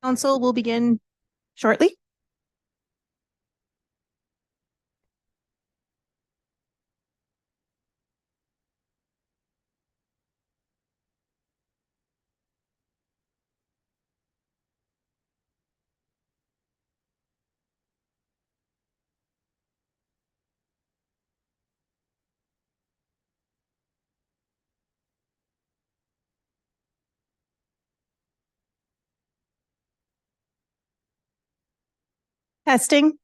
Council will begin shortly. Testing.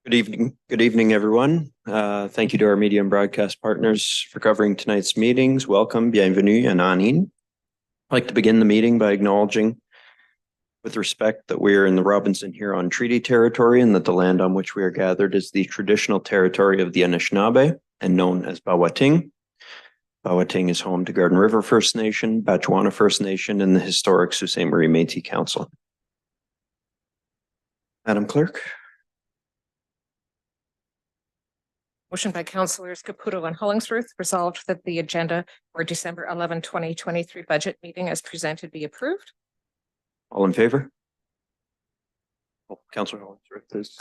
Good evening, everyone. Thank you to our media and broadcast partners for covering tonight's meetings. Welcome, bienvenue, and anin. I'd like to begin the meeting by acknowledging with respect that we are in the Robinson Huron Treaty Territory and that the land on which we are gathered is the traditional territory of the Anishinaabe and known as Bawating. Bawating is home to Garden River First Nation, Batchewana First Nation, and the historic Sault Ste. Marie Métis Council. Madam Clerk. Motion by Councillors Caputo and Hollingsworth, resolved that the agenda for December 11, 2023 budget meeting as presented be approved. All in favor? Councillor Hollingsworth is.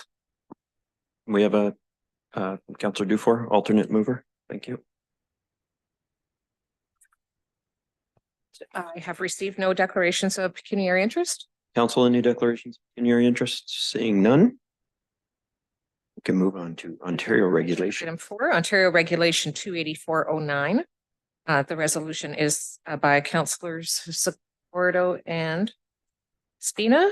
We have a Councillor Dufour, alternate mover. Thank you. I have received no declarations of pecuniary interest. Council, any declarations in your interest? Seeing none. We can move on to Ontario regulation. Item 4, Ontario Regulation 28409. The resolution is by councillors Saporto and Spina.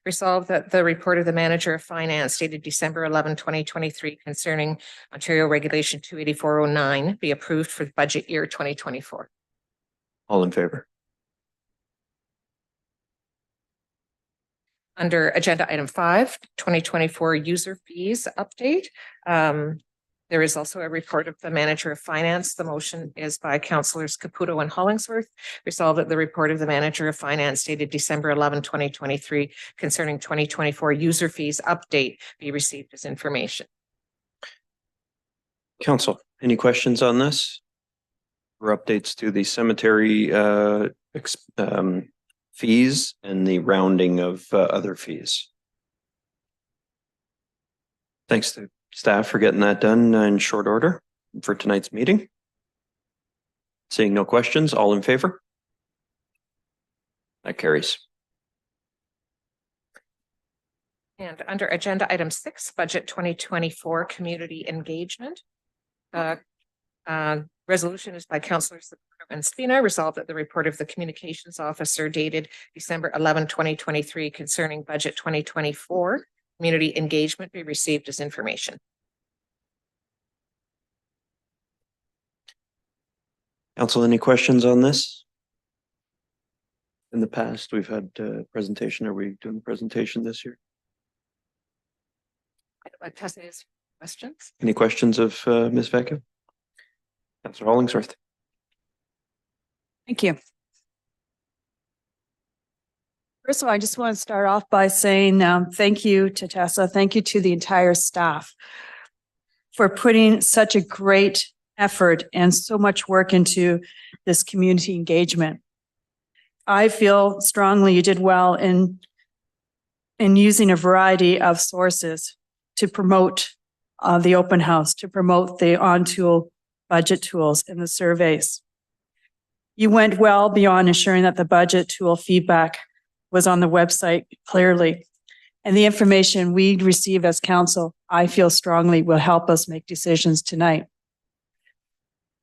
Resolved that the report of the manager of finance dated December 11, 2023 concerning Ontario Regulation 28409 be approved for the budget year 2024. All in favor? Under agenda item 5, 2024 user fees update. There is also a report of the manager of finance. The motion is by councillors Caputo and Hollingsworth. Resolved that the report of the manager of finance dated December 11, 2023 concerning 2024 user fees update be received as information. Council, any questions on this? Or updates to the cemetery fees and the rounding of other fees? Thanks to staff for getting that done in short order for tonight's meeting. Seeing no questions, all in favor? That carries. And under agenda item 6, budget 2024 community engagement. Resolution is by councillors and Spina. Resolved that the report of the communications officer dated December 11, 2023 concerning budget 2024 community engagement be received as information. Council, any questions on this? In the past, we've had a presentation. Are we doing a presentation this year? I'd like to ask questions. Any questions of Ms. Vecchio? Councillor Hollingsworth. Thank you. First of all, I just want to start off by saying thank you to Tessa. Thank you to the entire staff for putting such a great effort and so much work into this community engagement. I feel strongly you did well in using a variety of sources to promote the open house, to promote the on-tool budget tools and the surveys. You went well beyond ensuring that the budget tool feedback was on the website clearly. And the information we receive as council, I feel strongly will help us make decisions tonight.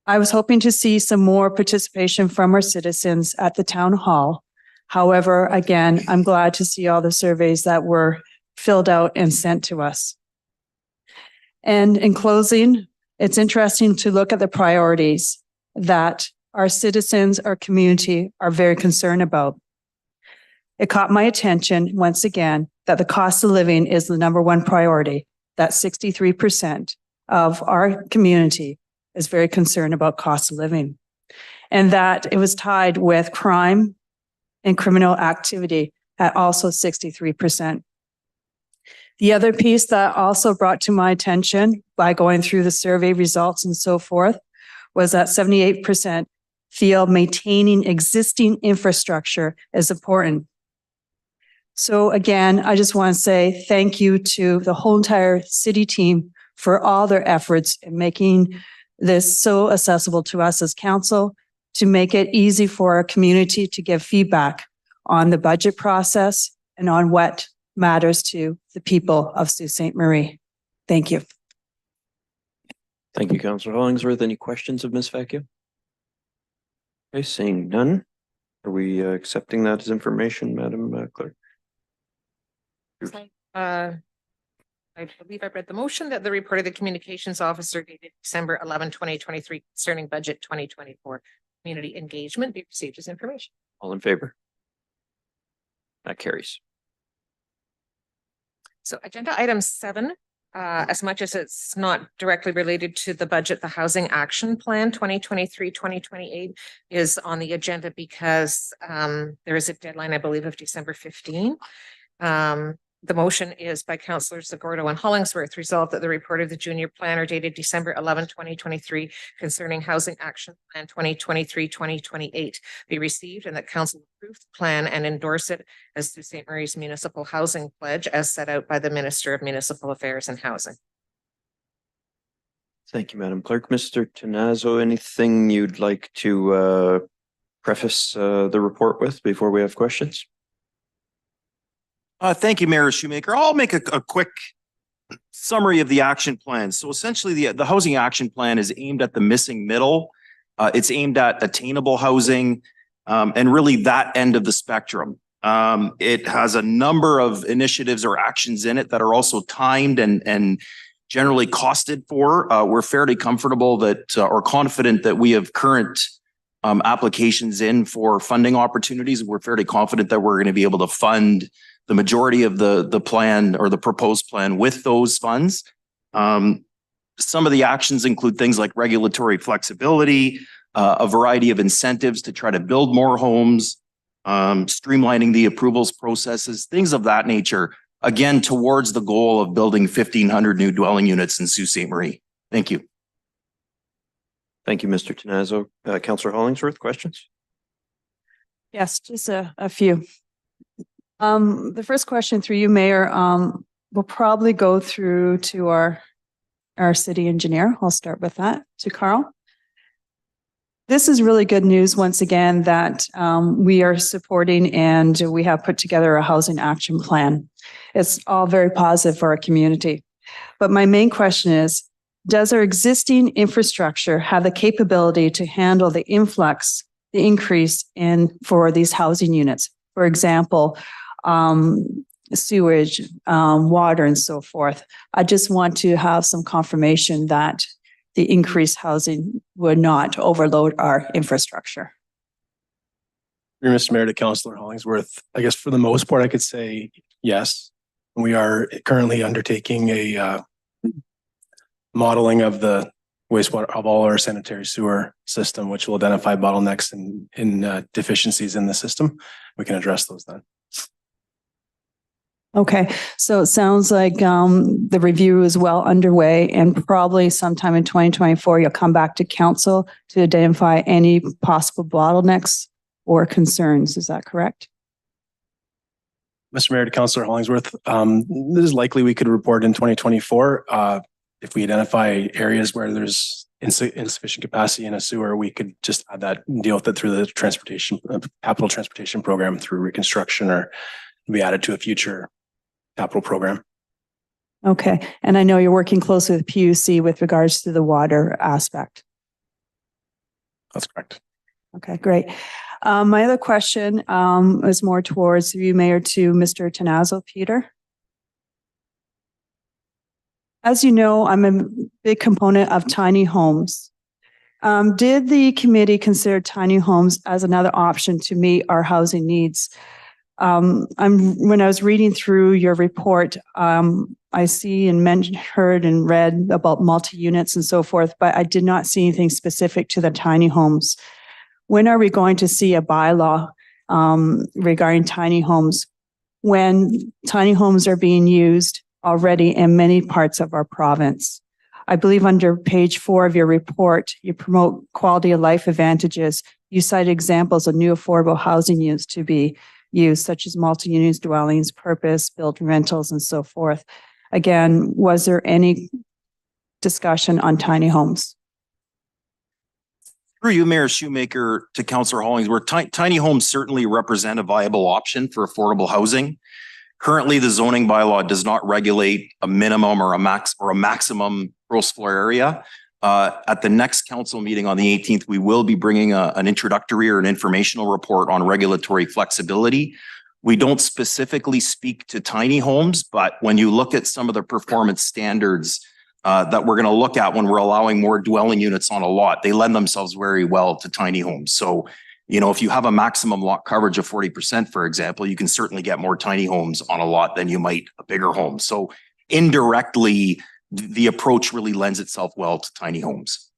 I was hoping to see some more participation from our citizens at the town hall. However, again, I'm glad to see all the surveys that were filled out and sent to us. And in closing, it's interesting to look at the priorities that our citizens, our community are very concerned about. It caught my attention once again that the cost of living is the #1 priority, that 63% of our community is very concerned about cost of living, and that it was tied with crime and criminal activity at also 63%. The other piece that also brought to my attention by going through the survey results and so forth was that 78% feel maintaining existing infrastructure is important. So again, I just want to say thank you to the whole entire city team for all their efforts in making this so accessible to us as council, to make it easy for our community to give feedback on the budget process and on what matters to the people of Sault Ste. Marie. Thank you. Thank you, Councillor Hollingsworth. Any questions of Ms. Vecchio? Okay, seeing none. Are we accepting that as information, Madam Clerk? I believe I read the motion that the report of the communications officer dated December 11, 2023 concerning budget 2024 community engagement be received as information. All in favor? That carries. So agenda item 7, as much as it's not directly related to the budget, the Housing Action Plan 2023-2028 is on the agenda because there is a deadline, I believe, of December 15. The motion is by Councillors Zagordo and Hollingsworth, resolved that the report of the junior planner dated December 11, 2023, concerning Housing Action Plan 2023-2028 be received, and that council approve the plan and endorse it as Sault Ste. Marie's municipal housing pledge as set out by the Minister of Municipal Affairs and Housing. Thank you, Madam Clerk. Mr. Tenazzo, anything you'd like to preface the report with before we have questions? Thank you, Mayor Shoemaker. I'll make a quick summary of the action plan. So essentially, the housing action plan is aimed at the missing middle. It's aimed at attainable housing and really that end of the spectrum. It has a number of initiatives or actions in it that are also timed and generally costed for. We're fairly comfortable that or confident that we have current applications in for funding opportunities. We're fairly confident that we're going to be able to fund the majority of the plan or the proposed plan with those funds. Some of the actions include things like regulatory flexibility, a variety of incentives to try to build more homes, streamlining the approvals processes, things of that nature, again, towards the goal of building 1,500 new dwelling units in Sault Ste. Marie. Thank you. Thank you, Mr. Tenazzo. Councillor Hollingsworth, questions? Yes, just a few. The first question through you, Mayor, will probably go through to our city engineer. I'll start with that, to Carl. This is really good news once again that we are supporting and we have put together a housing action plan. It's all very positive for our community. But my main question is, does our existing infrastructure have the capability to handle the influx, the increase for these housing units? For example, sewage, water, and so forth. I just want to have some confirmation that the increased housing would not overload our infrastructure. Mr. Mayor, to Councillor Hollingsworth, I guess for the most part, I could say yes. We are currently undertaking a modeling of the wastewater of all our sanitary sewer system, which will identify bottlenecks and deficiencies in the system. We can address those then. Okay, so it sounds like the review is well underway and probably sometime in 2024, you'll come back to council to identify any possible bottlenecks or concerns. Is that correct? Mr. Mayor, to Councillor Hollingsworth, this is likely we could report in 2024. If we identify areas where there's insufficient capacity in a sewer, we could just add that and deal with it through the capital transportation program through reconstruction or be added to a future capital program. Okay, and I know you're working closely with PUC with regards to the water aspect. That's correct. Okay, great. My other question is more towards you, Mayor, to Mr. Tenazzo, Peter. As you know, I'm a big component of tiny homes. Did the committee consider tiny homes as another option to meet our housing needs? When I was reading through your report, I see and heard and read about multi-units and so forth, but I did not see anything specific to the tiny homes. When are we going to see a bylaw regarding tiny homes when tiny homes are being used already in many parts of our province? I believe under page 4 of your report, you promote quality of life advantages. You cite examples of new affordable housing units to be used, such as multi-unit dwellings, purpose-built rentals, and so forth. Again, was there any discussion on tiny homes? Through you, Mayor Shoemaker, to Councillor Hollingsworth, tiny homes certainly represent a viable option for affordable housing. Currently, the zoning bylaw does not regulate a minimum or a maximum gross floor area. At the next council meeting on the 18th, we will be bringing an introductory or an informational report on regulatory flexibility. We don't specifically speak to tiny homes, but when you look at some of the performance standards that we're going to look at when we're allowing more dwelling units on a lot, they lend themselves very well to tiny homes. So, you know, if you have a maximum lot coverage of 40%, for example, you can certainly get more tiny homes on a lot than you might a bigger home. So indirectly, the approach really lends itself well to tiny homes.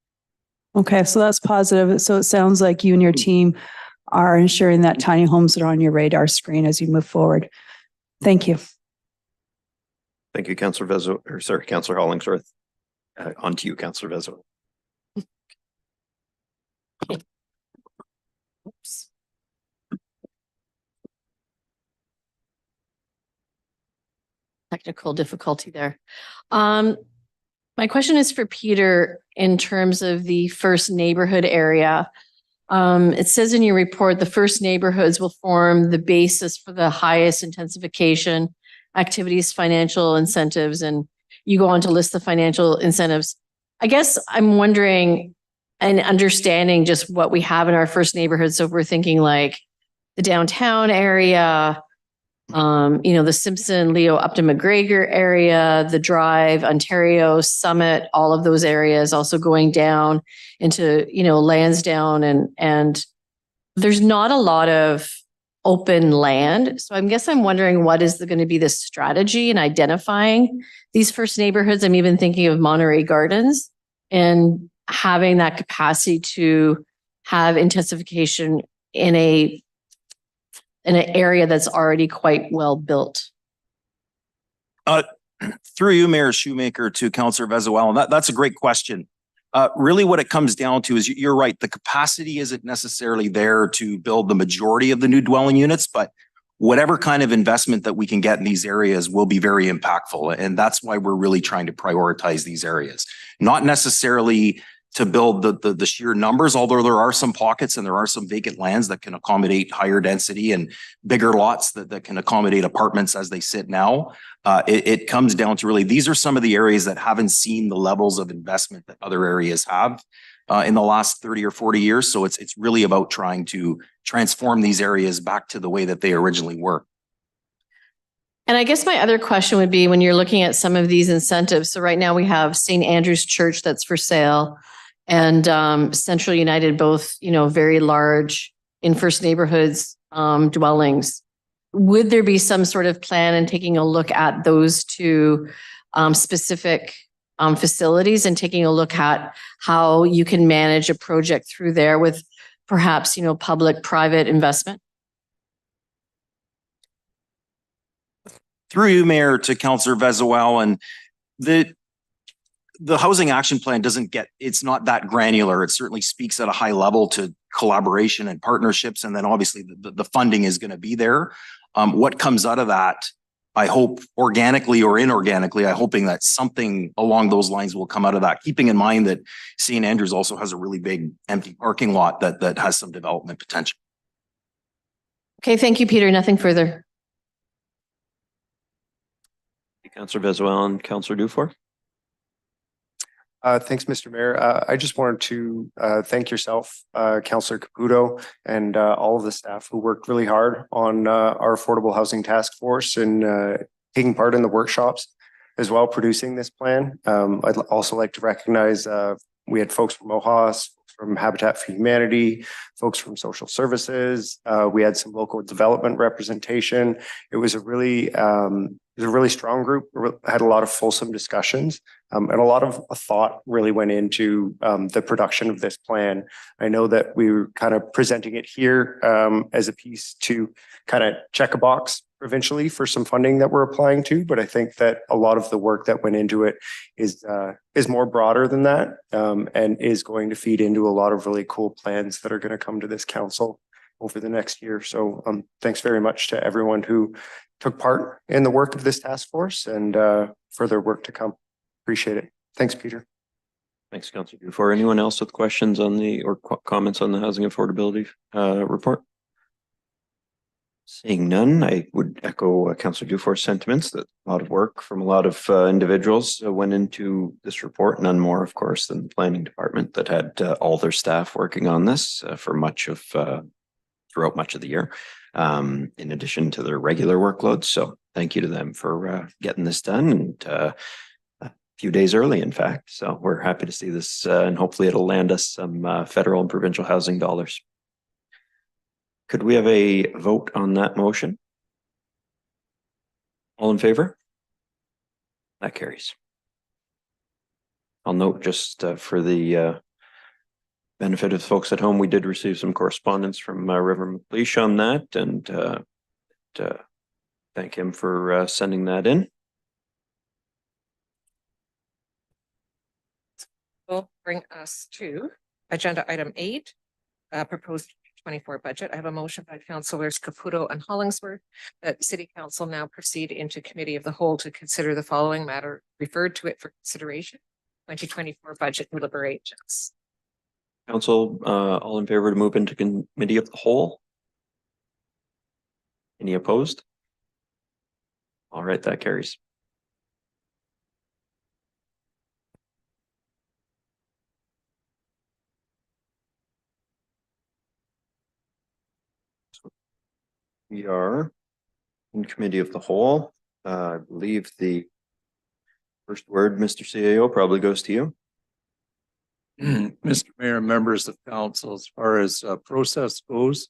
Okay, so that's positive. So it sounds like you and your team are ensuring that tiny homes are on your radar screen as you move forward. Thank you. Thank you, Councillor Vezo, or sorry, Councillor Hollingsworth. On to you, Councillor Vezo. Oops. Technical difficulty there. My question is for Peter in terms of the first neighborhood area. It says in your report, the first neighborhoods will form the basis for the highest intensification activities, financial incentives, and you go on to list the financial incentives. I guess I'm wondering and understanding just what we have in our first neighborhoods. So if we're thinking like the downtown area, the Simpson, Leo, Upton, McGregor area, the Drive, Ontario, Summit, all of those areas also going down into, Lansdowne and there's not a lot of open land. So I'm wondering what is going to be the strategy in identifying these first neighborhoods. I'm even thinking of Monterey Gardens and having that capacity to have intensification in an area that's already quite well built. Through you, Mayor Shoemaker, to Councillor Vezoel, that's a great question. Really what it comes down to is you're right. The capacity isn't necessarily there to build the majority of the new dwelling units, but whatever kind of investment that we can get in these areas will be very impactful. And that's why we're really trying to prioritize these areas, not necessarily to build the sheer numbers, although there are some pockets and there are some vacant lands that can accommodate higher density and bigger lots that can accommodate apartments as they sit now. It comes down to really, these are some of the areas that haven't seen the levels of investment that other areas have in the last 30 or 40 years. So it's really about trying to transform these areas back to the way that they originally were. And I guess my other question would be when you're looking at some of these incentives. So right now we have St. Andrew's Church that's for sale and Central United, both, very large in first neighborhoods dwellings. Would there be some sort of plan in taking a look at those two specific facilities and taking a look at how you can manage a project through there with perhaps, public-private investment? Through you, Mayor, to Councillor Vezoel, and the housing action plan it's not that granular. It certainly speaks at a high level to collaboration and partnerships. And then obviously the funding is going to be there. What comes out of that, I hope organically or inorganically, I'm hoping that something along those lines will come out of that, keeping in mind that St. Andrews also has a really big empty parking lot that has some development potential. Okay, thank you, Peter. Nothing further. Councillor Vezoel and Councillor Dufour. Thanks, Mr. Mayor. I just wanted to thank yourself, Councillor Caputo, and all of the staff who worked really hard on our affordable housing task force and taking part in the workshops as well, producing this plan. I'd also like to recognize we had folks from OHAS, from Habitat for Humanity, folks from social services. We had some local development representation. It was a really strong group. Had a lot of fulsome discussions, and a lot of thought really went into the production of this plan. I know that we were kind of presenting it here as a piece to kind of check a box provincially for some funding that we're applying to, but I think that a lot of the work that went into it is more broader than that, and is going to feed into a lot of really cool plans that are going to come to this council over the next year. So thanks very much to everyone who took part in the work of this task force and further work to come. Appreciate it. Thanks, Peter. Thanks, Councillor Dufour. Anyone else with questions on or comments on the housing affordability report? Seeing none, I would echo Councillor Dufour's sentiments that a lot of work from a lot of individuals went into this report. None more, of course, than the planning department that had all their staff working on this for throughout much of the year, in addition to their regular workloads. So thank you to them for getting this done, and a few days early, in fact. So we're happy to see this, and hopefully it'll land us some federal and provincial housing dollars. Could we have a vote on that motion? All in favor? That carries. I'll note just for the benefit of folks at home, we did receive some correspondence from Reverend McLeish on that, and thank him for sending that in. Will bring us to agenda item 8, proposed 24 budget. I have a motion by councillors Caputo and Hollingsworth that City Council now proceed into Committee of the Whole to consider the following matter referred to it for consideration. 2024 budget deliberations. Council, all in favor to move into committee of the whole? Any opposed? All right, that carries. We are in committee of the whole. I believe the first word, Mr. CAO, probably goes to you. Mr. Mayor, members of council, as far as process goes,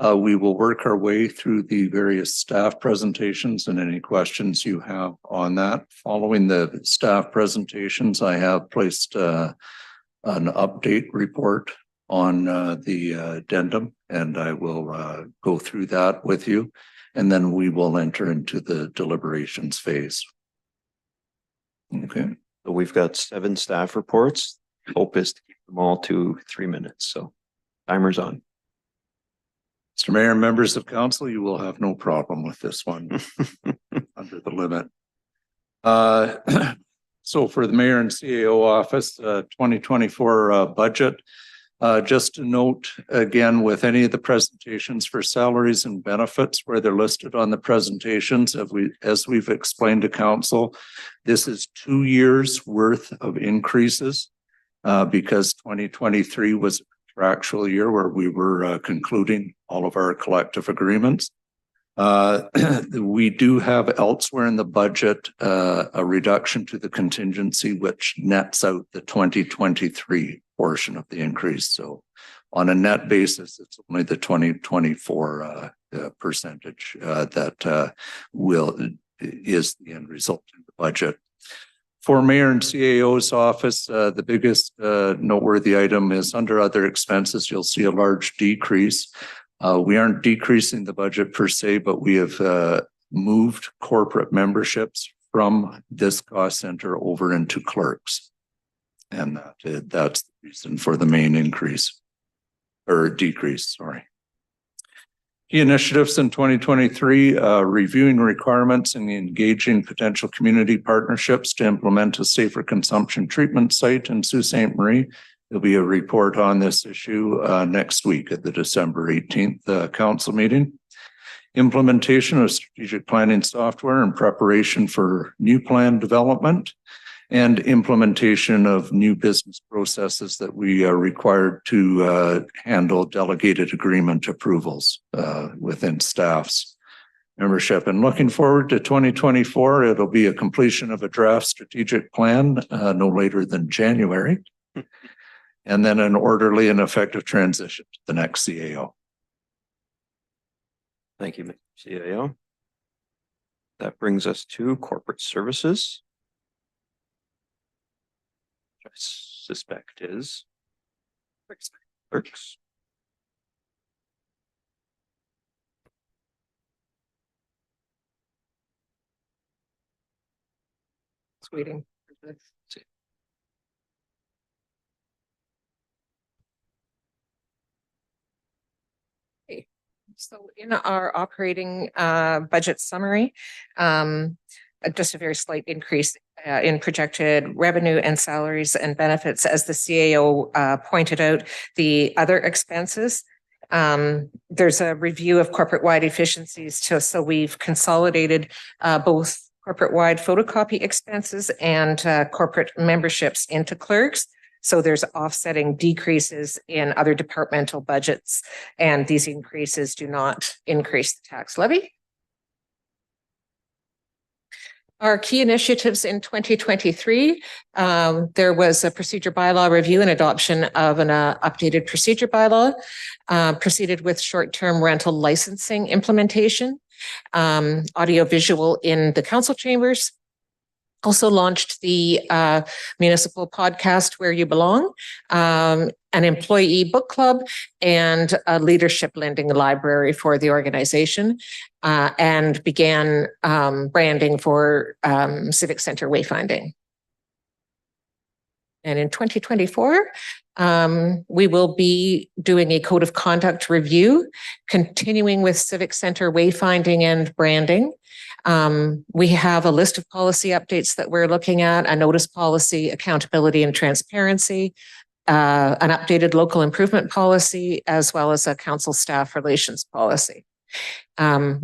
we will work our way through the various staff presentations and any questions you have on that. Following the staff presentations, I have placed an update report on the addendum, and I will go through that with you, and then we will enter into the deliberations phase. Okay. So we've got 7 staff reports. Hope is to keep them all to 3 minutes. So timer's on. Mr. Mayor, members of council, you will have no problem with this one under the limit. So for the mayor and CAO office, 2024 budget, just to note again, with any of the presentations for salaries and benefits where they're listed on the presentations, as we've explained to council, this is 2 years worth of increases because 2023 was a contractual year where we were concluding all of our collective agreements. We do have elsewhere in the budget a reduction to the contingency, which nets out the 2023 portion of the increase. So on a net basis, it's only the 2024 percentage that is the end result in the budget. For Mayor and CAO's office, the biggest noteworthy item is under other expenses. You'll see a large decrease. We aren't decreasing the budget per se, but we have moved corporate memberships from this cost center over into clerks. And that's the reason for the main increase or decrease, sorry. Key initiatives in 2023, reviewing requirements and engaging potential community partnerships to implement a safer consumption treatment site in Sault Ste. Marie. There'll be a report on this issue next week at the December 18th council meeting. Implementation of strategic planning software in preparation for new plan development and implementation of new business processes that we are required to handle delegated agreement approvals within staff's membership. And looking forward to 2024, it'll be a completion of a draft strategic plan no later than January. And then an orderly and effective transition to the next CAO. Thank you, Mr. CAO. That brings us to corporate services. I suspect is clerks. It's waiting for this. So in our operating budget summary, just a very slight increase in projected revenue and salaries and benefits. As the CAO pointed out, the other expenses, there's a review of corporate-wide efficiencies. So we've consolidated both corporate-wide photocopy expenses and corporate memberships into clerks. So there's offsetting decreases in other departmental budgets, and these increases do not increase the tax levy. Our key initiatives in 2023, there was a procedure bylaw review and adoption of an updated procedure bylaw, proceeded with short-term rental licensing implementation, audio-visual in the council chambers, also launched the municipal podcast Where You Belong, an employee book club, and a leadership lending library for the organization, and began branding for Civic Center wayfinding. And in 2024, we will be doing a code of conduct review, continuing with civic center wayfinding and branding. We have a list of policy updates that we're looking at, a notice policy, accountability and transparency, an updated local improvement policy, as well as a council staff relations policy.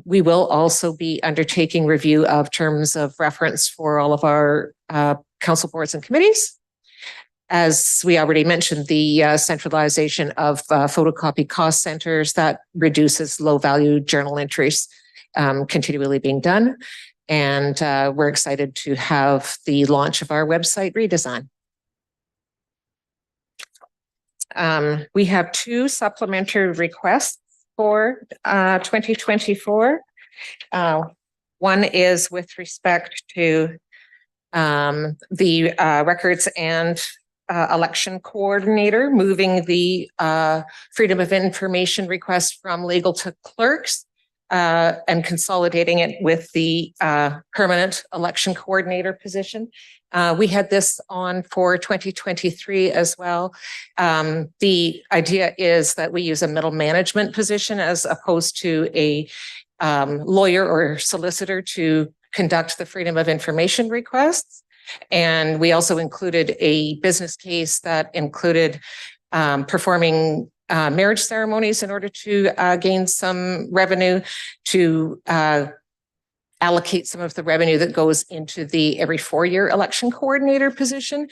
We will also be undertaking review of terms of reference for all of our council boards and committees. As we already mentioned, the centralization of photocopy cost centers that reduces low-value journal entries continually being done. And we're excited to have the launch of our website redesign. We have 2 supplementary requests for 2024. One is with respect to the records and election coordinator, moving the freedom of information request from legal to clerks and consolidating it with the permanent election coordinator position. We had this on for 2023 as well. The idea is that we use a middle management position as opposed to a lawyer or solicitor to conduct the freedom of information requests. And we also included a business case that included performing marriage ceremonies in order to gain some revenue, to allocate some of the revenue that goes into the every 4-year election coordinator position,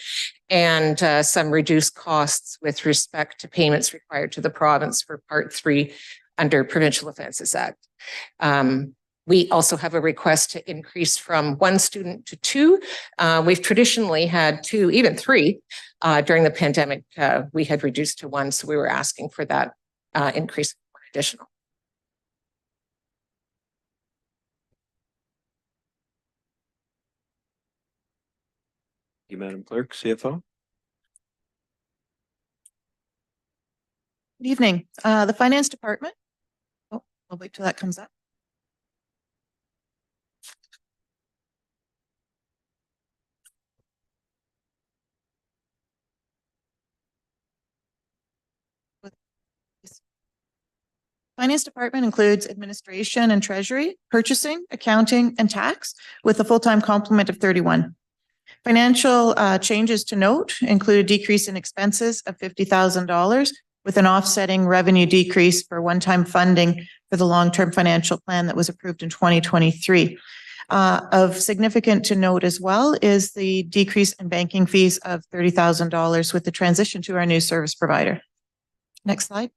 and some reduced costs with respect to payments required to the province for Part 3 under Provincial Offences Act. We also have a request to increase from 1 student to 2. We've traditionally had 2, even 3. During the pandemic, we had reduced to 1, so we were asking for that increase additional. Thank you, Madam Clerk, CFO. Good evening. The Finance Department. Oh, I'll wait till that comes up. Finance Department includes administration and treasury, purchasing, accounting, and tax with a full-time complement of 31. Financial changes to note include a decrease in expenses of $50,000 with an offsetting revenue decrease for one-time funding for the long-term financial plan that was approved in 2023. Of significant to note as well is the decrease in banking fees of $30,000 with the transition to our new service provider. Next slide.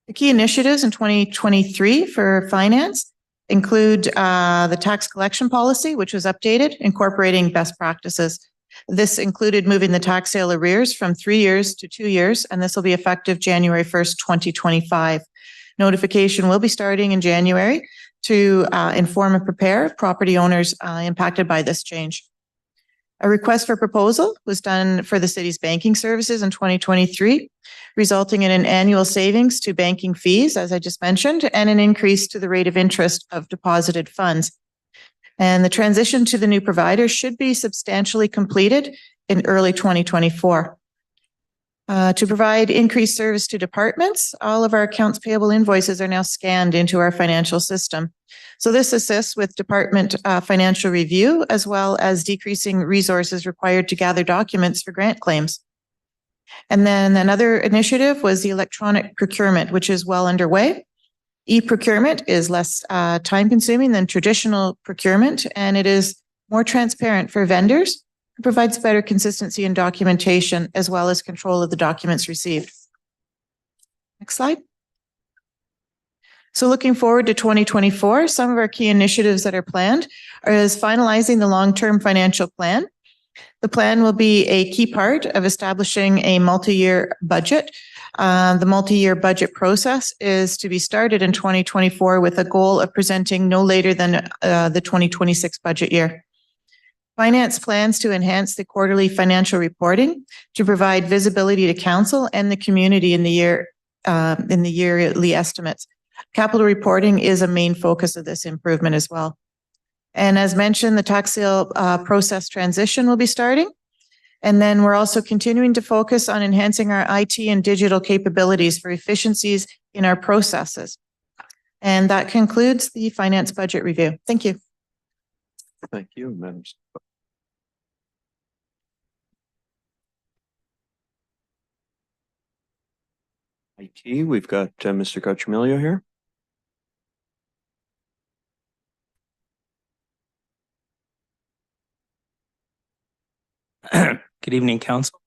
The key initiatives in 2023 for finance include the tax collection policy, which was updated, incorporating best practices. This included moving the tax sale arrears from 3 years to 2 years, and this will be effective January 1st, 2025. Notification will be starting in January to inform and prepare property owners impacted by this change. A request for proposal was done for the city's banking services in 2023, resulting in an annual savings to banking fees, as I just mentioned, and an increase to the rate of interest of deposited funds. And the transition to the new provider should be substantially completed in early 2024. To provide increased service to departments, all of our accounts payable invoices are now scanned into our financial system. So this assists with department financial review, as well as decreasing resources required to gather documents for grant claims. And then another initiative was the electronic procurement, which is well underway. E-procurement is less time consuming than traditional procurement, and it is more transparent for vendors. It provides better consistency in documentation as well as control of the documents received. Next slide. So looking forward to 2024, some of our key initiatives that are planned is finalizing the long-term financial plan. The plan will be a key part of establishing a multi-year budget. The multi-year budget process is to be started in 2024 with a goal of presenting no later than the 2026 budget year. Finance plans to enhance the quarterly financial reporting to provide visibility to council and the community in the yearly estimates. Capital reporting is a main focus of this improvement as well. And as mentioned, the tax sale process transition will be starting. And then we're also continuing to focus on enhancing our IT and digital capabilities for efficiencies in our processes. And that concludes the finance budget review. Thank you. Thank you, Madam. IT, we've got Mr. Cochamillo here. Good evening, Council.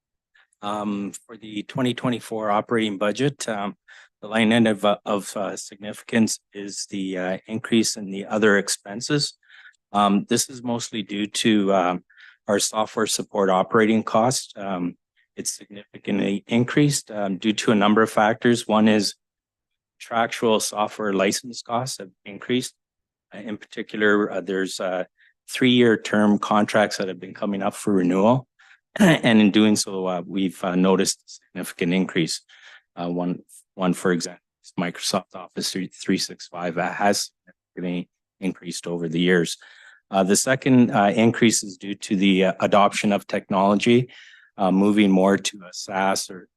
For the 2024 operating budget, the line item of significance is the increase in the other expenses. This is mostly due to our software support operating cost. It's significantly increased due to a number of factors. One is contractual software license costs have increased. In particular, there's 3-year term contracts that have been coming up for renewal. And in doing so, we've noticed a significant increase. One, for example, is Microsoft Office 365 has significantly increased over the years. The second increase is due to the adoption of technology, moving more to a SaaS or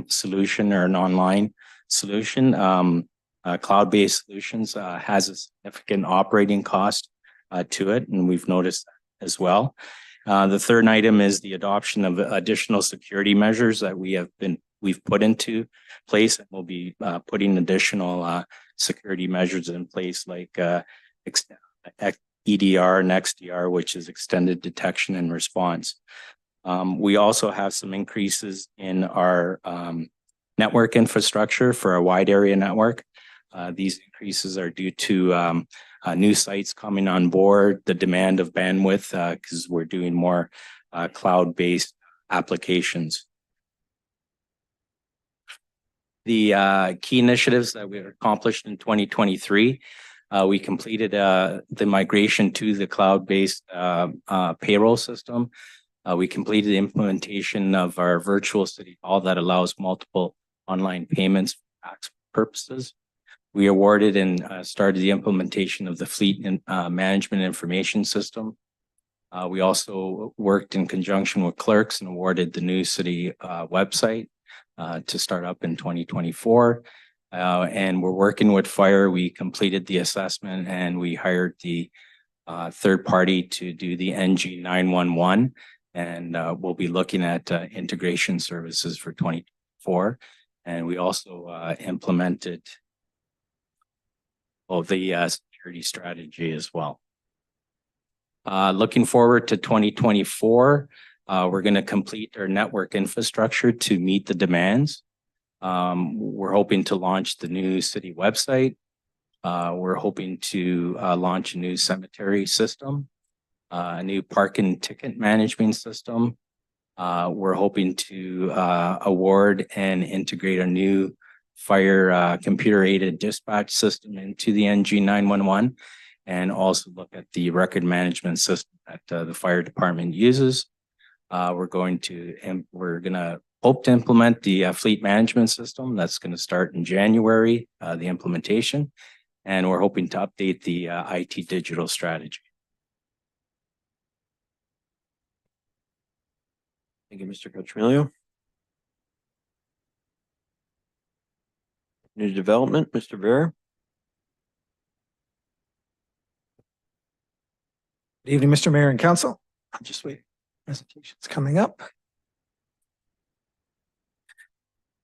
solution or an online solution. Cloud-based solutions has a significant operating cost to it, and we've noticed that as well. The third item is the adoption of additional security measures that we've put into place, and we'll be putting additional security measures in place like EDR and XDR, which is extended detection and response. We also have some increases in our network infrastructure for a wide area network. These increases are due to new sites coming on board, the demand of bandwidth, because we're doing more cloud-based applications. The key initiatives that we accomplished in 2023, we completed the migration to the cloud-based payroll system. We completed the implementation of our virtual city hall that allows multiple online payments for tax purposes. We awarded and started the implementation of the fleet management information system. We also worked in conjunction with clerks and awarded the new city website to start up in 2024. And we're working with fire. We completed the assessment and we hired the third party to do the NG 911. And we'll be looking at integration services for 2024. And we also implemented the security strategy as well. Looking forward to 2024, we're going to complete our network infrastructure to meet the demands. We're hoping to launch the new city website. We're hoping to launch a new cemetery system, a new park and ticket management system. We're hoping to award and integrate a new fire computer-aided dispatch system into the NG 911, and also look at the record management system that the fire department uses. We're going to hope to implement the fleet management system. That's going to start in January, the implementation, and we're hoping to update the IT digital strategy. Thank you, Mr. Cochamillo. New development, Mr. Vera. Good evening, Mr. Mayor and Council. I'll just wait. Presentation's coming up.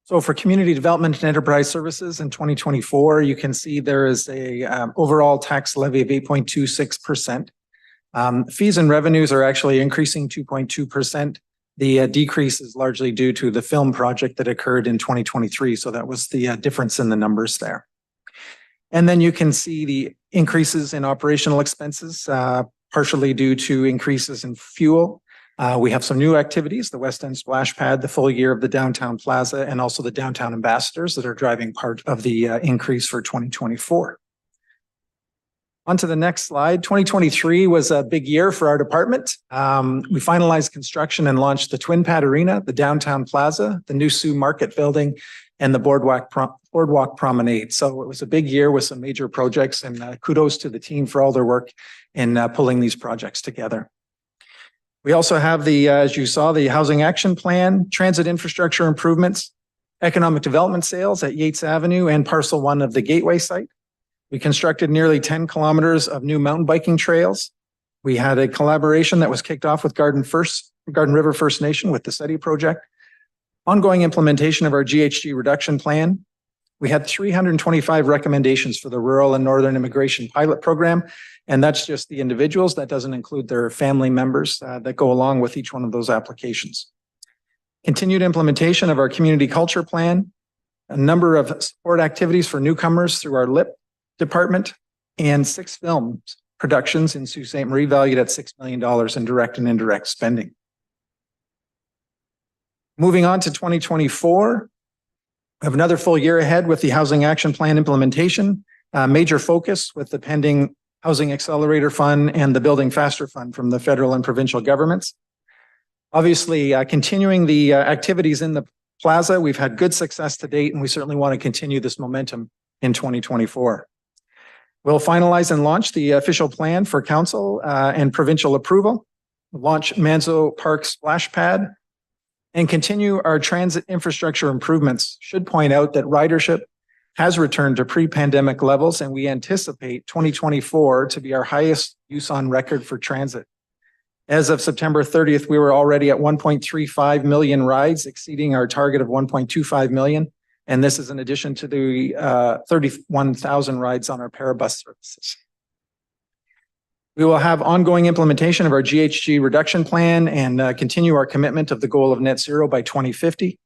So for community development and enterprise services in 2024, you can see there is a overall tax levy of 8.26%. Fees and revenues are actually increasing 2.2%. The decrease is largely due to the film project that occurred in 2023. So that was the difference in the numbers there. And then you can see the increases in operational expenses, partially due to increases in fuel. We have some new activities, the West End Splash Pad, the full year of the Downtown Plaza, and also the Downtown Ambassadors that are driving part of the increase for 2024. On to the next slide. 2023 was a big year for our department. We finalized construction and launched the Twin Pad Arena, the Downtown Plaza, the new Sioux Market Building, and the Boardwalk Promenade. So it was a big year with some major projects, and kudos to the team for all their work in pulling these projects together. We also have as you saw, the Housing Action Plan, transit infrastructure improvements, economic development sales at Yates Avenue and Parcel 1 of the Gateway site. We constructed nearly 10 kilometers of new mountain biking trails. We had a collaboration that was kicked off with Garden River First Nation with the SETI project. Ongoing implementation of our GHG reduction plan. We had 325 recommendations for the Rural and Northern Immigration Pilot Program, and that's just the individuals. That doesn't include their family members that go along with each one of those applications. Continued implementation of our community culture plan, a number of support activities for newcomers through our LIP department, and 6 film productions in Sault Ste. Marie valued at $6 million in direct and indirect spending. Moving on to 2024, we have another full year ahead with the Housing Action Plan implementation, major focus with the pending Housing Accelerator Fund and the Building Faster Fund from the federal and provincial governments. Obviously, continuing the activities in the plaza, we've had good success to date, and we certainly want to continue this momentum in 2024. We'll finalize and launch the official plan for council and provincial approval, launch Manzo Park Splash Pad, and continue our transit infrastructure improvements. Should point out that ridership has returned to pre-pandemic levels, and we anticipate 2024 to be our highest use on record for transit. As of September 30th, we were already at 1.35 million rides, exceeding our target of 1.25 million. And this is in addition to the 31,000 rides on our Parabus services. We will have ongoing implementation of our GHG reduction plan and continue our commitment of the goal of net zero by 2050.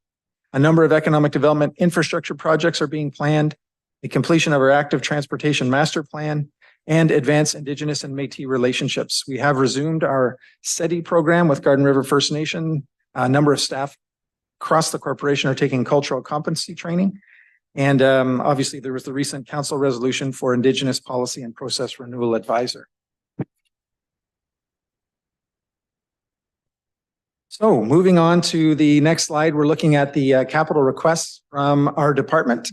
A number of economic development infrastructure projects are being planned, the completion of our active transportation master plan, and advance Indigenous and Métis relationships. We have resumed our SETI program with Garden River First Nation. A number of staff across the corporation are taking cultural competency training. And obviously there was the recent council resolution for Indigenous Policy and Process Renewal Advisor. So moving on to the next slide, we're looking at the capital requests from our department.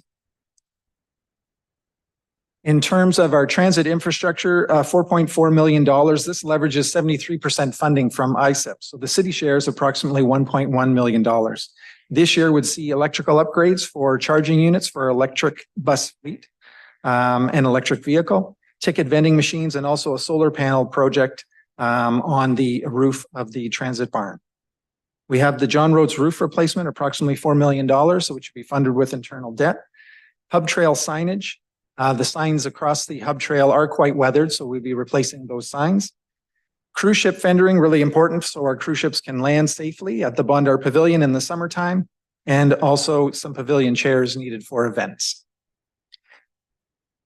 In terms of our transit infrastructure, $4.4 million, this leverages 73% funding from ISEP. So the city shares approximately $1.1 million. This year would see electrical upgrades for charging units for electric bus fleet and electric vehicle, ticket vending machines, and also a solar panel project on the roof of the transit barn. We have the John Rhodes roof replacement, approximately $4 million, so which would be funded with internal debt. Hub trail signage. The signs across the hub trail are quite weathered, so we'll be replacing those signs. Cruise ship fendering, really important, so our cruise ships can land safely at the Bondar Pavilion in the summertime, and also some pavilion chairs needed for events.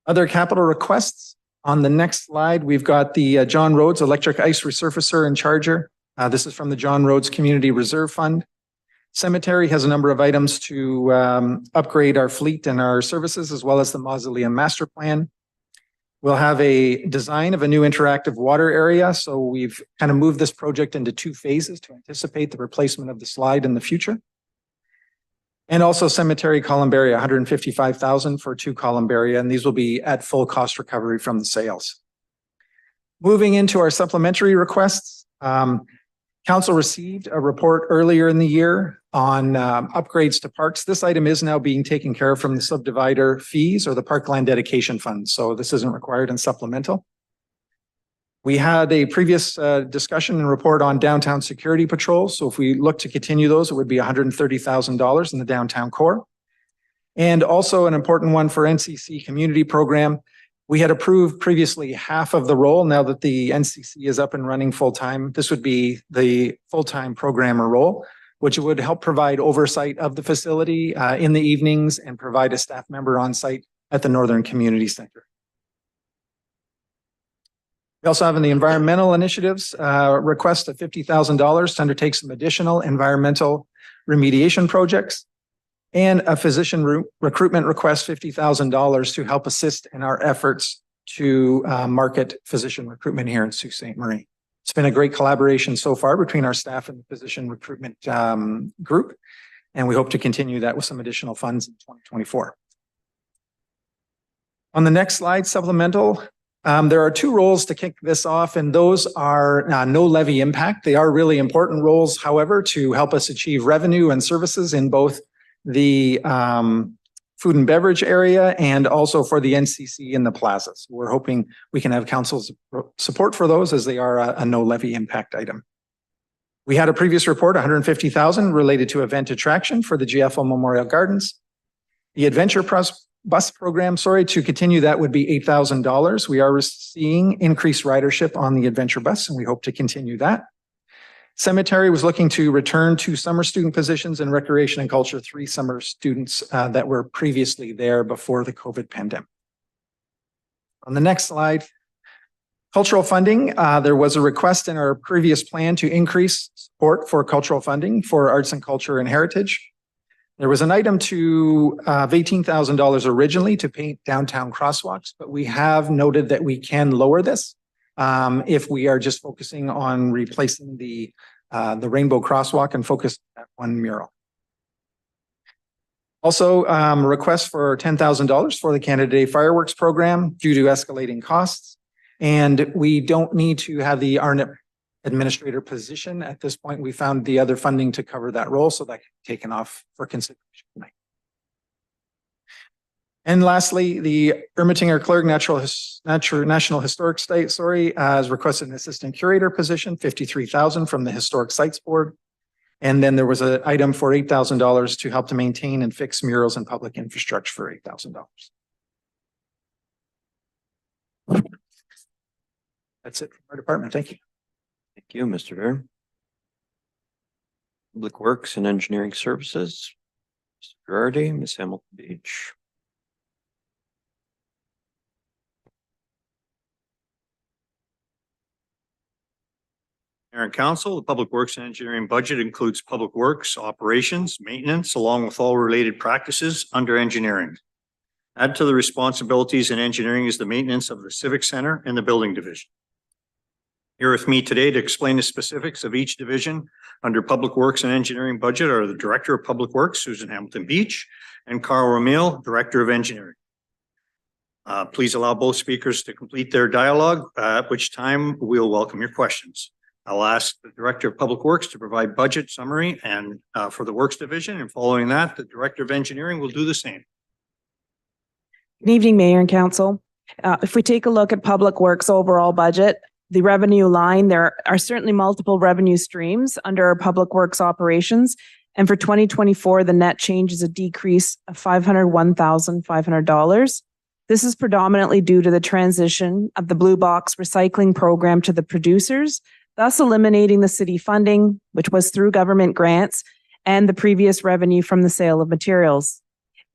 Other capital requests. On the next slide, we've got the John Rhodes electric ice resurfacer and charger. This is from the John Rhodes Community Reserve Fund. Cemetery has a number of items to upgrade our fleet and our services, as well as the Mausoleum Master Plan. We'll have a design of a new interactive water area. So we've kind of moved this project into 2 phases to anticipate the replacement of the slide in the future. And also cemetery columbaria, $155,000 for 2 columbaria, and these will be at full cost recovery from the sales. Moving into our supplementary requests. Council received a report earlier in the year on upgrades to parks. This item is now being taken care of from the subdivider fees or the Parkland Dedication Fund. So this isn't required in supplemental. We had a previous discussion and report on downtown security patrols. So if we look to continue those, it would be $130,000 in the downtown core. And also an important one for NCC community program. We had approved previously half of the role. Now that the NCC is up and running full-time, this would be the full-time programmer role, which would help provide oversight of the facility in the evenings and provide a staff member on site at the Northern Community Center. We also have in the environmental initiatives request of $50,000 to undertake some additional environmental remediation projects. And a physician recruitment request, $50,000 to help assist in our efforts to market physician recruitment here in Sault Ste. Marie. It's been a great collaboration so far between our staff and the physician recruitment group. And we hope to continue that with some additional funds in 2024. On the next slide, supplemental, there are two roles to kick this off, and those are no levy impact. They are really important roles, however, to help us achieve revenue and services in both the food and beverage area and also for the NCC in the plazas. We're hoping we can have council's support for those as they are a no levy impact item. We had a previous report, 150,000 related to event attraction for the GFL Memorial Gardens. The Adventure Bus program, to continue that would be $8,000. We are seeing increased ridership on the Adventure Bus and we hope to continue that. Cemetery was looking to return 2 summer student positions in recreation and culture, 3 summer students that were previously there before the COVID pandemic. On the next slide, cultural funding. There was a request in our previous plan to increase support for cultural funding for arts and culture and heritage. There was an item of $18,000 originally to paint downtown crosswalks, but we have noted that we can lower this if we are just focusing on replacing the rainbow crosswalk and focus at one mural. Also, request for $10,000 for the Canada Day fireworks program due to escalating costs. And we don't need to have the RNIP administrator position at this point. We found the other funding to cover that role, so that can be taken off for consideration tonight. And lastly, the Ermitinger Clerg National Historic Site, has requested an assistant curator position, $53,000 from the Historic Sites Board. And then there was an item for $8,000 to help to maintain and fix murals and public infrastructure for $8,000. That's it from our department. Thank you. Thank you, Mr. Bear. Public Works and Engineering Services. Mr. Girardi, Ms. Hamilton Beach. Mayor and Council, the Public Works and Engineering budget includes public works, operations, maintenance, along with all related practices under engineering. Add to the responsibilities in engineering is the maintenance of the Civic Center and the Building Division. Here with me today to explain the specifics of each division under Public Works and Engineering budget are the Director of Public Works, Susan Hamilton Beach, and Carl Ramil, Director of Engineering. Please allow both speakers to complete their dialogue, at which time we'll welcome your questions. I'll ask the Director of Public Works to provide budget summary and for the Works Division, and following that, the Director of Engineering will do the same. Good evening, Mayor and Council. If we take a look at Public Works overall budget, the revenue line, there are certainly multiple revenue streams under our Public Works operations. And for 2024, the net change is a decrease of $501,500. This is predominantly due to the transition of the Blue Box recycling program to the producers, thus eliminating the city funding, which was through government grants, and the previous revenue from the sale of materials.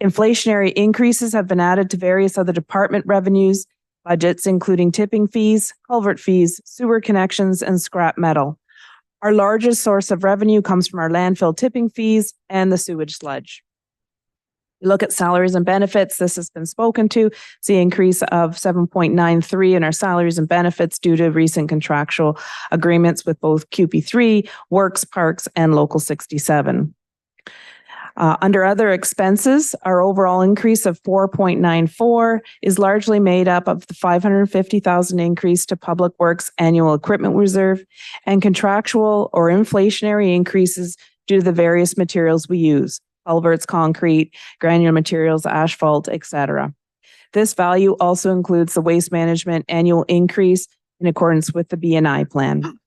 Inflationary increases have been added to various other department revenues, budgets, including tipping fees, culvert fees, sewer connections, and scrap metal. Our largest source of revenue comes from our landfill tipping fees and the sewage sludge. We look at salaries and benefits. This has been spoken to. It's the increase of 7.93 in our salaries and benefits due to recent contractual agreements with both QP3, Works, Parks, and Local 67. Under other expenses, our overall increase of 4.94 is largely made up of the $550,000 increase to Public Works annual equipment reserve and contractual or inflationary increases due to the various materials we use: culverts, concrete, granular materials, asphalt, etc. This value also includes the waste management annual increase in accordance with the B&I plan.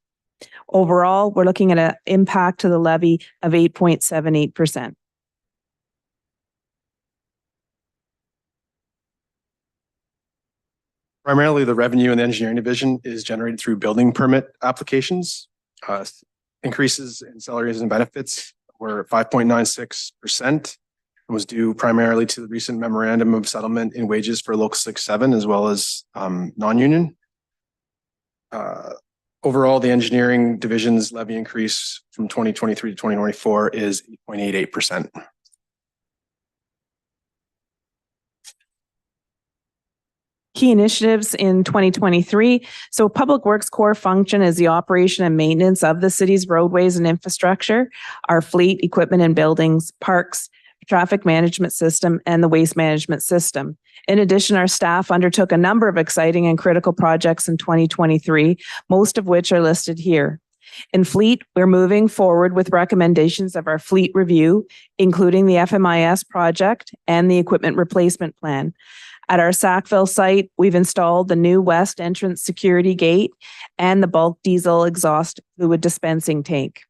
Overall, we're looking at an impact to the levy of 8.78%. Primarily, the revenue in the engineering division is generated through building permit applications. Increases in salaries and benefits were 5.96% and was due primarily to the recent memorandum of settlement in wages for Local 67 as well as non-union. Overall, the engineering division's levy increase from 2023 to 2024 is 8.88%. Key initiatives in 2023. So Public Works core function is the operation and maintenance of the city's roadways and infrastructure, our fleet, equipment and buildings, parks, traffic management system, and the waste management system. In addition, our staff undertook a number of exciting and critical projects in 2023, most of which are listed here. In fleet, we're moving forward with recommendations of our fleet review, including the FMIS project and the equipment replacement plan. At our Sackville site, we've installed the new west entrance security gate and the bulk diesel exhaust fluid dispensing tank.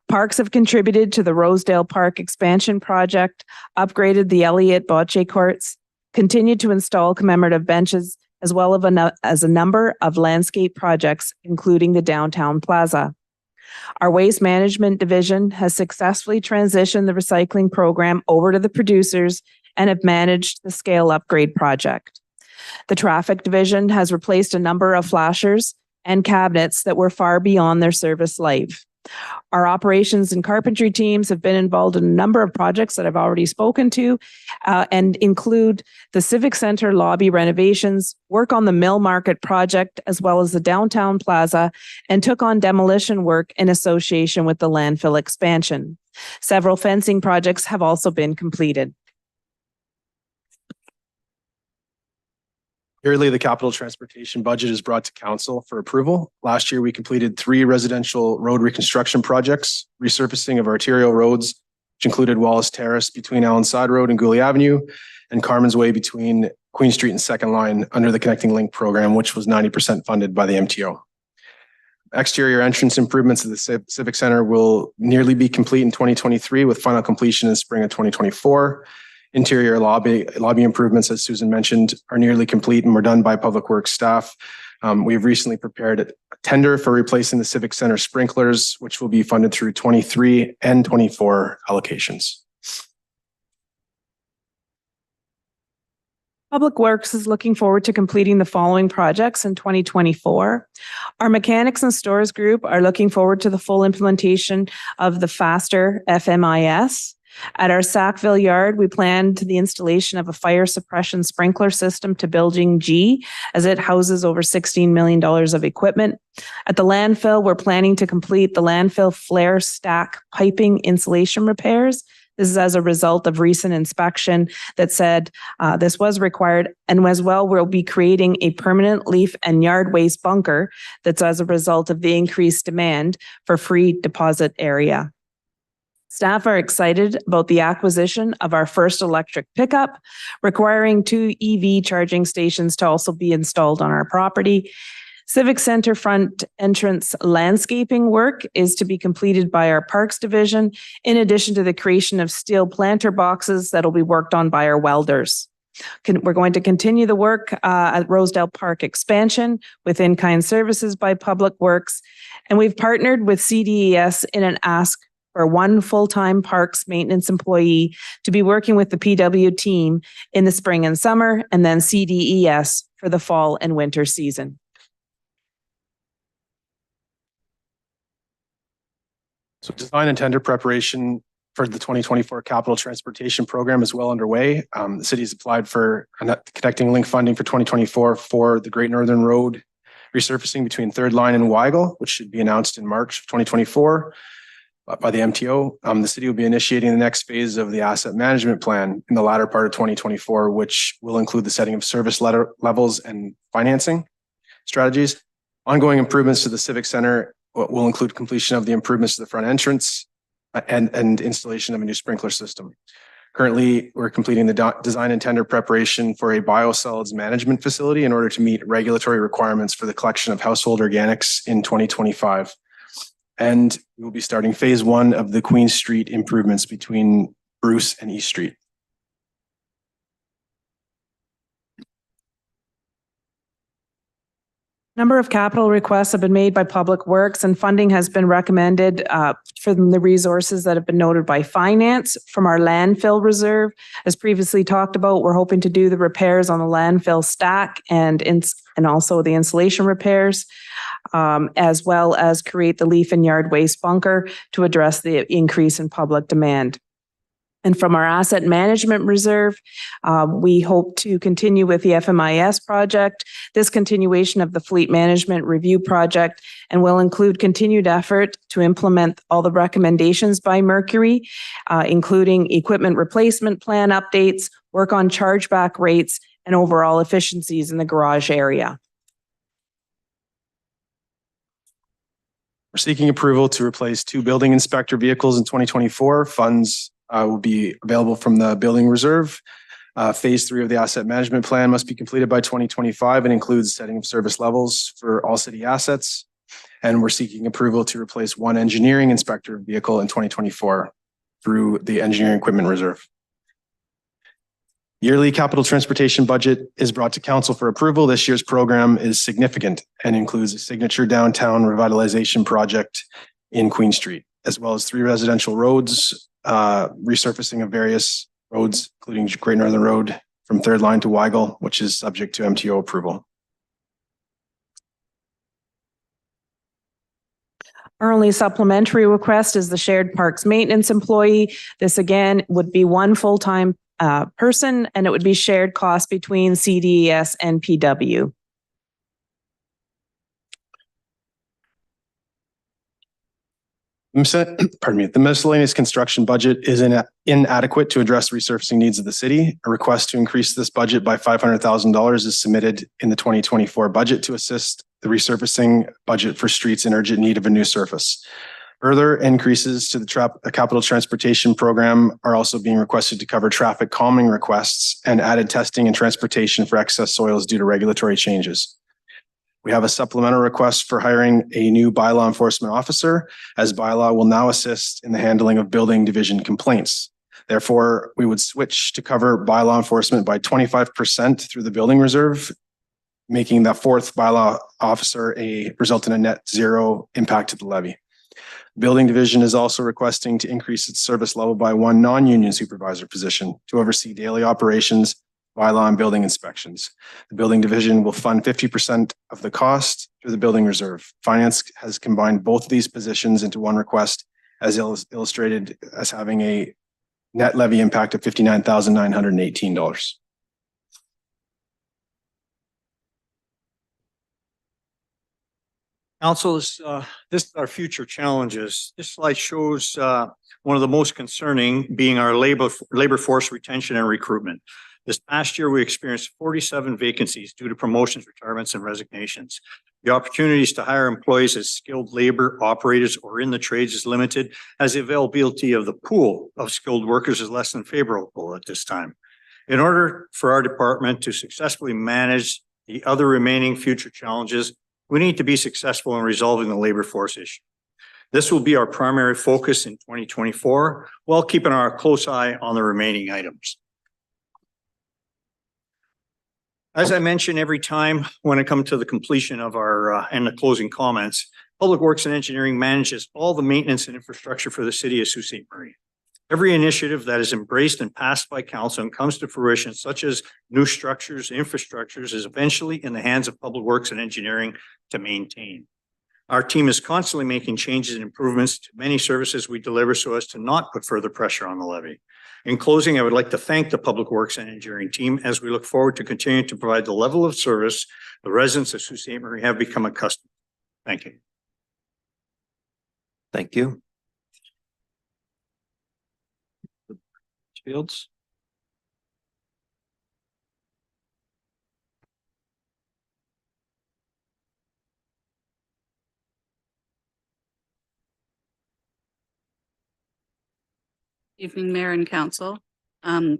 Parks have contributed to the Rosedale Park expansion project, upgraded the Elliott Bocce courts, continued to install commemorative benches, as well as a number of landscape projects, including the downtown plaza. Our waste management division has successfully transitioned the recycling program over to the producers and have managed the scale upgrade project. The traffic division has replaced a number of flashers and cabinets that were far beyond their service life. Our operations and carpentry teams have been involved in a number of projects that I've already spoken to and include the Civic Center lobby renovations, work on the Mill Market project, as well as the downtown plaza, and took on demolition work in association with the landfill expansion. Several fencing projects have also been completed. Yearly, the capital transportation budget is brought to council for approval. Last year, we completed 3 residential road reconstruction projects, resurfacing of arterial roads, which included Wallace Terrace between Allen Side Road and Gooley Avenue, and Carmen's Way between Queen Street and Second Line under the Connecting Link program, which was 90% funded by the MTO. Exterior entrance improvements of the Civic Center will nearly be complete in 2023, with final completion in spring of 2024. Interior lobby improvements, as Susan mentioned, are nearly complete and were done by Public Works staff. We've recently prepared a tender for replacing the Civic Center sprinklers, which will be funded through 23 and 24 allocations. Public Works is looking forward to completing the following projects in 2024. Our mechanics and stores group are looking forward to the full implementation of the faster FMIS. At our Sackville yard, we planned the installation of a fire suppression sprinkler system to Building G, as it houses over $16 million of equipment. At the landfill, we're planning to complete the landfill flare stack piping insulation repairs. This is as a result of recent inspection that said this was required. And as well, we'll be creating a permanent leaf and yard waste bunker that's as a result of the increased demand for free deposit area. Staff are excited about the acquisition of our first electric pickup, requiring 2 EV charging stations to also be installed on our property. Civic Center front entrance landscaping work is to be completed by our Parks Division, in addition to the creation of steel planter boxes that will be worked on by our welders. We're going to continue the work at Rosedale Park expansion with in-kind services by Public Works, and we've partnered with CDES in an ask for 1 full-time parks maintenance employee to be working with the PW team in the spring and summer, and then CDES for the fall and winter season. So design and tender preparation for the 2024 capital transportation program is well underway. The city has applied for Connecting Link funding for 2024 for the Great Northern Road resurfacing between Third Line and Weigel, which should be announced in March of 2024. By the MTO. The city will be initiating the next phase of the asset management plan in the latter part of 2024, which will include the setting of service levels and financing strategies. Ongoing improvements to the Civic Center will include completion of the improvements to the front entrance and installation of a new sprinkler system. Currently, we're completing the design and tender preparation for a biosolids management facility in order to meet regulatory requirements for the collection of household organics in 2025. And we will be starting phase 1 of the Queen Street improvements between Bruce and East Street. Number of capital requests have been made by Public Works, and funding has been recommended from the resources that have been noted by Finance from our landfill reserve. As previously talked about, we're hoping to do the repairs on the landfill stack and also the insulation repairs, as well as create the leaf and yard waste bunker to address the increase in public demand. And from our asset management reserve, we hope to continue with the FMIS project, this continuation of the fleet management review project, and will include continued effort to implement all the recommendations by Mercury, including equipment replacement plan updates, work on chargeback rates, and overall efficiencies in the garage area. We're seeking approval to replace 2 building inspector vehicles in 2024. Funds will be available from the building reserve. Phase 3 of the asset management plan must be completed by 2025 and includes setting of service levels for all city assets. And we're seeking approval to replace 1 engineering inspector vehicle in 2024 through the engineering equipment reserve. Yearly capital transportation budget is brought to council for approval. This year's program is significant and includes a signature downtown revitalization project in Queen Street, as well as 3 residential roads, resurfacing of various roads, including Great Northern Road from Third Line to Weigel, which is subject to MTO approval. Our only supplementary request is the shared parks maintenance employee. This again would be 1 full-time person, and it would be shared cost between CDES and PW. Pardon me. The miscellaneous construction budget is inadequate to address resurfacing needs of the city. A request to increase this budget by $500,000 is submitted in the 2024 budget to assist the resurfacing budget for streets in urgent need of a new surface. Further increases to the capital transportation program are also being requested to cover traffic calming requests and added testing and transportation for excess soils due to regulatory changes. We have a supplemental request for hiring a new bylaw enforcement officer, as bylaw will now assist in the handling of building division complaints. Therefore, we would switch to cover bylaw enforcement by 25% through the building reserve, making that 4th bylaw officer result in a net 0 impact to the levy. Building division is also requesting to increase its service level by 1 non-union supervisor position to oversee daily operations, bylaw and building inspections. The building division will fund 50% of the cost through the building reserve. Finance has combined both of these positions into 1 request, as illustrated as having a net levy impact of $59,918. Council, this is our future challenges. This slide shows one of the most concerning being our labor force retention and recruitment. This past year, we experienced 47 vacancies due to promotions, retirements, and resignations. The opportunities to hire employees as skilled labor operators or in the trades is limited, as the availability of the pool of skilled workers is less than favorable at this time. In order for our department to successfully manage the other remaining future challenges, we need to be successful in resolving the labor force issue. This will be our primary focus in 2024, while keeping our close eye on the remaining items. As I mentioned every time when it comes to the completion of our and the closing comments, Public Works and Engineering manages all the maintenance and infrastructure for the city of Sault Ste. Marie. Every initiative that is embraced and passed by council and comes to fruition, such as new structures, infrastructures, is eventually in the hands of Public Works and Engineering to maintain. Our team is constantly making changes and improvements to many services we deliver so as to not put further pressure on the levy. In closing, I would like to thank the Public Works and Engineering team as we look forward to continuing to provide the level of service the residents of Sault Ste. Marie have become accustomed. Thank you. Thank you. Fields. Evening, Mayor and Council. I'll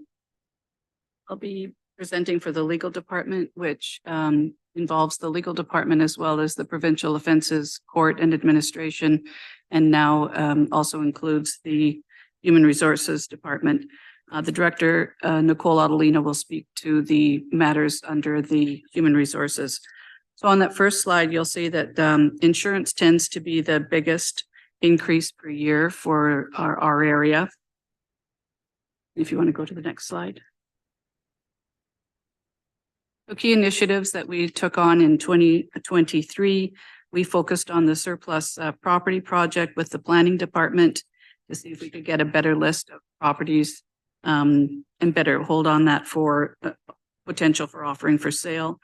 be presenting for the legal department, which involves the legal department as well as the provincial offenses court and administration, and now also includes the human resources department. The director, Nicole Adelina, will speak to the matters under the human resources. So on that first slide, you'll see that insurance tends to be the biggest increase per year for our area. If you want to go to the next slide. The key initiatives that we took on in 2023, we focused on the surplus property project with the planning department to see if we could get a better list of properties and better hold on that for potential for offering for sale.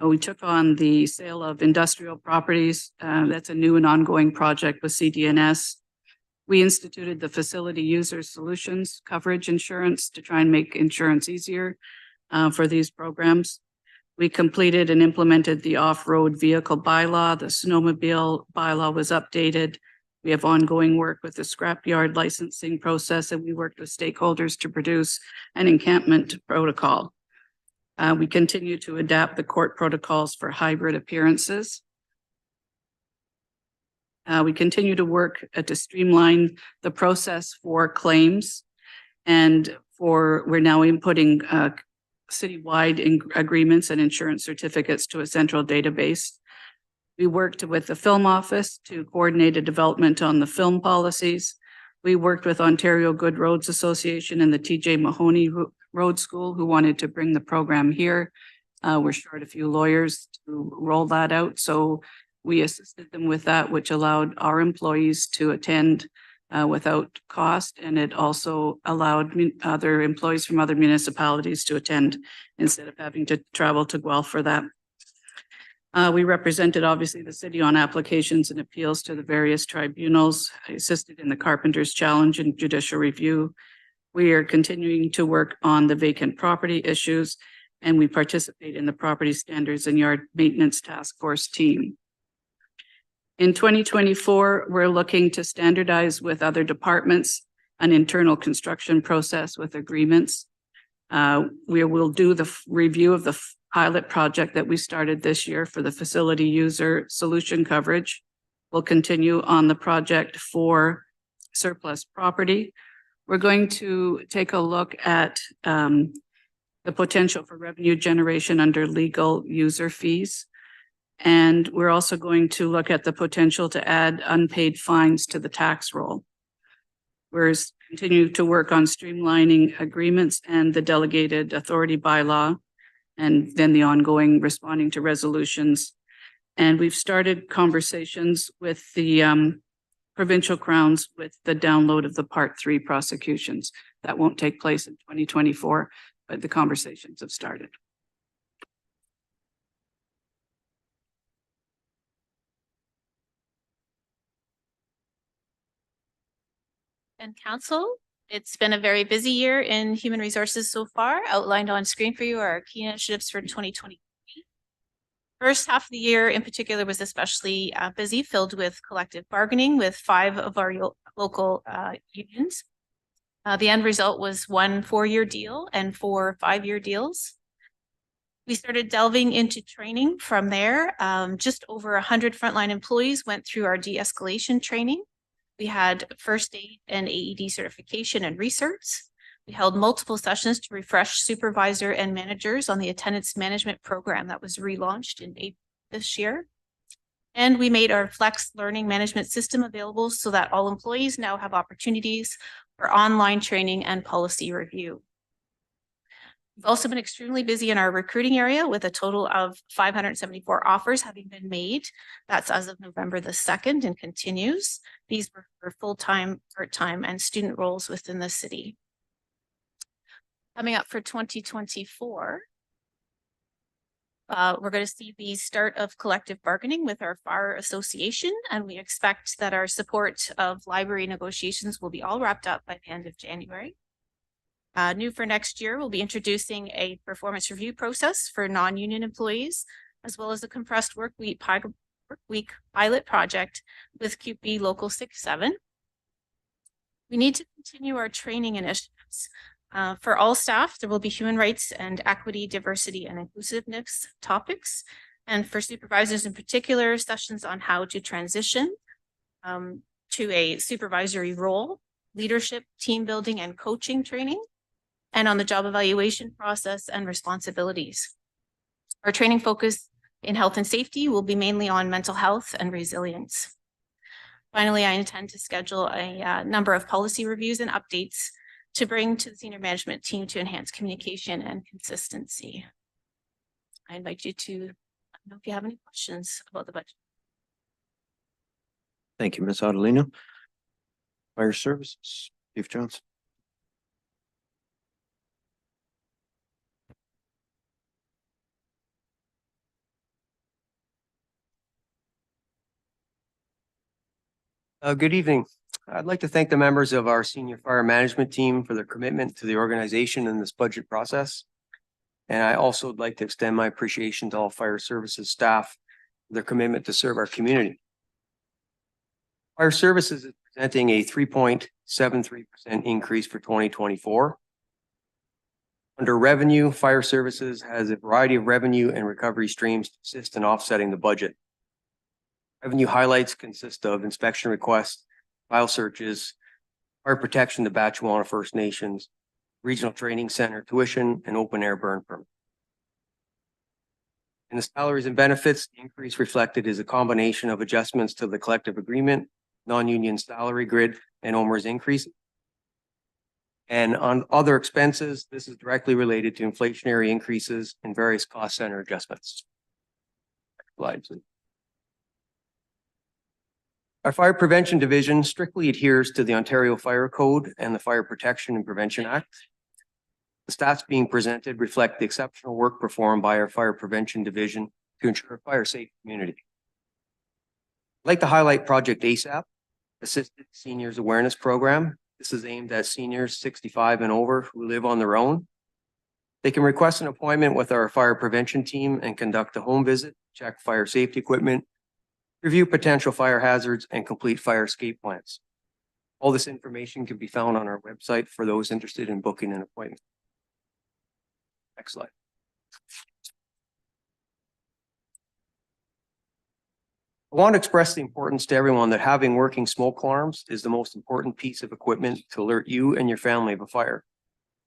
We took on the sale of industrial properties. That's a new and ongoing project with CDNS. We instituted the facility user solutions coverage insurance to try and make insurance easier for these programs. We completed and implemented the off-road vehicle bylaw. The snowmobile bylaw was updated. We have ongoing work with the scrapyard licensing process, and we worked with stakeholders to produce an encampment protocol. We continue to adapt the court protocols for hybrid appearances. We continue to work to streamline the process for claims, and we're now inputting citywide agreements and insurance certificates to a central database. We worked with the film office to coordinate a development on the film policies. We worked with Ontario Good Roads Association and the TJ Mahoney Road School, who wanted to bring the program here. We're short a few lawyers to roll that out, so we assisted them with that, which allowed our employees to attend without cost, and it also allowed other employees from other municipalities to attend instead of having to travel to Guelph for that. We represented obviously the city on applications and appeals to the various tribunals. I assisted in the Carpenters Challenge and judicial review. We are continuing to work on the vacant property issues, and we participate in the property standards and yard maintenance task force team. In 2024, we're looking to standardize with other departments an internal construction process with agreements. We will do the review of the pilot project that we started this year for the facility user solution coverage. We'll continue on the project for surplus property. We're going to take a look at the potential for revenue generation under legal user fees. And we're also going to look at the potential to add unpaid fines to the tax roll. We're continuing to work on streamlining agreements and the delegated authority bylaw, and then the ongoing responding to resolutions. And we've started conversations with the provincial crowns with the download of the Part 3 prosecutions. That won't take place in 2024, but the conversations have started. And council, it's been a very busy year in human resources so far. Outlined on screen for you are our key initiatives for 2023. First half of the year in particular was especially busy, filled with collective bargaining with 5 of our local unions. The end result was 1 4-year deal and 4 5-year deals. We started delving into training from there. Just over 100 frontline employees went through our de-escalation training. We had first aid and AED certification and research. We held multiple sessions to refresh supervisor and managers on the attendance management program that was relaunched in April this year. And we made our Flex Learning Management System available so that all employees now have opportunities for online training and policy review. We've also been extremely busy in our recruiting area with a total of 574 offers having been made. That's as of November the 2nd and continues. These were for full-time, part-time, and student roles within the city. Coming up for 2024, we're going to see the start of collective bargaining with our FAR Association, and we expect that our support of library negotiations will be all wrapped up by the end of January. New for next year, we'll be introducing a performance review process for non-union employees, as well as a compressed work week pilot project with CUPE Local 6-7. We need to continue our training initiatives. For all staff, there will be human rights and equity, diversity, and inclusiveness topics. And for supervisors in particular, sessions on how to transition to a supervisory role, leadership, team building, and coaching training, and on the job evaluation process and responsibilities. Our training focus in health and safety will be mainly on mental health and resilience. Finally, I intend to schedule a number of policy reviews and updates to bring to the senior management team to enhance communication and consistency. I invite you to let me know if you have any questions about the budget. Thank you, Ms. Adelino. Fire Services, Chief Johnson. Good evening. I'd like to thank the members of our senior fire management team for their commitment to the organization in this budget process. And I also would like to extend my appreciation to all fire services staff for their commitment to serve our community. Fire services is presenting a 3.73% increase for 2024. Under revenue, fire services has a variety of revenue and recovery streams to assist in offsetting the budget. Revenue highlights consist of inspection requests, file searches, fire protection to Batchewana First Nations, regional training center tuition, and open air burn permit. In the salaries and benefits, the increase reflected is a combination of adjustments to the collective agreement, non-union salary grid, and OMERS increase. And on other expenses, this is directly related to inflationary increases and various cost center adjustments. Next slide, please. Our Fire Prevention Division strictly adheres to the Ontario Fire Code and the Fire Protection and Prevention Act. The stats being presented reflect the exceptional work performed by our Fire Prevention Division to ensure a fire-safe community. I'd like to highlight Project ASAP, Assisted Seniors Awareness Program. This is aimed at seniors 65 and over who live on their own. They can request an appointment with our fire prevention team and conduct a home visit, check fire safety equipment, review potential fire hazards, and complete fire escape plans. All this information can be found on our website for those interested in booking an appointment. Next slide. I want to express the importance to everyone that having working smoke alarms is the most important piece of equipment to alert you and your family of a fire.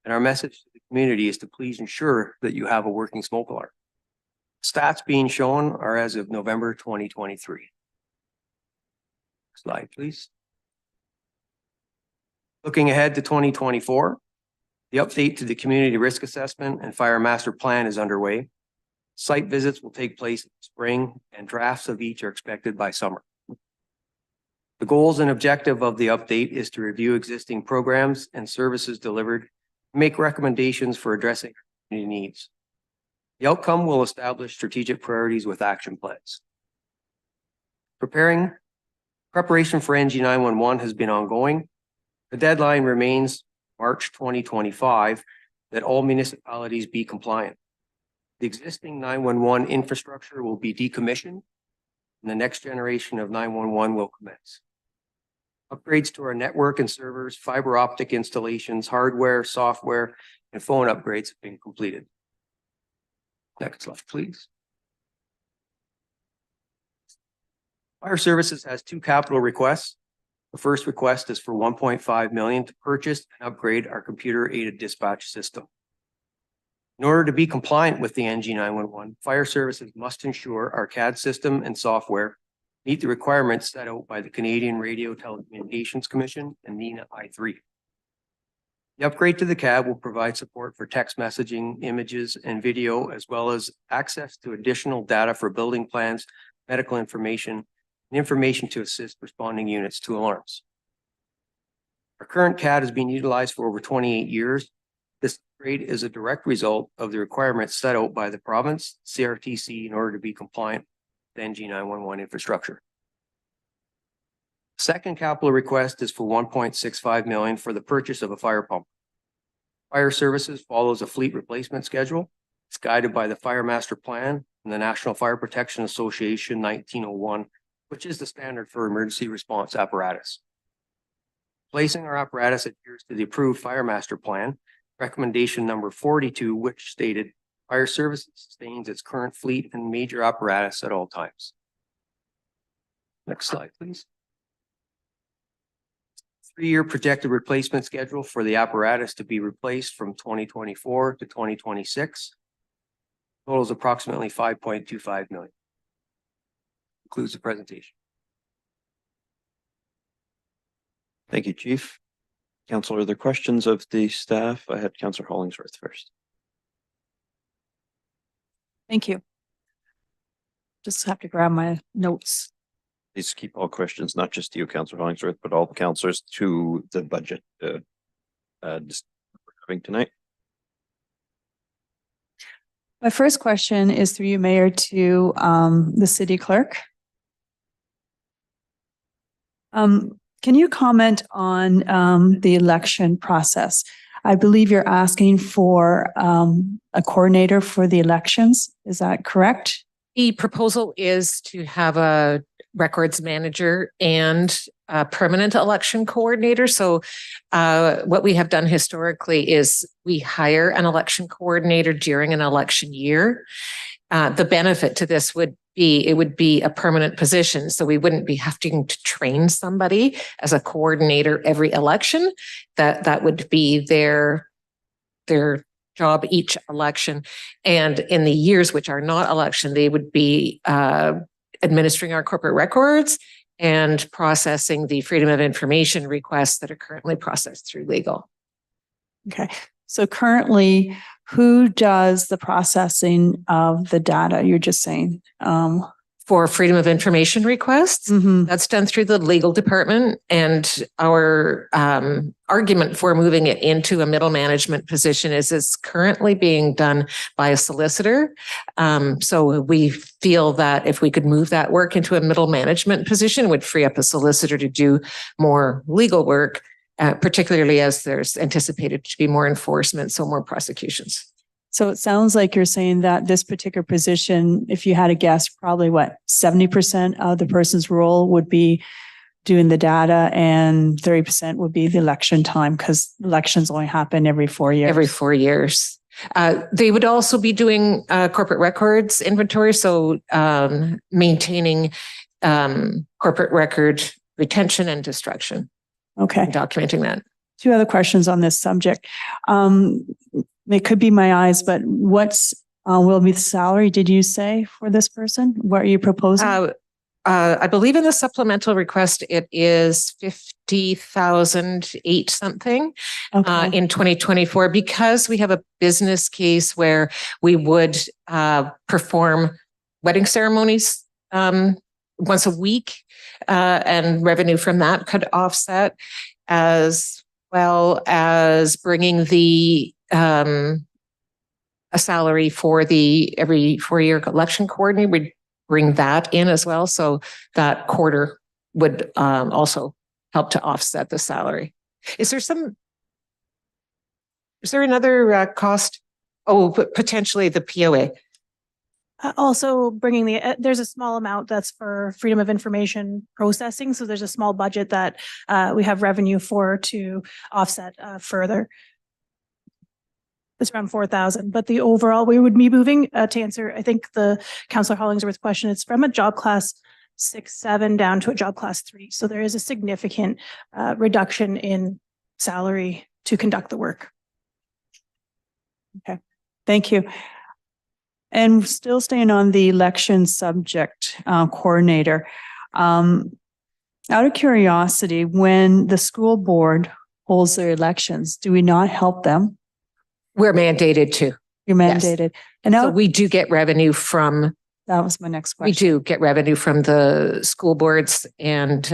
And our message to the community is to please ensure that you have a working smoke alarm. Stats being shown are as of November 2023. Slide, please. Looking ahead to 2024, the update to the community risk assessment and fire master plan is underway. Site visits will take place in spring and drafts of each are expected by summer. The goals and objective of the update is to review existing programs and services delivered, and make recommendations for addressing community needs. The outcome will establish strategic priorities with action plans. Preparation for NG 911 has been ongoing. The deadline remains March 2025 that all municipalities be compliant. The existing 911 infrastructure will be decommissioned and the next generation of 911 will commence. Upgrades to our network and servers, fiber optic installations, hardware, software, and phone upgrades have been completed. Next slide, please. Fire Services has two capital requests. The first request is for 1.5 million to purchase and upgrade our computer-aided dispatch system. In order to be compliant with the NG 911, Fire Services must ensure our CAD system and software meet the requirements set out by the Canadian Radio Telecommunications Commission and NENA I3. The upgrade to the CAD will provide support for text messaging, images, and video, as well as access to additional data for building plans, medical information, and information to assist responding units to alarms. Our current CAD has been utilized for over 28 years. This upgrade is a direct result of the requirements set out by the province, CRTC, in order to be compliant with NG 911 infrastructure. Second capital request is for 1.65 million for the purchase of a fire pump. Fire Services follows a fleet replacement schedule. It's guided by the Fire Master Plan and the National Fire Protection Association 1901, which is the standard for emergency response apparatus. Placing our apparatus adheres to the approved Fire Master Plan, recommendation number 42, which stated Fire Services sustains its current fleet and major apparatus at all times. Next slide, please. 3-year projected replacement schedule for the apparatus to be replaced from 2024 to 2026. Totals approximately 5.25 million. Concludes the presentation. Thank you, Chief. Councilor, are there questions of the staff? I had Councilor Hollingsworth first. Thank you. Just have to grab my notes. Please keep all questions, not just to you, Councilor Hollingsworth, but all the councilors to the budget we're having tonight. My first question is through you, Mayor, to the city clerk. Can you comment on the election process? I believe you're asking for a coordinator for the elections. Is that correct? The proposal is to have a records manager and a permanent election coordinator. So what we have done historically is we hire an election coordinator during an election year. The benefit to this would be, it would be a permanent position. So we wouldn't be having to train somebody as a coordinator every election. That would be their job each election. And in the years which are not election, they would be administering our corporate records and processing the freedom of information requests that are currently processed through legal. Okay. So currently, who does the processing of the data? You're just saying, for freedom of information requests, that's done through the legal department. And our argument for moving it into a middle management position is it's currently being done by a solicitor. So we feel that if we could move that work into a middle management position, it would free up a solicitor to do more legal work, particularly as there's anticipated to be more enforcement, so more prosecutions. So it sounds like you're saying that this particular position, if you had a guess, probably 70% of the person's role would be doing the data and 30% would be the election time, because elections only happen every 4 years. Every 4 years. They would also be doing corporate records inventory. So maintaining corporate record retention and destruction. Okay. And documenting that. 2 other questions on this subject. It could be my eyes, but what's will be the salary, did you say, for this person? What are you proposing? I believe in the supplemental request, it is 50,008 something in 2024, because we have a business case where we would perform wedding ceremonies once a week, and revenue from that could offset, as well as bringing the a salary for the every 4-year election coordinator. We'd bring that in as well. So that quarter would also help to offset the salary. Is there another cost? Oh, potentially the POA. Also bringing there's a small amount that's for freedom of information processing. So there's a small budget that we have revenue for to offset further. It's around 4,000, but the overall, we would be moving to answer, I think the Councillor Hollingsworth's question, it's from a job class 6-7 down to a job class 3. So there is a significant reduction in salary to conduct the work. Okay, thank you. And still staying on the election subject, coordinator, out of curiosity, when the school board holds their elections, do we not help them? We're mandated to. You're mandated. Yes. And now so we do get revenue from. That was my next question. We do get revenue from the school boards, and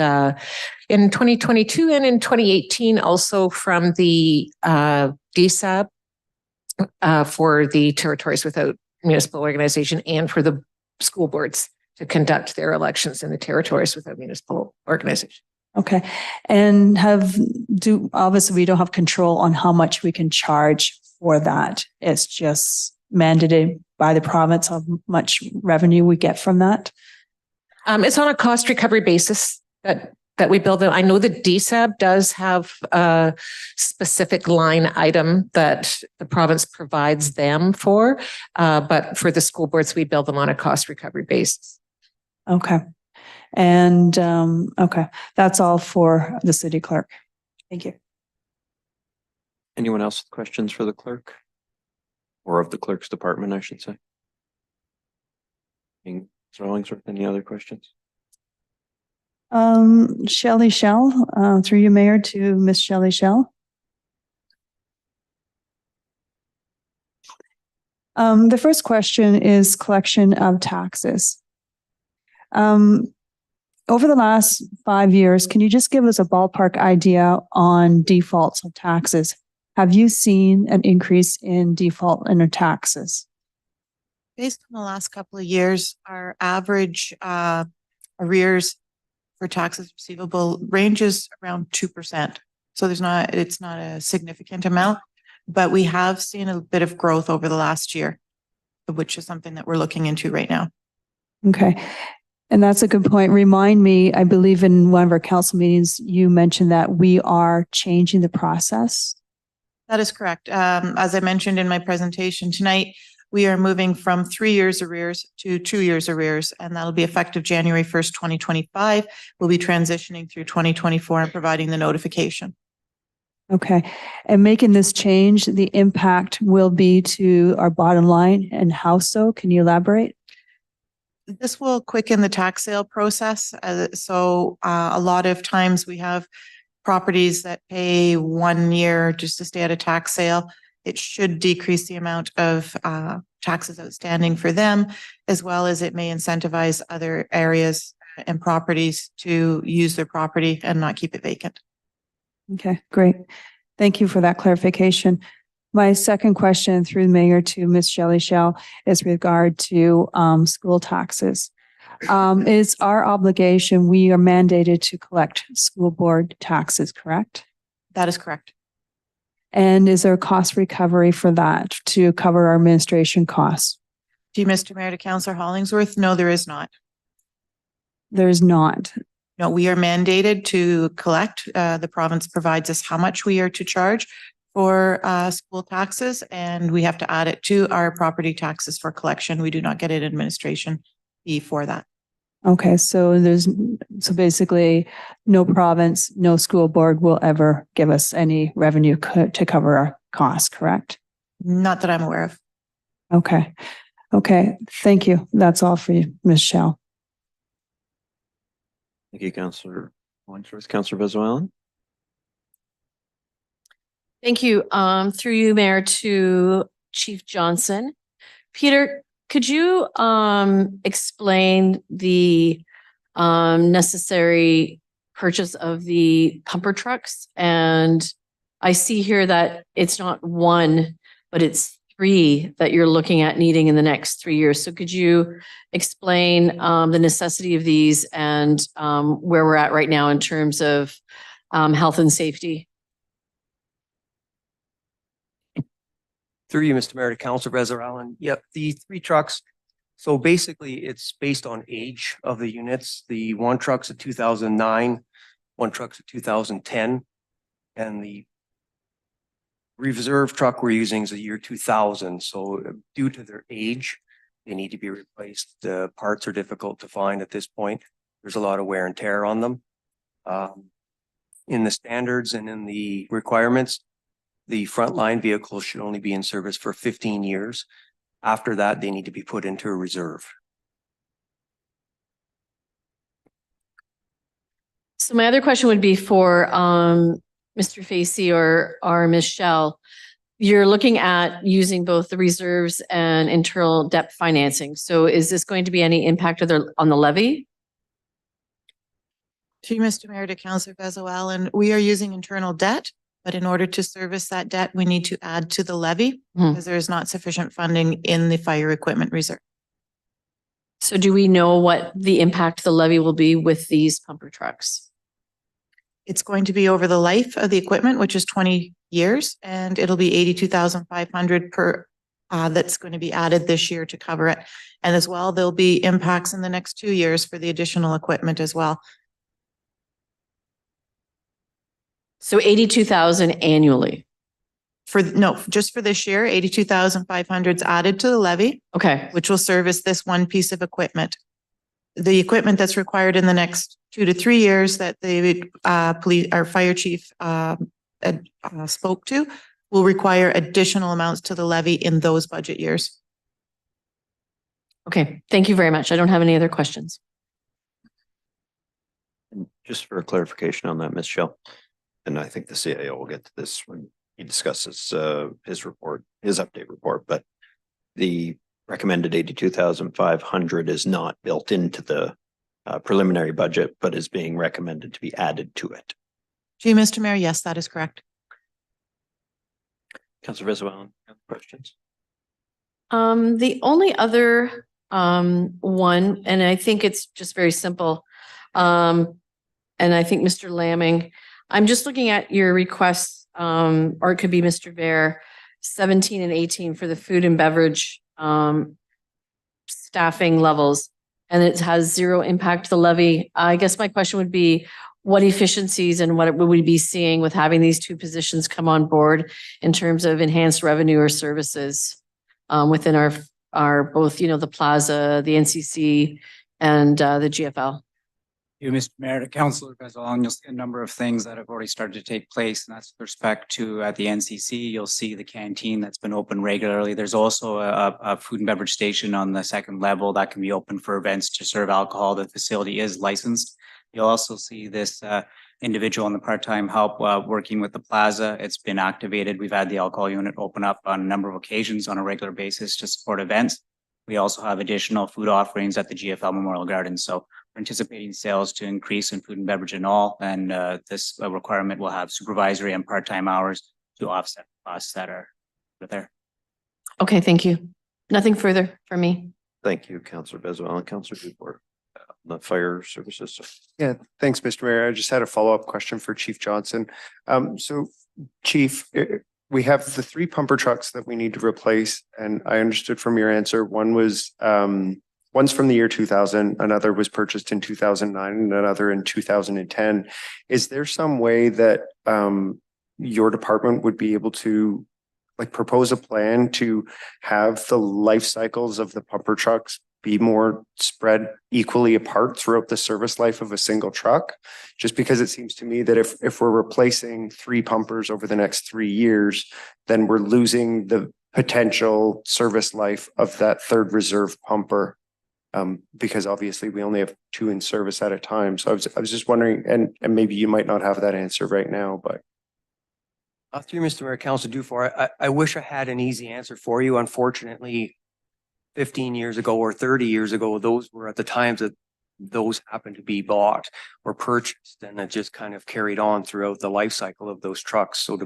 in 2022 and in 2018, also from the DSAB for the territories without municipal organization, and for the school boards to conduct their elections in the territories without municipal organization. Okay. And obviously we don't have control on how much we can charge for that. It's just mandated by the province how much revenue we get from that. It's on a cost recovery basis that we build. I know the DSAB does have a specific line item that the province provides them for, but for the school boards, we build them on a cost recovery basis. Okay. And okay, that's all for the city clerk. Thank you. Anyone else with questions for the clerk? Or of the clerk's department, I should say. Mr. Hollingsworth, any other questions? Shelley Shell, through you, Mayor, to Miss Shelley Shell. The first question is collection of taxes. Over the last 5 years, can you just give us a ballpark idea on defaults of taxes? Have you seen an increase in default in taxes? Based on the last couple of years, our average arrears for taxes receivable ranges around 2%. So it's not a significant amount, but we have seen a bit of growth over the last year, which is something that we're looking into right now. Okay. And that's a good point. Remind me, I believe in one of our council meetings, you mentioned that we are changing the process. That is correct. As I mentioned in my presentation tonight, we are moving from 3 years arrears to 2 years arrears, and that'll be effective January 1st, 2025. We'll be transitioning through 2024 and providing the notification. Okay. And making this change, the impact will be to our bottom line, and how so? Can you elaborate? This will quicken the tax sale process. A lot of times we have properties that pay 1 year just to stay at a tax sale. It should decrease the amount of taxes outstanding for them, as well as it may incentivize other areas and properties to use their property and not keep it vacant. Okay, great. Thank you for that clarification. My second question through the mayor to Ms. Shelley Shell is regard to school taxes. It's our obligation, we are mandated to collect school board taxes, correct? That is correct. And is there a cost recovery for that to cover our administration costs? To you, Mr. Mayor, to Councillor Hollingsworth, no, there is not. There's not. No, we are mandated to collect. The province provides us how much we are to charge for school taxes, and we have to add it to our property taxes for collection. We do not get an administration fee for that. Okay, so basically no province, no school board will ever give us any revenue to cover our costs, correct? Not that I'm aware of. Okay. Okay, thank you. That's all for you, Ms. Shell. Thank you, Councillor Hollingsworth. Councillor Venezuelan. Thank you. Through you, Mayor, to Chief Johnson. Peter, could you explain the necessary purchase of the pumper trucks? And I see here that it's not one, but it's 3 that you're looking at needing in the next 3 years. So could you explain the necessity of these and where we're at right now in terms of health and safety? Through you, Mr. Mayor, to Councillor Venezuelan. Yep, the 3 trucks. So basically, it's based on age of the units. The one truck's a 2009, one truck's a 2010, and the reserve truck we're using is a year 2000. So due to their age, they need to be replaced. The parts are difficult to find at this point. There's a lot of wear and tear on them. In the standards and in the requirements, the frontline vehicles should only be in service for 15 years. After that, they need to be put into a reserve. So my other question would be for Mr. Facey or Ms. Shell. You're looking at using both the reserves and internal debt financing. So is this going to be any impact on the levy? To you, Mr. Mayor, to Councillor Venezuelan, we are using internal debt. But in order to service that debt, we need to add to the levy because there is not sufficient funding in the fire equipment reserve. So do we know what the impact the levy will be with these pumper trucks? It's going to be over the life of the equipment, which is 20 years, and it'll be 82,500 per that's going to be added this year to cover it. And as well, there'll be impacts in the next 2 years for the additional equipment as well. So 82,000 annually? Just for this year, 82,500 is added to the levy. Okay. Which will service this one piece of equipment. The equipment that's required in the next 2 to 3 years that the our fire chief spoke to will require additional amounts to the levy in those budget years. Okay, thank you very much. I don't have any other questions. Just for a clarification on that, Ms. Shell, and I think the CAO will get to this when he discusses his report, his update report, but the recommended 82,500 is not built into the preliminary budget, but is being recommended to be added to it. Gee, Mr. Mayor, yes, that is correct. Councillor Venezuelan, questions? The only other one, and I think it's just very simple. and I think Mr. Lamming, I'm just looking at your requests, or it could be Mr. Bear, 17 and 18 for the food and beverage staffing levels, and it has zero impact to the levy. I guess my question would be, what efficiencies and what would we be seeing with having these two positions come on board in terms of enhanced revenue or services within our both, the plaza, the NCC, and the GFL? You, Mr. Mayor, to Councillor Bezelon, you'll see a number of things that have already started to take place, and that's with respect to at the NCC. You'll see the canteen that's been open regularly. There's also a food and beverage station on the second level that can be open for events to serve alcohol. The facility is licensed. You'll also see this individual in the part-time help working with the plaza. It's been activated. We've had the alcohol unit open up on a number of occasions on a regular basis to support events. We also have additional food offerings at the GFL Memorial Garden. So we're anticipating sales to increase in food and beverage and all. And this requirement will have supervisory and part-time hours to offset costs that are there. Okay, thank you. Nothing further for me. Thank you, Councillor Bezelon. Councillor Duport, the fire services. Yeah, thanks, Mr. Mayor. I just had a follow-up question for Chief Johnson. So Chief, we have the 3 pumper trucks that we need to replace, and I understood from your answer, one's from the year 2000, another was purchased in 2009, and another in 2010. Is there some way that your department would be able to propose a plan to have the life cycles of the pumper trucks be more spread equally apart throughout the service life of a single truck? Just because it seems to me that if we're replacing 3 pumpers over the next 3 years, then we're losing the potential service life of that third reserve pumper. Because obviously we only have 2 in service at a time. So I was just wondering, and maybe you might not have that answer right now, but. Through Mr. Mayor, Councilor Dufour, I wish I had an easy answer for you. Unfortunately, 15 years ago or 30 years ago, those were at the times that those happened to be bought or purchased, and it just kind of carried on throughout the life cycle of those trucks. So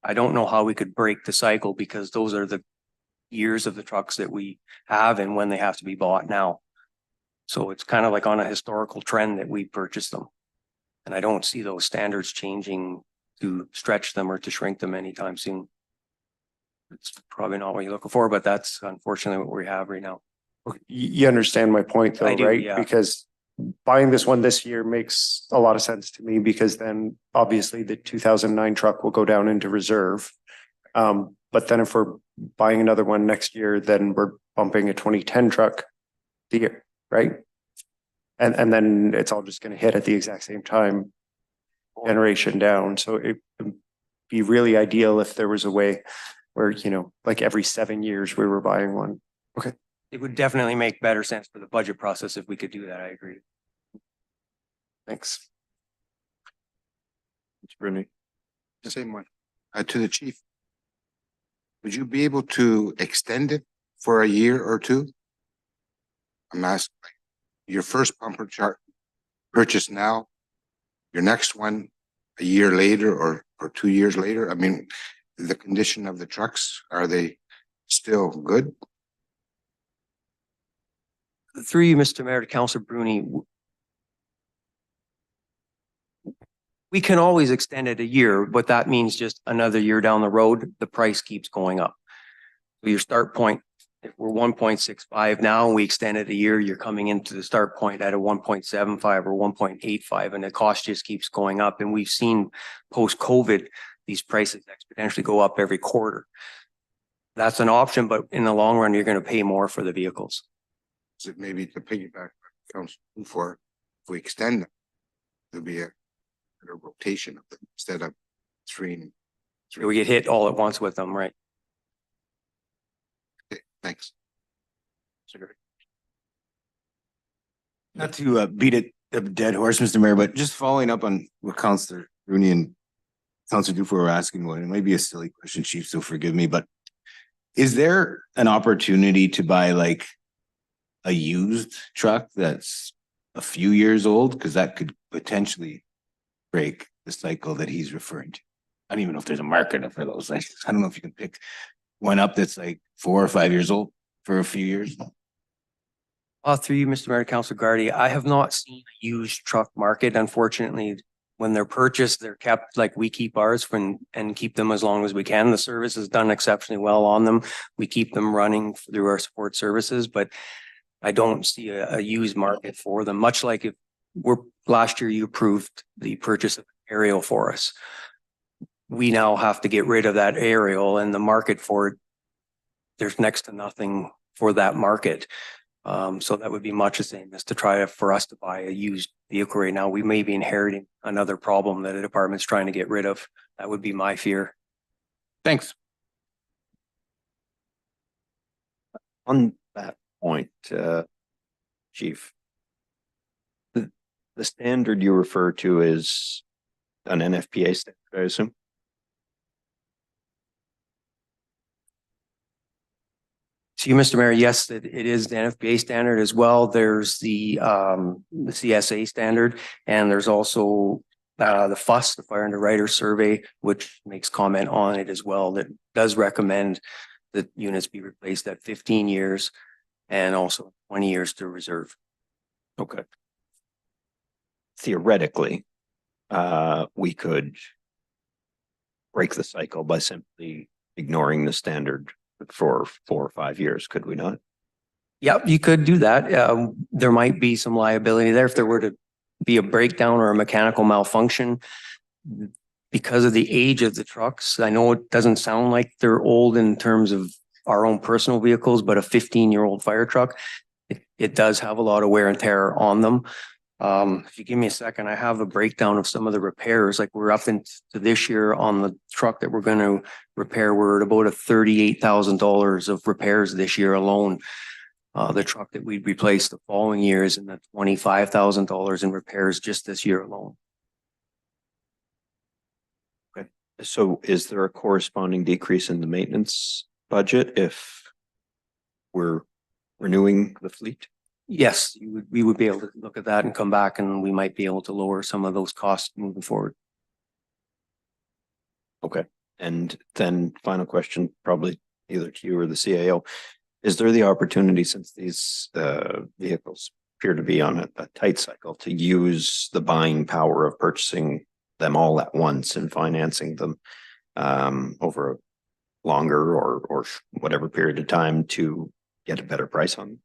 I don't know how we could break the cycle, because those are the years of the trucks that we have and when they have to be bought now. So it's kind of like on a historical trend that we purchase them. And I don't see those standards changing to stretch them or to shrink them anytime soon. It's probably not what you're looking for, but that's unfortunately what we have right now. You understand my point though, I do, right? yeah. Because buying this one this year makes a lot of sense to me, because then obviously the 2009 truck will go down into reserve. But then if we're buying another one next year, then we're bumping a 2010 truck the year, right? And then it's all just going to hit at the exact same time, generation down. So it would be really ideal if there was a way where, every 7 years we were buying one. Okay. It would definitely make better sense for the budget process if we could do that. I agree. Thanks. It's Brittany. The same one. To the chief. Would you be able to extend it for a year or 2? I'm asking, your first pumper chart purchase now, your next one a year later or 2 years later? I mean, the condition of the trucks, are they still good? Through you, Mr. Mayor, to Councilor Bruni, we can always extend it a year, but that means just another year down the road, the price keeps going up. So your start point, if we're 1.65 now and we extend it a year, you're coming into the start point at a 1.75 or 1.85, and the cost just keeps going up. And we've seen post-COVID, these prices exponentially go up every quarter. That's an option, but in the long run, you're going to pay more for the vehicles. Is it maybe to piggyback comes for, if we extend them, there'll be a rotation of them instead of three. We get hit all at once with them, right? Okay, thanks. Not to beat a dead horse, Mr. Mayor, but just following up on what Councillor Rooney and Councillor Dufour were asking, it might be a silly question, Chief, so forgive me, but is there an opportunity to buy like a used truck that's a few years old? Because that could potentially break the cycle that he's referring to. I don't even know if there's a market for those. I don't know if you can pick one up that's like 4 or 5 years old for a few years. Through you, Mr. Mayor, Councilor Gardy, I have not seen a used truck market. Unfortunately, when they're purchased, they're kept like we keep ours and keep them as long as we can. The service is done exceptionally well on them. We keep them running through our support services, but I don't see a used market for them, much like if last year you approved the purchase of an aerial for us. We now have to get rid of that aerial, and the market for it, there's next to nothing for that market. So that would be much the same as for us to buy a used vehicle right now. We may be inheriting another problem that the department's trying to get rid of. That would be my fear. Thanks. On that point, Chief, the standard you refer to is an NFPA standard, I assume? To you, Mr. Mayor, yes, it is the NFPA standard as well. There's the CSA standard, and there's also the FUS, the Fire Underwriter Survey, which makes comment on it as well, that does recommend that units be replaced at 15 years and also 20 years to reserve. Okay. Theoretically, we could break the cycle by simply ignoring the standard for 4 or 5 years, could we not? Yep, you could do that. There might be some liability there if there were to be a breakdown or a mechanical malfunction because of the age of the trucks. I know it doesn't sound like they're old in terms of our own personal vehicles, but a 15-year-old fire truck, it does have a lot of wear and tear on them. If you give me a second, I have a breakdown of some of the repairs. Like we're up into this year on the truck that we're going to repair. We're at about $38,000 of repairs this year alone. The truck that we'd replace the following year is in the $25,000 in repairs just this year alone. Okay. So is there a corresponding decrease in the maintenance budget if we're renewing the fleet? Yes, we would be able to look at that and come back, and we might be able to lower some of those costs moving forward. Okay. And then final question, probably either to you or the CAO. Is there the opportunity, since these vehicles appear to be on a tight cycle, to use the buying power of purchasing them all at once and financing them over a longer or whatever period of time to get a better price on them?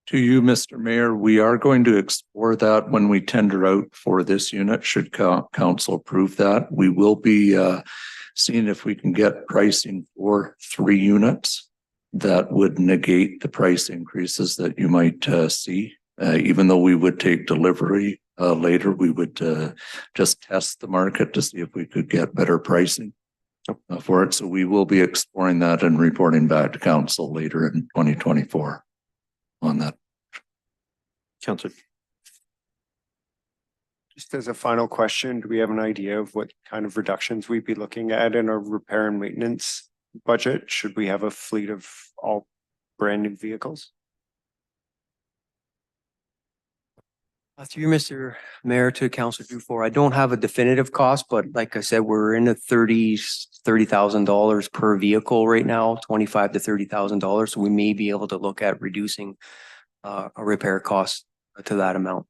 To you, Mr. Mayor, we are going to explore that when we tender out for this unit, should council approve that. We will be seeing if we can get pricing for 3 units that would negate the price increases that you might see. Even though we would take delivery later, we would just test the market to see if we could get better pricing for it. So we will be exploring that and reporting back to council later in 2024 on that. Councilor. Just as a final question, do we have an idea of what kind of reductions we'd be looking at in our repair and maintenance budget? Should we have a fleet of all brand new vehicles? Through you, Mr. Mayor, to Councilor Dufour, I don't have a definitive cost, but like I said, we're in the $30,000 per vehicle right now, $25,000 to $30,000. So we may be able to look at reducing a repair cost to that amount.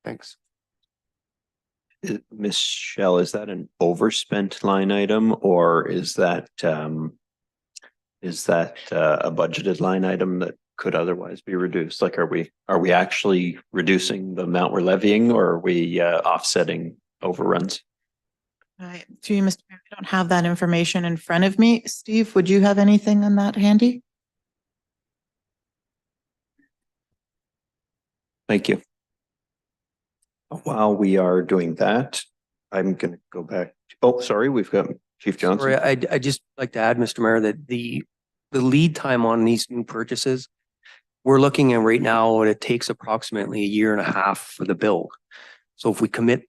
Thanks. Michelle, is that an overspent line item, or is that a budgeted line item that could otherwise be reduced? Like, are we actually reducing the amount we're levying, or are we offsetting overruns? To you, Mr. Mayor, I don't have that information in front of me. Steve, would you have anything on that handy? Thank you. While we are doing that, I'm going to go back. Oh, sorry, we've got Chief Johnson. Sorry, I just like to add, Mr. Mayor, that the lead time on these new purchases, we're looking at right now, it takes approximately 1.5 years for the build. So if we commit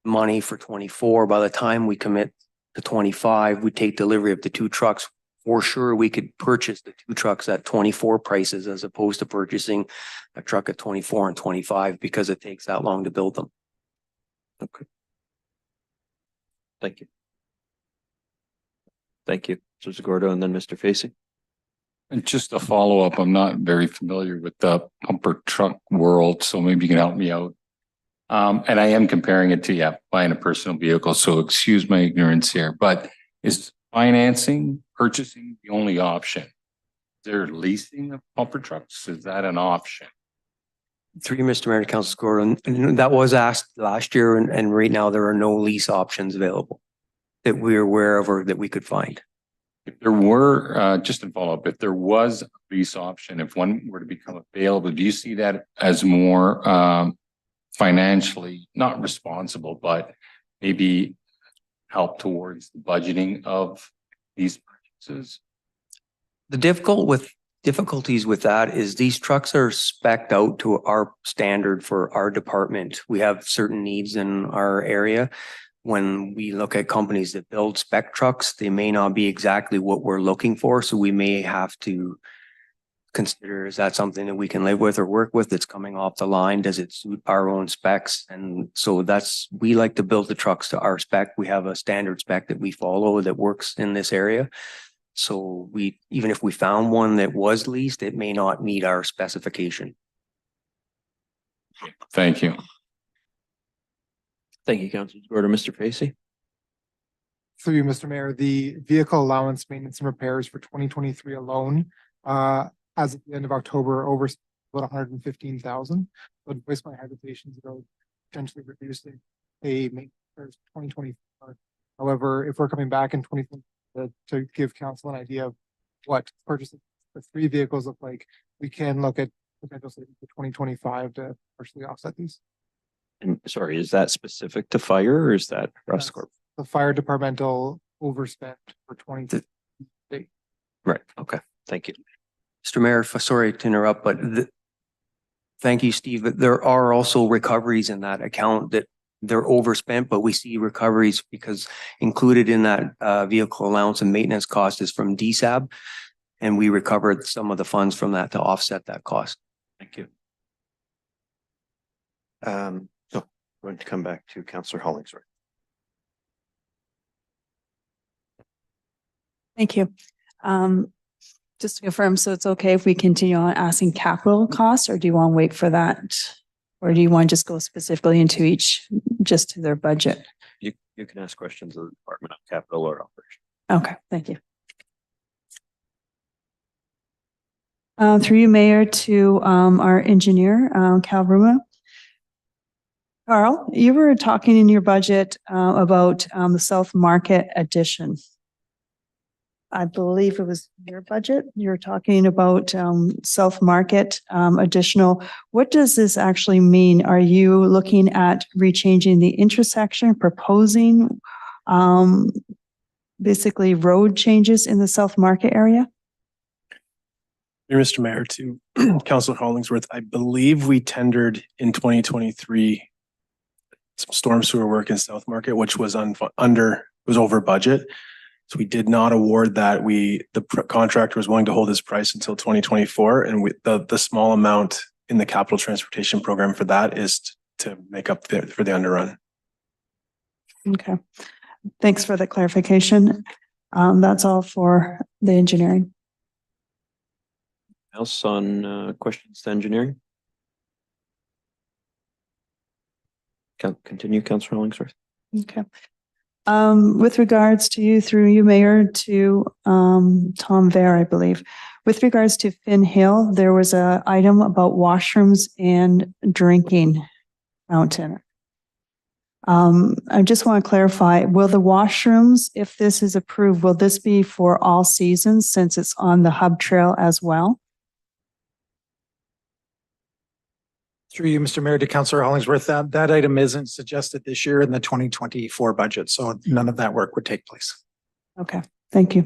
money for 24, by the time we commit to 25, we take delivery of the 2 trucks. For sure, we could purchase the 2 trucks at 24 prices as opposed to purchasing a truck at 24 and 25 because it takes that long to build them. Okay. Thank you. Thank you. Mr. Gordo and then Mr. Facey. And just a follow-up, I'm not very familiar with the pumper truck world, so maybe you can help me out. And I am comparing it to, yeah, buying a personal vehicle, so excuse my ignorance here, but is financing, purchasing the only option? Is there leasing of pumper trucks? Is that an option? Through you, Mr. Mayor, to Council Scoto, and that was asked last year, and right now there are no lease options available that we're aware of or that we could find. If there were, just to follow up, if there was a lease option, if one were to become available, do you see that as more financially, not responsible, but maybe help towards the budgeting of these purchases? The difficulties with that is these trucks are spec'd out to our standard for our department. We have certain needs in our area. When we look at companies that build spec trucks, they may not be exactly what we're looking for. So we may have to consider, is that something that we can live with or work with that's coming off the line? Does it suit our own specs? And so we like to build the trucks to our spec. We have a standard spec that we follow that works in this area. So even if we found one that was leased, it may not meet our specification. Thank you. Thank you, Councilor Gordon. Mr. Facey? Through you, Mr. Mayor, the vehicle allowance maintenance and repairs for 2023 alone, as at the end of October, over about 115,000. So I'd voice my hesitations about potentially reducing a maintenance for 2024. However, if we're coming back in 2020 to give council an idea of what purchasing the 3 vehicles look like, we can look at potential savings for 2025 to partially offset these. And sorry, is that specific to fire or is that across corp? The fire departmental overspent for 2023. Right. Okay. Thank you. Mr. Mayor, sorry to interrupt, but thank you, Steve. But there are also recoveries in that account that they're overspent, but we see recoveries because included in that vehicle allowance and maintenance cost is from DSAB. And we recovered some of the funds from that to offset that cost. Thank you. So I'm going to come back to Councillor Hollingsworth. Thank you. Just to confirm, so it's okay if we continue on asking capital costs, or do you want to wait for that? Or do you want to just go specifically into just to their budget? You can ask questions of the Department of Capital or Operations. Okay, thank you. Through you, Mayor, to our engineer, Cal Ruma. Carl, you were talking in your budget about the South Market addition. I believe it was your budget. You're talking about South Market additional. What does this actually mean? Are you looking at rechanging the intersection, proposing basically road changes in the South Market area? Mr. Mayor, to Councilor Hollingsworth, I believe we tendered in 2023 some storm sewer work in South Market, which was over budget. So we did not award that. The contractor was willing to hold his price until 2024, and the small amount in the capital transportation program for that is to make up for the underrun. Okay, thanks for the clarification. That's all for the engineering. Else on questions to engineering? Continue, Councillor Hollingsworth. Okay. With regards to you, through you, Mayor, to Tom Vare, I believe. With regards to Finn Hill, there was an item about washrooms and drinking fountain. I just want to clarify, will the washrooms, if this is approved, will this be for all seasons since it's on the hub trail as well? Through you, Mr. Mayor, to Councillor Hollingsworth, that item isn't suggested this year in the 2024 budget, so none of that work would take place. Okay, thank you.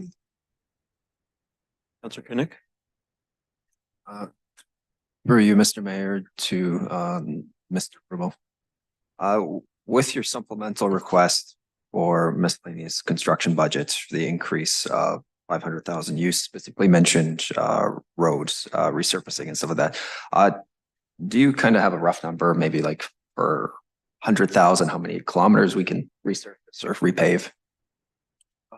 Councillor Kinnick. Through you, Mr. Mayor, to Mr. Brummel. With your supplemental request for miscellaneous construction budgets for the increase of 500,000, you specifically mentioned roads, resurfacing and stuff like that. Do you kind of have a rough number, maybe like for 100,000, how many kilometers we can resurface or repave?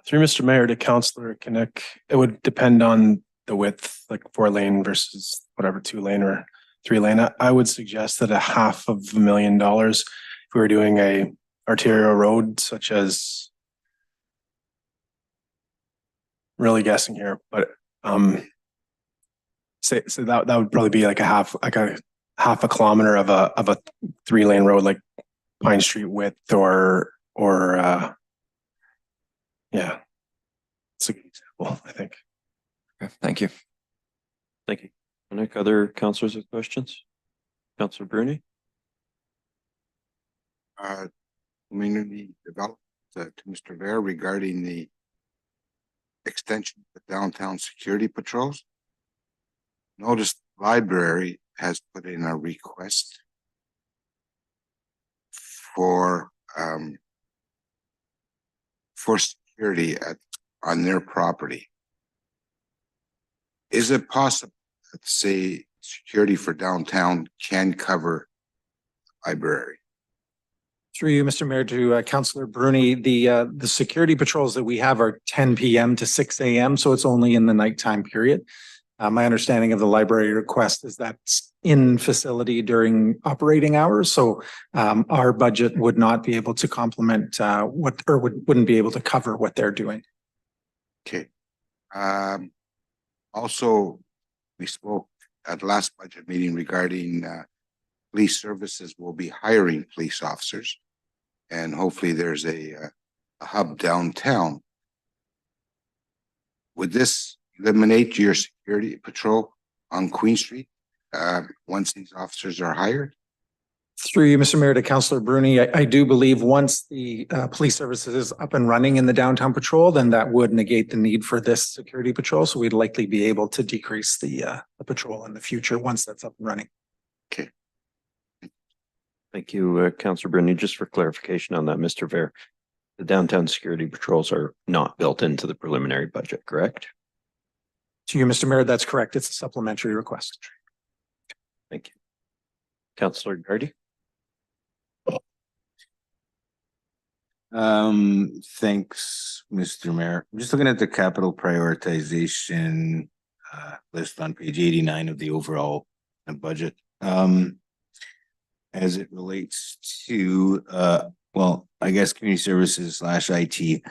Through Mr. Mayor, to Councillor Kinnick, it would depend on the width, like 4-lane versus whatever, 2-lane or 3-lane. I would suggest that $500,000, if we were doing a arterial road such as, really guessing here, but say that would probably be like a half a kilometer of a 3-lane road, like Pine Street width or yeah, it's a good example, I think. Okay, thank you. Thank you. Nick, other councillors have questions? Councillor Bruni? Community development to Mr. Bear regarding the extension of the downtown security patrols. Notice the library has put in a request for security on their property. Is it possible that, say, security for downtown can cover the library? Through you, Mr. Mayor, to Councillor Bruni, the security patrols that we have are 10 p.m. to 6 a.m., so it's only in the nighttime period. My understanding of the library request is that's in facility during operating hours, so our budget would not be able to complement wouldn't be able to cover what they're doing. Okay. Also, we spoke at the last budget meeting regarding police services will be hiring police officers, and hopefully there's a hub downtown. Would this eliminate your security patrol on Queen Street once these officers are hired? Through you, Mr. Mayor, to Councillor Bruni, I do believe once the police services is up and running in the downtown patrol, then that would negate the need for this security patrol. So we'd likely be able to decrease the patrol in the future once that's up and running. Okay. Thank you, Councillor Bruni. Just for clarification on that, Mr. Ver, the downtown security patrols are not built into the preliminary budget, correct? To you, Mr. Mayor, that's correct. It's a supplementary request. Thank you. Councillor Gardy. Thanks, Mr. Mayor. I'm just looking at the capital prioritization list on page 89 of the overall budget. As it relates to well, I guess community services / IT,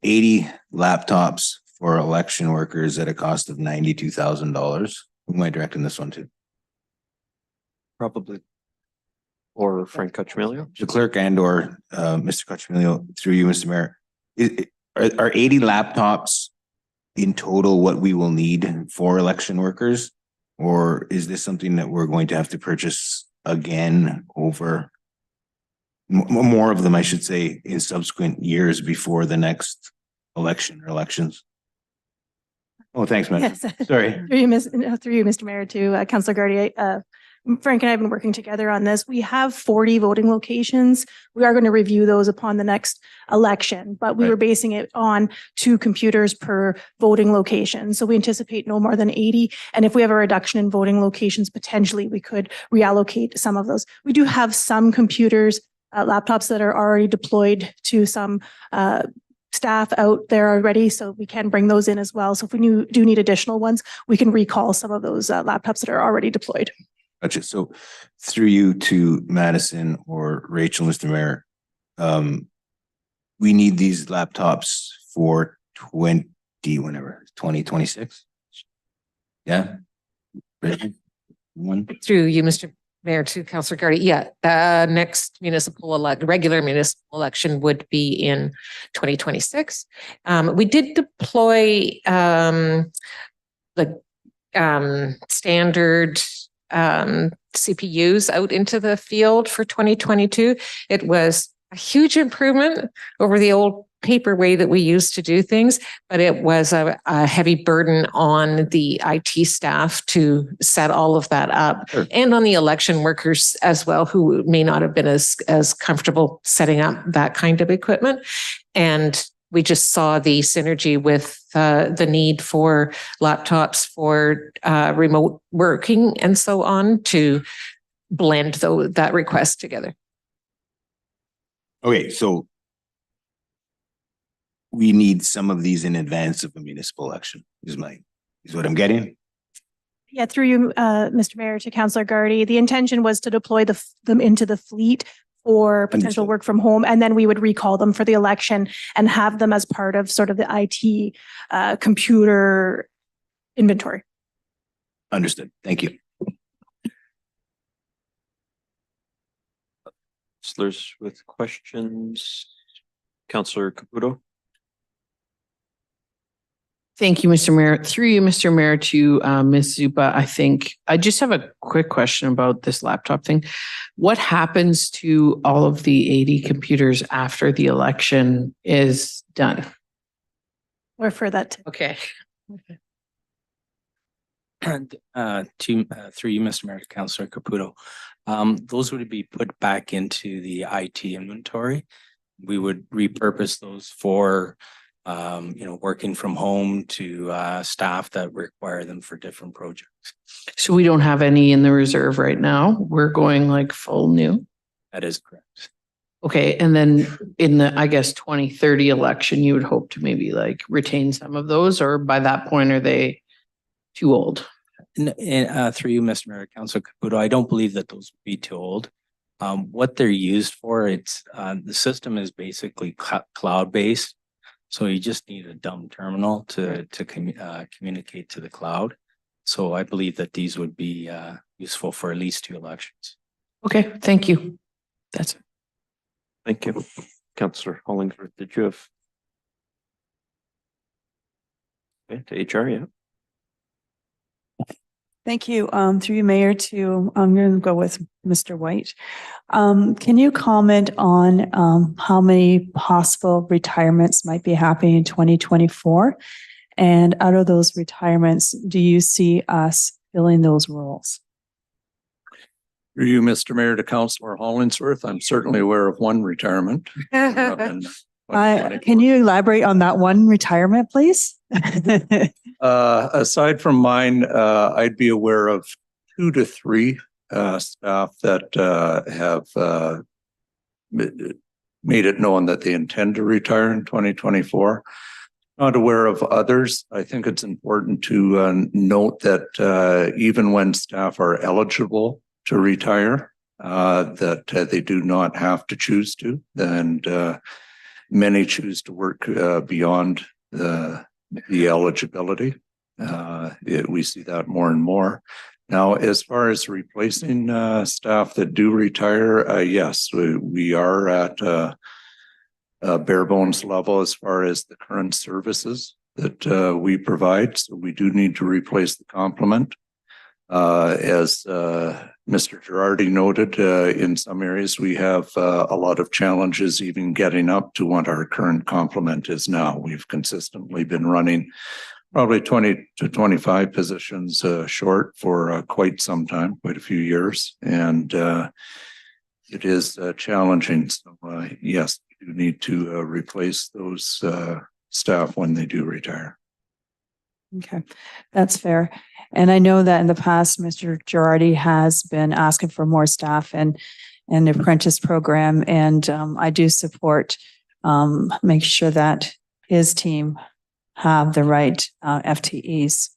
80 laptops for election workers at a cost of $92,000. Who am I directing this one to? Probably. Or Frank Cuchamilio? The clerk and or Mr. Cuchamilio, through you, Mr. Mayor. Are 80 laptops in total what we will need for election workers? Or is this something that we're going to have to purchase again over more of them, I should say, in subsequent years before the next election or elections? Oh, thanks, man. Yes. Sorry. Through you, Mr. Mayor, to Councillor Gardy. Frank and I have been working together on this. We have 40 voting locations. We are going to review those upon the next election, but we were basing it on 2 computers per voting location. So we anticipate no more than 80. And if we have a reduction in voting locations, potentially we could reallocate some of those. We do have some computers, laptops that are already deployed to some staff out there already, so we can bring those in as well. So if we do need additional ones, we can recall some of those laptops that are already deployed. Gotcha. So through you to Madison or Rachel, Mr. Mayor, we need these laptops for 2026. Yeah. One. Through you, Mr. Mayor, to Councillor Gardy. Yeah, the next regular municipal election would be in 2026. We did deploy the standard CPUs out into the field for 2022. It was a huge improvement over the old paper way that we used to do things, but it was a heavy burden on the IT staff to set all of that up, and on the election workers as well, who may not have been as comfortable setting up that kind of equipment. And we just saw the synergy with the need for laptops for remote working and so on to blend that request together. Okay, so we need some of these in advance of the municipal election, is my is what I'm getting. Yeah, through you, Mr. Mayor, to Councillor Gardy, the intention was to deploy them into the fleet for potential Understood. work from home, and then we would recall them for the election and have them as part of sort of the IT computer inventory. Understood. Thank you. Councilors with questions? Councillor Caputo. Thank you, Mr. Mayor. Through you, Mr. Mayor, to Ms. Zupa, I think I just have a quick question about this laptop thing. What happens to all of the 80 computers after the election is done? Refer that to. Okay. And through you, Mr. Mayor, to Councillor Caputo, those would be put back into the IT inventory. We would repurpose those for working from home to staff that require them for different projects. So we don't have any in the reserve right now. We're going like full new. That is correct. Okay, and then in the, I guess, 2030 election, you would hope to maybe like retain some of those, or by that point, are they too old? Through you, Mr. Mayor, Councilor Caputo, I don't believe that those would be too old. What they're used for, it's the system is basically cloud-based. So you just need a dumb terminal to communicate to the cloud. So I believe that these would be useful for at least 2 elections. Okay, thank you. That's it. Thank you. Councillor Hollingsworth, did you have? Okay, to HR, yeah. Thank you. Through you, Mayor, I'm going to go with Mr. White. Can you comment on how many possible retirements might be happening in 2024? And out of those retirements, do you see us filling those roles? Through you, Mr. Mayor, to Councillor Hollingsworth, I'm certainly aware of one retirement. Can you elaborate on that one retirement, please? Aside from mine, I'd be aware of 2 to 3 staff that have made it known that they intend to retire in 2024. Not aware of others. I think it's important to note that even when staff are eligible to retire, that they do not have to choose to, and many choose to work beyond the eligibility. We see that more and more. Now, as far as replacing staff that do retire, yes, we are at a bare bones level as far as the current services that we provide. So we do need to replace the complement. As Mr. Girardi noted, in some areas we have a lot of challenges even getting up to what our current complement is now. We've consistently been running probably 20 to 25 positions short for quite some time, quite a few years, and it is challenging. So yes, we do need to replace those staff when they do retire. Okay, that's fair. And I know that in the past, Mr. Girardi has been asking for more staff and an apprentice program, and I do support make sure that his team have the right FTEs.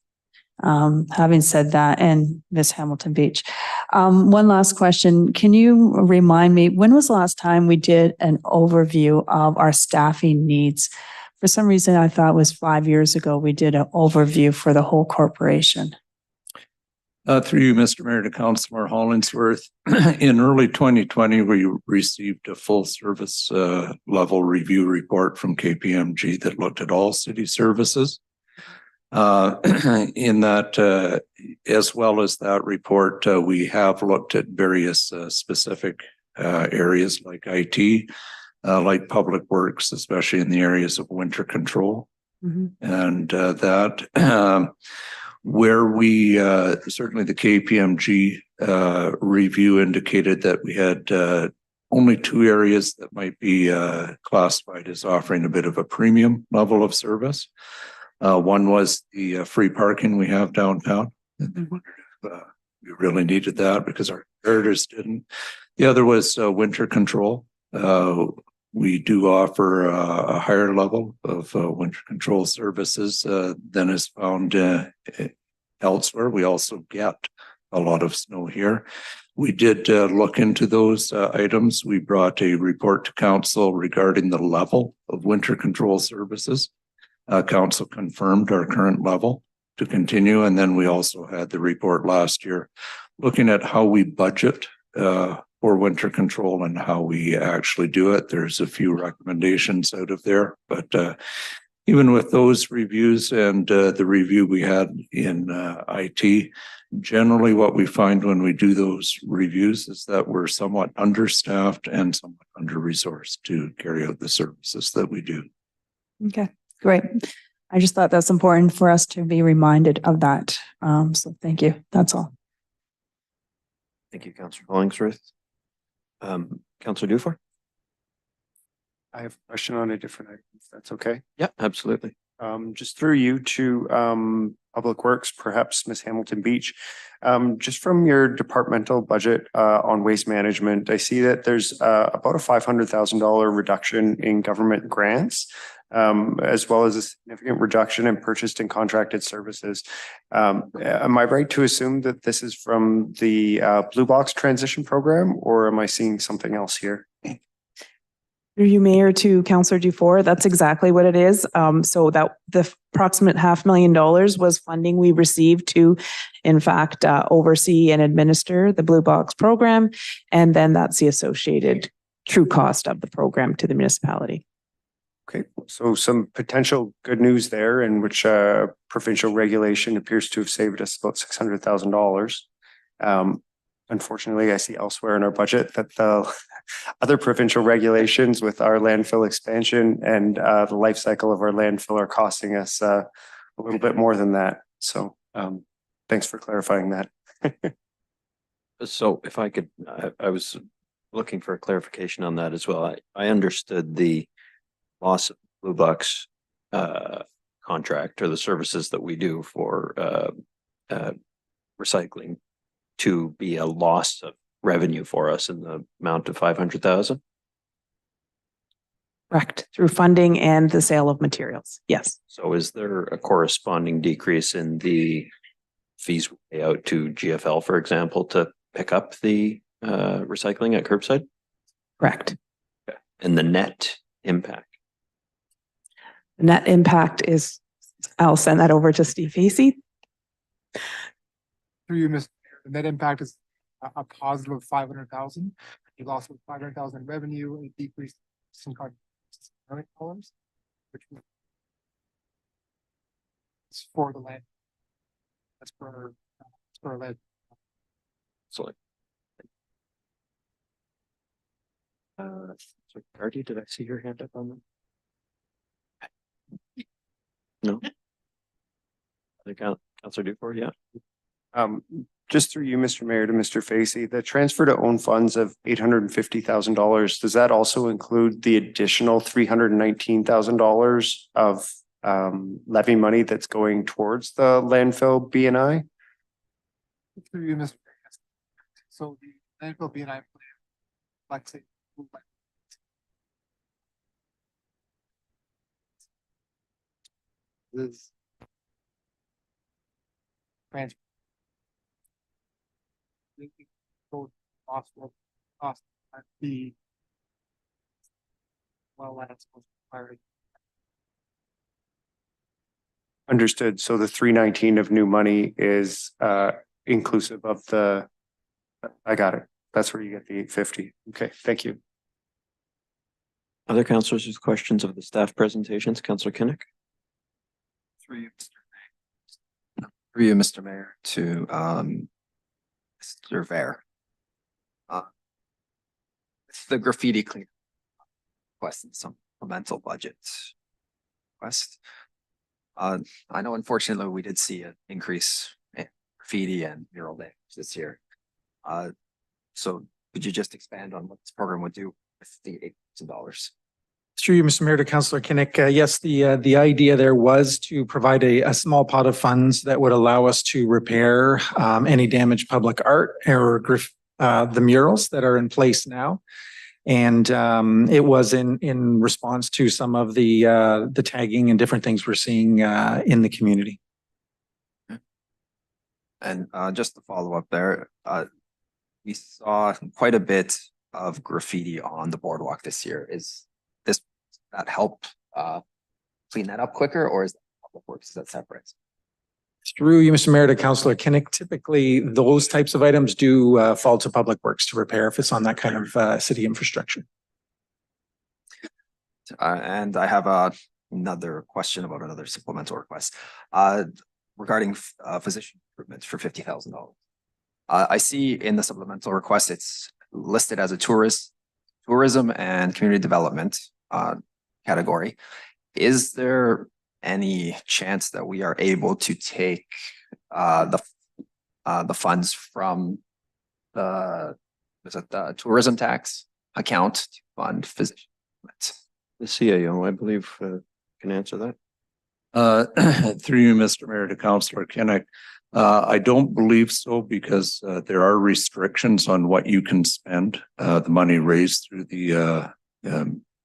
Having said that, and Ms. Hamilton Beach, one last question. Can you remind me, when was the last time we did an overview of our staffing needs? For some reason, I thought it was 5 years ago, we did an overview for the whole corporation. Through you, Mr. Mayor, to Councillor Hollingsworth, in early 2020, we received a full service level review report from KPMG that looked at all city services. In that, as well as that report, we have looked at various specific areas like IT, like public works, especially in the areas of winter control. And that where we certainly the KPMG review indicated that we had only 2 areas that might be classified as offering a bit of a premium level of service. One was the free parking we have downtown. We really needed that because our competitors didn't. The other was winter control. we do offer a higher level of winter control services than is found elsewhere. We also get a lot of snow here. We did look into those items. We brought a report to council regarding the level of winter control services. Council confirmed our current level to continue. And then we also had the report last year looking at how we budget for winter control and how we actually do it. There's a few recommendations out of there, but even with those reviews and the review we had in IT, generally what we find when we do those reviews is that we're somewhat understaffed and somewhat under-resourced to carry out the services that we do. Okay, great. I just thought that's important for us to be reminded of that. So thank you. That's all. Thank you, Councillor Hollingsworth. Councillor Dufour? I have a question on a different item, if that's okay. Yeah, absolutely. Just through you to Public Works, perhaps Ms. Hamilton Beach. Just from your departmental budget on waste management, I see that there's about a $500,000 reduction in government grants, as well as a significant reduction in purchased and contracted services. Am I right to assume that this is from the Blue Box transition program, or am I seeing something else here? Through you, Mayor, to Councillor Dufour, that's exactly what it is. So that the approximate $500,000 was funding we received to, in fact, oversee and administer the Blue Box program. And then that's the associated true cost of the program to the municipality. Okay, so some potential good news there, in which provincial regulation appears to have saved us about $600,000. Unfortunately, I see elsewhere in our budget that the other provincial regulations with our landfill expansion and the life cycle of our landfill are costing us a little bit more than that. So thanks for clarifying that. So if I could, I was looking for a clarification on that as well. I understood the loss of Blue Box contract or the services that we do for recycling to be a loss of revenue for us in the amount of 500,000. Correct, through funding and the sale of materials. Yes. So is there a corresponding decrease in the fees we pay out to GFL, for example, to pick up the recycling at curbside? Correct. Okay. And the net impact? The net impact is, I'll send that over to Steve Facey. Through you, Mr. Mayor, the net impact is a positive of 500,000. You lost 500,000 in revenue, a decrease in $6 million, which is for the land. That's for our land. So, Artie, did I see your hand up on that? No. I think Councillor Dufour, yeah. Just through you, Mr. Mayor, to Mr. Facey, the transfer to own funds of $850,000, does that also include the additional $319,000 of levy money that's going towards the landfill BNI? Through you, Mr. Mayor. So the landfill BNI plan, like say, is transfer. Cost at the well as required. Understood. So the 319 of new money is inclusive of the, I got it. That's where you get the 850. Okay, thank you. Other councillors with questions of the staff presentations? Councillor Kinnick? Through you, Mr. Mayor, to Mr. Vare. The graffiti clean request and supplemental budget request. I know unfortunately we did see an increase in graffiti and mural damage this year. So could you just expand on what this program would do with the $8,000? Through you, Mr. Mayor, to Councillor Kinnick. Yes, the idea there was to provide a small pot of funds that would allow us to repair any damaged public art or the murals that are in place now. And it was in response to some of the tagging and different things we're seeing in the community. And just to follow up there, we saw quite a bit of graffiti on the boardwalk this year. Is this that help clean that up quicker, or is that Public Works? Is that separate? Through you, Mr. Mayor, to Councillor Kinnick, typically those types of items do fall to Public Works to repair if it's on that kind of city infrastructure. And I have another question about another supplemental request regarding physician recruitment for $50,000. I see in the supplemental request it's listed as a tourism and community development category. Is there any chance that we are able to take the funds from the tourism tax account to fund physician? The CAO, I believe, can answer that. Through you, Mr. Mayor, to Councillor Kinnick. I don't believe so because there are restrictions on what you can spend the money raised through the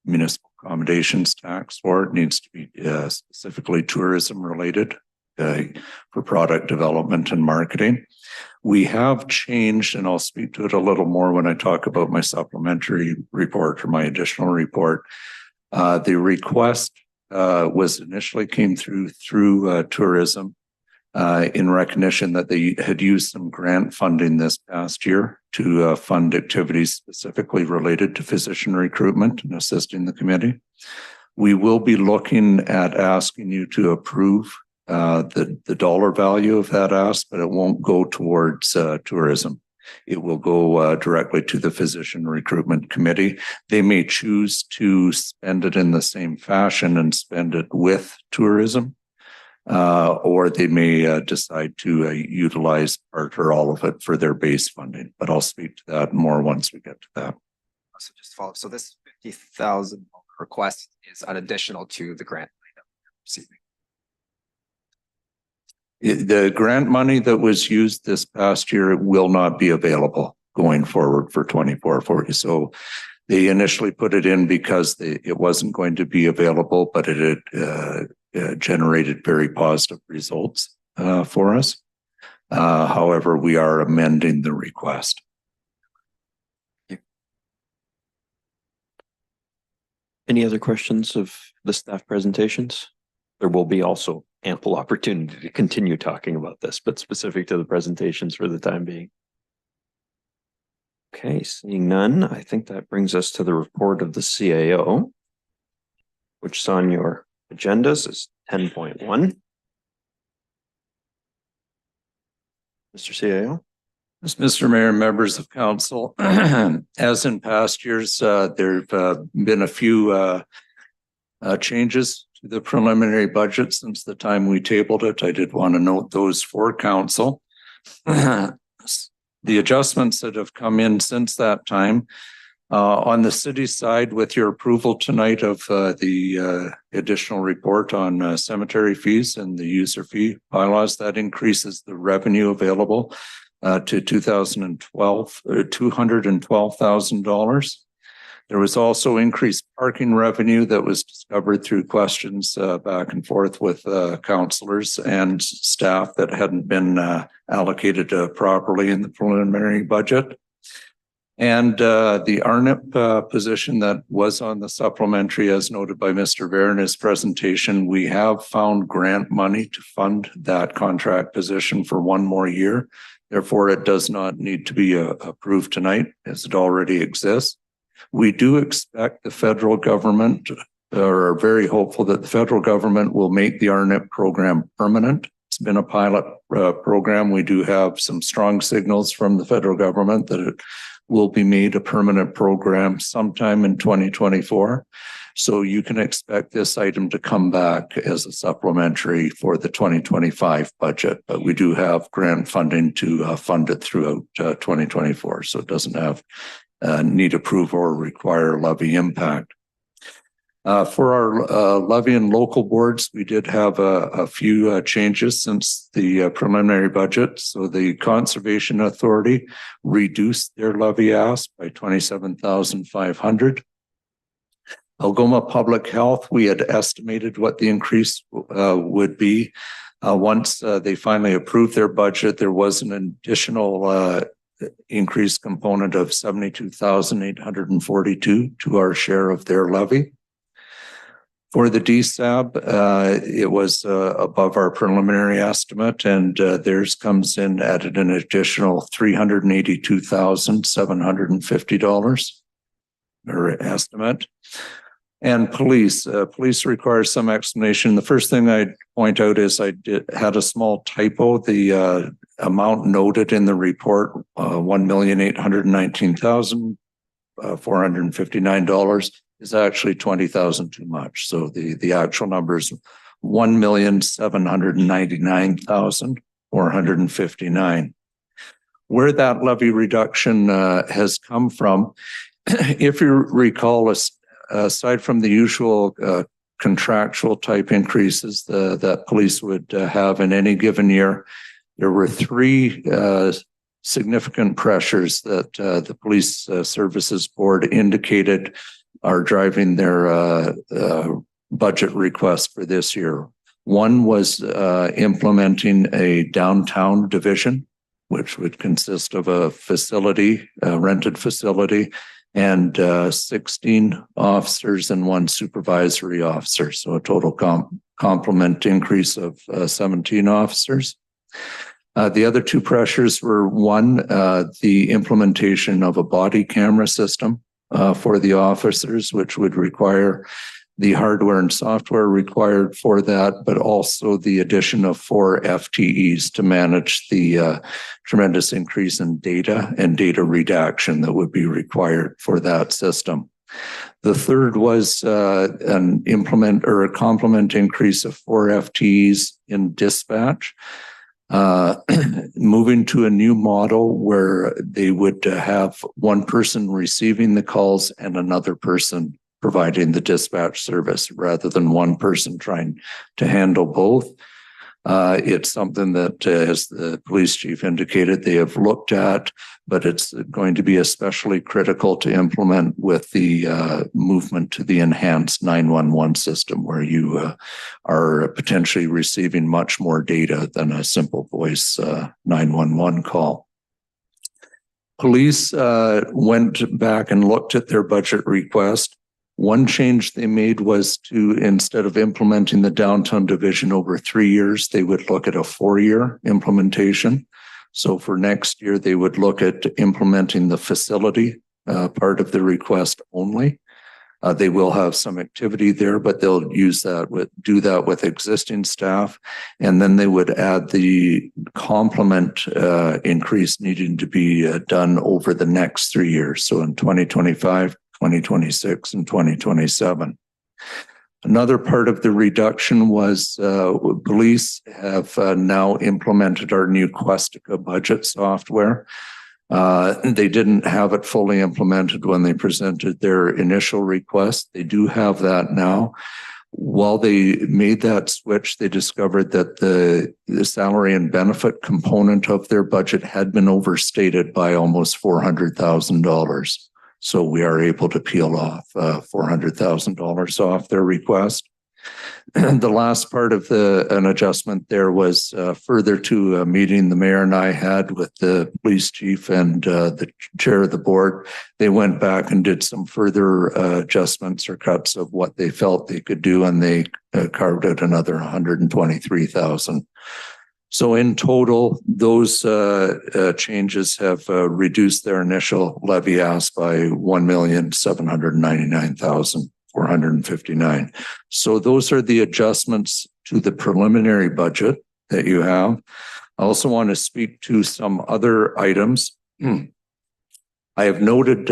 municipal accommodations tax, or it needs to be specifically tourism related for product development and marketing. We have changed, and I'll speak to it a little more when I talk about my supplementary report or my additional report. The request was initially came through tourism in recognition that they had used some grant funding this past year to fund activities specifically related to physician recruitment and assisting the committee. We will be looking at asking you to approve the dollar value of that ask, but it won't go towards tourism. It will go directly to the Physician Recruitment Committee. They may choose to spend it in the same fashion and spend it with tourism, or they may decide to utilize part or all of it for their base funding. But I'll speak to that more once we get to that. So just follow up. So this $50,000 request is an additional to the grant item receiving. The grant money that was used this past year will not be available going forward for 24-40. So they initially put it in because it wasn't going to be available, but it had generated very positive results for us. However, we are amending the request. Any other questions of the staff presentations? There will be also ample opportunity to continue talking about this, but specific to the presentations for the time being. Okay, seeing none, I think that brings us to the report of the CAO, which is on your agendas is 10.1. Mr. CAO. Yes, Mr. Mayor, members of council, as in past years, there have been a few changes to the preliminary budget since the time we tabled it. I did want to note those for council. The adjustments that have come in since that time, on the city side, with your approval tonight of the additional report on cemetery fees and the user fee bylaws, that increases the revenue available to $212,000. There was also increased parking revenue that was discovered through questions back and forth with councillors and staff that hadn't been allocated properly in the preliminary budget. And the ARNIP position that was on the supplementary, as noted by Mr. Ver in his presentation, we have found grant money to fund that contract position for one more year. Therefore, it does not need to be approved tonight as it already exists. We do expect the federal government, or are very hopeful that the federal government will make the ARNIP program permanent. It's been a pilot program. We do have some strong signals from the federal government that it will be made a permanent program sometime in 2024. So you can expect this item to come back as a supplementary for the 2025 budget, but we do have grant funding to fund it throughout 2024. So it doesn't have need approval or require levy impact. For our levy and local boards, we did have a few changes since the preliminary budget. So the Conservation Authority reduced their levy ask by 27,500. Algoma Public Health, we had estimated what the increase would be. Once they finally approved their budget, there was an additional increased component of 72,842 to our share of their levy. For the DSAB, it was above our preliminary estimate, and theirs comes in at an additional $382,750 or estimate. And police requires some explanation. The first thing I'd point out is I had a small typo. The amount noted in the report, $1,819,459 is actually 20,000 too much. So the actual number is 1,799,459. Where that levy reduction has come from, if you recall, aside from the usual contractual type increases that police would have in any given year, there were three significant pressures that the Police Services Board indicated are driving their budget request for this year. One was implementing a downtown division, which would consist of a facility, a rented facility, and 16 officers and 1 supervisory officer. So a total complement increase of 17 officers. The other two pressures were one, the implementation of a body camera system for the officers, which would require the hardware and software required for that, but also the addition of 4 FTEs to manage the tremendous increase in data and data redaction that would be required for that system. The third was a complement increase of 4 FTEs in dispatch, moving to a new model where they would have one person receiving the calls and another person providing the dispatch service rather than one person trying to handle both. It's something that, as the police chief indicated, they have looked at, but it's going to be especially critical to implement with the movement to the enhanced 911 system, where you are potentially receiving much more data than a simple voice 911 call. Police went back and looked at their budget request. One change they made was to, instead of implementing the downtown division over 3 years, they would look at a 4-year implementation. So for next year, they would look at implementing the facility part of the request only. They will have some activity there, but they'll do that with existing staff. And then they would add the complement increase needing to be done over the next 3 years. So in 2025, 2026 and 2027. Another part of the reduction was police have now implemented our new Questica budget software. They didn't have it fully implemented when they presented their initial request. They do have that now. While they made that switch, they discovered that the salary and benefit component of their budget had been overstated by almost $400,000. So we are able to peel off $400,000 off their request. And the last part of an adjustment there was further to a meeting the mayor and I had with the police chief and the chair of the board. They went back and did some further adjustments or cuts of what they felt they could do, and they carved out another $123,000. So in total, those changes have reduced their initial levy ask by $1,799,459. So those are the adjustments to the preliminary budget that you have. I also want to speak to some other items. I have noted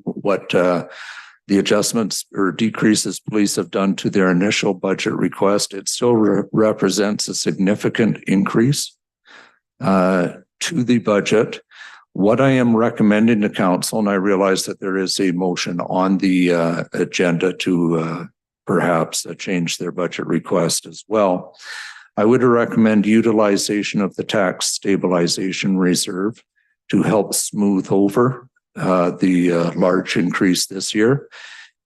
what the adjustments or decreases police have done to their initial budget request. It still represents a significant increase to the budget. What I am recommending to council, and I realize that there is a motion on the agenda to perhaps change their budget request as well. I would recommend utilization of the tax stabilization reserve to help smooth over the large increase this year.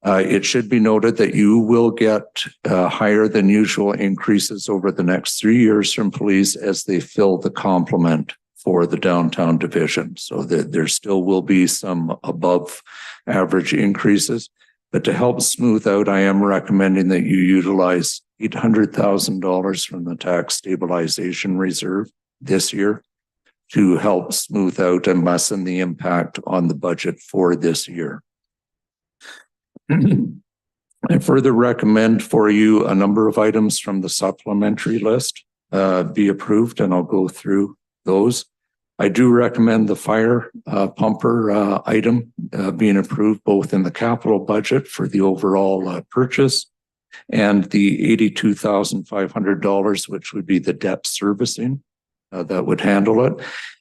It should be noted that you will get higher than usual increases over the next 3 years from police as they fill the complement for the downtown division. So that there still will be some above average increases. But to help smooth out, I am recommending that you utilize $800,000 from the tax stabilization reserve this year to help smooth out and lessen the impact on the budget for this year. I further recommend for you a number of items from the supplementary list be approved, and I'll go through those. I do recommend the fire pumper item being approved both in the capital budget for the overall purchase and the $82,500, which would be the debt servicing that would handle it.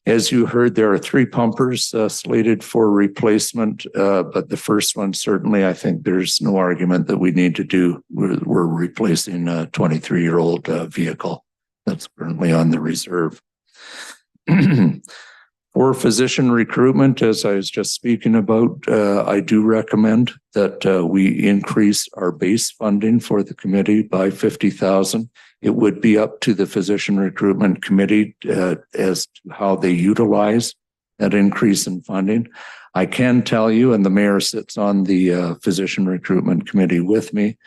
As you heard, there are 3 pumpers slated for replacement, but the first one, certainly, I think there's no argument that we need to do. We're replacing a 23-year-old vehicle that's currently on the reserve. For physician recruitment, as I was just speaking about, I do recommend that we increase our base funding for the committee by $50,000. It would be up to the physician recruitment committee as to how they utilize that increase in funding. I can tell you, and the mayor sits on the physician recruitment committee with me,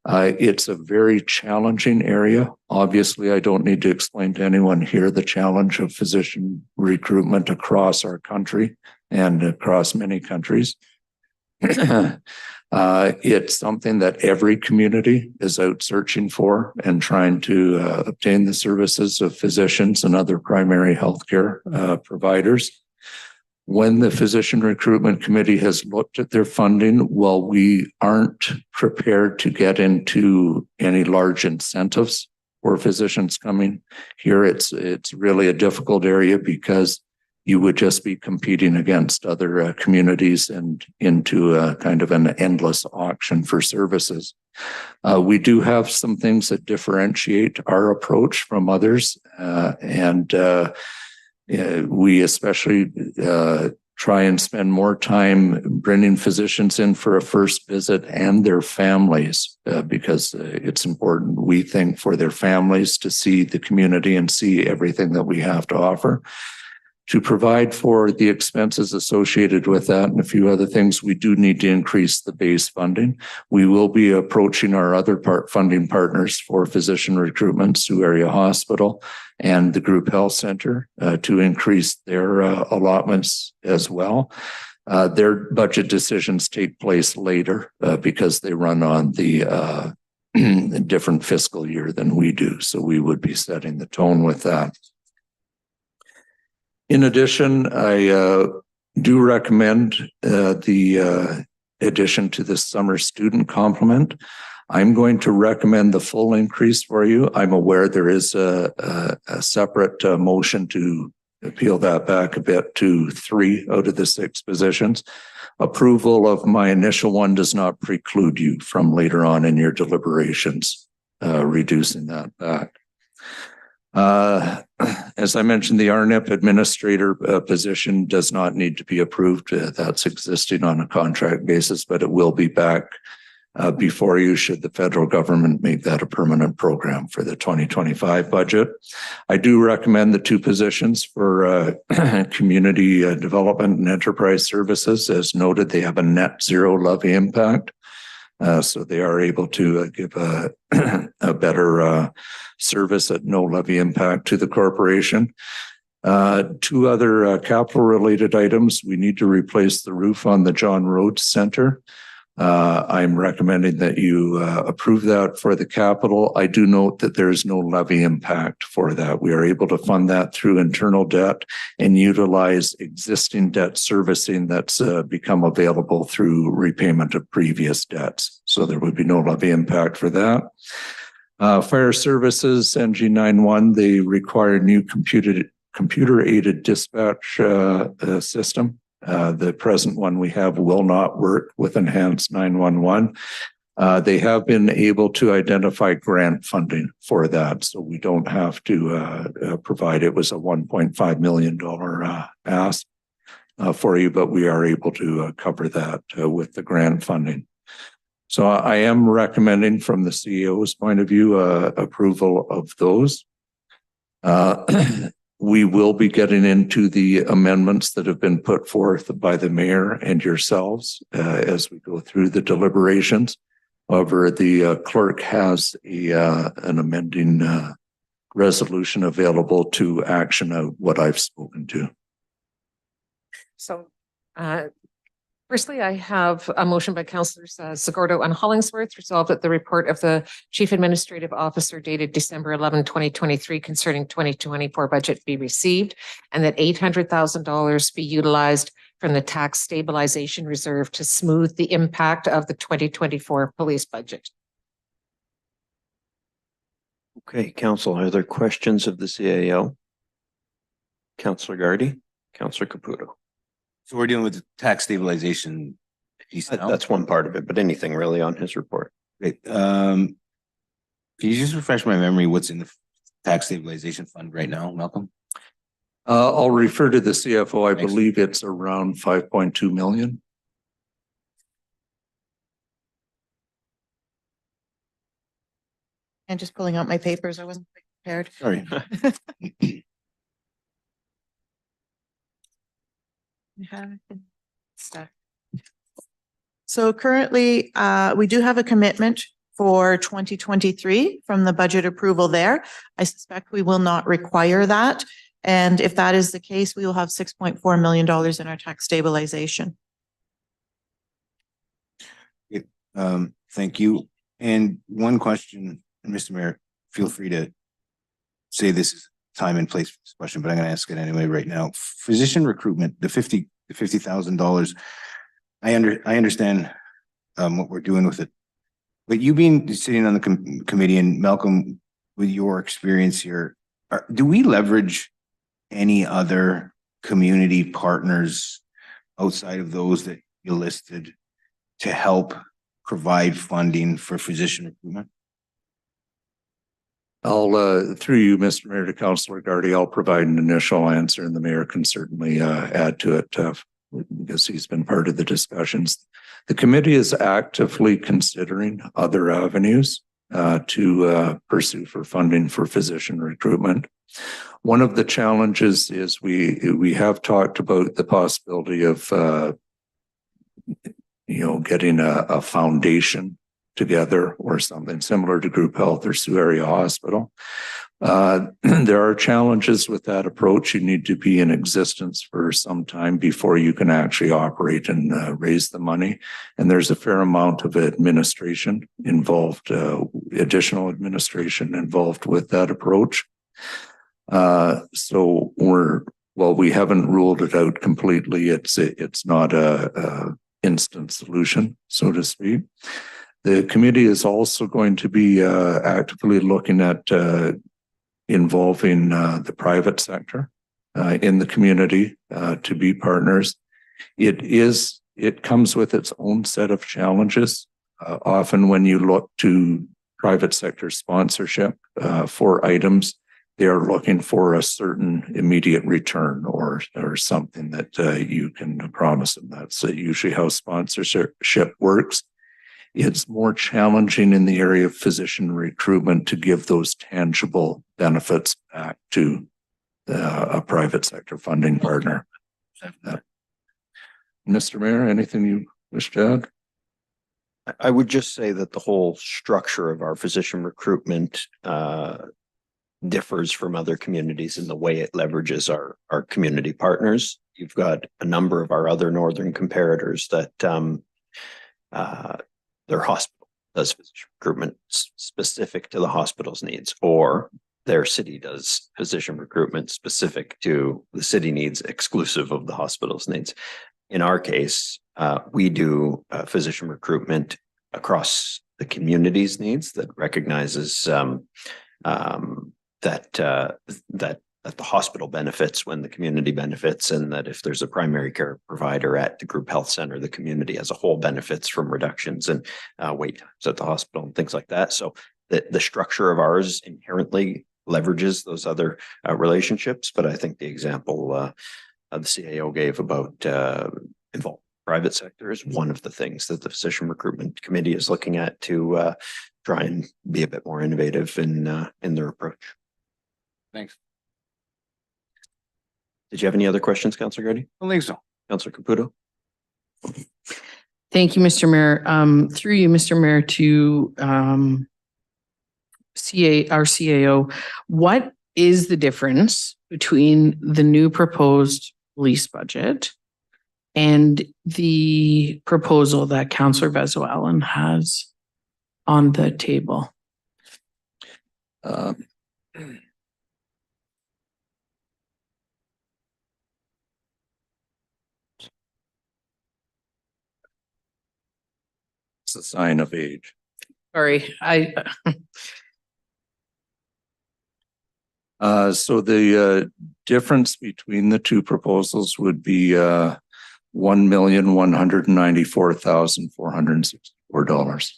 it's a very challenging area. Obviously, I don't need to explain to anyone here the challenge of physician recruitment across our country and across many countries. It's something that every community is out searching for and trying to obtain the services of physicians and other primary healthcare providers. When the Physician Recruitment Committee has looked at their funding, while we aren't prepared to get into any large incentives for physicians coming here, it's really a difficult area because you would just be competing against other communities and into a kind of an endless auction for services. We do have some things that differentiate our approach from others, and we especially try and spend more time bringing physicians in for a first visit and their families because it's important, we think, for their families to see the community and see everything that we have to offer. To provide for the expenses associated with that and a few other things, we do need to increase the base funding. We will be approaching our other funding partners for physician recruitment, Sioux Area Hospital and the Group Health Center, to increase their allotments as well. Their budget decisions take place later because they run on the different fiscal year than we do. So we would be setting the tone with that. In addition, I do recommend the addition to the summer student complement. I'm going to recommend the full increase for you. I'm aware there is a separate motion to peel that back a bit to 3 out of the 6 positions. Approval of my initial one does not preclude you from later on in your deliberations reducing that back. As I mentioned, the RNIP administrator position does not need to be approved. That's existing on a contract basis, but it will be back before you should the federal government make that a permanent program for the 2025 budget. I do recommend the 2 positions for community development and enterprise services. As noted, they have a net zero levy impact. So they are able to give a better service at no levy impact to the corporation. 2 other capital related items. We need to replace the roof on the John Rhodes Center. I'm recommending that you approve that for the capital. I do note that there is no levy impact for that. We are able to fund that through internal debt and utilize existing debt servicing that's become available through repayment of previous debts. So there would be no levy impact for that. Fire services, NG91, they require new computer-aided dispatch system. The present one we have will not work with Enhanced 911. They have been able to identify grant funding for that, so we don't have to provide. It was a $1.5 million ask for you, but we are able to cover that with the grant funding. So I am recommending from the CEO's point of view, approval of those. We will be getting into the amendments that have been put forth by the mayor and yourselves as we go through the deliberations. However, the clerk has an amending resolution available to action of what I've spoken to. So, firstly, I have a motion by Councillors Segurdo and Hollingsworth, resolved that the report of the Chief Administrative Officer dated December 11, 2023 concerning 2024 budget be received, and that $800,000 be utilized from the tax stabilization reserve to smooth the impact of the 2024 police budget. Okay, council, are there questions of the CAO? Councillor Gardy, Councillor Caputo. So we're dealing with the tax stabilization piece now? That's one part of it, but anything really on his report. Great. Can you just refresh my memory what's in the tax stabilization fund right now, Malcolm? I'll refer to the CFO. I believe it's around 5.2 million. And just pulling out my papers. I wasn't prepared. Sorry. So currently, we do have a commitment for 2023 from the budget approval there. I suspect we will not require that. And if that is the case, we will have $6.4 million in our tax stabilization. Thank you. And one question, Mr. Mayor, feel free to say this is time and place for this question, but I'm going to ask it anyway right now. Physician recruitment, the $50,000. I understand what we're doing with it, but you being sitting on the committee, and Malcolm, with your experience here, do we leverage any other community partners outside of those that you listed to help provide funding for physician recruitment? I'll, through you, Mr. Mayor, to Councillor Gardy, I'll provide an initial answer, and the mayor can certainly add to it because he's been part of the discussions. The committee is actively considering other avenues to pursue for funding for physician recruitment. One of the challenges is we have talked about the possibility of getting a foundation together or something similar to Group Health or Sioux Area Hospital. There are challenges with that approach. You need to be in existence for some time before you can actually operate and raise the money. And there's a fair amount of administration involved, additional administration involved with that approach. So while we haven't ruled it out completely, it's not a instant solution, so to speak. The committee is also going to be actively looking at involving the private sector in the community to be partners. It comes with its own set of challenges. Often when you look to private sector sponsorship for items, they are looking for a certain immediate return or something that you can promise them. That's usually how sponsorship works. It's more challenging in the area of physician recruitment to give those tangible benefits back to a private sector funding partner. Mr. Mayor, anything you wish to add? I would just say that the whole structure of our physician recruitment differs from other communities in the way it leverages our community partners. You've got a number of our other northern comparators that their hospital does physician recruitment specific to the hospital's needs, or their city does physician recruitment specific to the city needs, exclusive of the hospital's needs. In our case, we do physician recruitment across the community's needs that recognizes that that the hospital benefits when the community benefits, and that if there's a primary care provider at the group health center, the community as a whole benefits from reductions in wait times at the hospital and things like that. So the structure of ours inherently leverages those other relationships. But I think the example the CAO gave about involved private sector is one of the things that the physician recruitment committee is looking at to try and be a bit more innovative in their approach. Thanks. Did you have any other questions, Councillor Gardy? I don't think so. Councillor Caputo? Thank you, Mr. Mayor. Through you, Mr. Mayor, to our CAO, what is the difference between the new proposed police budget and the proposal that Councillor Vezo-Allen has on the table? It's a sign of age. Sorry, So the difference between the two proposals would be $1,194,464.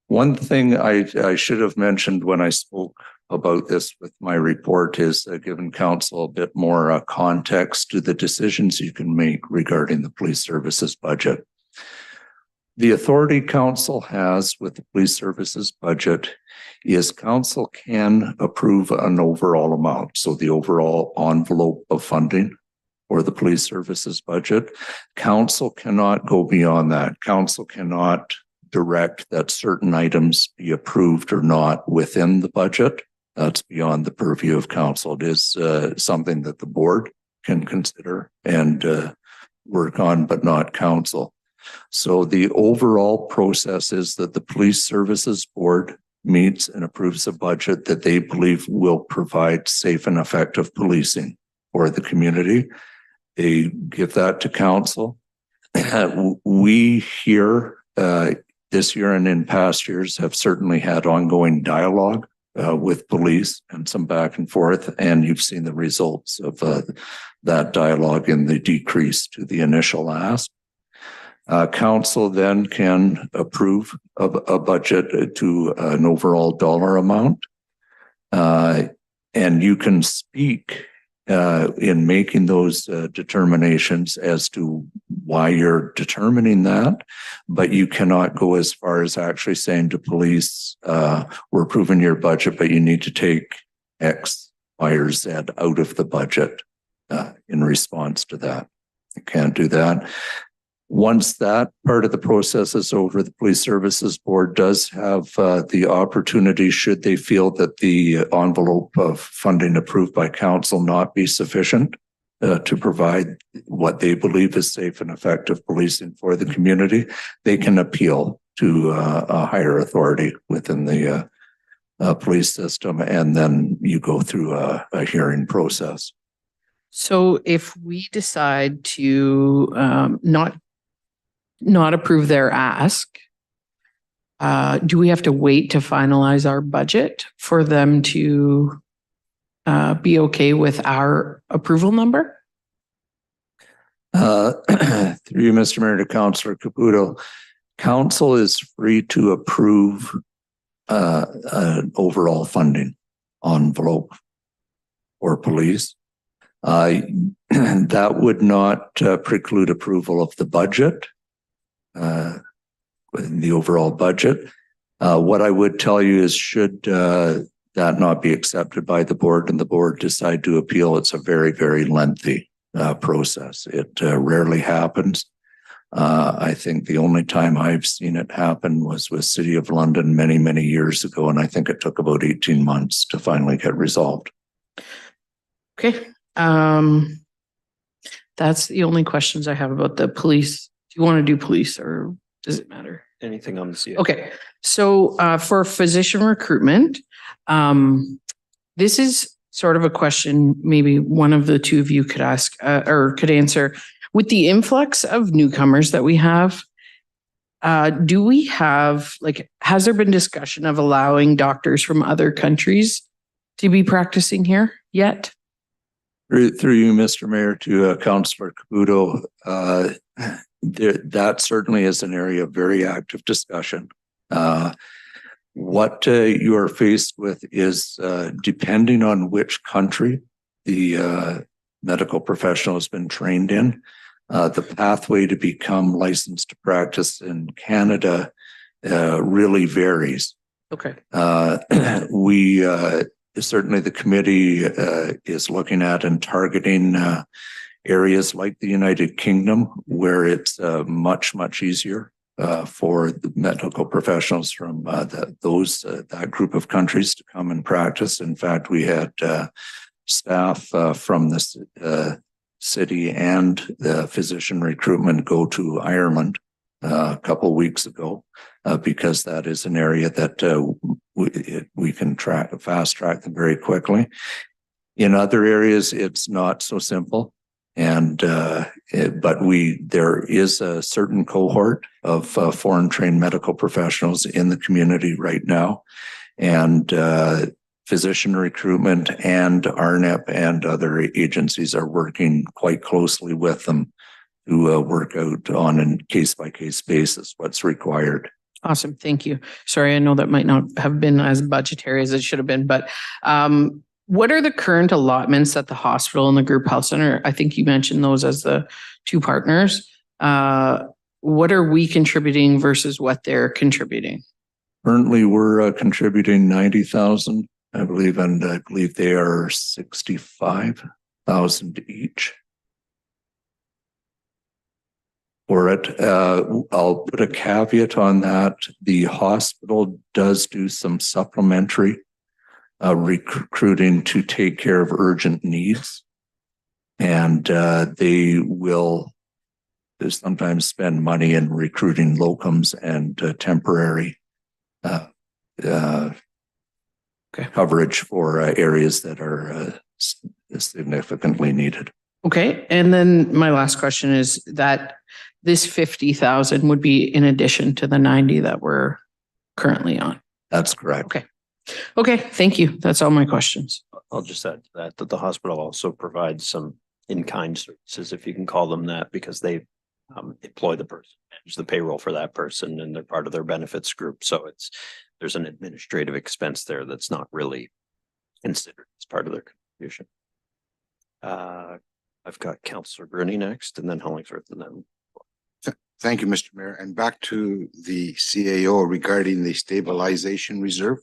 One thing I should have mentioned when I spoke about this with my report is given council a bit more context to the decisions you can make regarding the police services budget. The authority council has with the police services budget is council can approve an overall amount. So the overall envelope of funding for the police services budget, council cannot go beyond that. Council cannot direct that certain items be approved or not within the budget. That's beyond the purview of council. It is something that the board can consider and work on, but not council. So the overall process is that the police services board meets and approves a budget that they believe will provide safe and effective policing for the community. They give that to council. We here this year and in past years have certainly had ongoing dialogue with police and some back and forth, and you've seen the results of that dialogue in the decrease to the initial ask. Council then can approve a budget to an overall dollar amount. And you can speak in making those determinations as to why you're determining that, but you cannot go as far as actually saying to police, we're approving your budget, but you need to take X, Y, or Z out of the budget in response to that. You can't do that. Once that part of the process is over, the police services board does have the opportunity, should they feel that the envelope of funding approved by council not be sufficient to provide what they believe is safe and effective policing for the community, they can appeal to a higher authority within the police system, and then you go through a hearing process. So if we decide to not approve their ask, do we have to wait to finalize our budget for them to be okay with our approval number? Through you, Mr. Mayor, to Councillor Caputo, council is free to approve an overall funding envelope for police. That would not preclude approval of the budget. The overall budget. What I would tell you is should that not be accepted by the board and the board decide to appeal, it's a very, very lengthy process. It rarely happens. I think the only time I've seen it happen was with City of London many, many years ago, and I think it took about 18 months to finally get resolved. Okay. That's the only questions I have about the police. Do you want to do police or does it matter? Anything on the CA? Okay. So for physician recruitment, this is sort of a question maybe one of the two of you could ask or could answer. With the influx of newcomers that we have, do we have, like, has there been discussion of allowing doctors from other countries to be practicing here yet? Through you, Mr. Mayor, to Councillor Caputo, that certainly is an area of very active discussion. What you are faced with is depending on which country the medical professional has been trained in, the pathway to become licensed to practice in Canada really varies. Okay. We certainly the committee is looking at and targeting areas like the United Kingdom, where it's much easier for the medical professionals from that group of countries to come and practice. In fact, we had staff from this city and the physician recruitment go to Ireland a couple of weeks ago because that is an area that we can fast track them very quickly. In other areas, it's not so simple. And but there is a certain cohort of foreign trained medical professionals in the community right now, and physician recruitment and RNEP and other agencies are working quite closely with them to work out on a case by case basis what's required. Awesome. Thank you. Sorry, I know that might not have been as budgetary as it should have been, but what are the current allotments at the hospital and the group health center? I think you mentioned those as the two partners. What are we contributing versus what they're contributing? Currently, we're contributing 90,000, I believe, and I believe they are 65,000 each for it. I'll put a caveat on that. The hospital does do some supplementary recruiting to take care of urgent needs. And they will sometimes spend money in recruiting locums and temporary coverage for areas that are significantly needed. Okay. And then my last question is that this 50,000 would be in addition to the 90 that we're currently on. That's correct. Okay. Okay, thank you. That's all my questions. I'll just add to that the hospital also provides some in-kind services, if you can call them that, because they employ the person, manage the payroll for that person, and they're part of their benefits group. So there's an administrative expense there that's not really considered as part of their contribution. I've got Councillor Bruni next, and then Hollingsworth, and then. Thank you, Mr. Mayor. And back to the CAO regarding the stabilization reserve.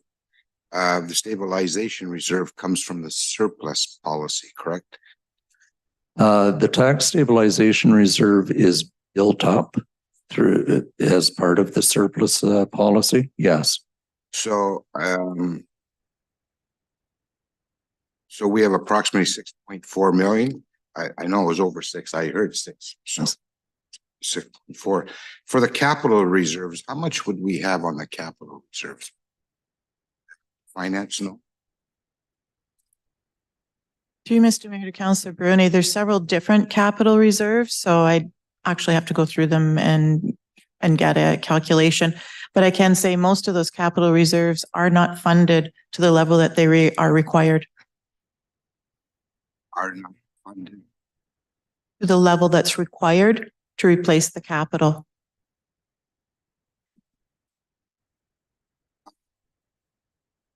The stabilization reserve comes from the surplus policy, correct? The tax stabilization reserve is built up through as part of the surplus policy. Yes. So, so we have approximately 6.4 million. I know it was over 6. I heard 6. So 6.4 for the capital reserves. How much would we have on the capital reserves? Finance, no. Through Mr. Mayor to Councillor Bruni, there's several different capital reserves, so I actually have to go through them and get a calculation. But I can say most of those capital reserves are not funded to the level that they are required. Are not funded to the level that's required to replace the capital.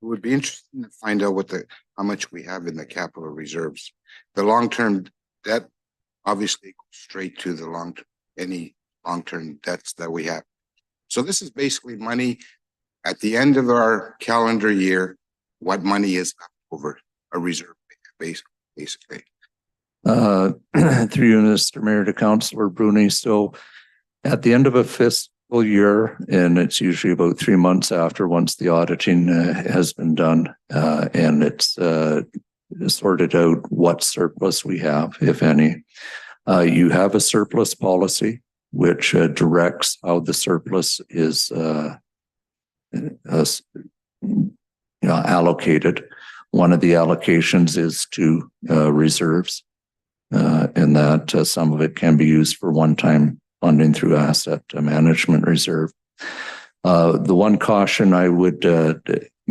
It would be interesting to find out how much we have in the capital reserves. The long-term debt obviously goes straight to the any long-term debts that we have. So this is basically money at the end of our calendar year, what money is left over a reserve basically. Through you, Mr. Mayor, to Councillor Bruni. So at the end of a fiscal year, and it's usually about 3 months after once the auditing has been done, and it's sorted out what surplus we have, if any. You have a surplus policy which directs how the surplus is allocated. One of the allocations is to reserves, and that some of it can be used for one-time funding through asset management reserve. The one caution I would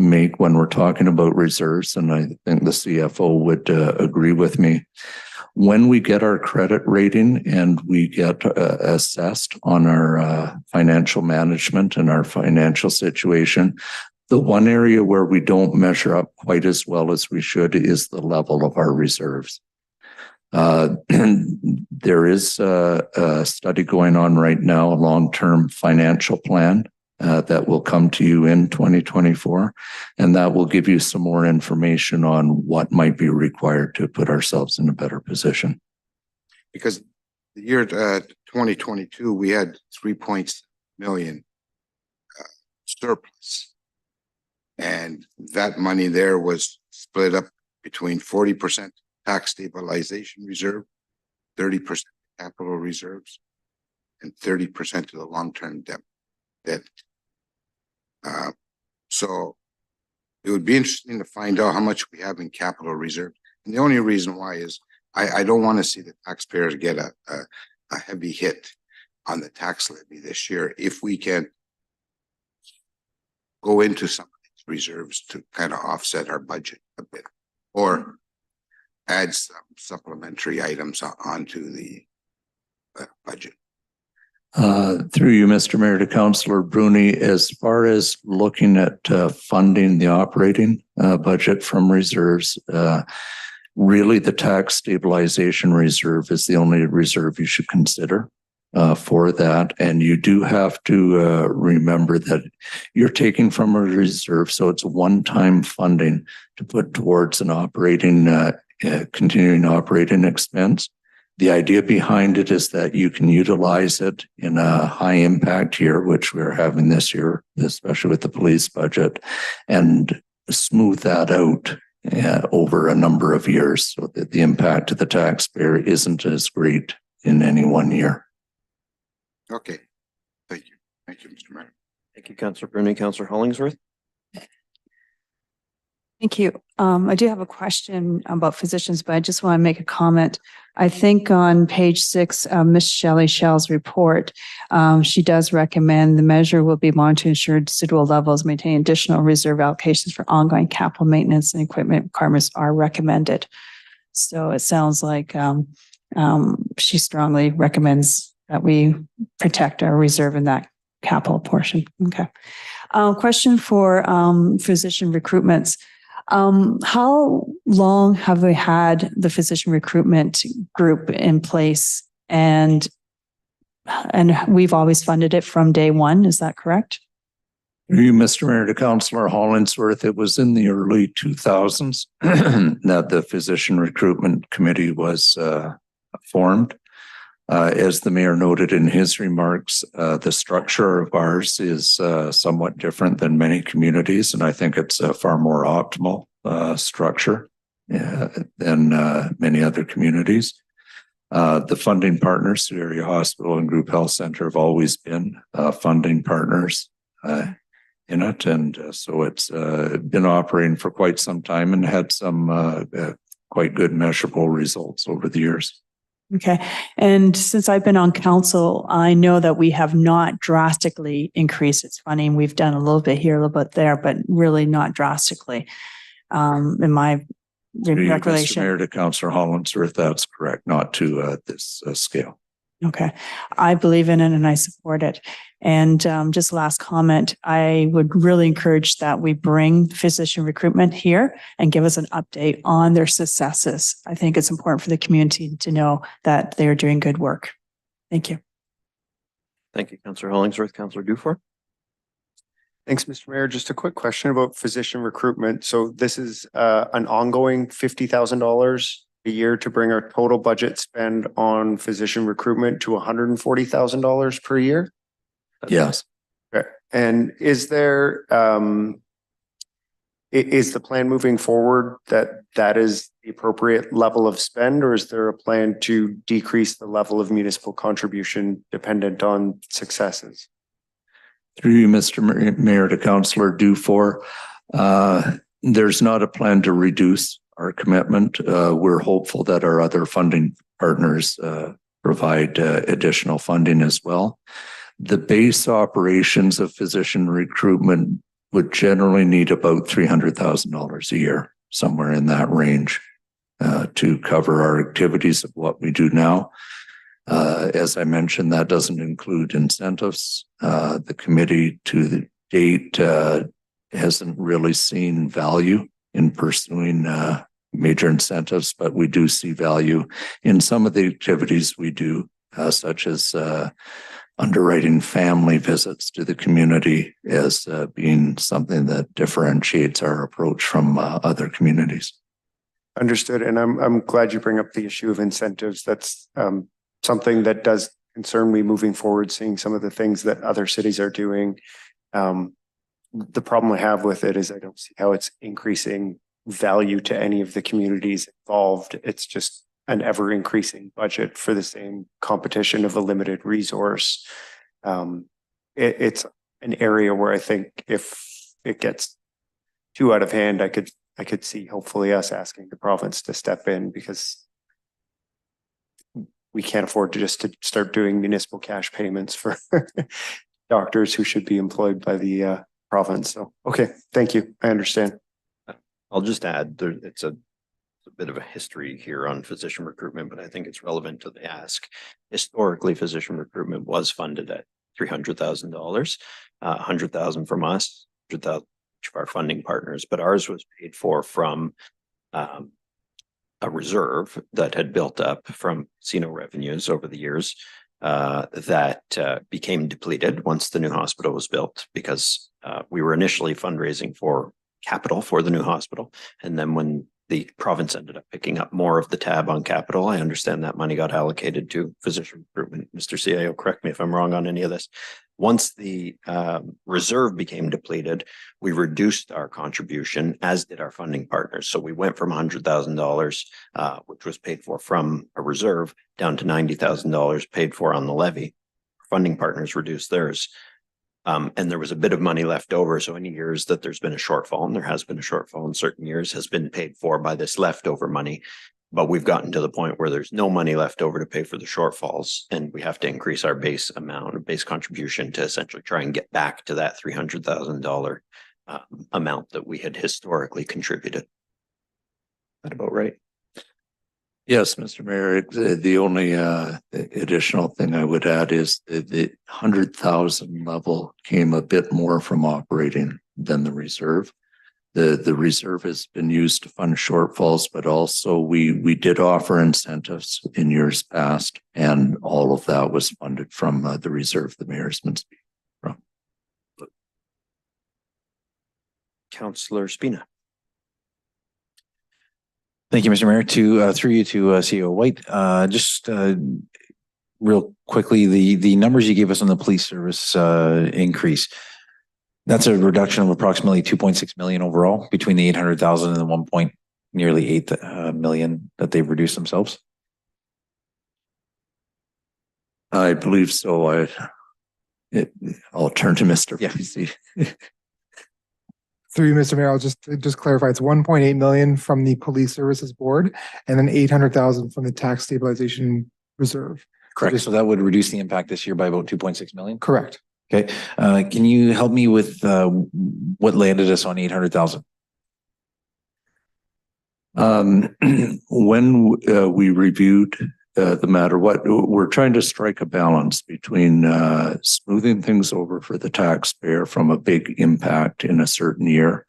make when we're talking about reserves, and I think the CFO would agree with me. When we get our credit rating and we get assessed on our financial management and our financial situation, the one area where we don't measure up quite as well as we should is the level of our reserves. There is a study going on right now, a long-term financial plan that will come to you in 2024, and that will give you some more information on what might be required to put ourselves in a better position. Because the year 2022, we had 3.6 million surplus. And that money there was split up between 40% tax stabilization reserve, 30% capital reserves, and 30% of the long-term debt. So it would be interesting to find out how much we have in capital reserve. And the only reason why is I don't want to see the taxpayers get a heavy hit on the tax levy this year if we can go into some of these reserves to kind of offset our budget a bit or add some supplementary items onto the budget. Through you, Mr. Mayor, to Councillor Bruni, as far as looking at funding the operating budget from reserves, really the tax stabilization reserve is the only reserve you should consider for that. And you do have to remember that you're taking from a reserve, so it's a one-time funding to put towards an operating, continuing operating expense. The idea behind it is that you can utilize it in a high impact year, which we're having this year, especially with the police budget, and smooth that out over a number of years so that the impact to the taxpayer isn't as great in any one year. Okay. Thank you. Thank you, Mr. Mayor. Thank you, Councillor Bruni. Councillor Hollingsworth. Thank you. I do have a question about physicians, but I just want to make a comment. I think on page 6, Ms. Shelley Shell's report, she does recommend the measure will be monitored to ensure residual levels, maintain additional reserve allocations for ongoing capital maintenance and equipment requirements are recommended. So it sounds like she strongly recommends that we protect our reserve in that capital portion. Okay. Question for physician recruitments. How long have we had the physician recruitment group in place? And we've always funded it from day one, is that correct? You, Mr. Mayor, to Councillor Hollingsworth, it was in the early 2000s that the Physician Recruitment Committee was formed. As the mayor noted in his remarks, the structure of ours is somewhat different than many communities, and I think it's a far more optimal structure than many other communities. The funding partners, Superior Hospital and Group Health Center, have always been funding partners in it, and so it's been operating for quite some time and had some quite good measurable results over the years. Okay. And since I've been on council, I know that we have not drastically increased its funding. We've done a little bit here, a little bit there, but really not drastically. In my recollection. Mr. Mayor, to Councillor Hollingsworth, that's correct, not to this scale. Okay. I believe in it and I support it. And just last comment, I would really encourage that we bring physician recruitment here and give us an update on their successes. I think it's important for the community to know that they're doing good work. Thank you. Thank you, Councillor Hollingsworth. Councillor Dufour. Thanks, Mr. Mayor. Just a quick question about physician recruitment. So this is an ongoing $50,000 a year to bring our total budget spend on physician recruitment to $140,000 per year? Yes. Okay. And is there, is the plan moving forward that is the appropriate level of spend, or is there a plan to decrease the level of municipal contribution dependent on successes? Through you, Mr. Mayor, to Councillor Dufour, there's not a plan to reduce our commitment. We're hopeful that our other funding partners provide additional funding as well. The base operations of physician recruitment would generally need about $300,000 a year, somewhere in that range, to cover our activities of what we do now. As I mentioned, that doesn't include incentives. The committee to the date hasn't really seen value in pursuing major incentives, but we do see value in some of the activities we do, such as underwriting family visits to the community as being something that differentiates our approach from other communities. Understood. And I'm glad you bring up the issue of incentives. That's something that does concern me moving forward, seeing some of the things that other cities are doing. The problem I have with it is I don't see how it's increasing value to any of the communities involved. It's just an ever increasing budget for the same competition of a limited resource. It's an area where I think if it gets too out of hand, I could see hopefully us asking the province to step in, because we can't afford to start doing municipal cash payments for doctors who should be employed by the province. So, okay, thank you. I understand. I'll just add there, it's a bit of a history here on physician recruitment, but I think it's relevant to the ask. Historically, physician recruitment was funded at $300,000, $100,000 from us, $100,000 of our funding partners, but ours was paid for from a reserve that had built up from casino revenues over the years that became depleted once the new hospital was built, because we were initially fundraising for capital for the new hospital. And then when the province ended up picking up more of the tab on capital, I understand that money got allocated to physician recruitment. Mr. CIO, correct me if I'm wrong on any of this. Once the reserve became depleted, we reduced our contribution, as did our funding partners. So we went from $100,000, which was paid for from a reserve, down to $90,000 paid for on the levy. Funding partners reduced theirs. And there was a bit of money left over. So any years that there's been a shortfall, and there has been a shortfall in certain years, has been paid for by this leftover money. But we've gotten to the point where there's no money left over to pay for the shortfalls, and we have to increase our base amount of base contribution to essentially try and get back to that $300,000 amount that we had historically contributed. Is that about right? Yes, Mr. Mayor, the only additional thing I would add is the 100,000 level came a bit more from operating than the reserve. The reserve has been used to fund shortfalls, but also we did offer incentives in years past, and all of that was funded from the reserve the mayor's been speaking from. Councillor Spina. Thank you, Mr. Mayor. Through you to CEO White, just real quickly, the numbers you gave us on the police service increase, that's a reduction of approximately 2.6 million overall between the 800,000 and the nearly 8 million that they've reduced themselves. I believe so. I'll turn to Mr. PC. Through you, Mr. Mayor, I'll just clarify, it's 1.8 million from the Police Services Board and then 800,000 from the Tax Stabilization Reserve. Correct. So that would reduce the impact this year by about 2.6 million? Correct. Okay. Can you help me with what landed us on 800,000? When we reviewed the matter, what we're trying to strike a balance between smoothing things over for the taxpayer from a big impact in a certain year,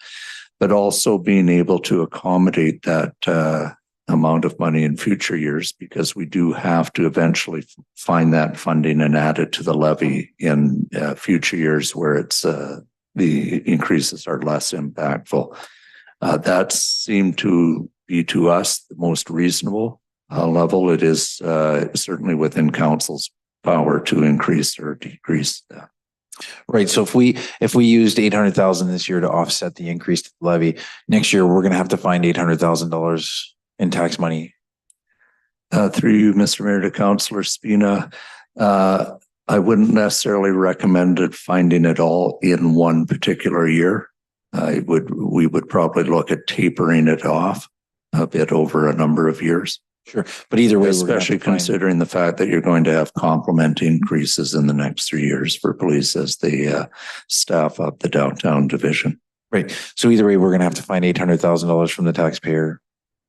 but also being able to accommodate that amount of money in future years, because we do have to eventually find that funding and add it to the levy in future years where it's the increases are less impactful. That seemed to be to us the most reasonable level. It is certainly within council's power to increase or decrease that. Right. So if we used 800,000 this year to offset the increase to the levy, next year we're going to have to find $800,000 in tax money. Through you, Mr. Mayor, to Councillor Spina, I wouldn't necessarily recommend finding it all in one particular year. We would probably look at tapering it off a bit over a number of years. Sure. But either way, we're gonna have especially to find- considering the fact that you're going to have complement increases in the next 3 years for police as they staff up the downtown division. Right. So either way, we're going to have to find $800,000 from the taxpayer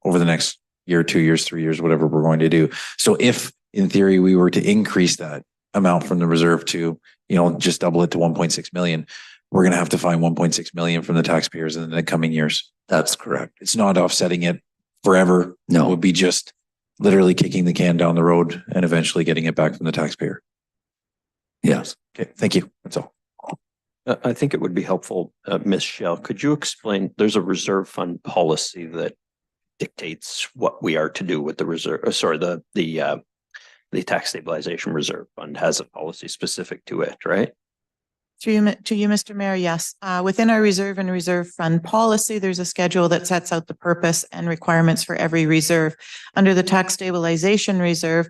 over the next year, 2 years, 3 years, whatever we're going to do. So if in theory we were to increase that amount from the reserve to, just double it to 1.6 million, we're going to have to find 1.6 million from the taxpayers in the coming years. That's correct. It's not offsetting it forever. No, it would be just literally kicking the can down the road and eventually getting it back from the taxpayer. Yes. Okay. Thank you. That's all. I think it would be helpful, Ms. Shell, could you explain, there's a reserve fund policy that dictates what we are to do with the reserve, the tax stabilization reserve fund has a policy specific to it, right? To you, Mr. Mayor, yes. Within our reserve and reserve fund policy, there's a schedule that sets out the purpose and requirements for every reserve. Under the tax stabilization reserve,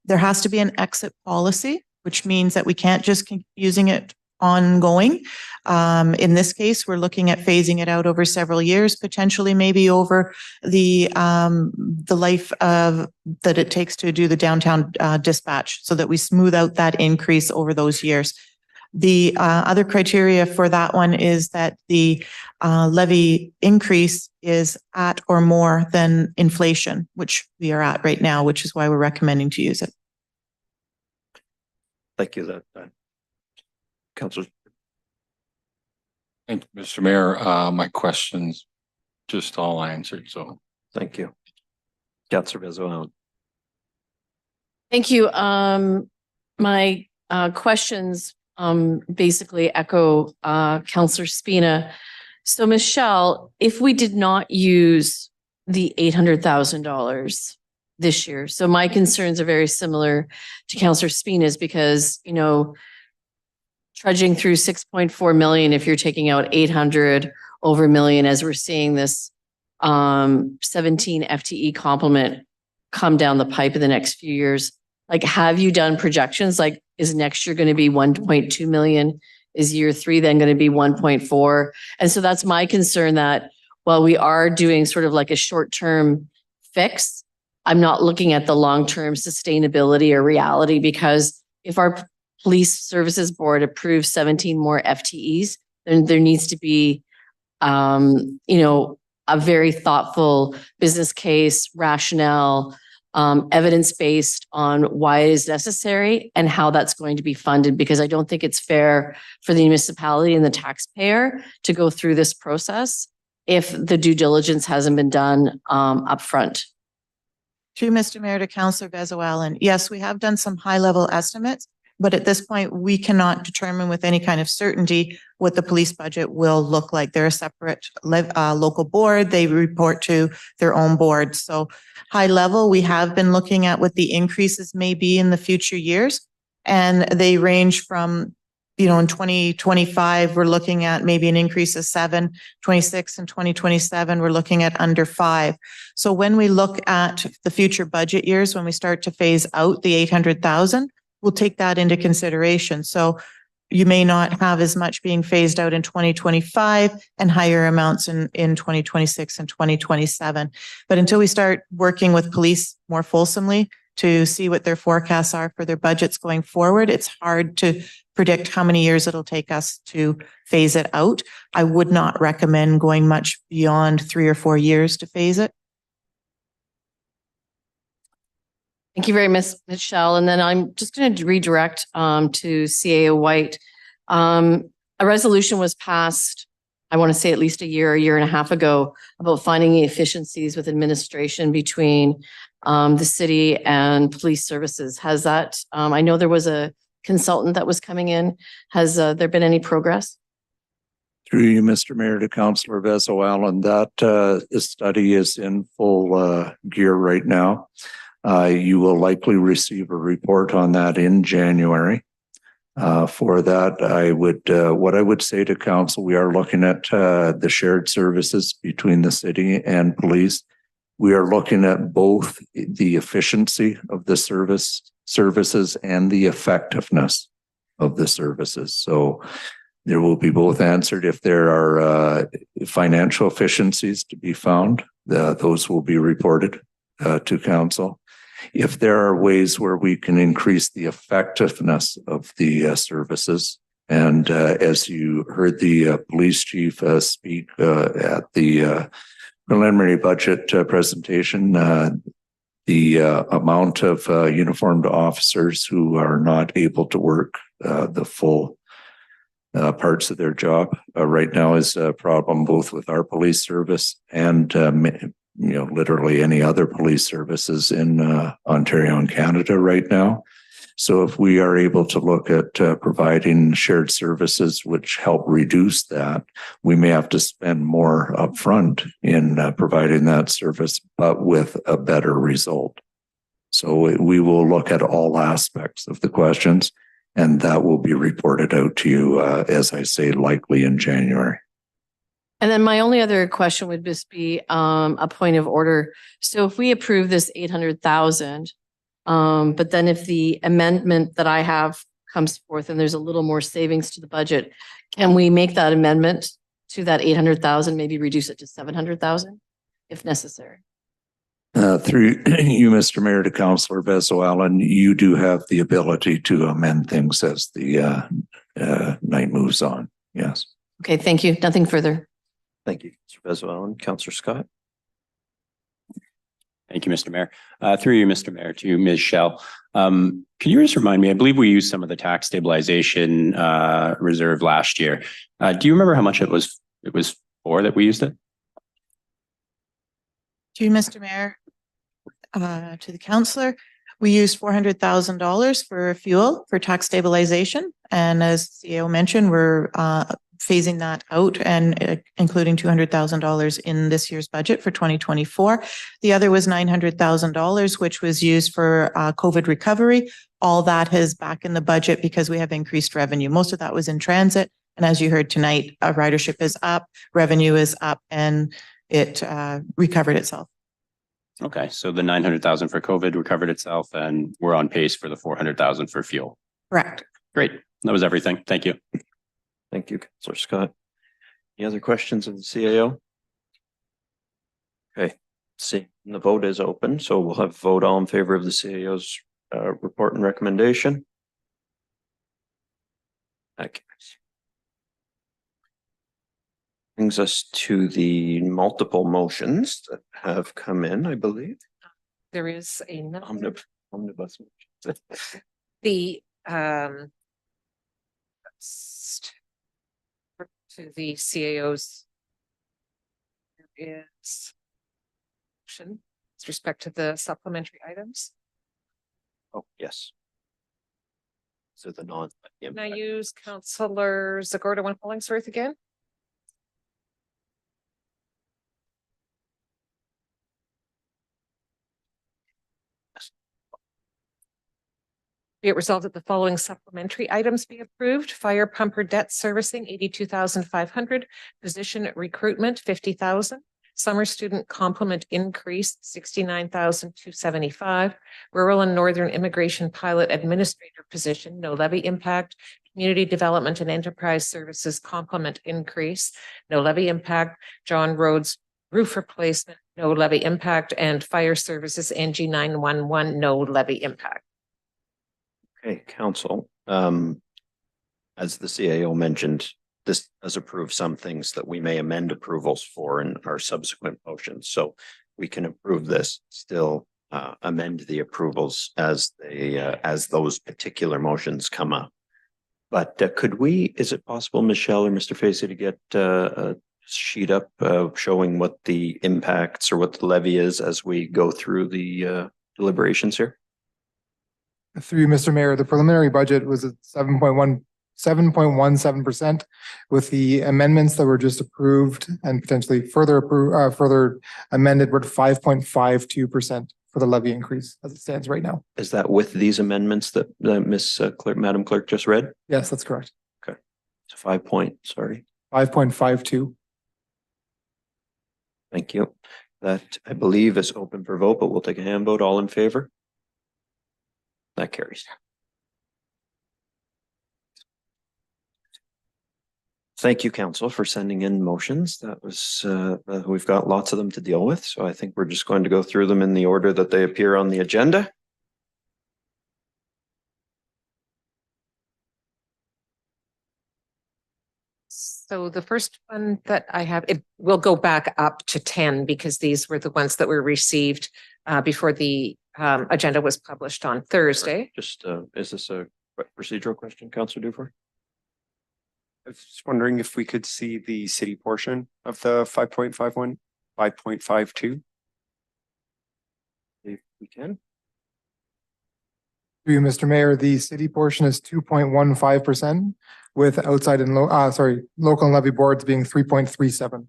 there has to be an exit policy, which means that we can't just keep using it ongoing. In this case, we're looking at phasing it out over several years, potentially maybe over the life of that it takes to do the downtown dispatch, so that we smooth out that increase over those years. The other criteria for that one is that the levy increase is at or more than inflation, which we are at right now, which is why we're recommending to use it. Thank you. Councilor. Thank you, Mr. Mayor. My questions just all answered, so. Thank you. Councilor Bezoil. Thank you. My questions basically echo Councillor Spina. So Michelle, if we did not use the $800,000 this year, so my concerns are very similar to Councillor Spina's, because, trudging through 6.4 million, if you're taking out 800 over a million, as we're seeing this 17 FTE complement come down the pipe in the next few years, like, have you done projections? Like, is next year going to be 1.2 million? Is year 3 then going to be 1.4? And so that's my concern, that while we are doing sort of like a short-term fix, I'm not looking at the long-term sustainability or reality, because if our police services board approves 17 more FTEs, then there needs to be, a very thoughtful business case, rationale, evidence-based on why it is necessary and how that's going to be funded, because I don't think it's fair for the municipality and the taxpayer to go through this process if the due diligence hasn't been done upfront. To Mr. Mayor, to Councillor Bezoil, and yes, we have done some high-level estimates, but at this point, we cannot determine with any kind of certainty what the police budget will look like. They're a separate local board. They report to their own board. So high level, we have been looking at what the increases may be in the future years. And they range from, in 2025, we're looking at maybe an increase of 7, 26 and 2027, we're looking at under 5. So when we look at the future budget years, when we start to phase out the 800,000, we'll take that into consideration. So you may not have as much being phased out in 2025 and higher amounts in 2026 and 2027. But until we start working with police more fulsomely to see what their forecasts are for their budgets going forward, it's hard to predict how many years it'll take us to phase it out. I would not recommend going much beyond 3 or 4 years to phase it. Thank you very much, Michelle. And then I'm just going to redirect to CAO White. A resolution was passed, I want to say at least a year and a half ago, about finding efficiencies with administration between the city and police services. Has that, I know there was a consultant that was coming in. Has there been any progress? Through you, Mr. Mayor, to Councillor Bezoil, and that study is in full gear right now. You will likely receive a report on that in January. For that, what I would say to council, we are looking at the shared services between the city and police. We are looking at both the efficiency of the services and the effectiveness of the services. So there will be both answered. If there are financial efficiencies to be found, those will be reported to council. If there are ways where we can increase the effectiveness of the services, and as you heard the police chief speak at the preliminary budget presentation, the amount of uniformed officers who are not able to work the full parts of their job right now is a problem both with our police service and literally any other police services in Ontario and Canada right now. So if we are able to look at providing shared services which help reduce that, we may have to spend more upfront in providing that service, but with a better result. So we will look at all aspects of the questions, and that will be reported out to you, as I say, likely in January. And then my only other question would just be a point of order. So if we approve this 800,000, but then if the amendment that I have comes forth and there's a little more savings to the budget, can we make that amendment to that 800,000, maybe reduce it to 700,000 if necessary? Through you, Mr. Mayor, to Councillor Bezo-Allen, you do have the ability to amend things as the night moves on. Yes. Okay, thank you. Nothing further. Thank you, Mr. Bezo-Allen. Councillor Scott. Thank you, Mr. Mayor. Through you, Mr. Mayor, to Ms. Shell. Can you just remind me, I believe we used some of the tax stabilization reserve last year. Do you remember how much it was for that we used it? To you, Mr. Mayor, to the councillor, we used $400,000 for fuel for tax stabilization. And as CEO mentioned, we're phasing that out and including $200,000 in this year's budget for 2024. The other was $900,000, which was used for COVID recovery. All that is back in the budget because we have increased revenue. Most of that was in transit. And as you heard tonight, ridership is up, revenue is up, and it recovered itself. Okay, so the 900,000 for COVID recovered itself and we're on pace for the 400,000 for fuel. Correct. Great. That was everything. Thank you. Thank you, Councillor Scott. Any other questions of the CAO? Okay, see, the vote is open, so we'll have a vote all in favor of the CAO's report and recommendation. That carries. Brings us to the multiple motions that have come in, I believe. There is a omnibus. The to the CAO's is with respect to the supplementary items. Oh, yes. So the non. Can I use Councillor Zagorda and Hollingsworth again? Be it resolved that the following supplementary items be approved: fire pumper debt servicing, 82,500, position recruitment, 50,000, summer student complement increase, 69,275, rural and northern immigration pilot administrator position, no levy impact, community development and enterprise services complement increase, no levy impact, John Rhodes roof replacement, no levy impact, and fire services NG 911, no levy impact. Okay, council. As the CAO mentioned, this does approve some things that we may amend approvals for in our subsequent motions. So we can approve this, still amend the approvals as they as those particular motions come up. But could we, is it possible, Michelle or Mr. Facey, to get a sheet up showing what the impacts or what the levy is as we go through the deliberations here? Through Mr. Mayor, the preliminary budget was at 7.17%, with the amendments that were just approved and potentially further amended, we're at 5.52% for the levy increase as it stands right now. Is that with these amendments that Madam Clerk just read? Yes, that's correct. Okay. So 5.52. Thank you. That I believe is open for vote, but we'll take a hand vote. All in favor? That carries. Thank you, council, for sending in motions. That was, we've got lots of them to deal with, so I think we're just going to go through them in the order that they appear on the agenda. So the first one that I have, it will go back up to 10 because these were the ones that were received before the agenda was published on Thursday. Just, is this a procedural question, Councillor Dufour? I was just wondering if we could see the city portion of the 5.51, 5.52. If we can. Through you, Mr. Mayor, the city portion is 2.15%, with outside and local and levy boards being 3.37.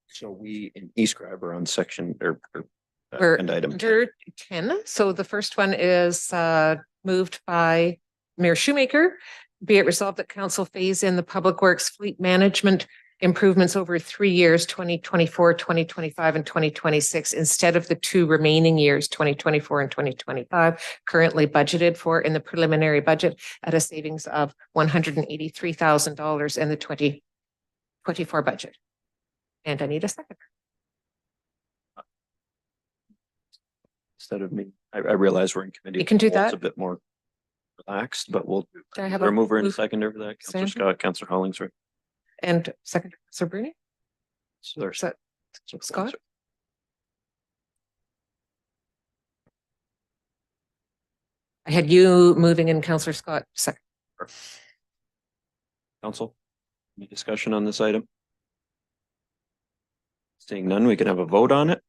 So we in East Grab are on section We're and item 10. under 10. So the first one is moved by Mayor Shoemaker. Be it resolved that council phase in the Public Works fleet management improvements over 3 years, 2024, 2025, and 2026, instead of the 2 remaining years, 2024 and 2025, currently budgeted for in the preliminary budget at a savings of $183,000 in the 2024 budget. And I need a second. Instead of me, I realize we're in committee. You can do It's that. a bit more relaxed, but we'll. Do I have a a mover and a move- seconder for that? Councillor Sandra? Scott, Councillor Hollingsworth. And second, Sir Bruni? Sir, Is that Scott? I had you moving and Councillor Scott second. Council, any discussion on this item? Seeing none, we can have a vote on it.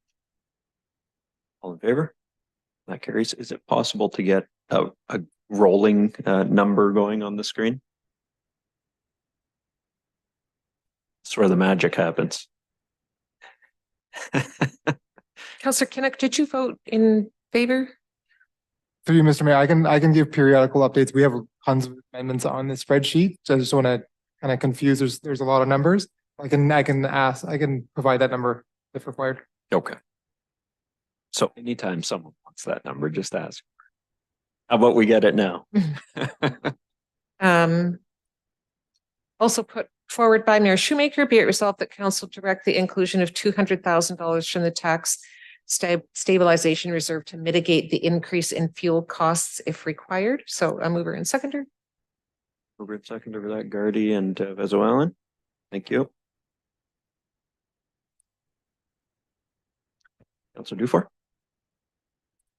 All in favor? That carries. Is it possible to get a rolling number going on the screen? That's where the magic happens. Councillor Kinnock, did you vote in favor? Through you, Mr. Mayor, I can give periodical updates. We have tons of amendments on this spreadsheet, so I just want to kind of confuse. There's a lot of numbers. I can provide that number if required. Okay. So anytime someone wants that number, just ask. How about we get it now? Also put forward by Mayor Shoemaker, be it resolved that council direct the inclusion of $200,000 from the tax stabilization reserve to mitigate the increase in fuel costs if required. So a mover and seconder. Mover and seconder for that, Gardy and Vezoellen. Thank you. Councillor Dufour.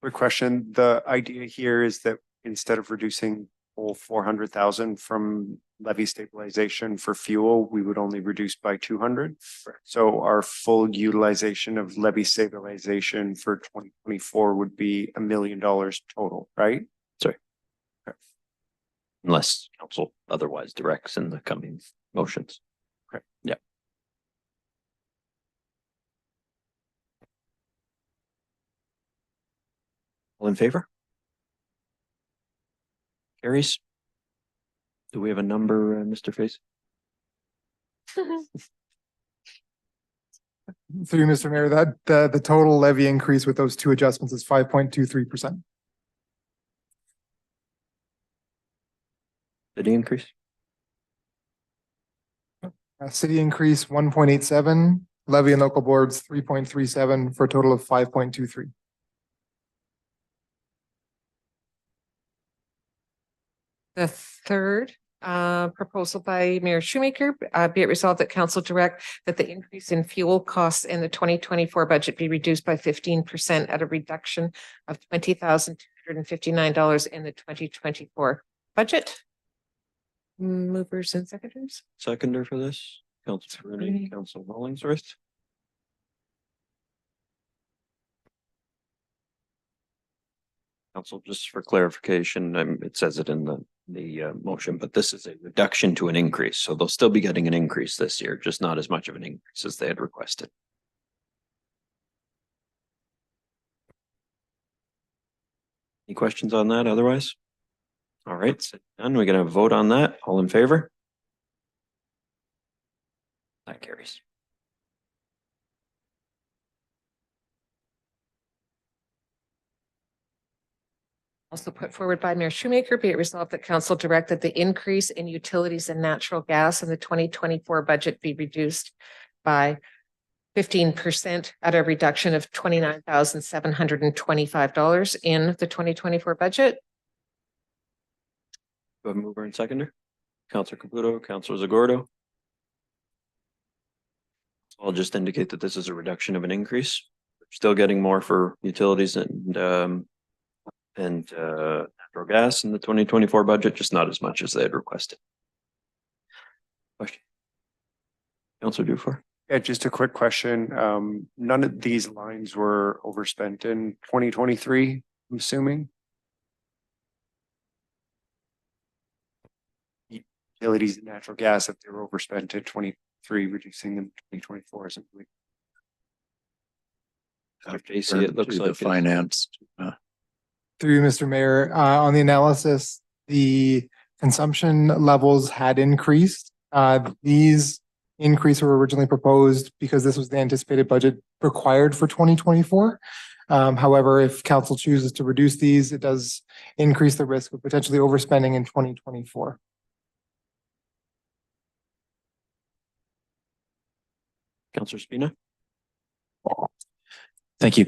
Quick question. The idea here is that instead of reducing whole 400,000 from levy stabilization for fuel, we would only reduce by 200. So our full utilization of levy stabilization for 2024 would be $1 million total, right? Sorry. Okay. Unless council otherwise directs in the coming motions. Okay. Yeah. All in favor? Carries. Do we have a number, Mr. Face? Through you, Mr. Mayor, that the total levy increase with those 2 adjustments is 5.23%. Did he increase? City increase 1.87, levy and local boards 3.37 for a total of 5.23. The third proposal by Mayor Shoemaker, be it resolved that council direct that the increase in fuel costs in the 2024 budget be reduced by 15% at a reduction of $20,259 in the 2024 budget. Movers and seconders. Seconder for this, Councillor Rooney, Councillor Hollingsworth. Council, just for clarification, it says it in the motion, but this is a reduction to an increase. So they'll still be getting an increase this year, just not as much of an increase as they had requested. Any questions on that otherwise? All right, so none. We're going to vote on that. All in favor? That carries. Also put forward by Mayor Shoemaker, be it resolved that council direct that the increase in utilities and natural gas in the 2024 budget be reduced by 15% at a reduction of $29,725 in the 2024 budget. Do I have a mover and seconder? Counselor Caputo, Counselor Zagordo. I'll just indicate that this is a reduction of an increase. We're still getting more for utilities and natural gas in the 2024 budget, just not as much as they had requested. Question. Counselor Dufour. Yeah, just a quick question. None of these lines were overspent in 2023, I'm assuming. Utilities and natural gas, if they were overspent in 23, reducing them in 2024 is complete. JC, it looks like finance. Through you, Mr. Mayor, on the analysis, the consumption levels had increased. These increase were originally proposed because this was the anticipated budget required for 2024. However, if council chooses to reduce these, it does increase the risk of potentially overspending in 2024. Counselor Spina. Thank you.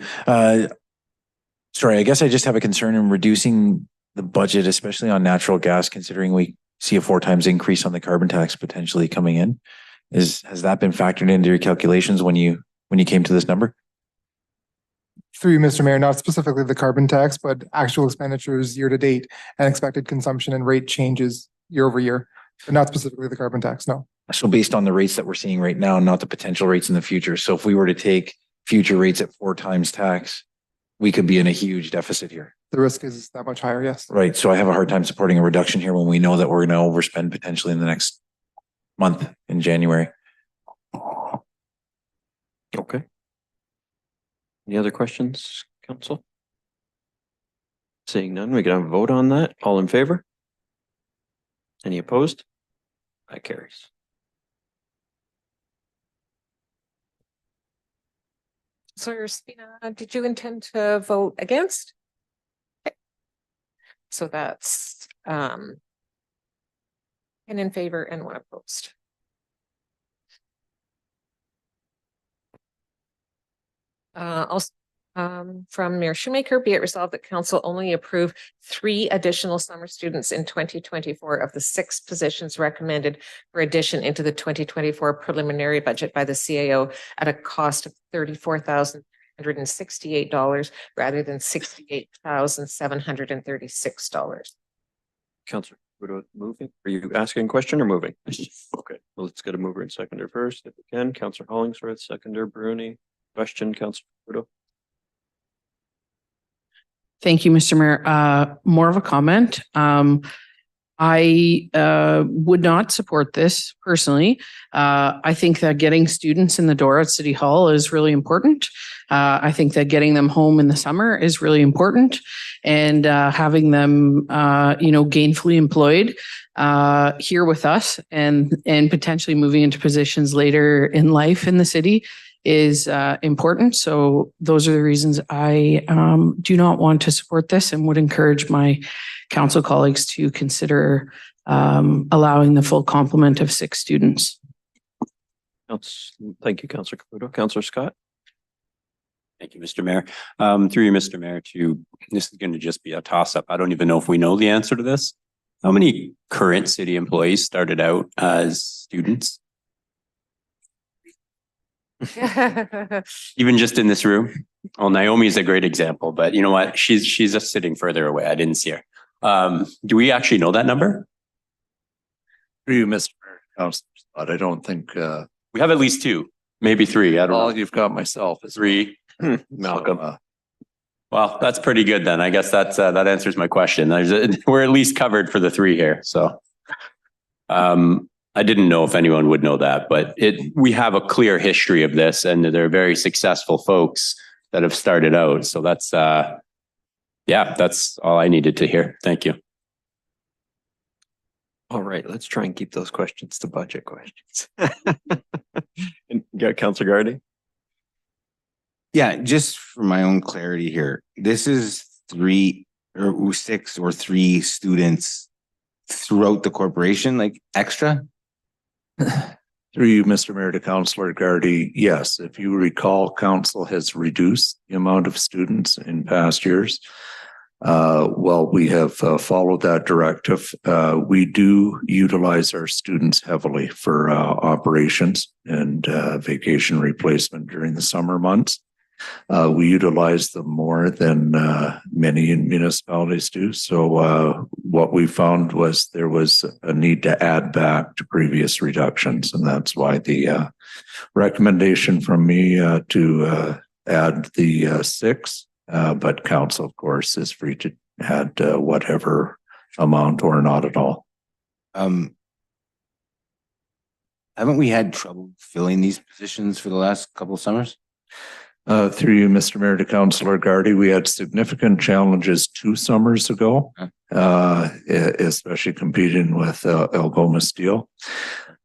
Sorry, I guess I just have a concern in reducing the budget, especially on natural gas, considering we see a 4 times increase on the carbon tax potentially coming in. Has that been factored into your calculations when you came to this number? Through you, Mr. Mayor, not specifically the carbon tax, but actual expenditures year to date and expected consumption and rate changes year over year, but not specifically the carbon tax, no. So based on the rates that we're seeing right now, not the potential rates in the future. So if we were to take future rates at 4 times tax, we could be in a huge deficit here. The risk is that much higher, yes. Right. So I have a hard time supporting a reduction here when we know that we're going to overspend potentially in the next month in January. Okay. Any other questions, council? Seeing none, we can have a vote on that. All in favor? Any opposed? That carries. Councilor Spina, did you intend to vote against? Okay. So that's 10 in favor and 1 opposed. Also, from Mayor Shoemaker, be it resolved that council only approve 3 additional summer students in 2024 of the 6 positions recommended for addition into the 2024 preliminary budget by the CAO at a cost of $34,168 rather than $68,736. Counselor, moving? Are you asking a question or moving? Okay, well, let's get a mover and seconder first, if we can. Counselor Hollingsworth, seconder Bruni. Question, Counselor Caputo. Thank you, Mr. Mayor. More of a comment. I would not support this personally. I think that getting students in the door at City Hall is really important. I think that getting them home in the summer is really important, and having them, gainfully employed here with us and potentially moving into positions later in life in the city is important. So those are the reasons I do not want to support this and would encourage my council colleagues to consider allowing the full complement of 6 students. Thank you, Counselor Caputo. Counselor Scott. Thank you, Mr. Mayor. Through you, Mr. Mayor, this is going to just be a toss-up. I don't even know if we know the answer to this. How many current city employees started out as students? Even just in this room? Well, Naomi is a great example, but you know what? She's just sitting further away. I didn't see her. Do we actually know that number? For you, Mr. Mayor, Councilor Scott, I don't think we have at least 2, maybe 3. I don't know. You've got myself as 3. Malcolm. Well, that's pretty good then. I guess that answers my question. We're at least covered for the 3 here. So, I didn't know if anyone would know that, but we have a clear history of this, and they're very successful folks that have started out. So that's all I needed to hear. Thank you. All right, let's try and keep those questions to budget questions. And you got Counselor Gardy? Yeah, just for my own clarity here, this is 3 or 6 or 3 students throughout the corporation, like extra? Through you, Mr. Mayor, to Councillor Gardy, yes, if you recall, council has reduced the amount of students in past years. Well, we have followed that directive. We do utilize our students heavily for operations and vacation replacement during the summer months. We utilize them more than many municipalities do. So what we found was there was a need to add back to previous reductions. And that's why the recommendation from me to add the 6, but council, of course, is free to add whatever amount or not at all. Haven't we had trouble filling these positions for the last couple of summers? Through you, Mr. Mayor, to Councillor Gardy, we had significant challenges 2 summers ago, especially competing with Algoma Steel.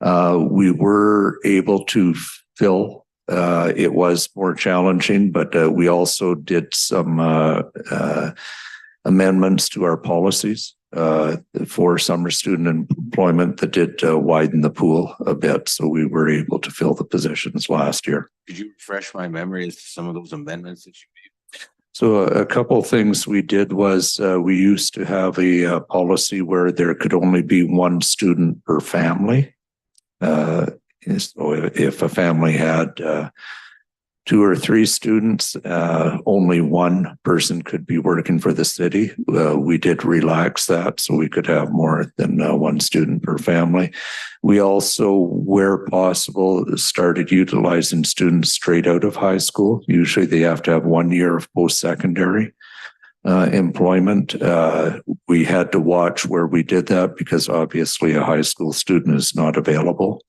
We were able to fill. It was more challenging, but we also did some amendments to our policies for summer student employment that did widen the pool a bit. So we were able to fill the positions last year. Could you refresh my memory as to some of those amendments that you made? So a couple of things we did was we used to have a policy where there could only be 1 student per family. So if a family had 2 or 3 students, only 1 person could be working for the city. We did relax that so we could have more than 1 student per family. We also, where possible, started utilizing students straight out of high school. Usually they have to have 1 year of post-secondary employment. We had to watch where we did that because obviously a high school student is not available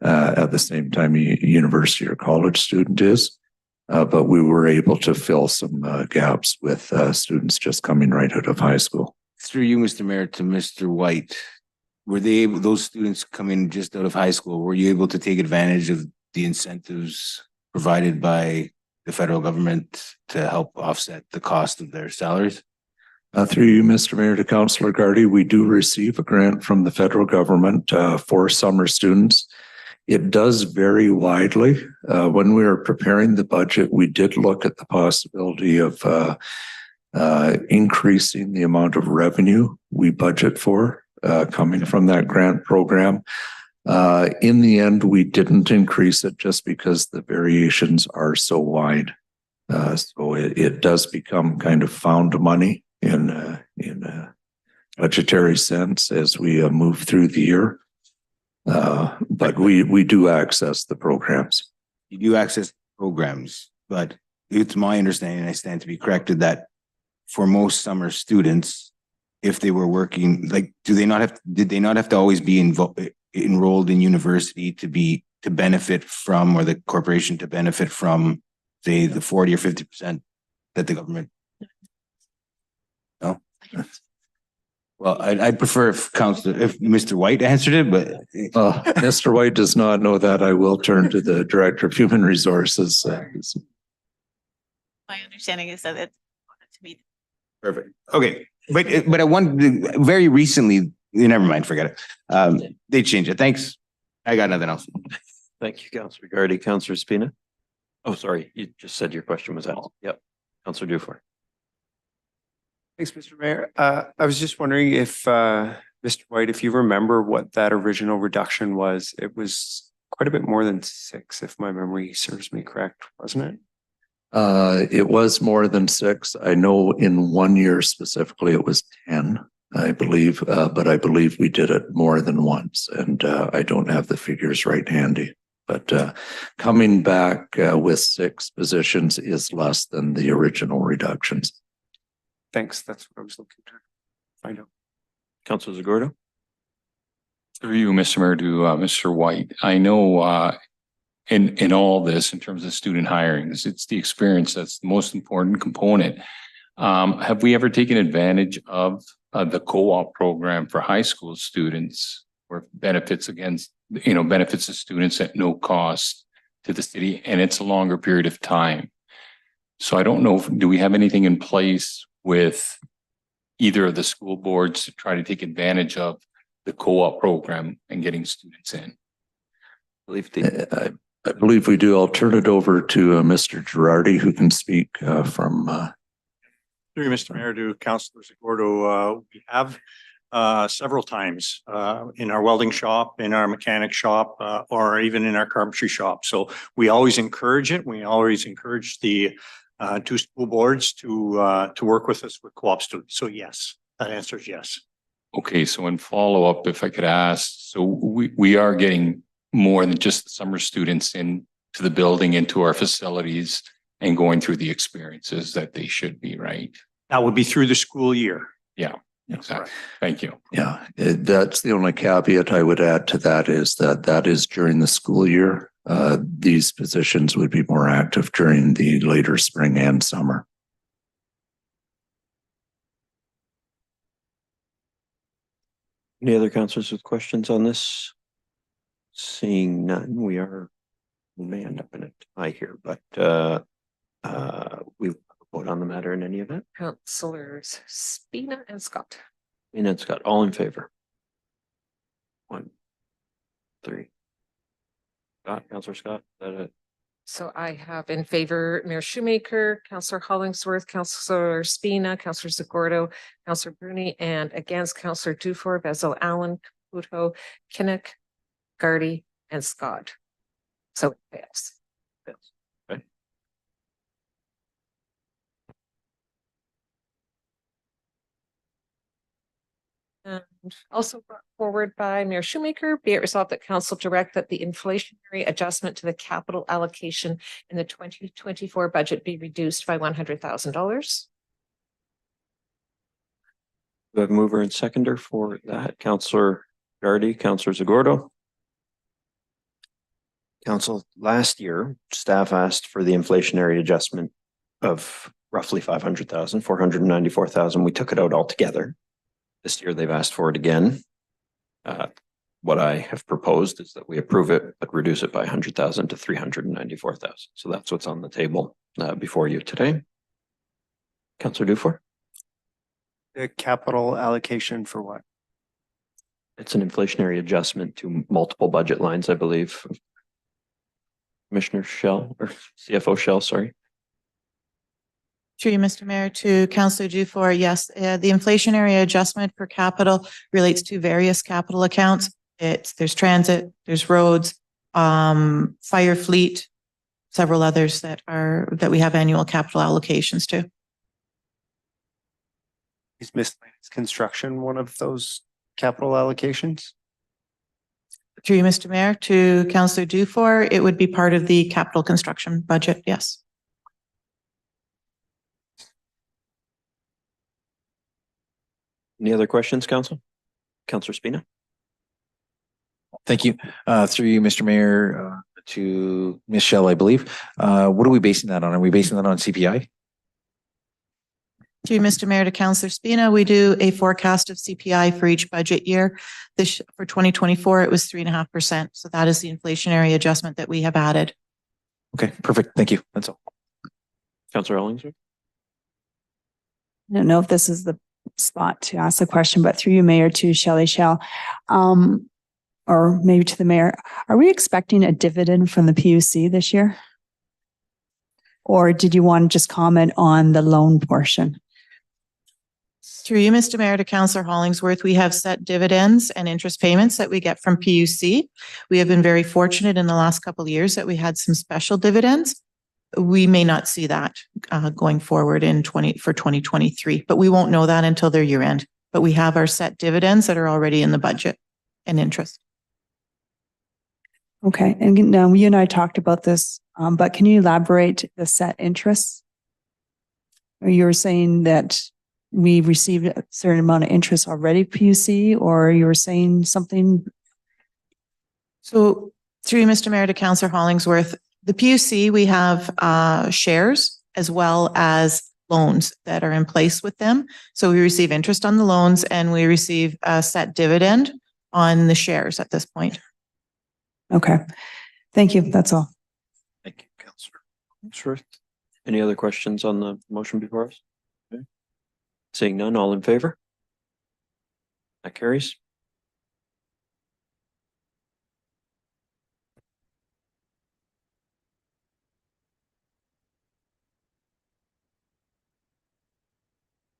at the same time a university or college student is. But we were able to fill some gaps with students just coming right out of high school. Through you, Mr. Mayor, to Mr. White, were they able, those students coming just out of high school, were you able to take advantage of the incentives provided by the federal government to help offset the cost of their salaries? Through you, Mr. Mayor, to Councillor Gardy, we do receive a grant from the federal government for summer students. It does vary widely. When we were preparing the budget, we did look at the possibility of increasing the amount of revenue we budget for coming from that grant program. In the end, we didn't increase it just because the variations are so wide. So it does become kind of found money in a budgetary sense as we move through the year. But we do access the programs. You do access programs, but it's my understanding, I stand to be corrected, that for most summer students, if they were working, like, did they not have to always be enrolled in university to benefit from, or the corporation to benefit from, say, the 40 or 50% that the government? No? Well, I'd prefer if Mr. White answered it, but. Mr. White does not know that. I will turn to the Director of Human Resources. My understanding is that it's to be. Perfect. Okay. But I want, very recently, never mind, forget it. They changed it. Thanks. I got nothing else. Thank you, Councillor Gardy. Councillor Spina? Oh, sorry. You just said your question was asked. Yep. Councillor Dufour. Thanks, Mr. Mayor. I was just wondering if, Mr. White, if you remember what that original reduction was. It was quite a bit more than 6, if my memory serves me correct, wasn't it? It was more than 6. I know in 1 year specifically it was 10, I believe, but I believe we did it more than once, and I don't have the figures right handy. But coming back with 6 positions is less than the original reductions. Thanks. That's what I was looking to find out. Councillor Zagordo? Through you, Mr. Mayor, to Mr. White. I know in all this, in terms of student hirings, it's the experience that's the most important component. Have we ever taken advantage of the co-op program for high school students, where benefits benefits the students at no cost to the city, and it's a longer period of time? So I don't know, do we have anything in place with either of the school boards to try to take advantage of the co-op program and getting students in. I believe we do. I'll turn it over to Mr. Girardi, who can speak from. Through you, Mr. Mayor, to Councilor Segurdo, we have several times in our welding shop, in our mechanic shop, or even in our carpentry shop. So we always encourage it. We always encourage the two school boards to work with us with co-op students. So yes, that answer is yes. Okay, so in follow-up, if I could ask, so we are getting more than just the summer students into the building, into our facilities, and going through the experiences that they should be, right? That would be through the school year. Yeah, exactly. Thank you. Yeah, that's the only caveat I would add to that is that is during the school year. These positions would be more active during the later spring and summer. Any other councillors with questions on this? Seeing none, we are manned up in a tie here, but we vote on the matter in any event. Councillors Spina and Scott. And Scott, all in favor? 1, 3. Scott, Councillor Scott, is that it? So I have in favor Mayor Shoemaker, Councillor Hollingsworth, Councillor Spina, Councillor Segurdo, Councillor Bruni, and against Councillor Dufour, Bezel Allen, Caputo, Kinnick, Gardy, and Scott. So it fails. Okay. And also brought forward by Mayor Shoemaker, be it resolved that council direct that the inflationary adjustment to the capital allocation in the 2024 budget be reduced by $100,000. We have mover and seconder for that. Councillor Gardy, Councillor Segurdo. Council, last year, staff asked for the inflationary adjustment of roughly 500,000, 494,000. We took it out altogether. This year, they've asked for it again. What I have proposed is that we approve it, but reduce it by 100,000 to 394,000. So that's what's on the table before you today. Councillor Dufour. The capital allocation for what? It's an inflationary adjustment to multiple budget lines, I believe. Commissioner Shell or CFO Shell, sorry. Through you, Mr. Mayor, to Councillor Dufour, yes, the inflationary adjustment for capital relates to various capital accounts. There's transit, there's roads, fire fleet, several others that we have annual capital allocations to. Is miscellaneous construction one of those capital allocations? Through you, Mr. Mayor, to Councillor Dufour, it would be part of the capital construction budget, yes. Any other questions, Council? Councillor Spina. Thank you. Through you, Mr. Mayor, to Ms. Shell, I believe. What are we basing that on? Are we basing that on CPI? To you, Mr. Mayor, to Councillor Spina, we do a forecast of CPI for each budget year. This for 2024, it was 3.5%. So that is the inflationary adjustment that we have added. Okay, perfect. Thank you. That's all. Councillor Hollingsworth. I don't know if this is the spot to ask a question, but through you, Mayor, to Shelley Shell, or maybe to the mayor, are we expecting a dividend from the PUC this year? Or did you want to just comment on the loan portion? Through you, Mr. Mayor, to Councillor Hollingsworth, we have set dividends and interest payments that we get from PUC. We have been very fortunate in the last couple of years that we had some special dividends. We may not see that going forward for 2023, but we won't know that until their year end. But we have our set dividends that are already in the budget and interest. Okay, and you and I talked about this, but can you elaborate the set interests? Or you're saying that we received a certain amount of interest already, PUC, or you were saying something? So through you, Mr. Mayor, to Councillor Hollingsworth, the PUC, we have shares as well as loans that are in place with them. So we receive interest on the loans and we receive a set dividend on the shares at this point. Okay, thank you. That's all. Thank you, Councillor. Sure. Any other questions on the motion before us? Okay. Seeing none, all in favor? That carries.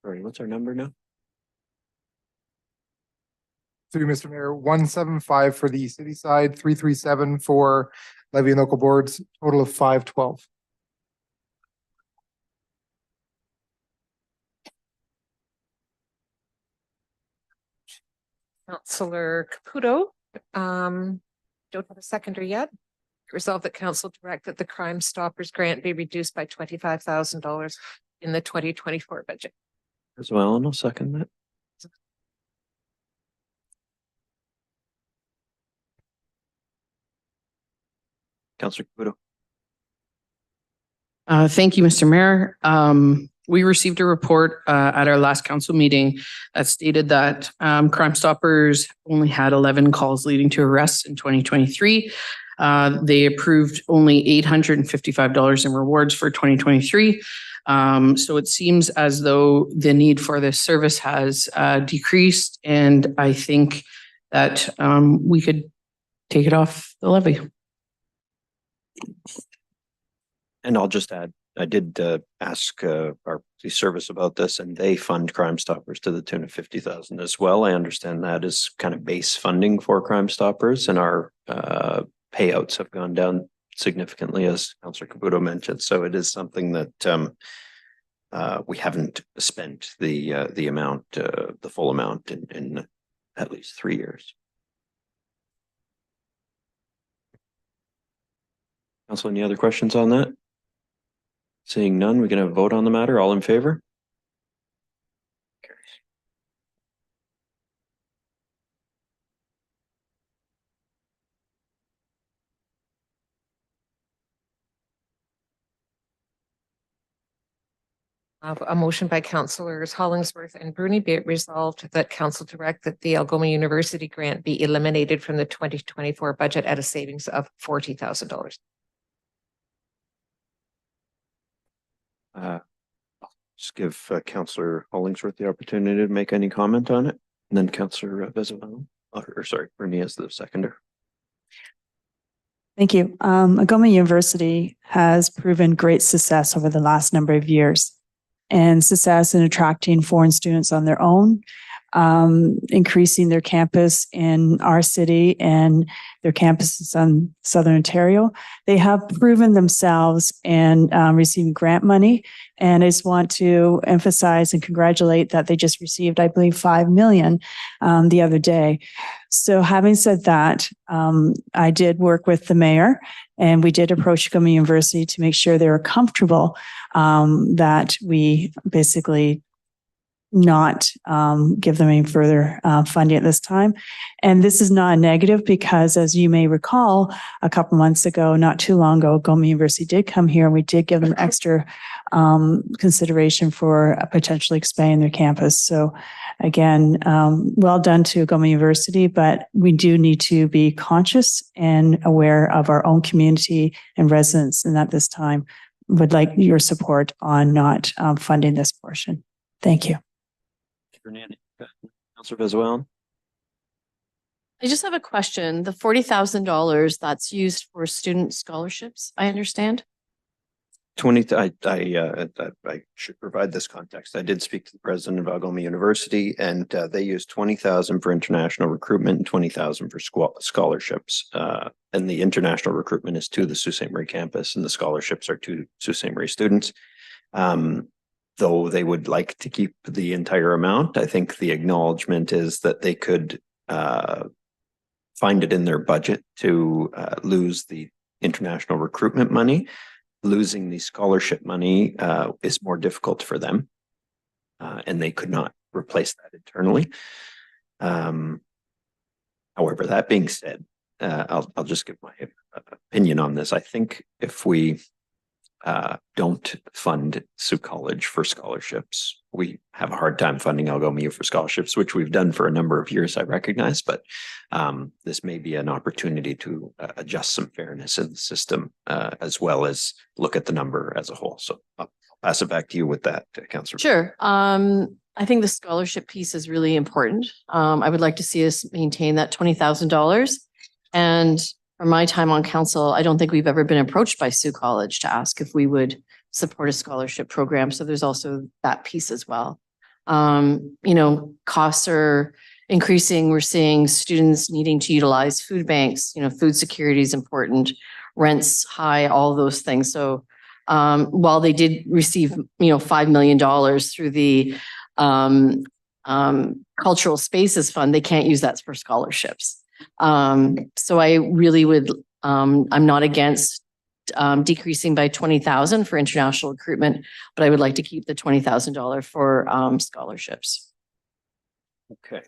Sorry, what's our number now? Through Mr. Mayor, 175 for the city side, 337 for levy and local boards, total of 512. Councillor Caputo, don't have a seconder yet. Resolve that council direct that the Crime Stoppers grant be reduced by $25,000 in the 2024 budget. As well, and I'll second that. Councillor Caputo. Thank you, Mr. Mayor. We received a report at our last council meeting that stated that Crime Stoppers only had 11 calls leading to arrests in 2023. They approved only $855 in rewards for 2023. So it seems as though the need for this service has decreased, and I think that we could take it off the levy. And I'll just add, I did ask our police service about this, and they fund Crime Stoppers to the tune of 50,000 as well. I understand that is kind of base funding for Crime Stoppers, and our payouts have gone down significantly, as Councillor Caputo mentioned. So it is something that we haven't spent the amount, the full amount in at least 3 years. Council, any other questions on that? Seeing none, we can have a vote on the matter. All in favor? Carries. A motion by councillors Hollingsworth and Bruni be it resolved that council direct that the Algoma University grant be eliminated from the 2024 budget at a savings of $40,000. Just give Councillor Hollingsworth the opportunity to make any comment on it, and then Councillor Vezel, or sorry, Bruni as the seconder. Thank you. Algoma University has proven great success over the last number of years, and success in attracting foreign students on their own, increasing their campus in our city and their campuses on Southern Ontario. They have proven themselves and receiving grant money. And I just want to emphasize and congratulate that they just received, I believe, $5 million the other day. So having said that, I did work with the mayor, and we did approach Algoma University to make sure they were comfortable that we basically not give them any further funding at this time. And this is not a negative because, as you may recall, a couple months ago, not too long ago, Algoma University did come here and we did give them extra consideration for potentially expanding their campus. So again, well done to Algoma University, but we do need to be conscious and aware of our own community and residents. And at this time, would like your support on not funding this portion. Thank you. Councillor Vezel. I just have a question. The $40,000 that's used for student scholarships, I understand. I should provide this context. I did speak to the president of Algoma University, and they use 20,000 for international recruitment and 20,000 for scholarships. And the international recruitment is to the Sault Ste. Marie campus, and the scholarships are to Sault Ste. Marie students. Though they would like to keep the entire amount, I think the acknowledgement is that they could find it in their budget to lose the international recruitment money. Losing the scholarship money is more difficult for them, and they could not replace that internally. However, that being said, I'll just give my opinion on this. I think if we don't fund Sault College for scholarships, we have a hard time funding Algoma U for scholarships, which we've done for a number of years, I recognize, but this may be an opportunity to adjust some fairness in the system, as well as look at the number as a whole. So I'll pass it back to you with that, Councillor. Sure. I think the scholarship piece is really important. I would like to see us maintain that $20,000. And from my time on council, I don't think we've ever been approached by Sioux College to ask if we would support a scholarship program. So there's also that piece as well. Costs are increasing. We're seeing students needing to utilize food banks, food security is important, rents high, all those things. So while they did receive, $5 million through the Cultural Spaces Fund, they can't use that for scholarships. So I really would, I'm not against decreasing by 20,000 for international recruitment, but I would like to keep the $20,000 for scholarships. Okay.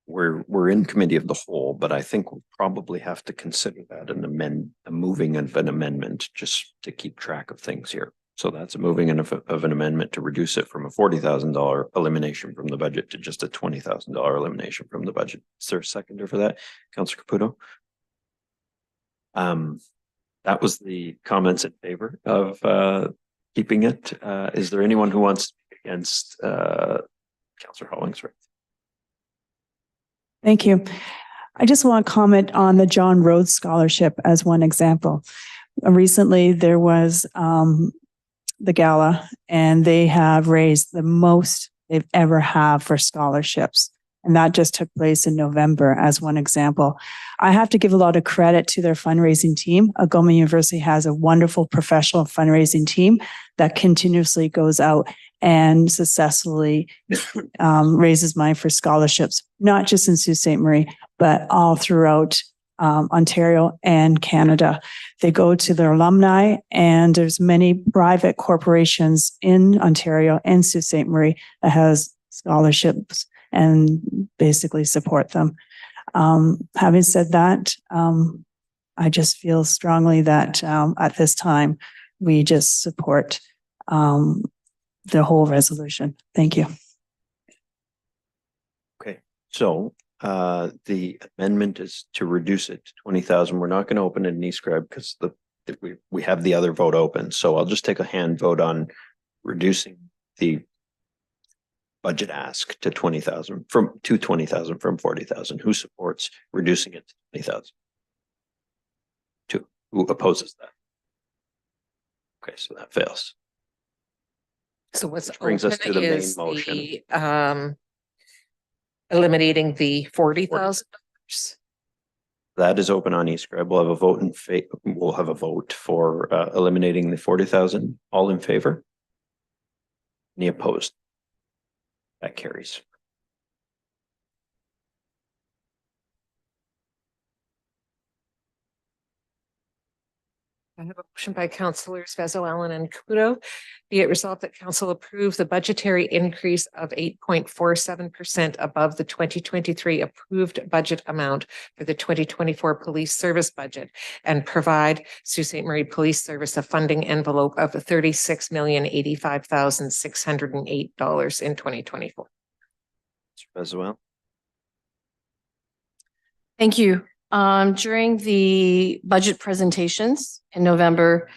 We're in committee of the whole, but I think we'll probably have to consider that a moving of an amendment just to keep track of things here. So that's a moving of an amendment to reduce it from a $40,000 elimination from the budget to just a $20,000 elimination from the budget. Is there a seconder for that? Councillor Caputo? That was the comments in favor of keeping it. Is there anyone who wants to speak against Councillor Hollingsworth? Thank you. I just want to comment on the John Rhodes Scholarship as one example. Recently, there was the gala, and they have raised the most they've ever have for scholarships. And that just took place in November as one example. I have to give a lot of credit to their fundraising team. Algoma University has a wonderful professional fundraising team that continuously goes out and successfully raises money for scholarships, not just in Sault Ste. Marie, but all throughout Ontario and Canada. They go to their alumni, and there's many private corporations in Ontario and Sault Ste. Marie that has scholarships and basically support them. Having said that, I just feel strongly that at this time, we just support the whole resolution. Thank you. Okay, so the amendment is to reduce it to 20,000. We're not going to open an e-scribe because we have the other vote open. So I'll just take a hand vote on reducing the budget ask to 20,000 from 40,000. Who supports reducing it to 20,000? 2. Who opposes that? Okay, so that fails. So what's Which brings us open to the main is motion. the, eliminating the $40,000. That is open on e-scribe. We'll have a vote in favor. We'll have a vote for eliminating the 40,000. All in favor? Any opposed? That carries. I have a motion by Councillors Vezo, Allen, and Caputo. Be it resolved that council approve the budgetary increase of 8.47% above the 2023 approved budget amount for the 2024 police service budget and provide Sault Ste. Marie Police Service a funding envelope of $36,085,608 in 2024. Vezo. Thank you. During the budget presentations in November,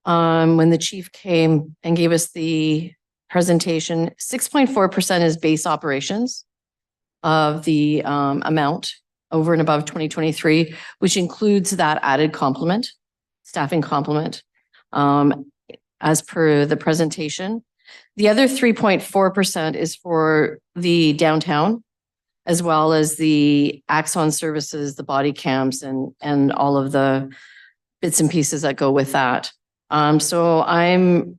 when the chief came and gave us the presentation, 6.4% is base operations of the amount over and above 2023, which includes that added complement, staffing complement, as per the presentation. The other 3.4% is for the downtown, as well as the Axon services, the body cams, and all of the bits and pieces that go with that. So I'm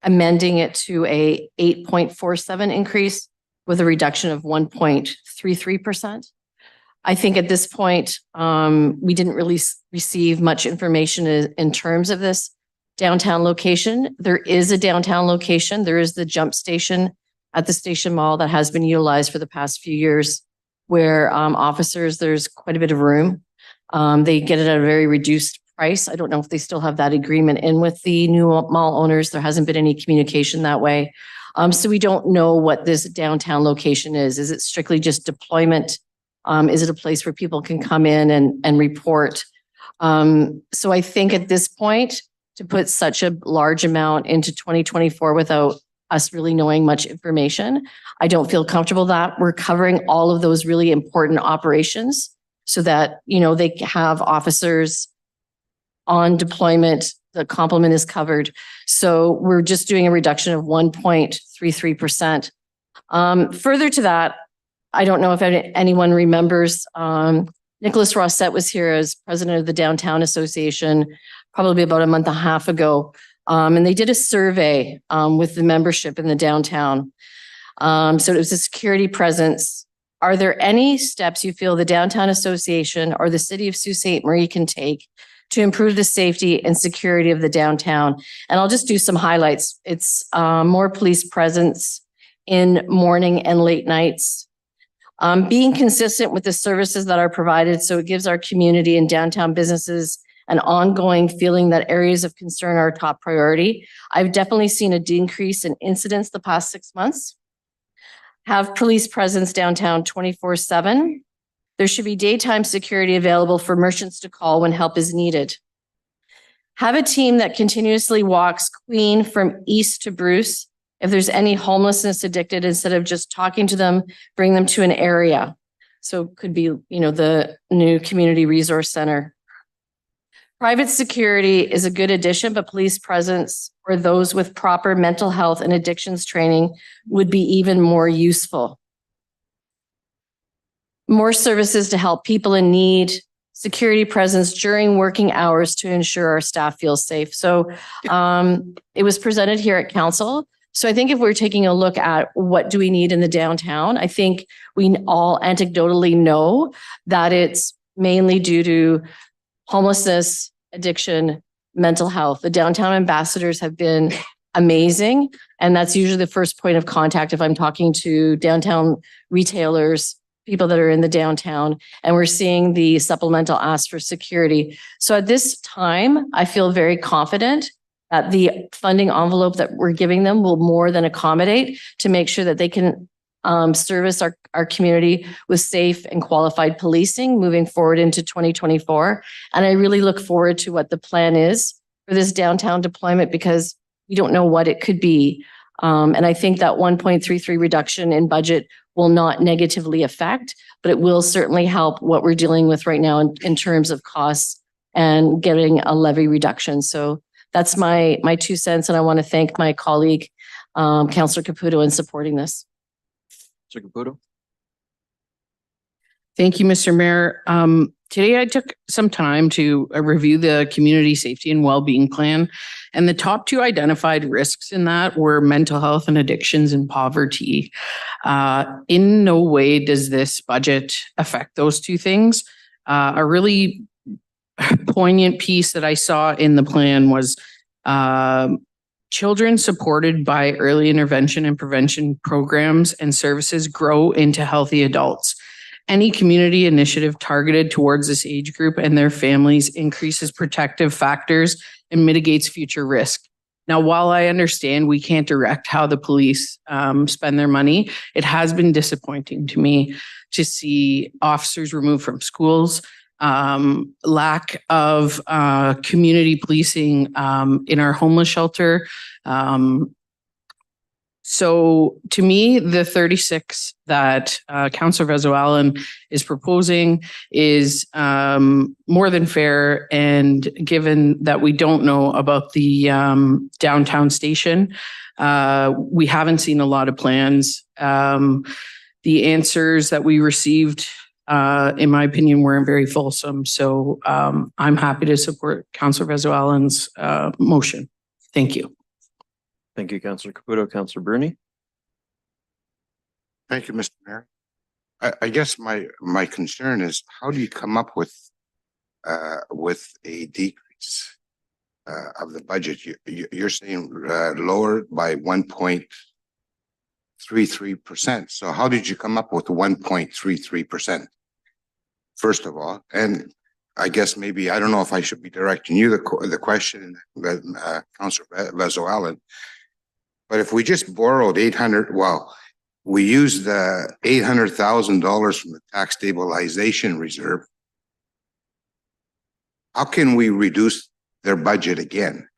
amending it to a 8.47 increase with a reduction of 1.33%. I think at this point, we didn't really receive much information in terms of this downtown location. There is a downtown location. There is the jump station at the Station Mall that has been utilized for the past few years, where officers, there's quite a bit of room. They get it at a very reduced price. I don't know if they still have that agreement in with the new mall owners. There hasn't been any communication that way. So we don't know what this downtown location is. Is it strictly just deployment? Is it a place where people can come in and report? So I think at this point, to put such a large amount into 2024 without us really knowing much information. I don't feel comfortable that we're covering all of those really important operations so that, you know, they have officers on deployment, the complement is covered. So we're just doing a reduction of 1.33%. Further to that, I don't know if anyone remembers, Nicholas Rossett was here as president of the Downtown Association probably about a month and a half ago. And they did a survey with the membership in the downtown. So it was a security presence. Are there any steps you feel the Downtown Association or the City of Sault Ste. Marie can take to improve the safety and security of the downtown? And I'll just do some highlights. It's more police presence in morning and late nights. Being consistent with the services that are provided, so it gives our community and downtown businesses an ongoing feeling that areas of concern are a top priority. I've definitely seen a decrease in incidents the past 6 months. Have police presence downtown 24/7. There should be daytime security available for merchants to call when help is needed. Have a team that continuously walks Queen from East to Bruce. If there's any homelessness addicted, instead of just talking to them, bring them to an area. So it could be, you know, the new community resource center. Private security is a good addition, but police presence or those with proper mental health and addictions training would be even more useful. More services to help people in need, security presence during working hours to ensure our staff feel safe. So it was presented here at council. So I think if we're taking a look at what do we need in the downtown, I think we all anecdotally know that it's mainly due to homelessness, addiction, mental health. The downtown ambassadors have been amazing. And that's usually the first point of contact if I'm talking to downtown retailers, people that are in the downtown, and we're seeing the supplemental ask for security. So at this time, I feel very confident that the funding envelope that we're giving them will more than accommodate to make sure that they can service our community with safe and qualified policing moving forward into 2024. And I really look forward to what the plan is for this downtown deployment because we don't know what it could be. And I think that 1.33 reduction in budget will not negatively affect, but it will certainly help what we're dealing with right now in terms of costs and getting a levy reduction. So that's my 2 cents. And I want to thank my colleague, Councillor Caputo, in supporting this. Mr. Caputo. Thank you, Mr. Mayor. Today I took some time to review the community safety and well-being plan. And the top 2 identified risks in that were mental health and addictions and poverty. In no way does this budget affect those 2 things. A really poignant piece that I saw in the plan was children supported by early intervention and prevention programs and services grow into healthy adults. Any community initiative targeted towards this age group and their families increases protective factors and mitigates future risk. Now, while I understand we can't direct how the police spend their money, it has been disappointing to me to see officers removed from schools, lack of community policing in our homeless shelter. So to me, the 36 that Councillor Vezo-Allen is proposing is more than fair. And given that we don't know about the downtown station, we haven't seen a lot of plans. The answers that we received, in my opinion, weren't very fulsome. So I'm happy to support Councillor Vezo-Allen's motion. Thank you. Thank you, Councillor Caputo. Councillor Bruni. Thank you, Mr. Mayor. I guess my concern is how do you come up with a decrease of the budget? You're saying lower by 1.33%. So how did you come up with 1.33%? First of all, and I guess maybe I don't know if I should be directing you the question, Councillor Vezo-Allen. But if we just borrowed we used the $800,000 from the tax stabilization reserve. How can we reduce their budget again?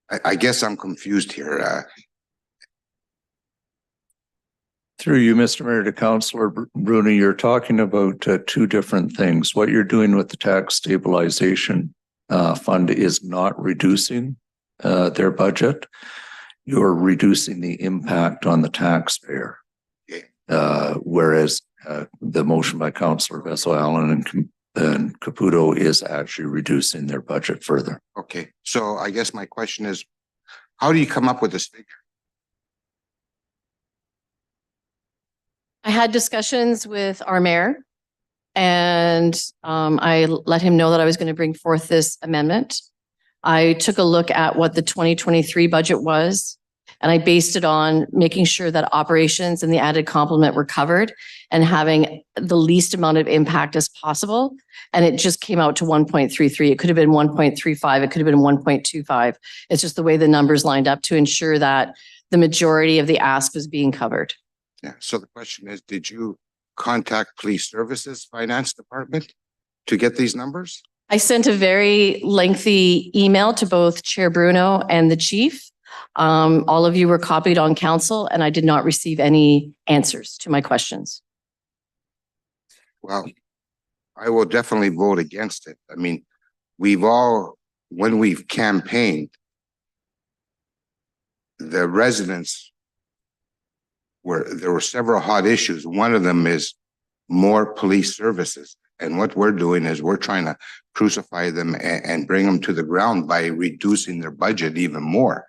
I guess I'm confused here. Through you, Mr. Mayor, to Councillor Bruni, you're talking about two different things. What you're doing with the tax stabilization fund is not reducing their budget. You're reducing the impact on the taxpayer. Whereas the motion by Councillor Vessel-Allen and Caputo is actually reducing their budget further. Okay, so I guess my question is, how do you come up with this figure? I had discussions with our mayor and I let him know that I was going to bring forth this amendment. I took a look at what the 2023 budget was and I based it on making sure that operations and the added complement were covered and having the least amount of impact as possible. And it just came out to 1.33. It could have been 1.35. It could have been 1.25. It's just the way the numbers lined up to ensure that the majority of the ask was being covered. Yeah, so the question is, did you contact Police Services Finance Department to get these numbers? I sent a very lengthy email to both Chair Bruno and the chief. All of you were copied on council and I did not receive any answers to my questions. Well, I will definitely vote against it. I mean, when we've campaigned, the residents there were several hot issues. One of them is more police services. And what we're doing is we're trying to crucify them and bring them to the ground by reducing their budget even more.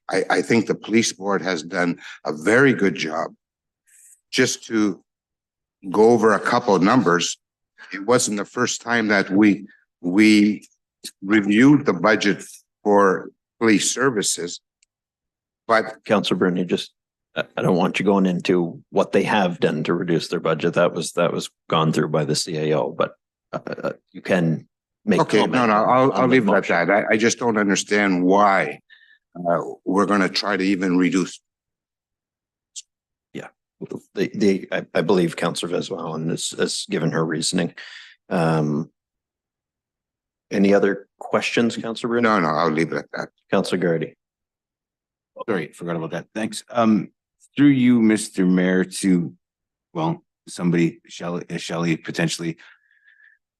I think the police board has done a very good job. Just to go over a couple of numbers, it wasn't the first time that we reviewed the budget for police services. But Councillor Bruni, I don't want you going into what they have done to reduce their budget. That was gone through by the CAO, but you can make. Okay, no, I'll leave it at that. I just don't understand why we're going to try to even reduce. Yeah, I believe Councillor Vessel-Allen has given her reasoning. Any other questions, Councillor Bruni? No, I'll leave it at that. Councillor Garrity. Sorry, forgot about that. Thanks. Through you, Mr. Mayor, to, well, somebody, Shelley, potentially,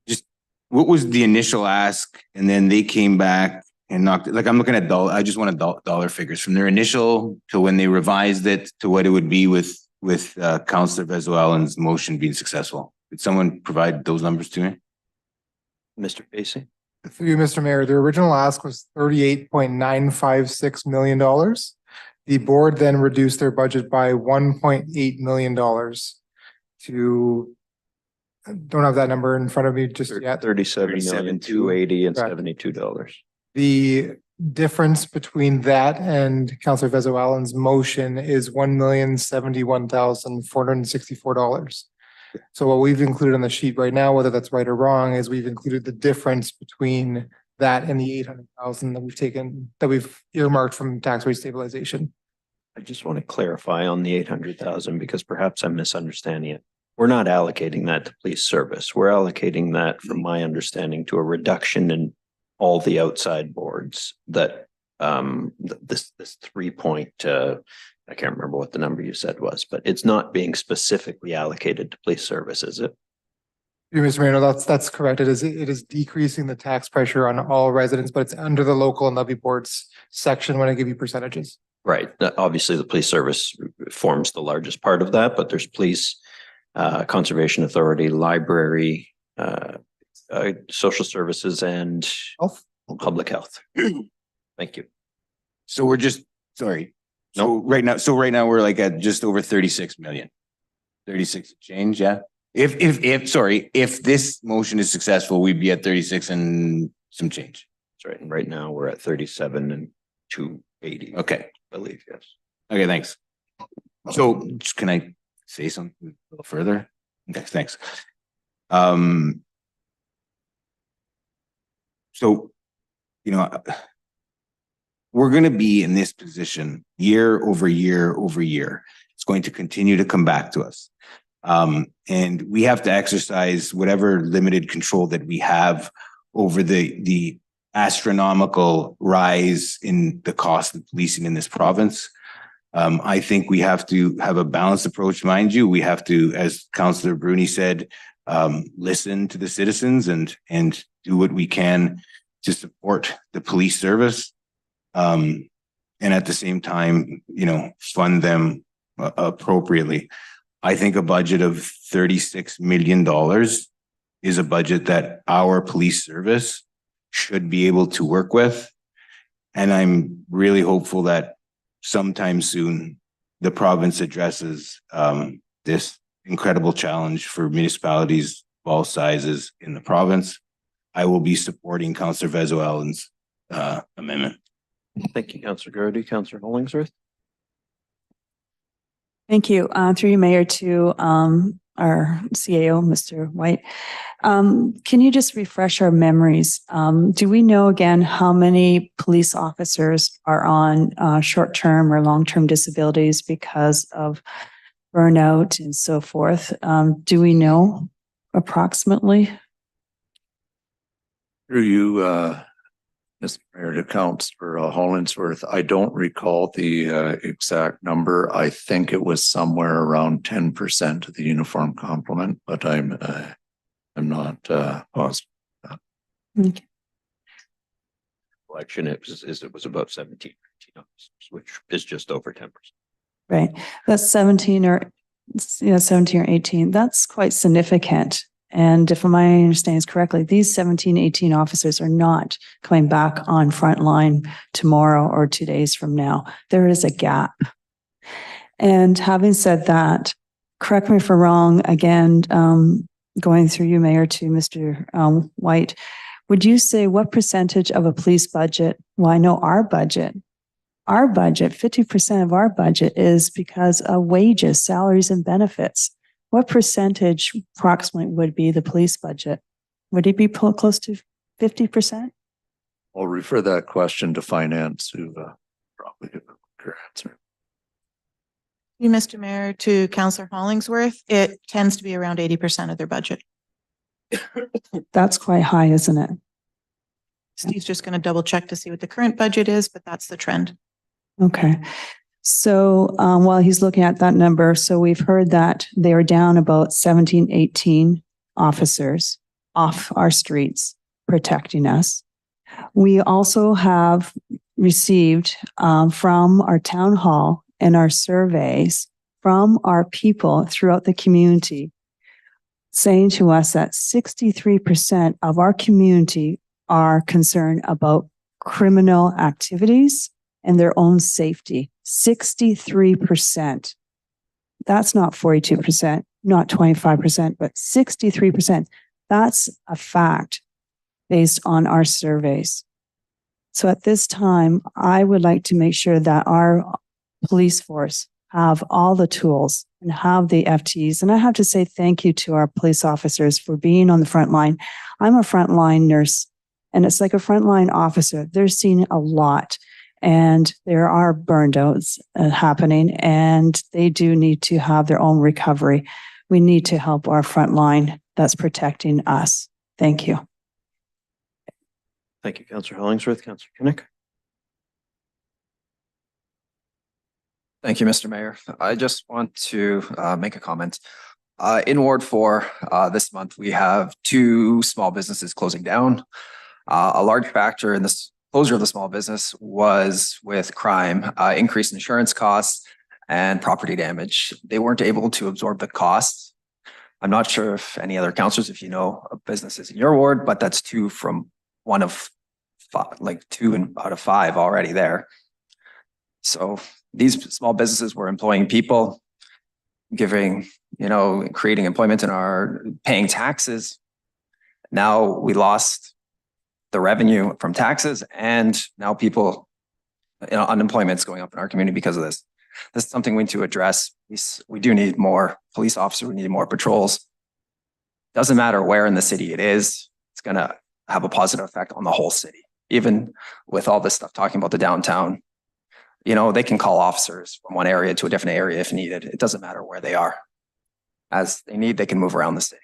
just what was the initial ask? And then they came back and knocked it. Like, I'm looking at I just want dollar figures from their initial to when they revised it to what it would be with Councillor Vessel-Allen's motion being successful. Did someone provide those numbers to me? Mr. Pacey. Through you, Mr. Mayor, the original ask was $38.956 million. The board then reduced their budget by $1.8 million to, I don't have that number in front of me just yet. 37,280 and $72. The difference between that and Councillor Vessel-Allen's motion is $1,071,464. So what we've included on the sheet right now, whether that's right or wrong, is we've included the difference between that and the 800,000 that we've earmarked from tax rate stabilization. I just want to clarify on the 800,000 because perhaps I'm misunderstanding it. We're not allocating that to police service. We're allocating that, from my understanding, to a reduction in all the outside boards that this 3 point, I can't remember what the number you said was, but it's not being specifically allocated to police service, is it? Mr. Mayor, no, that's correct. It is decreasing the tax pressure on all residents, but it's under the local and levy boards section when I give you percentages. Right. Obviously, the police service forms the largest part of that, but there's police, conservation authority, library, social services, and public health. Thank you. So we're just, sorry. So right now we're like at just over 36 million. 36 change, yeah. If this motion is successful, we'd be at 36 and some change. That's right. And right now we're at 37 and 280. Okay. I believe, yes. Okay, thanks. So can I say something a little further? Okay, thanks. So, we're going to be in this position year over year over year. It's going to continue to come back to us. And we have to exercise whatever limited control that we have over the astronomical rise in the cost of policing in this province. I think we have to have a balanced approach. Mind you, we have to, as Councillor Bruni said, listen to the citizens and do what we can to support the police service. And at the same time, fund them appropriately. I think a budget of $36 million is a budget that our police service should be able to work with. And I'm really hopeful that sometime soon the province addresses this incredible challenge for municipalities of all sizes in the province. I will be supporting Councillor Vezo-Allen's amendment. Thank you, Councillor Garrity. Councillor Hollingsworth. Thank you. Through you, Mayor, to our CAO, Mr. White. Can you just refresh our memories? Do we know again how many police officers are on short-term or long-term disabilities because of burnout and so forth? Do we know approximately? Through you, Mr. Mayor, to Councillor Hollingsworth, I don't recall the exact number. I think it was somewhere around 10% of the uniform complement, but I'm not positive. Okay. Election, it was about 17, which is just over 10%. Right. That's 17 or 18. That's quite significant. And if my understanding is correctly, these 17, 18 officers are not coming back on front line tomorrow or 2 days from now. There is a gap. And having said that, correct me if I'm wrong, again, going through you, Mayor, to Mr. White, would you say what percentage of a police budget? Well, I know our budget, 50% of our budget is because of wages, salaries, and benefits. What percentage approximately would be the police budget? Would it be close to 50%? I'll refer that question to finance, who probably give a clear answer. You, Mr. Mayor, to Councillor Hollingsworth, it tends to be around 80% of their budget. That's quite high, isn't it? Steve's just going to double check to see what the current budget is, but that's the trend. Okay. So while he's looking at that number, so we've heard that they are down about 17, 18 officers off our streets protecting us. We also have received from our town hall and our surveys from our people throughout the community saying to us that 63% of our community are concerned about criminal activities and their own safety. 63%. That's not 42%, not 25%, but 63%. That's a fact based on our surveys. So at this time, I would like to make sure that our police force have all the tools and have the FTEs. And I have to say thank you to our police officers for being on the front line. I'm a frontline nurse, and it's like a frontline officer. They're seeing a lot. And there are burnouts happening, and they do need to have their own recovery. We need to help our front line that's protecting us. Thank you. Thank you, Councillor Hollingsworth. Councillor Kinnick. Thank you, Mr. Mayor. I just want to make a comment. In Ward 4, this month, we have 2 small businesses closing down. A large factor in this closure of the small business was with crime, increased insurance costs, and property damage. They weren't able to absorb the costs. I'm not sure if any other councillors, if you know of businesses in your ward, but that's 2 from one of 5, like 2 out of 5 already there. So these small businesses were employing people, creating employment in our paying taxes. Now we lost the revenue from taxes, and now unemployment is going up in our community because of this. This is something we need to address. We do need more police officers. We need more patrols. Doesn't matter where in the city it is. It's going to have a positive effect on the whole city. Even with all this stuff talking about the downtown, they can call officers from one area to a different area if needed. It doesn't matter where they are. As they need, they can move around the city.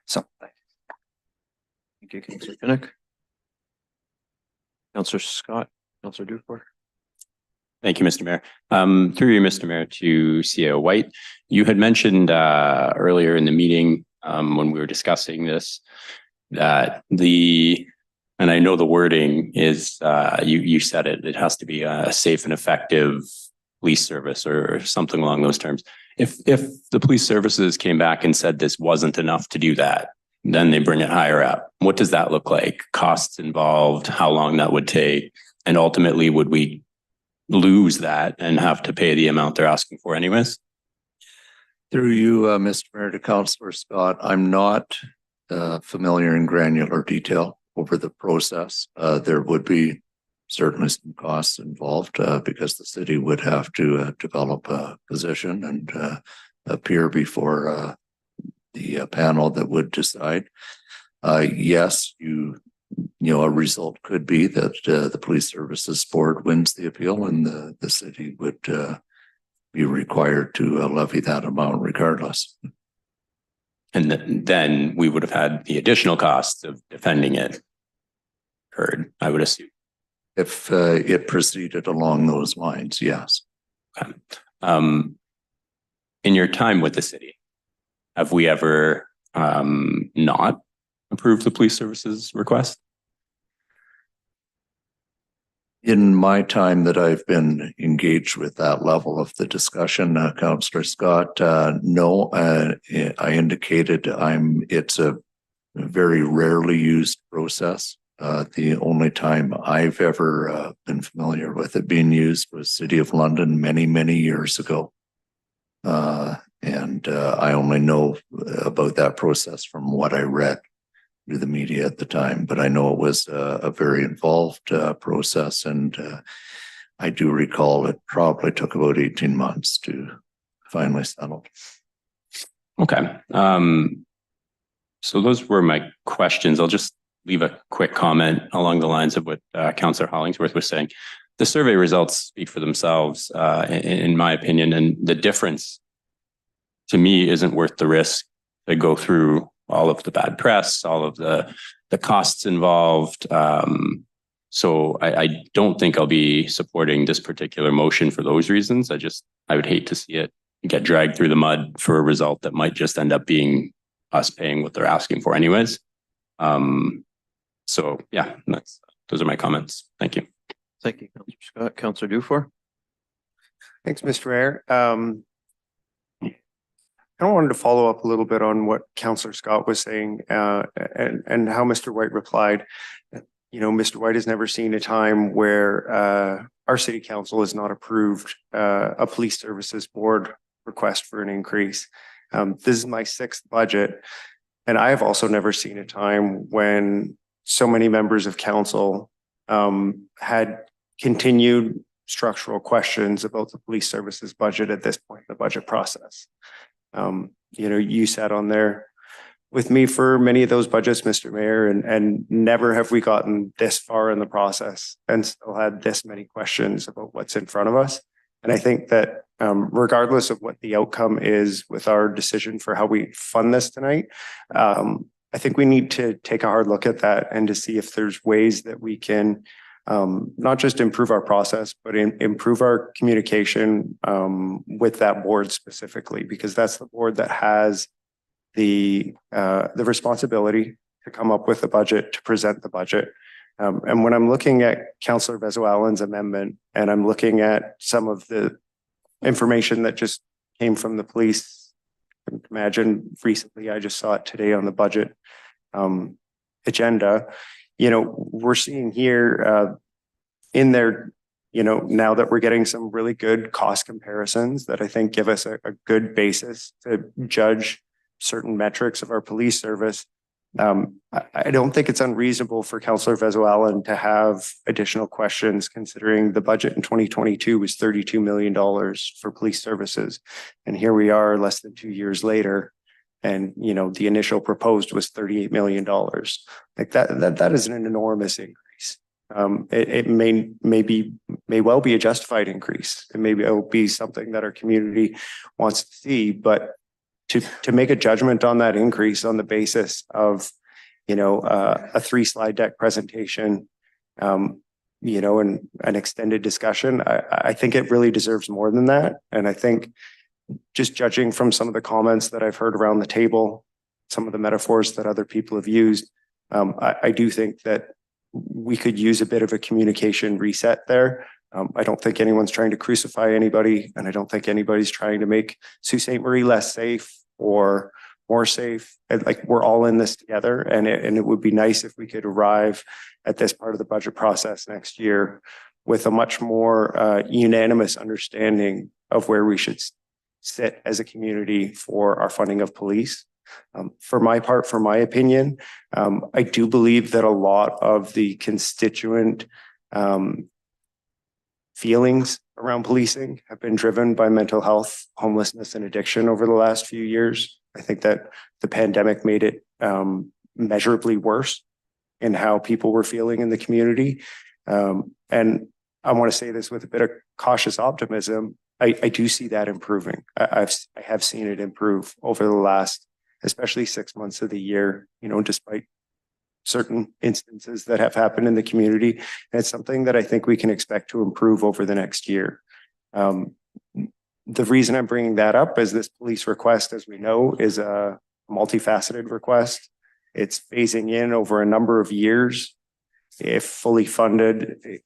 So, thank you. Thank you, Councillor Kinnick. Councillor Scott, Councillor Dufour. Thank you, Mr. Mayor. Through you, Mr. Mayor, to CAO White. You had mentioned earlier in the meeting when we were discussing this that and I know the wording is you said it has to be a safe and effective police service or something along those terms. If the police services came back and said this wasn't enough to do that, then they bring it higher up. What does that look like? Costs involved, how long that would take, and ultimately would we lose that and have to pay the amount they're asking for anyways? Through you, Mr. Mayor, to Councillor Scott, I'm not familiar in granular detail over the process. There would be certainly some costs involved because the city would have to develop a position and appear before the panel that would decide. Yes, a result could be that the Police Services Board wins the appeal and the city would be required to levy that amount regardless. And then we would have had the additional costs of defending it heard, I would assume. If it proceeded along those lines, yes. Okay. In your time with the city, have we ever not approved the police services request? In my time that I've been engaged with that level of the discussion, Councillor Scott, no, I indicated it's a very rarely used process. The only time I've ever been familiar with it being used was City of London many, many years ago. And I only know about that process from what I read through the media at the time, but I know it was a very involved process. And I do recall it probably took about 18 months to finally settle. Okay. So those were my questions. I'll just leave a quick comment along the lines of what Councillor Hollingsworth was saying. The survey results speak for themselves, in my opinion, and the difference to me isn't worth the risk to go through all of the bad press, all of the costs involved. So I don't think I'll be supporting this particular motion for those reasons. I would hate to see it get dragged through the mud for a result that might just end up being us paying what they're asking for anyways. So yeah, those are my comments. Thank you. Thank you, Councillor Scott. Councillor Dufour. Thanks, Mr. Mayor. I wanted to follow up a little bit on what Councillor Scott was saying and how Mr. White replied. Mr. White has never seen a time where our city council has not approved a police services board request for an increase. This is my 6th budget, and I have also never seen a time when so many members of council had continued structural questions about the police services budget at this point in the budget process. You sat on there with me for many of those budgets, Mr. Mayor, and never have we gotten this far in the process and still had this many questions about what's in front of us. And I think that regardless of what the outcome is with our decision for how we fund this tonight, I think we need to take a hard look at that and to see if there's ways that we can not just improve our process, but improve our communication with that board specifically, because that's the board that has the responsibility to come up with the budget, to present the budget. And when I'm looking at Councillor Vezo-Allen's amendment, and I'm looking at some of the information that just came from the police, imagine recently, I just saw it today on the budget agenda. We're seeing here in there, now that we're getting some really good cost comparisons that I think give us a good basis to judge certain metrics of our police service. I don't think it's unreasonable for Councillor Vezo-Allen to have additional questions, considering the budget in 2022 was $32 million for police services. And here we are less than 2 years later. And, the initial proposed was $38 million. Like that is an enormous increase. It may well be a justified increase. And maybe it will be something that our community wants to see, but to make a judgment on that increase on the basis of, a 3-slide deck presentation, and an extended discussion. I think it really deserves more than that. And I think just judging from some of the comments that I've heard around the table, some of the metaphors that other people have used, I do think that we could use a bit of a communication reset there. I don't think anyone's trying to crucify anybody, and I don't think anybody's trying to make Sault Ste. Marie less safe or more safe. Like, we're all in this together, and it would be nice if we could arrive at this part of the budget process next year with a much more unanimous understanding of where we should sit as a community for our funding of police. For my part, for my opinion, I do believe that a lot of the constituent feelings around policing have been driven by mental health, homelessness, and addiction over the last few years. I think that the pandemic made it measurably worse in how people were feeling in the community. And I want to say this with a bit of cautious optimism. I do see that improving. I have seen it improve over the last, especially 6 months of the year, despite certain instances that have happened in the community. And it's something that I think we can expect to improve over the next year. The reason I'm bringing that up is this police request, as we know, is a multifaceted request. It's phasing in over a number of years. If fully funded,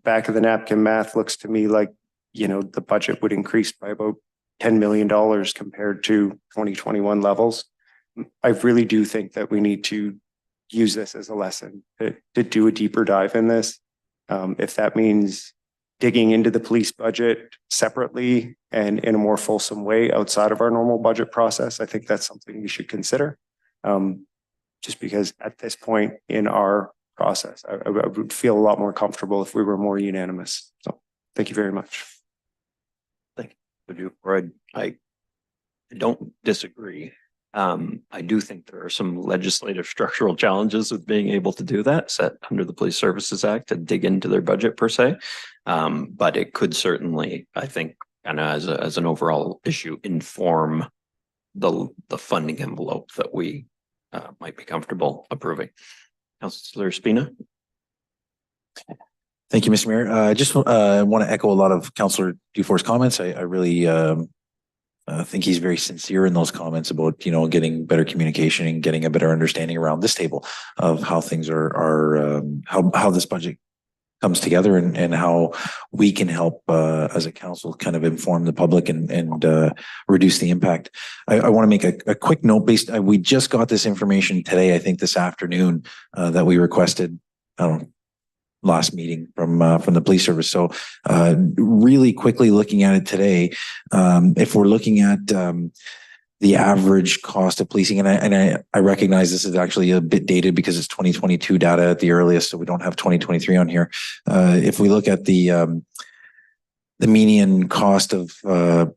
back of the napkin math looks to me like, the budget would increase by about $10 million compared to 2021 levels. I really do think that we need to use this as a lesson to do a deeper dive in this. If that means digging into the police budget separately and in a more fulsome way outside of our normal budget process, I think that's something we should consider. Just because at this point in our process, I would feel a lot more comfortable if we were more unanimous. So thank you very much. Thank you. I don't disagree. I do think there are some legislative structural challenges with being able to do that, set under the Police Services Act, to dig into their budget per se. But it could certainly, I think, kind of as an overall issue, inform the funding envelope that we might be comfortable approving. Councillor Spina. Thank you, Mr. Mayor. I just want to echo a lot of Councillor Dufour's comments. I really think he's very sincere in those comments about, getting better communication and getting a better understanding around this table of how things are how this budget comes together and how we can help as a council kind of inform the public and reduce the impact. I want to make a quick note we just got this information today, I think this afternoon, that we requested, last meeting from the police service. So really quickly looking at it today, if we're looking at the average cost of policing, and I recognize this is actually a bit dated because it's 2022 data at the earliest, so we don't have 2023 on here. If we look at the median cost of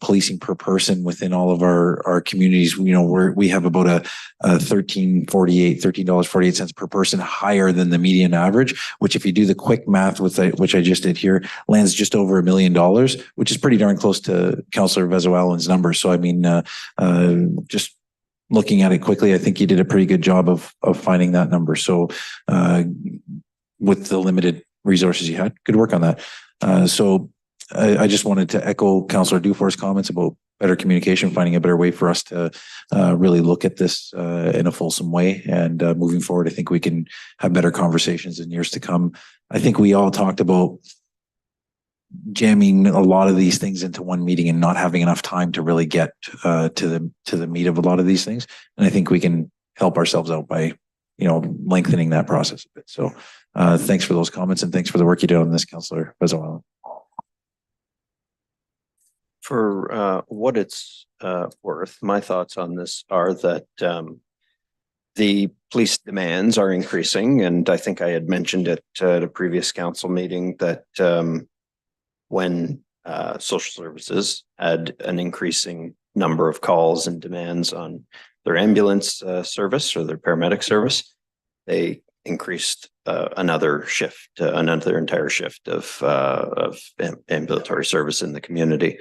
policing per person within all of our communities, we have about a $13.48 per person higher than the median average, which if you do the quick math which I just did here, lands just over $1 million, which is pretty darn close to Councillor Vezoalen's numbers. So I mean, just looking at it quickly, I think you did a pretty good job of finding that number. So with the limited resources you had, good work on that. So I just wanted to echo Councillor Dufour's comments about better communication, finding a better way for us to really look at this in a fulsome way. And moving forward, I think we can have better conversations in years to come. I think we all talked about jamming a lot of these things into one meeting and not having enough time to really get to the meat of a lot of these things. And I think we can help ourselves out by, lengthening that process a bit. So thanks for those comments and thanks for the work you did on this, Councillor Vezoalen. For what it's worth, my thoughts on this are that the police demands are increasing, and I think I had mentioned it at a previous council meeting that when social services had an increasing number of calls and demands on their ambulance service or their paramedic service, they increased another entire shift of ambulatory service in the community.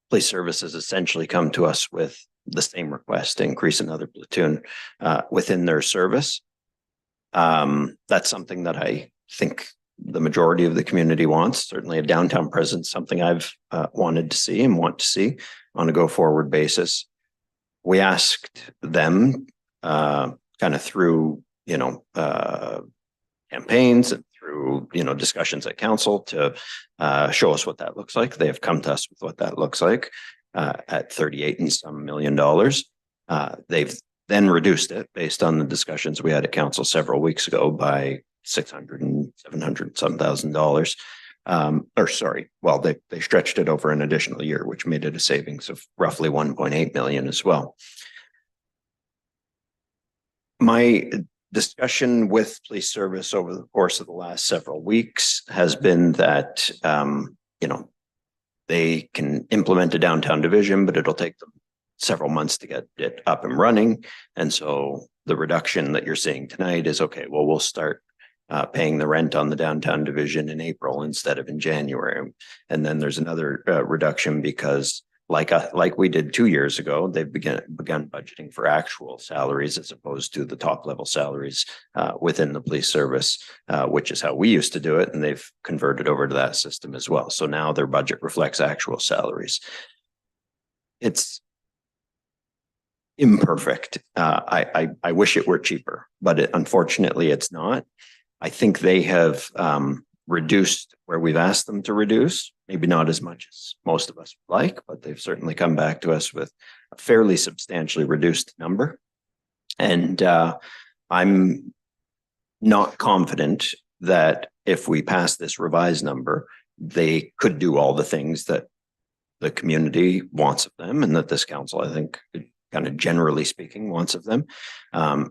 Police services essentially come to us with the same request to increase another platoon within their service. That's something that I think the majority of the community wants. Certainly a downtown presence, something I've wanted to see and want to see on a go forward basis. We asked them kind of through, campaigns and through, discussions at council to show us what that looks like. They have come to us with what that looks like at 38 and some million dollars. They've then reduced it based on the discussions we had at council several weeks ago by 600 and 700 some $1,000. They stretched it over an additional year, which made it a savings of roughly 1.8 million as well. My discussion with police service over the course of the last several weeks has been that, they can implement a downtown division, but it'll take them several months to get it up and running. And so the reduction that you're seeing tonight is, okay, well, we'll start paying the rent on the downtown division in April instead of in January. And then there's another reduction because like we did 2 years ago, they've begun budgeting for actual salaries as opposed to the top level salaries within the police service, which is how we used to do it. And they've converted over to that system as well. So now their budget reflects actual salaries. It's imperfect. I wish it were cheaper, but unfortunately it's not. I think they have reduced where we've asked them to reduce, maybe not as much as most of us would like, but they've certainly come back to us with a fairly substantially reduced number. And I'm not confident that if we pass this revised number, they could do all the things that the community wants of them and that this council, I think, kind of generally speaking, wants of them.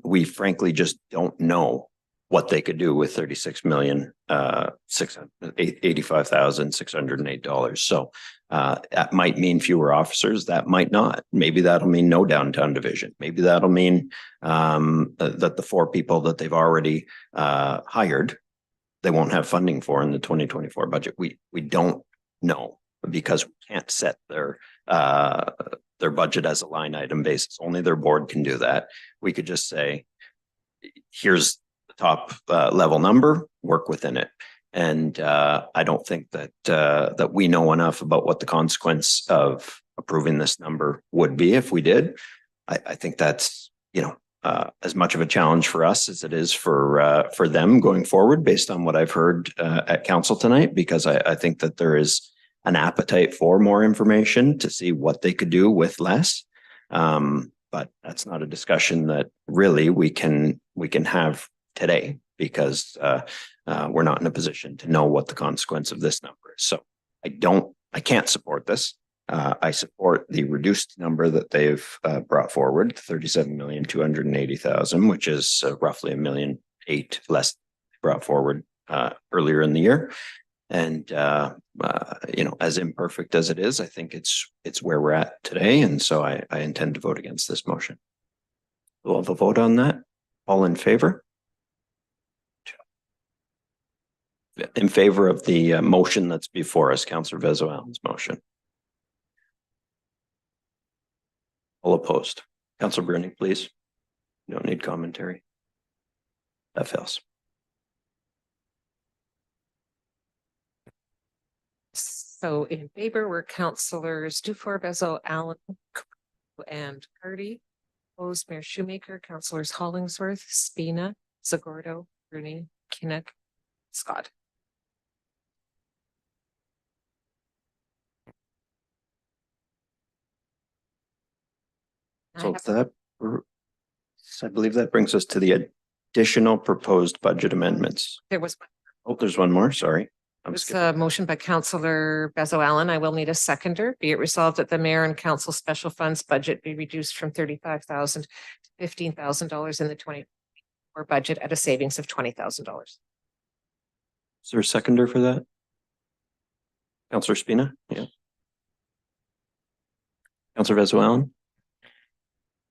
We frankly just don't know what they could do with $36,685,608. So that might mean fewer officers. That might not. Maybe that'll mean no downtown division. Maybe that'll mean that the 4 people that they've already hired, they won't have funding for in the 2024 budget. We don't know because we can't set their budget as a line item basis. Only their board can do that. We could just say, here's top level number, work within it. And I don't think that we know enough about what the consequence of approving this number would be if we did. I think that's, as much of a challenge for us as it is for them going forward based on what I've heard at council tonight, because I think that there is an appetite for more information to see what they could do with less. But that's not a discussion that really we can have today because we're not in a position to know what the consequence of this number is. So I can't support this. I support the reduced number that they've brought forward, 37,280,000, which is roughly $1.8 million less brought forward earlier in the year. And as imperfect as it is, I think it's where we're at today. And so I intend to vote against this motion. We'll have a vote on that. All in favor? In favor of the motion that's before us, Councillor Vezo-Allen's motion. All opposed. Councillor Bruning, please. You don't need commentary. That fails. So in favor were Councillors Dufour, Vezo-Allen, and Cardy. Opposed, Mayor Shoemaker, Councillors Hollingsworth, Spina, Zagordo, Bruning, Kinnock, Scott. So I believe that brings us to the additional proposed budget amendments. There was one. Oh, there's one more. Sorry. It's a motion by Councillor Vezo-Allen. I will need a seconder. Be it resolved that the mayor and council special funds budget be reduced from $35,000 to $15,000 in the 2024 budget at a savings of $20,000. Is there a seconder for that? Councillor Spina? Yeah. Councillor Vezo-Allen?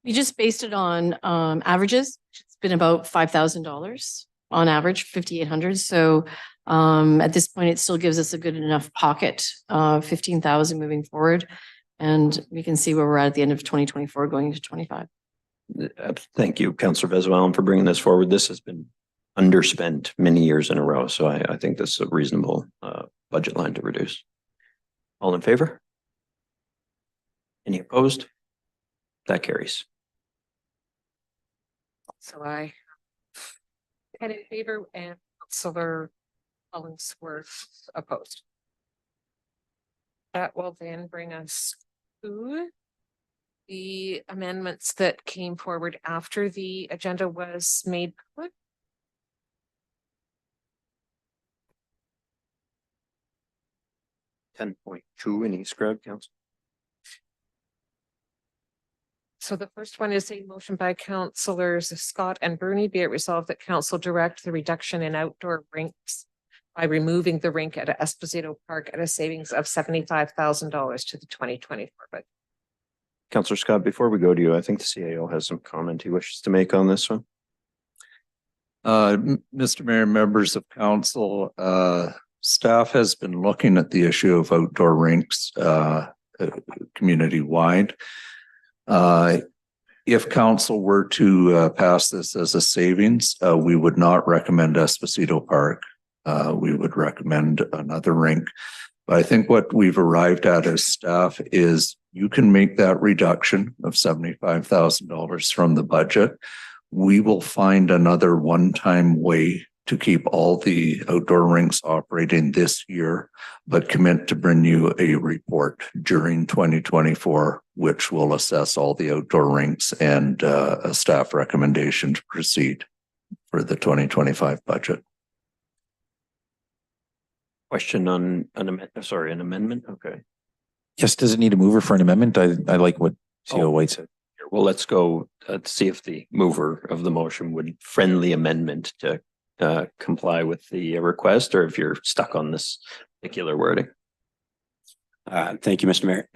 We just based it on averages. It's been about $5,000 on average, 5,800. So at this point, it still gives us a good enough pocket, 15,000 moving forward. And we can see where we're at the end of 2024 going into 25. Thank you, Councillor Vezo-Allen, for bringing this forward. This has been underspent many years in a row. So I think this is a reasonable budget line to reduce. All in favor? Any opposed? That carries. So I had in favor and Councillor Hollingsworth opposed. That will then bring us to the amendments that came forward after the agenda was made public. .2 in East Grove Council. So the first one is a motion by councillors Scott and Bruni. Be it resolved that council direct the reduction in outdoor rinks by removing the rink at Esposito Park at a savings of $75,000 to the 2024 budget. Councillor Scott, before we go to you, I think the CAO has some comment he wishes to make on this one. Mr. Mayor, members of council, staff has been looking at the issue of outdoor rinks community-wide. If council were to pass this as a savings, we would not recommend Esposito Park. We would recommend another rink. But I think what we've arrived at as staff is you can make that reduction of $75,000 from the budget. We will find another one-time way to keep all the outdoor rinks operating this year, but commit to bring you a report during 2024, which will assess all the outdoor rinks and a staff recommendation to proceed for the 2025 budget. Question on an amendment? Okay. Yes, does it need a mover for an amendment? I like what CO White said. Well, let's go see if the mover of the motion would friendly amendment to comply with the request, or if you're stuck on this particular wording. Thank you, Mr. Mayor.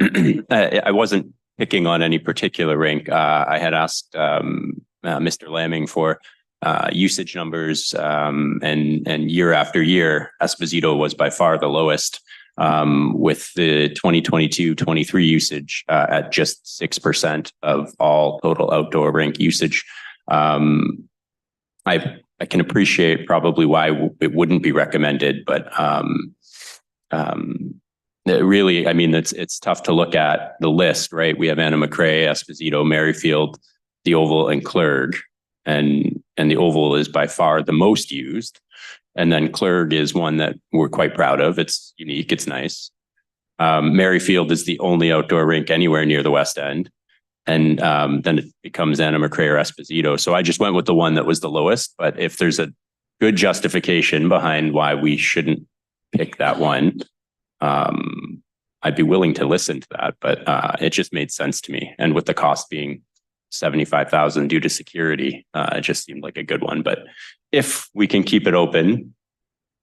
I wasn't picking on any particular rink. I had asked Mr. Lamming for usage numbers, and year after year, Esposito was by far the lowest, with the 2022-23 usage at just 6% of all total outdoor rink usage. I can appreciate probably why it wouldn't be recommended, but really, I mean, it's tough to look at the list, right? We have Anna McRae, Esposito, Merrifield, the Oval, and Clerg, and the Oval is by far the most used. And then Clerg is one that we're quite proud of. It's unique. It's nice. Merrifield is the only outdoor rink anywhere near the West End. And then it becomes Anna McRae or Esposito. So I just went with the one that was the lowest. But if there's a good justification behind why we shouldn't pick that one, I'd be willing to listen to that. But it just made sense to me. And with the cost being $75,000 due to security, it just seemed like a good one. But if we can keep it open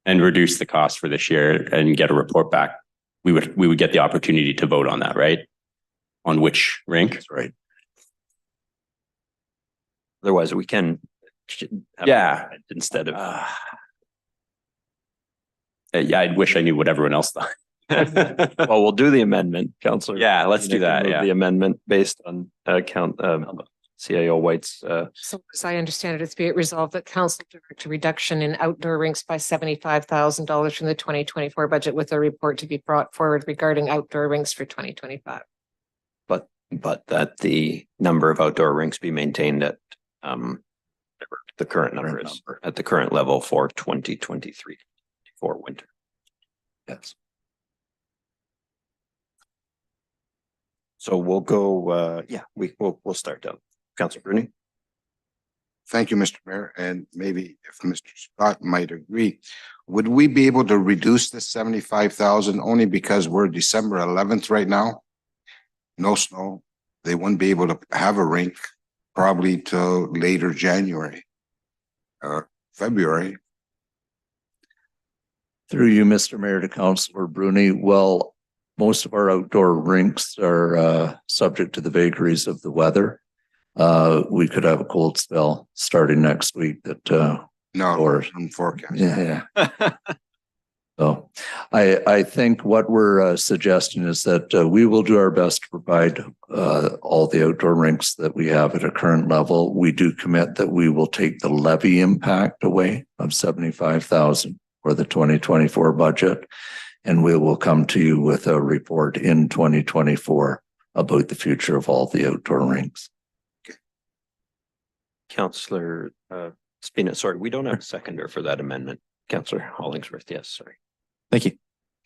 and reduce the cost for this year and get a report back, we would get the opportunity to vote on that, right? On which rink? That's right. Otherwise, we can. Yeah. Instead of. Yeah, I wish I knew what everyone else thought. Well, we'll do the amendment, Councillor. Yeah, let's do that. Yeah. The amendment based on CAO White's. So as I understand it, it's be it resolved that council direct a reduction in outdoor rinks by $75,000 from the 2024 budget, with a report to be brought forward regarding outdoor rinks for 2025. But that the number of outdoor rinks be maintained at the current number is at the current level for 2023 for winter. Yes. So we'll go, we'll start down. Councillor Bruni. Thank you, Mr. Mayor. And maybe if Mr. Scott might agree, would we be able to reduce this 75,000 only because we're December 11th right now? No snow. They wouldn't be able to have a rink probably till later January or February. Through you, Mr. Mayor, to Councillor Bruni. Well, most of our outdoor rinks are subject to the vagaries of the weather. We could have a cold spell starting next week that no, or some forecast. Yeah. So I think what we're suggesting is that we will do our best to provide all the outdoor rinks that we have at a current level. We do commit that we will take the levy impact away of 75,000 for the 2024 budget. And we will come to you with a report in 2024 about the future of all the outdoor rinks. Councillor Spina, sorry, we don't have a seconder for that amendment. Councillor Hollingsworth, yes, sorry. Thank you.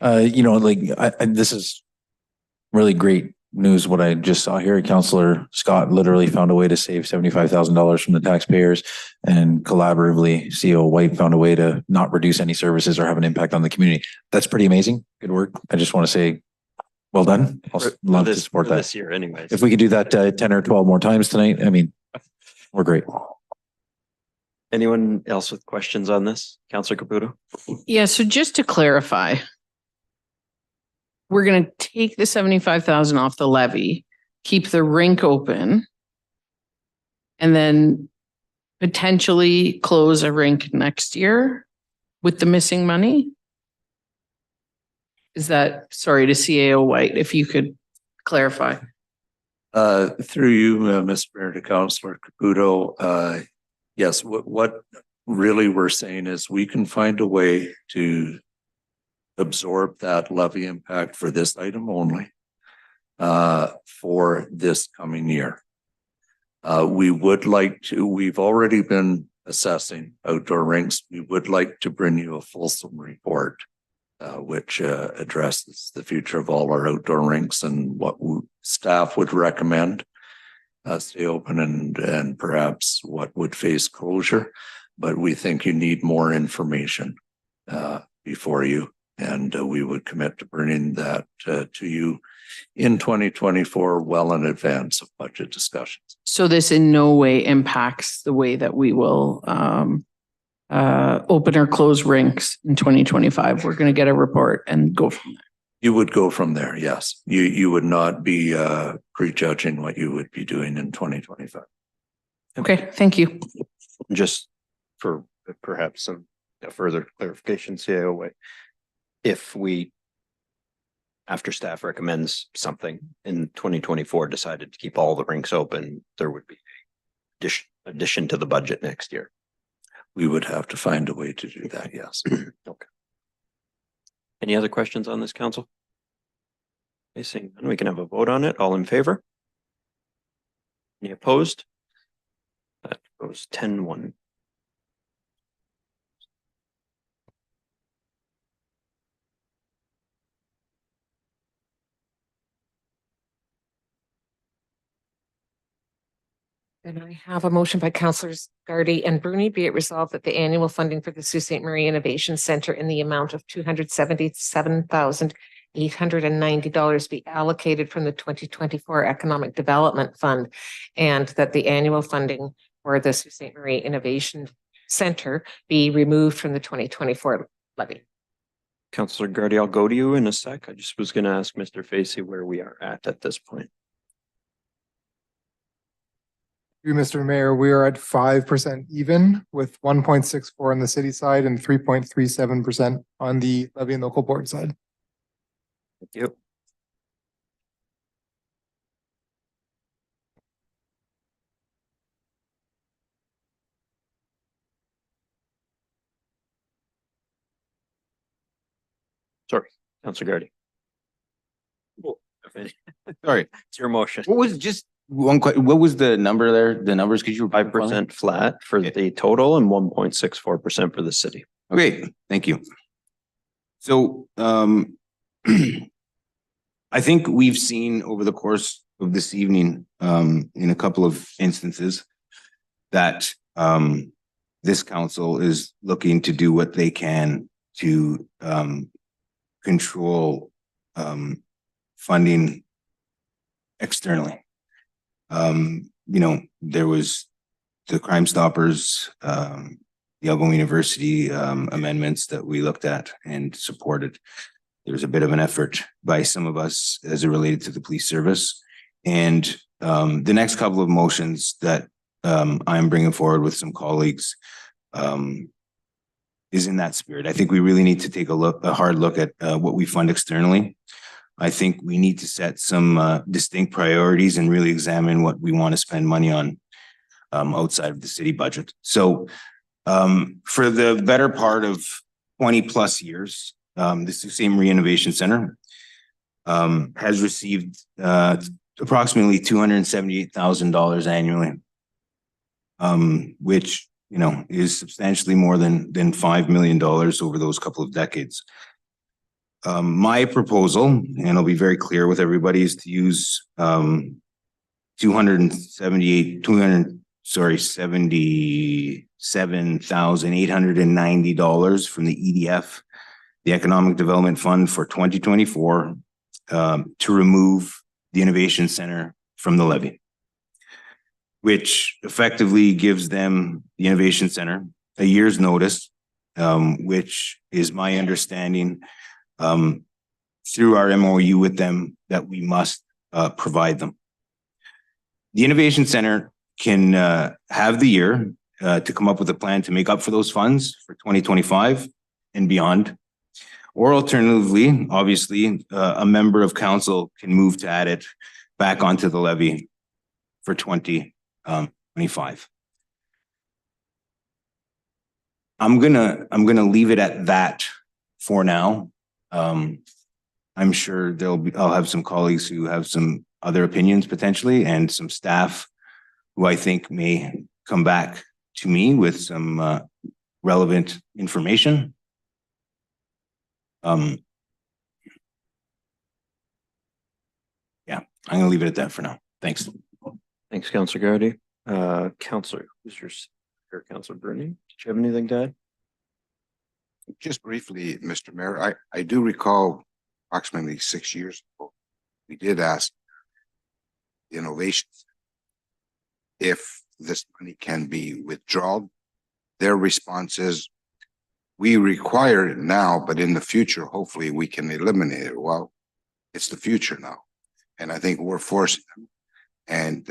This is really great news. What I just saw here, Councillor Scott literally found a way to save $75,000 from the taxpayers, and collaboratively, CEO White found a way to not reduce any services or have an impact on the community. That's pretty amazing. Good work. I just want to say, well done. I'll love to support that this year, anyways. If we could do that 10 or 12 more times tonight, I mean, we're great. Anyone else with questions on this? Councillor Caputo? Yeah, so just to clarify, we're going to take the 75,000 off the levy, keep the rink open, and then potentially close a rink next year with the missing money? Is that, sorry, to CAO White, if you could clarify. Through you, Mr. Mayor, to Councillor Caputo, yes, what really we're saying is we can find a way to absorb that levy impact for this item only for this coming year. We would like to, we've already been assessing outdoor rinks. We would like to bring you a fulsome report which addresses the future of all our outdoor rinks and what staff would recommend stay open and perhaps what would face closure. But we think you need more information before you, and we would commit to bringing that to you in 2024, well in advance of budget discussions. So this in no way impacts the way that we will open or close rinks in 2025. We're going to get a report and go from there. You would go from there, yes. You would not be prejudging what you would be doing in 2025. Okay, thank you. Just for perhaps some further clarification, CAO White, if we, after staff recommends something in 2024, decided to keep all the rinks open, there would be addition to the budget next year. We would have to find a way to do that, yes. Okay. Any other questions on this, council? Okay, seeing none, we can have a vote on it. All in favor? Any opposed? That goes 10-1. And I have a motion by Councillors Gardy and Bruni. Be it resolved that the annual funding for the Sault Ste. Marie Innovation Centre in the amount of $277,890 be allocated from the 2024 Economic Development Fund, and that the annual funding for the Sault Ste. Marie Innovation Centre be removed from the 2024 levy. Councillor Gardy, I'll go to you in a sec. I just was going to ask Mr. Facey where we are at this point. Mr. Mayor, we are at 5% even, with 1.64 on the city side and 3.37% on the levy and local board side. Thank you. Sorry, Councillor Gardy. Sorry. It's your motion. What was just one question? What was the number there? The numbers, could you? 5% flat for the total and 1.64% for the city. Okay, thank you. So, I think we've seen over the course of this evening, in a couple of instances that, this council is looking to do what they can to, control, funding externally. There was the Crime Stoppers, the Algoma University amendments that we looked at and supported. There was a bit of an effort by some of us as it related to the police service. And the next couple of motions that I'm bringing forward with some colleagues is in that spirit. I think we really need to take a hard look at what we fund externally. I think we need to set some distinct priorities and really examine what we want to spend money on outside of the city budget. So for the better part of 20 plus years, this same Reinnovation Center has received approximately $278,000 annually, which, you know, is substantially more than $5 million over those couple of decades. My proposal, and I'll be very clear with everybody, is to use $77,890 from the EDF, the Economic Development Fund, for 2024 to remove the Innovation Center from the levy, which effectively gives them, the Innovation Center, a year's notice, which is my understanding through our MOU with them that we must provide them. The Innovation Center can have the year to come up with a plan to make up for those funds for 2025 and beyond. Or alternatively, obviously, a member of council can move to add it back onto the levy for 2025. I'm gonna leave it at that for now. I'm sure I'll have some colleagues who have some other opinions potentially, and some staff who I think may come back to me with some relevant information. Yeah, I'm gonna leave it at that for now. Thanks. Thanks, Councillor Gardy. Councillor, Councillor Bruni, did you have anything to add? Just briefly, Mr. Mayor, I do recall approximately 6 years ago, we did ask Innovations if this money can be withdrawn. Their response is, we require it now, but in the future, hopefully we can eliminate it. Well, it's the future now. And I think we're forcing them. And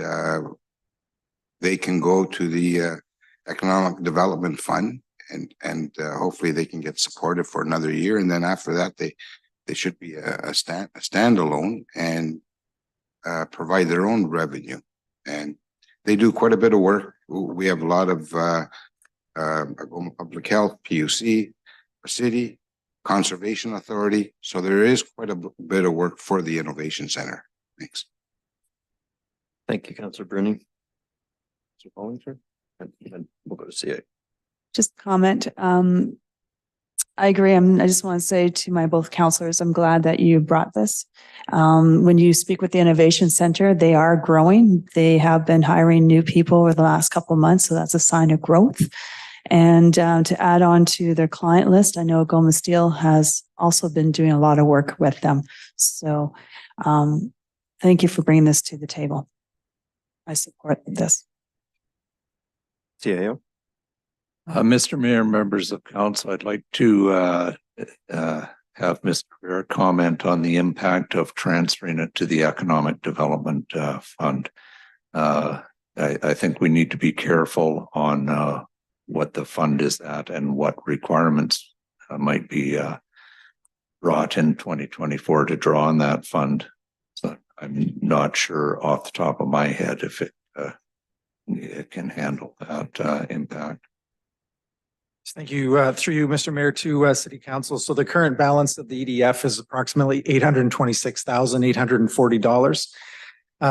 they can go to the Economic Development Fund, and hopefully they can get supported for another year. And then after that, they should be a standalone and provide their own revenue. And they do quite a bit of work. We have a lot of public health, PUC, city, conservation authority. So there is quite a bit of work for the Innovation Center. Thanks. Thank you, Councillor Bruni. So Bollinger, and then we'll go to CA. Just comment. I agree. I just want to say to my both counselors, I'm glad that you brought this. When you speak with the Innovation Center, they are growing. They have been hiring new people over the last couple of months, so that's a sign of growth. And to add on to their client list, I know Gomez Steel has also been doing a lot of work with them. So thank you for bringing this to the table. I support this. CAO. Mr. Mayor, members of council, I'd like to have Mr. Rivera comment on the impact of transferring it to the Economic Development Fund. I think we need to be careful on what the fund is at and what requirements might be brought in 2024 to draw on that fund. So I'm not sure off the top of my head if it can handle that impact. Thank you. Through you, Mr. Mayor, to City Council. So the current balance of the EDF is approximately $826,840.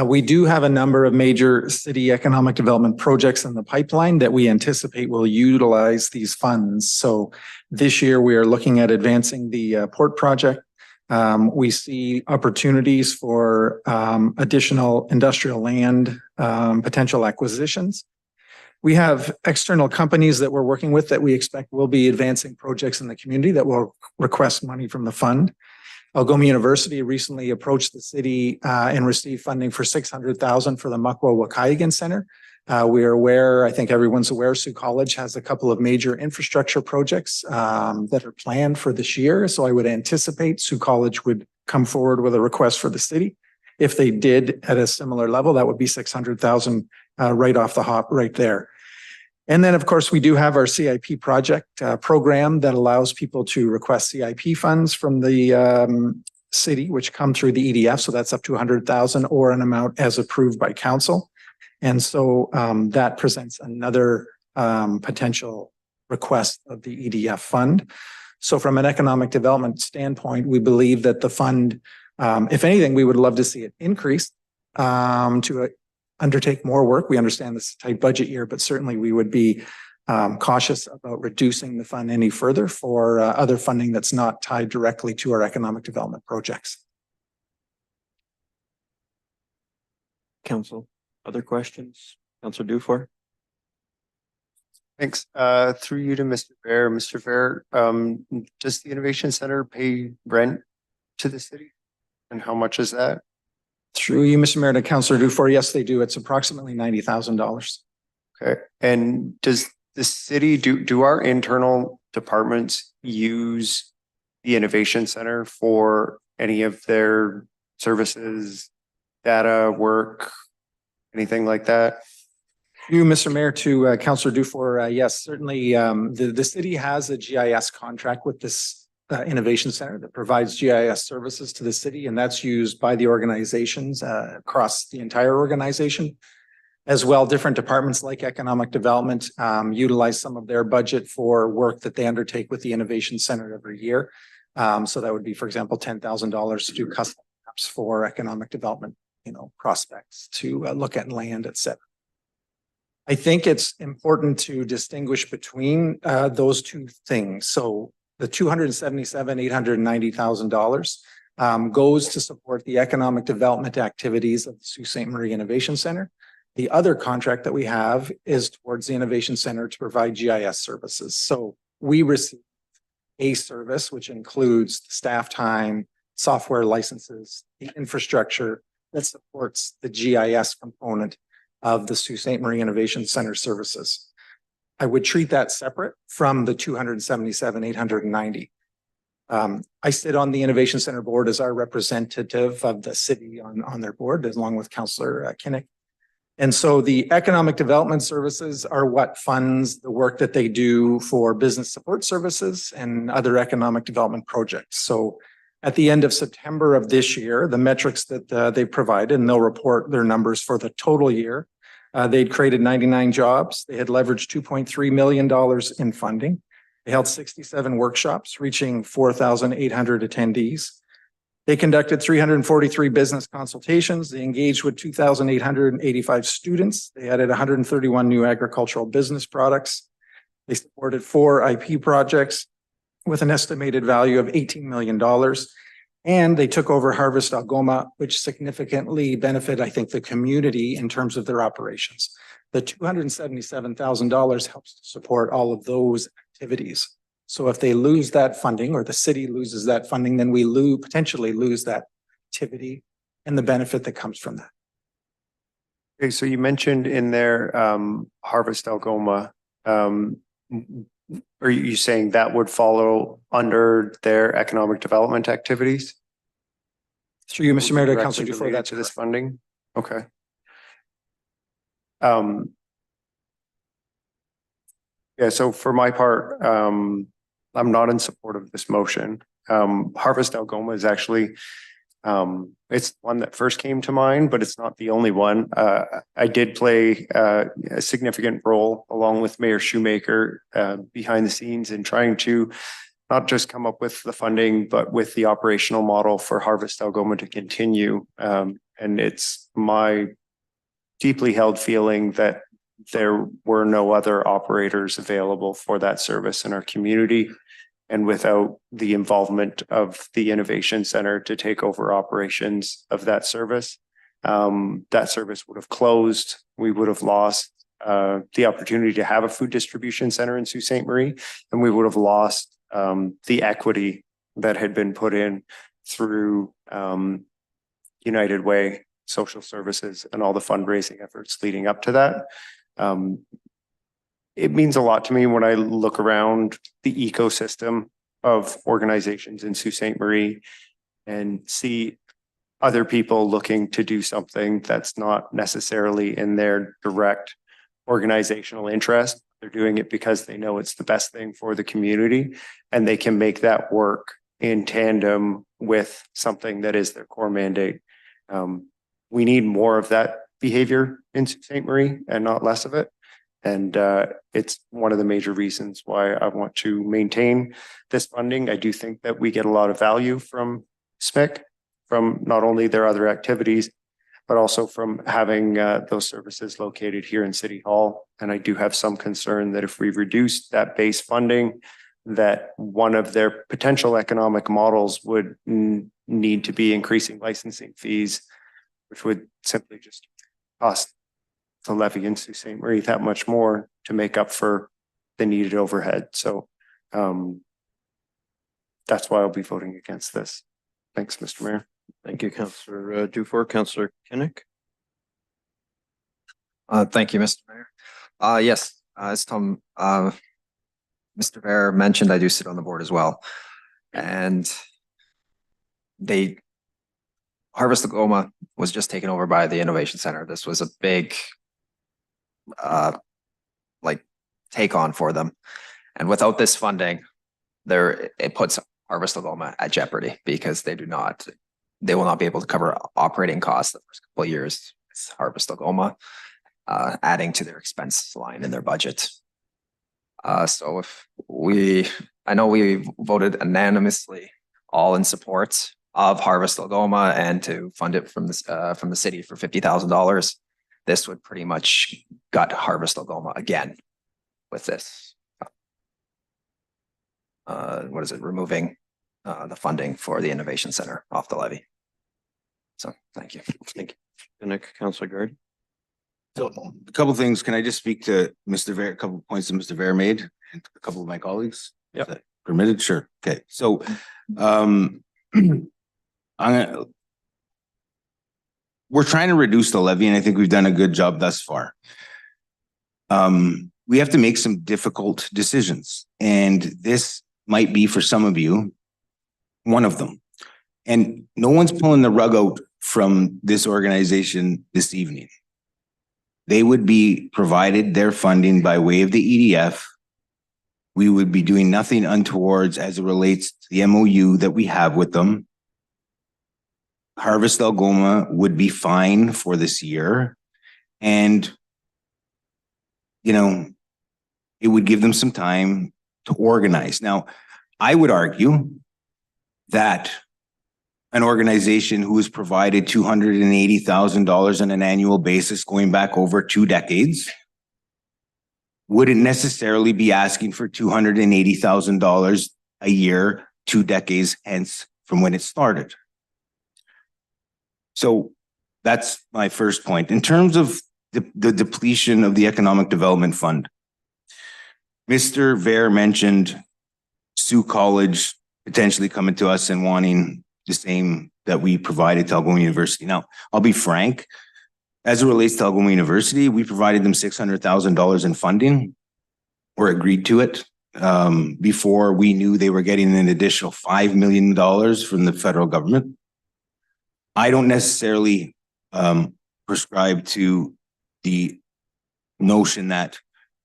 We do have a number of major city economic development projects in the pipeline that we anticipate will utilize these funds. So this year we are looking at advancing the port project. We see opportunities for additional industrial land, potential acquisitions. We have external companies that we're working with that we expect will be advancing projects in the community that will request money from the fund. Algoma University recently approached the city and received funding for $600,000 for the Muckwa-Waukegan Center. We are aware, I think everyone's aware, Sioux College has a couple of major infrastructure projects that are planned for this year. So I would anticipate Sioux College would come forward with a request for the city. If they did at a similar level, that would be $600,000 right off the hop right there. And then, of course, we do have our CIP project program that allows people to request CIP funds from the city, which come through the EDF. So that's up to 100,000 or an amount as approved by council. And so that presents another potential request of the EDF fund. So from an economic development standpoint, we believe that the fund, if anything, we would love to see it increase to undertake more work. We understand this is a tight budget year, but certainly we would be cautious about reducing the fund any further for other funding that's not tied directly to our economic development projects. Council, other questions? Councilor Dufour? Thanks. Through you to Mr. Bear. Mr. Bear, does the Innovation Center pay rent to the city? And how much is that? Through you, Mr. Mayor, to Councilor Dufour, yes, they do. It's approximately $90,000. Okay. And does the city, do our internal departments use the Innovation Center for any of their services, data, work, anything like that? You, Mr. Mayor, to Councilor Dufour, yes, certainly. The city has a GIS contract with this Innovation Center that provides GIS services to the city, and that's used by the organizations across the entire organization. As well, different departments like economic development utilize some of their budget for work that they undertake with the Innovation Center every year. So that would be, for example, $10,000 to do custom maps for economic development, prospects to look at land, et cetera. I think it's important to distinguish between those two things. So the $277,890,000 goes to support the economic development activities of the Sault Ste. Marie Innovation Center. The other contract that we have is towards the Innovation Center to provide GIS services. So we receive a service which includes staff time, software licenses, the infrastructure that supports the GIS component of the Sault Ste. Marie Innovation Center services. I would treat that separate from the $277,890. I sit on the Innovation Center board as our representative of the city on their board, along with Councillor Kinnick. And so the economic development services are what funds the work that they do for business support services and other economic development projects. So at the end of September of this year, the metrics that they provided, and they'll report their numbers for the total year, they'd created 99 jobs. They had leveraged $2.3 million in funding. They held 67 workshops, reaching 4,800 attendees. They conducted 343 business consultations. They engaged with 2,885 students. They added 131 new agricultural business products. They supported 4 IP projects with an estimated value of $18 million. And they took over Harvest Algoma, which significantly benefited, I think, the community in terms of their operations. The $277,000 helps to support all of those activities. So if they lose that funding, or the city loses that funding, then we potentially lose that activity and the benefit that comes from that. Okay, so you mentioned in there Harvest Algoma. Are you saying that would follow under their economic development activities? Through you, Mr. Mayor, to Directly Councilor Dufour, related that's to this correct. funding? Okay. Yeah, so for my part, I'm not in support of this motion. Harvest Algoma is actually, it's one that first came to mind, but it's not the only one. I did play a significant role along with Mayor Shoemaker behind the scenes in trying to not just come up with the funding, but with the operational model for Harvest Algoma to continue. And it's my deeply held feeling that there were no other operators available for that service in our community. And without the involvement of the Innovation Center to take over operations of that service would have closed. We would have lost the opportunity to have a food distribution center in Sault Ste. Marie, and we would have lost the equity that had been put in through United Way, social services, and all the fundraising efforts leading up to that. It means a lot to me when I look around the ecosystem of organizations in Sault Ste. Marie and see other people looking to do something that's not necessarily in their direct organizational interest. They're doing it because they know it's the best thing for the community and they can make that work in tandem with something that is their core mandate. We need more of that behavior in Sault Ste. Marie and not less of it. And it's one of the major reasons why I want to maintain this funding. I do think that we get a lot of value from SMIC, from not only their other activities, but also from having those services located here in City Hall. And I do have some concern that if we reduce that base funding, that one of their potential economic models would need to be increasing licensing fees, which would simply just cost the levy in Sault Ste. Marie that much more to make up for the needed overhead. So that's why I'll be voting against this. Thanks, Mr. Mayor. Thank you, Councillor Dufour. Councillor Kinnick. Thank you, Mr. Mayor. Yes, as Tom, Mr. Bear mentioned, I do sit on the board as well. And Harvest Algoma was just taken over by the Innovation Center. This was a big take on for them. And without this funding, it puts Harvest Algoma at jeopardy because they will not be able to cover operating costs the first couple of years. It's Harvest Algoma adding to their expense line in their budget. So I know we voted unanimously all in support of Harvest Algoma and to fund it from the city for $50,000. This would pretty much gut Harvest Algoma again with this. Removing the funding for the Innovation Center off the levy. So thank you. Thank you. Kinnick, Councillor Gard. So a couple of things. Can I just speak to Mr. Ver, a couple of points that Mr. Ver made and a couple of my colleagues? Yeah. Permitted? Sure. Okay. So we're trying to reduce the levy and I think we've done a good job thus far. We have to make some difficult decisions and this might be for some of you, one of them. And no one's pulling the rug out from this organization this evening. They would be provided their funding by way of the EDF. We would be doing nothing untowards as it relates to the MOU that we have with them. Harvest Algoma would be fine for this year. And, it would give them some time to organize. Now, I would argue that an organization who has provided $280,000 on an annual basis going back over 2 decades wouldn't necessarily be asking for $280,000 a year, 2 decades hence from when it started. So that's my first point. In terms of the depletion of the Economic Development Fund, Mr. Ver mentioned Sault College potentially coming to us and wanting the same that we provided to Algoma University. Now, I'll be frank, as it relates to Algoma University, we provided them $600,000 in funding or agreed to it before we knew they were getting an additional $5 million from the federal government. I don't necessarily prescribe to the notion that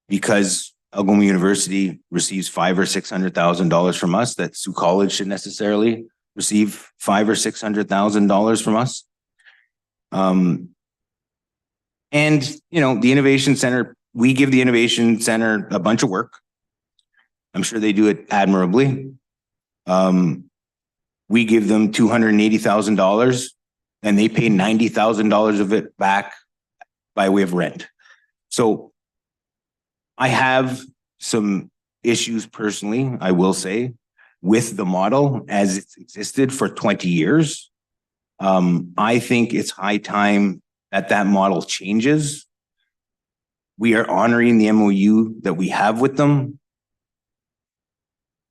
because Algoma University receives $500,000 or $600,000 from us, that Sault College should necessarily receive $500,000 or $600,000 from us. And the Innovation Center, we give the Innovation Center a bunch of work. I'm sure they do it admirably. We give them $280,000 and they pay $90,000 of it back by way of rent. So I have some issues personally, I will say, with the model as it's existed for 20 years. I think it's high time that model changes. We are honoring the MOU that we have with them.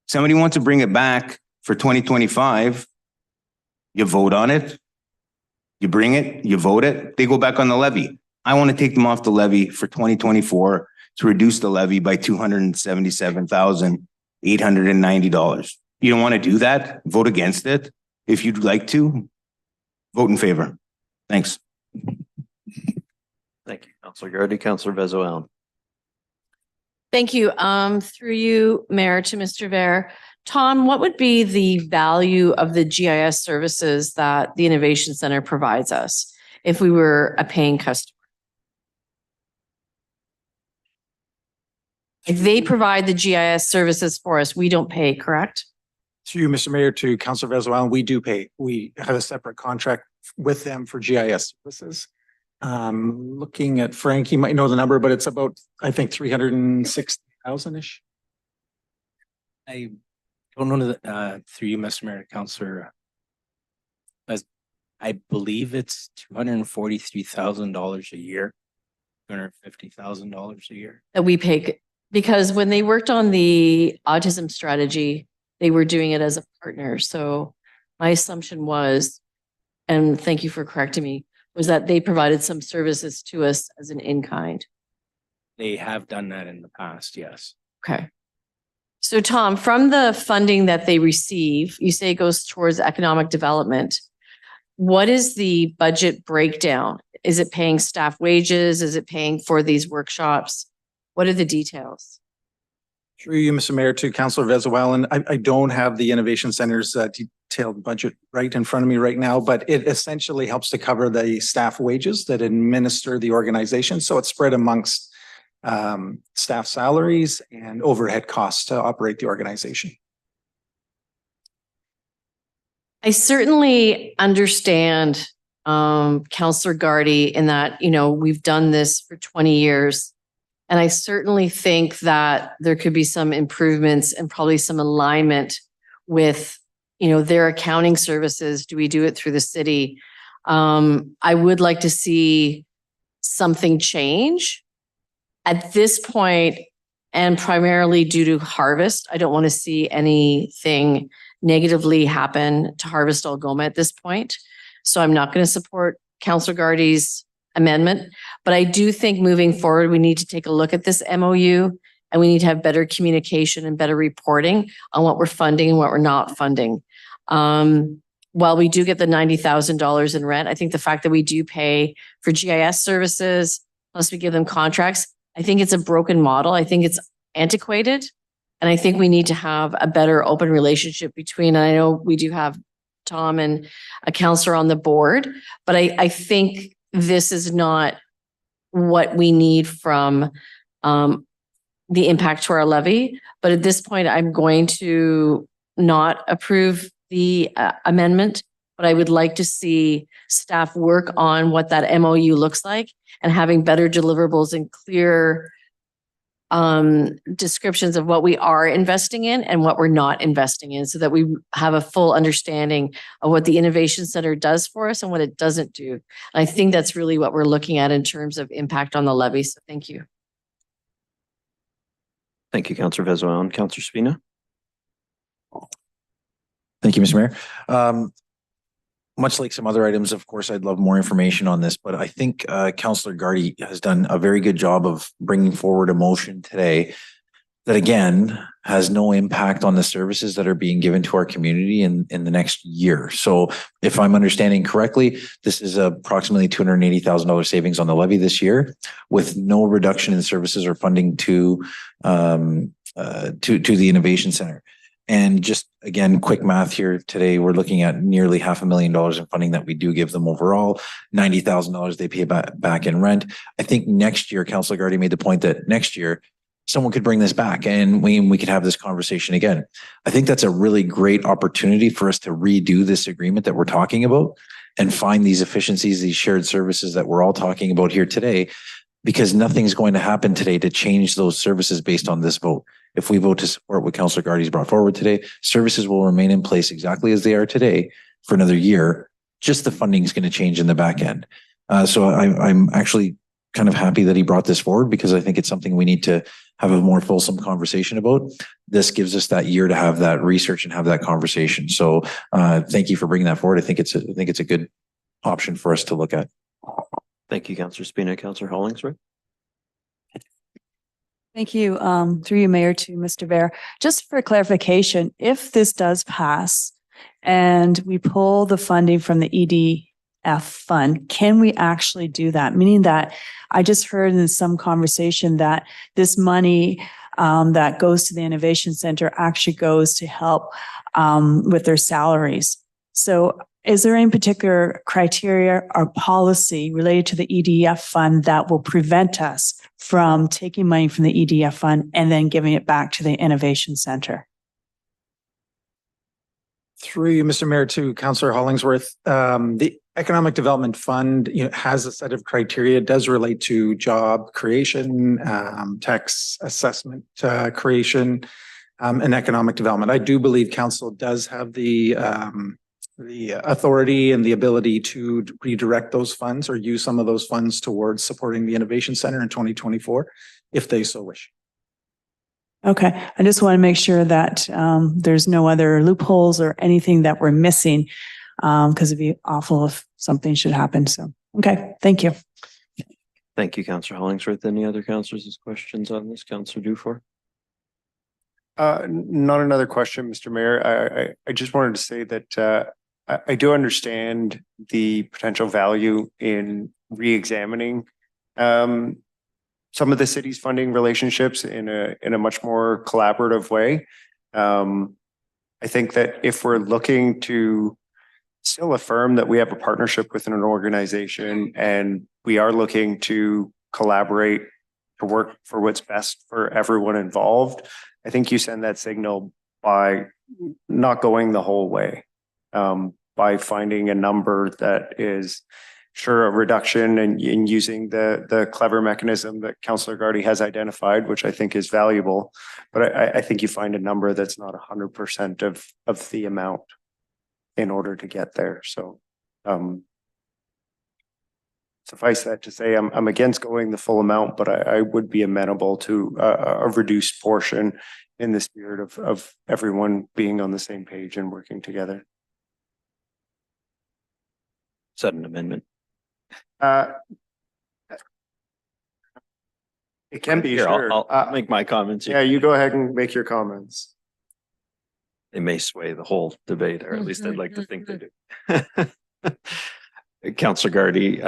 Somebody wants to bring it back for 2025, you vote on it, you bring it, you vote it, they go back on the levy. I want to take them off the levy for 2024 to reduce the levy by $277,890. You don't want to do that? Vote against it. If you'd like to, vote in favor. Thanks. Thank you, Councillor Gardy. Councillor Vezo-Allen. Thank you. Through you, Mayor, to Mr. Vare. Tom, what would be the value of the GIS services that the Innovation Center provides us if we were a paying customer? If they provide the GIS services for us, we don't pay, correct? Through you, Mr. Mayor, to Councillor Venezuela, we do pay. We have a separate contract with them for GIS services. Looking at Frank, he might know the number, but it's about, I think, 360,000-ish. I don't know that, through you, Mr. Mayor, Councillor, as I believe it's $243,000 a year, $250,000 a year. That we pay, because when they worked on the autism strategy, they were doing it as a partner. So my assumption was, and thank you for correcting me, was that they provided some services to us as an in-kind. They have done that in the past, yes. Okay. So Tom, from the funding that they receive, you say it goes towards economic development. What is the budget breakdown? Is it paying staff wages? Is it paying for these workshops? What are the details? Through you, Mr. Mayor, to Councillor Venezuela, I don't have the Innovation Center's detailed budget right in front of me right now, but it essentially helps to cover the staff wages that administer the organization. So it's spread amongst staff salaries and overhead costs to operate the organization. I certainly understand Councillor Gardy in that, you know, we've done this for 20 years. And I certainly think that there could be some improvements and probably some alignment with, you know, their accounting services. Do we do it through the city? I would like to see something change. At this point, and primarily due to Harvest, I don't want to see anything negatively happen to Harvest Algoma at this point. So I'm not going to support Councillor Gardy's amendment, but I do think moving forward, we need to take a look at this MOU and we need to have better communication and better reporting on what we're funding and what we're not funding. While we do get the $90,000 in rent, I think the fact that we do pay for GIS services, plus we give them contracts, I think it's a broken model. I think it's antiquated. And I think we need to have a better open relationship between, and I know we do have Tom and a counselor on the board, but I think this is not what we need from the impact to our levy. But at this point, I'm going to not approve the amendment, but I would like to see staff work on what that MOU looks like and having better deliverables and clear descriptions of what we are investing in and what we're not investing in so that we have a full understanding of what the Innovation Center does for us and what it doesn't do. And I think that's really what we're looking at in terms of impact on the levy. So thank you. Thank you, Councillor Venezuela. And Councillor Spina. Thank you, Mr. Mayor. Much like some other items, of course, I'd love more information on this, but I think Councillor Gardy has done a very good job of bringing forward a motion today that again has no impact on the services that are being given to our community in the next year. So if I'm understanding correctly, this is approximately $280,000 savings on the levy this year with no reduction in services or funding to the Innovation Center. And just again, quick math here today, we're looking at nearly $500,000 in funding that we do give them overall, $90,000 they pay back in rent. I think next year, Councillor Gardy made the point that next year, someone could bring this back and we could have this conversation again. I think that's a really great opportunity for us to redo this agreement that we're talking about and find these efficiencies, these shared services that we're all talking about here today, because nothing's going to happen today to change those services based on this vote. If we vote to support what Councillor Gardy's brought forward today, services will remain in place exactly as they are today for another year. Just the funding is going to change in the back end. So I'm actually kind of happy that he brought this forward because I think it's something we need to have a more fulsome conversation about. This gives us that year to have that research and have that conversation. So thank you for bringing that forward. I think it's a good option for us to look at. Thank you, Councillor Spina. Councillor Hollingsworth. Thank you. Through you, Mayor, to Mr. Vare. Just for clarification, if this does pass and we pull the funding from the EDF fund, can we actually do that? Meaning that I just heard in some conversation that this money that goes to the Innovation Center actually goes to help with their salaries. So is there any particular criteria or policy related to the EDF fund that will prevent us from taking money from the EDF fund and then giving it back to the Innovation Center? Through you, Mr. Mayor, to Councillor Hollingsworth, the Economic Development Fund, has a set of criteria. It does relate to job creation, tax assessment creation, and economic development. I do believe council does have the authority and the ability to redirect those funds or use some of those funds towards supporting the Innovation Center in 2024, if they so wish. Okay, I just want to make sure that there's no other loopholes or anything that we're missing, because it'd be awful if something should happen. So, okay, thank you. Thank you, Councillor Hollingsworth. Any other councillors with questions on this? Councillor Dufour? Not another question, Mr. Mayor. I just wanted to say that I do understand the potential value in re-examining some of the city's funding relationships in a much more collaborative way. I think that if we're looking to still affirm that we have a partnership with an organization and we are looking to collaborate to work for what's best for everyone involved, I think you send that signal by not going the whole way, by finding a number that is sure a reduction and in using the clever mechanism that Councillor Gardy has identified, which I think is valuable. But I think you find a number that's not 100% of the amount in order to get there. So suffice that to say, I'm against going the full amount, but I would be amenable to a reduced portion in the spirit of everyone being on the same page and working together. Is that an amendment? It can be, Here, sure. I'll make my comments. Yeah, you go ahead and make your comments. They may sway the whole debate, or at least I'd like to think they do. Councillor Gardy,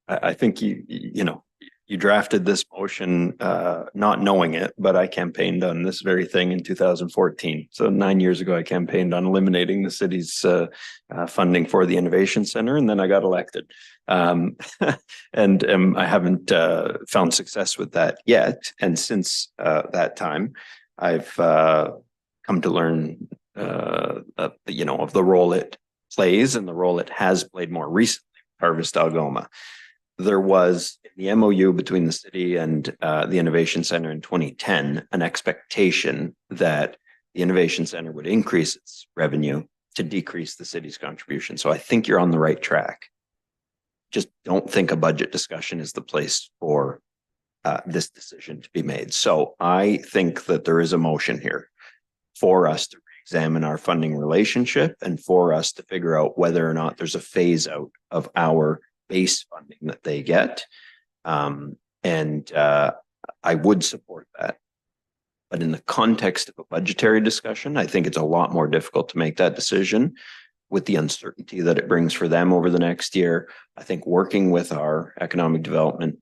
I think you drafted this motion not knowing it, but I campaigned on this very thing in 2014. So 9 years ago, I campaigned on eliminating the city's funding for the Innovation Center, and then I got elected. And I haven't found success with that yet. And since that time, I've come to learn, of the role it plays and the role it has played more recently, Harvest Algoma. There was in the MOU between the city and the Innovation Center in 2010, an expectation that the Innovation Center would increase its revenue to decrease the city's contribution. So I think you're on the right track. Just don't think a budget discussion is the place for this decision to be made. So I think that there is a motion here for us to examine our funding relationship and for us to figure out whether or not there's a phase out of our base funding that they get. I would support that. But in the context of a budgetary discussion, I think it's a lot more difficult to make that decision with the uncertainty that it brings for them over the next year. I think working with our economic development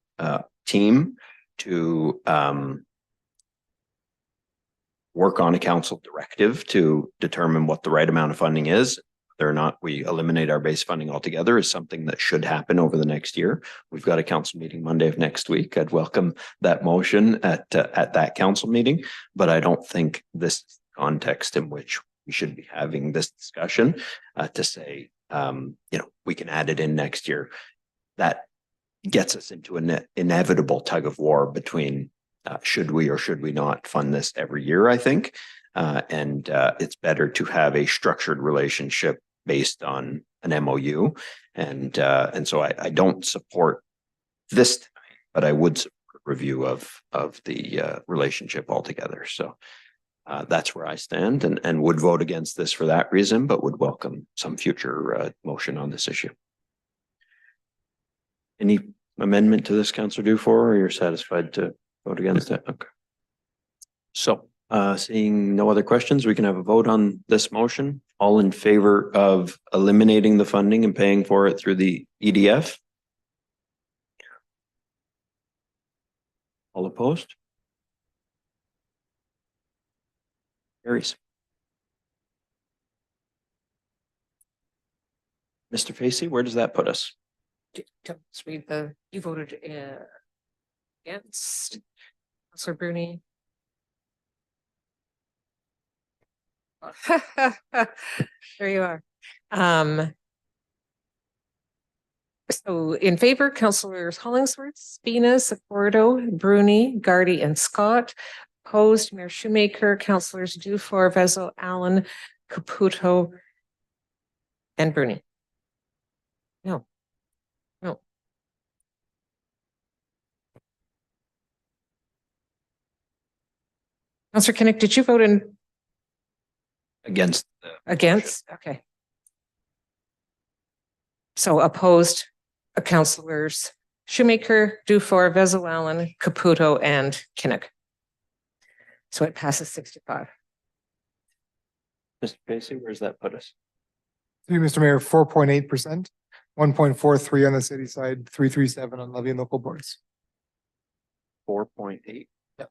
team to work on a council directive to determine what the right amount of funding is, whether or not we eliminate our base funding altogether, is something that should happen over the next year. We've got a council meeting Monday of next week. I'd welcome that motion at that council meeting, but I don't think this is the context in which we should be having this discussion to say, we can add it in next year. That gets us into an inevitable tug of war between should we or should we not fund this every year, I think. And it's better to have a structured relationship based on an MOU. And so I don't support this tonight, but I would support a review of the relationship altogether. So that's where I stand and would vote against this for that reason, but would welcome some future motion on this issue. Any amendment to this, Councillor Dufour, or you're satisfied to vote against it? Okay. So seeing no other questions, we can have a vote on this motion. All in favor of eliminating the funding and paying for it through the EDF? All opposed? Carries. Mr. Facey, where does that put us? Let's read you voted against. Councillor Bruni. There you are. So in favor, Councillors Hollingsworth, Spina, Socorro, Bruni, Gardy, and Scott. Opposed, Mayor Shoemaker, Councillors Dufour, Vezo, Allen, Caputo, and Bruni. No. No. Councillor Kinnick, did you vote in Against. against? Okay. So opposed, Councillors Shoemaker, Dufour, Vezo, Allen, Caputo, and Kinnick. So it passes 6-5. Mr. Facey, where does that put us? Through you, Mr. Mayor, 4.8%, 1.43 on the city side, 337 on levy and local boards. 4.8. Yep.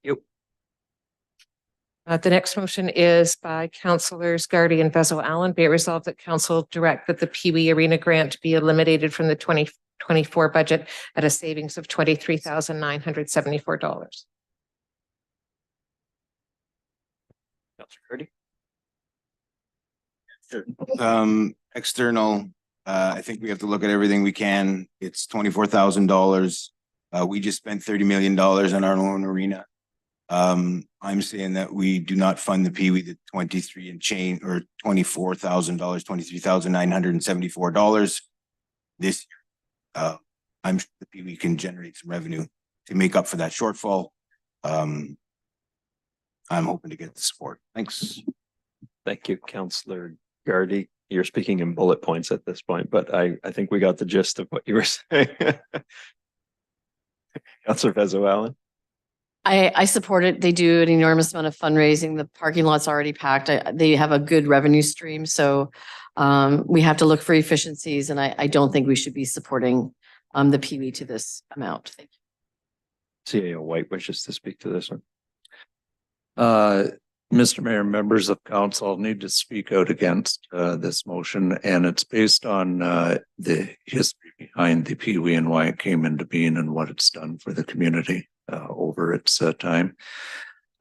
Yep. The next motion is by Councillors Gardy and Vezo Allen. Be it resolved that Council direct that the Pee Wee Arena grant be eliminated from the 2024 budget at a savings of $23,974. Councillor Gardy. Sure. External, I think we have to look at everything we can. It's $24,000. We just spent $30 million on our own arena. I'm saying that we do not fund the Pee Wee the 23 and change or $24,000, $23,974 this year. I'm sure the Pee Wee can generate some revenue to make up for that shortfall. I'm hoping to get the support. Thanks. Thank you, Councillor Gardy. You're speaking in bullet points at this point, but I think we got the gist of what you were saying. Councillor Vezo Allen. I support it. They do an enormous amount of fundraising. The parking lot's already packed. They have a good revenue stream. So we have to look for efficiencies, and I don't think we should be supporting the Pee Wee to this amount. Thank you. CAO White wishes to speak to this one. Mr. Mayor, members of council need to speak out against this motion, and it's based on the history behind the Pee Wee and why it came into being and what it's done for the community over its time.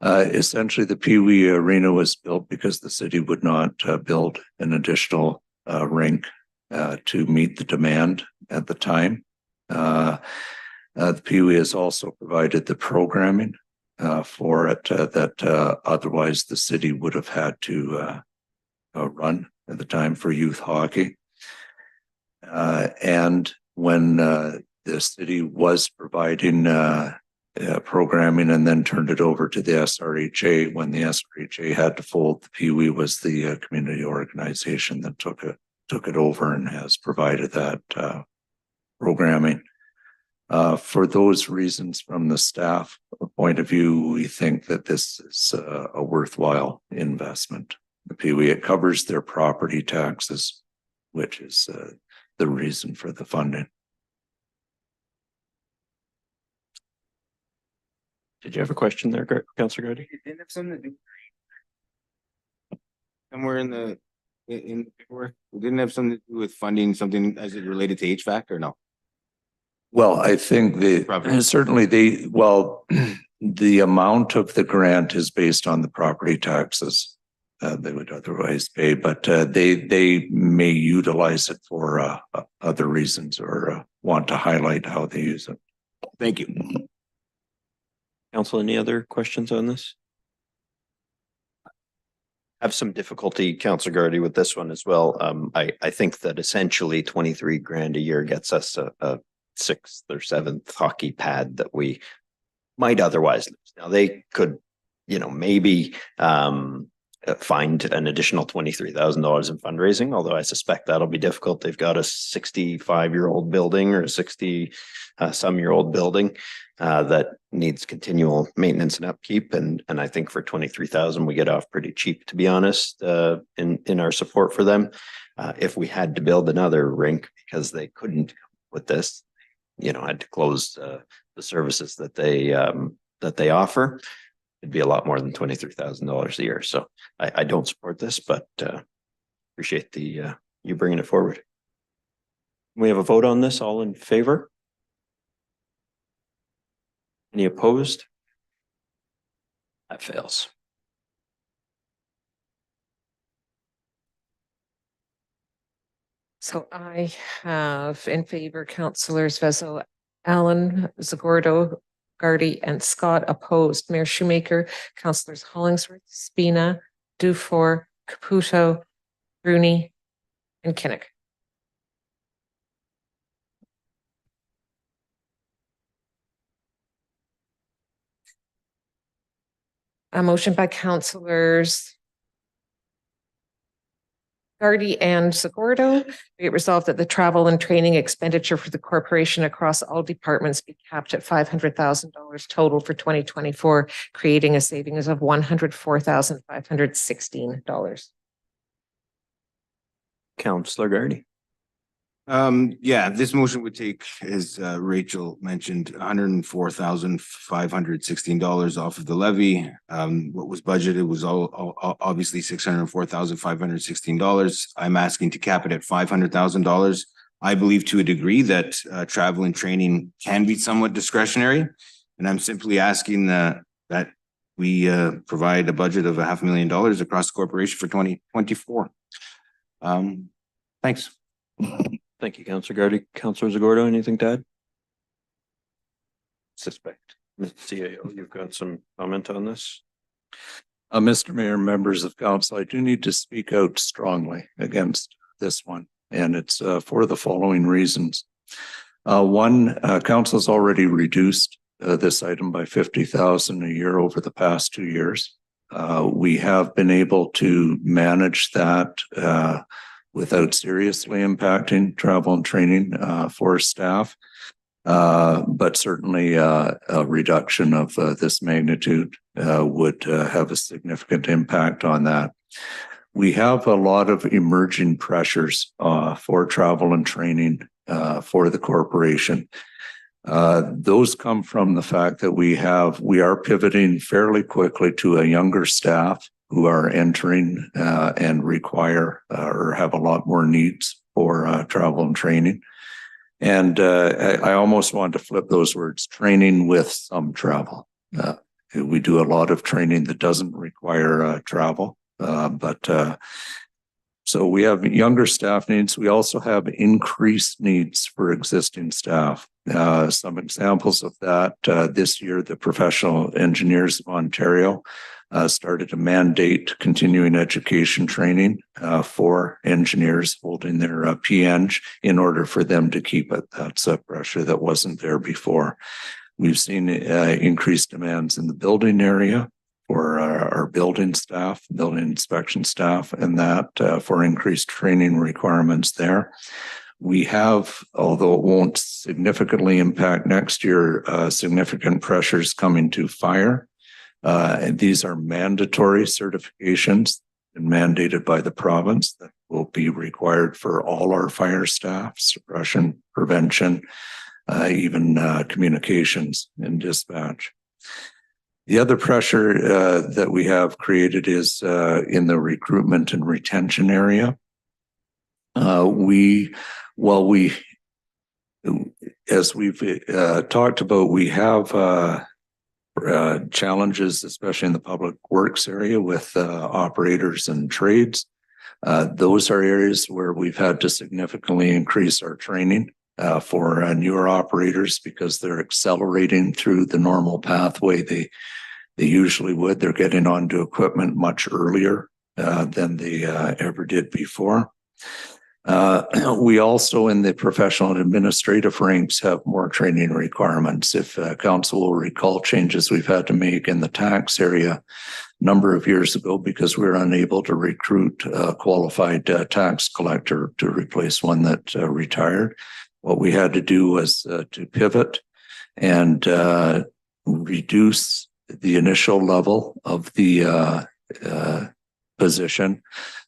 Essentially, the Pee Wee Arena was built because the city would not build an additional rink to meet the demand at the time. The Pee Wee has also provided the programming for it that otherwise the city would have had to run at the time for youth hockey. And when the city was providing programming and then turned it over to the SRHA, when the SRHA had to fold, the Pee Wee was the community organization that took it over and has provided that programming. For those reasons, from the staff point of view, we think that this is a worthwhile investment. The Pee Wee, it covers their property taxes, which is the reason for the funding. Did you have a question there, Councillor Gardy? It didn't have something to do somewhere in the paperwork. It didn't have something to do with funding something as it related to HVAC or no? Well, I think certainly the amount of the grant is based on the property taxes they would otherwise pay, but they may utilize it for other reasons or want to highlight how they use it. Thank you. Council, any other questions on this? I have some difficulty, Councillor Gardy, with this one as well. I think that essentially 23 grand a year gets us a 6th or 7th hockey pad that we might otherwise lose. Now they could, maybe find an additional $23,000 in fundraising, although I suspect that'll be difficult. They've got a 65-year-old building or a 60-some-year-old building that needs continual maintenance and upkeep. And I think for $23,000, we get off pretty cheap, to be honest, in our support for them. If we had to build another rink because they couldn't come with this, had to close the services that they offer, it'd be a lot more than $23,000 a year. So I don't support this, but appreciate the you bringing it forward. We have a vote on this. All in favor? Any opposed? That fails. So I have in favor Councillors Vezo, Allen, Zagordo, Gardy, and Scott. Opposed, Mayor Shoemaker, Councillors Hollingsworth, Spina, Dufour, Caputo, Rooney, and Kinnick. A motion by Councillors Gardy and Zagordo. Be it resolved that the travel and training expenditure for the corporation across all departments be capped at $500,000 total for 2024, creating a savings of $104,516. Councillor Gardy. Yeah, this motion would take, as Rachel mentioned, $104,516 off of the levy. What was budgeted was obviously $604,516. I'm asking to cap it at $500,000. I believe to a degree that travel and training can be somewhat discretionary, and I'm simply asking that we provide a budget of $500,000 across the corporation for 2024. Thanks. Thank you, Councillor Gardy. Councillor Zagordo, anything to add? Suspect. CAO, you've got some comment on this? Mr. Mayor, members of council, I do need to speak out strongly against this one, and it's for the following reasons. One, council's already reduced this item by $50,000 a year over the past 2 years. We have been able to manage that without seriously impacting travel and training for staff. But certainly a reduction of this magnitude would have a significant impact on that. We have a lot of emerging pressures for travel and training for the corporation. Those come from the fact that we are pivoting fairly quickly to a younger staff who are entering and require or have a lot more needs for travel and training. And I almost want to flip those words, training with some travel. We do a lot of training that doesn't require travel, so we have younger staff needs. We also have increased needs for existing staff. Some examples of that, this year, the Professional Engineers of Ontario started to mandate continuing education training for engineers holding their PEng in order for them to keep it. That's a pressure that wasn't there before. We've seen increased demands in the building area for our building staff, building inspection staff, and that for increased training requirements there. We have, although it won't significantly impact next year, significant pressures coming to fire. And these are mandatory certifications and mandated by the province that will be required for all our fire staff, suppression, prevention, even communications and dispatch. The other pressure that we have created is in the recruitment and retention area. As we've talked about, we have challenges, especially in the public works area with operators and trades. Those are areas where we've had to significantly increase our training for newer operators because they're accelerating through the normal pathway they usually would. They're getting onto equipment much earlier than they ever did before. We also, in the professional and administrative ranks, have more training requirements. If council will recall changes we've had to make in the tax area a number of years ago because we were unable to recruit a qualified tax collector to replace one that retired. What we had to do was to pivot and reduce the initial level of the position.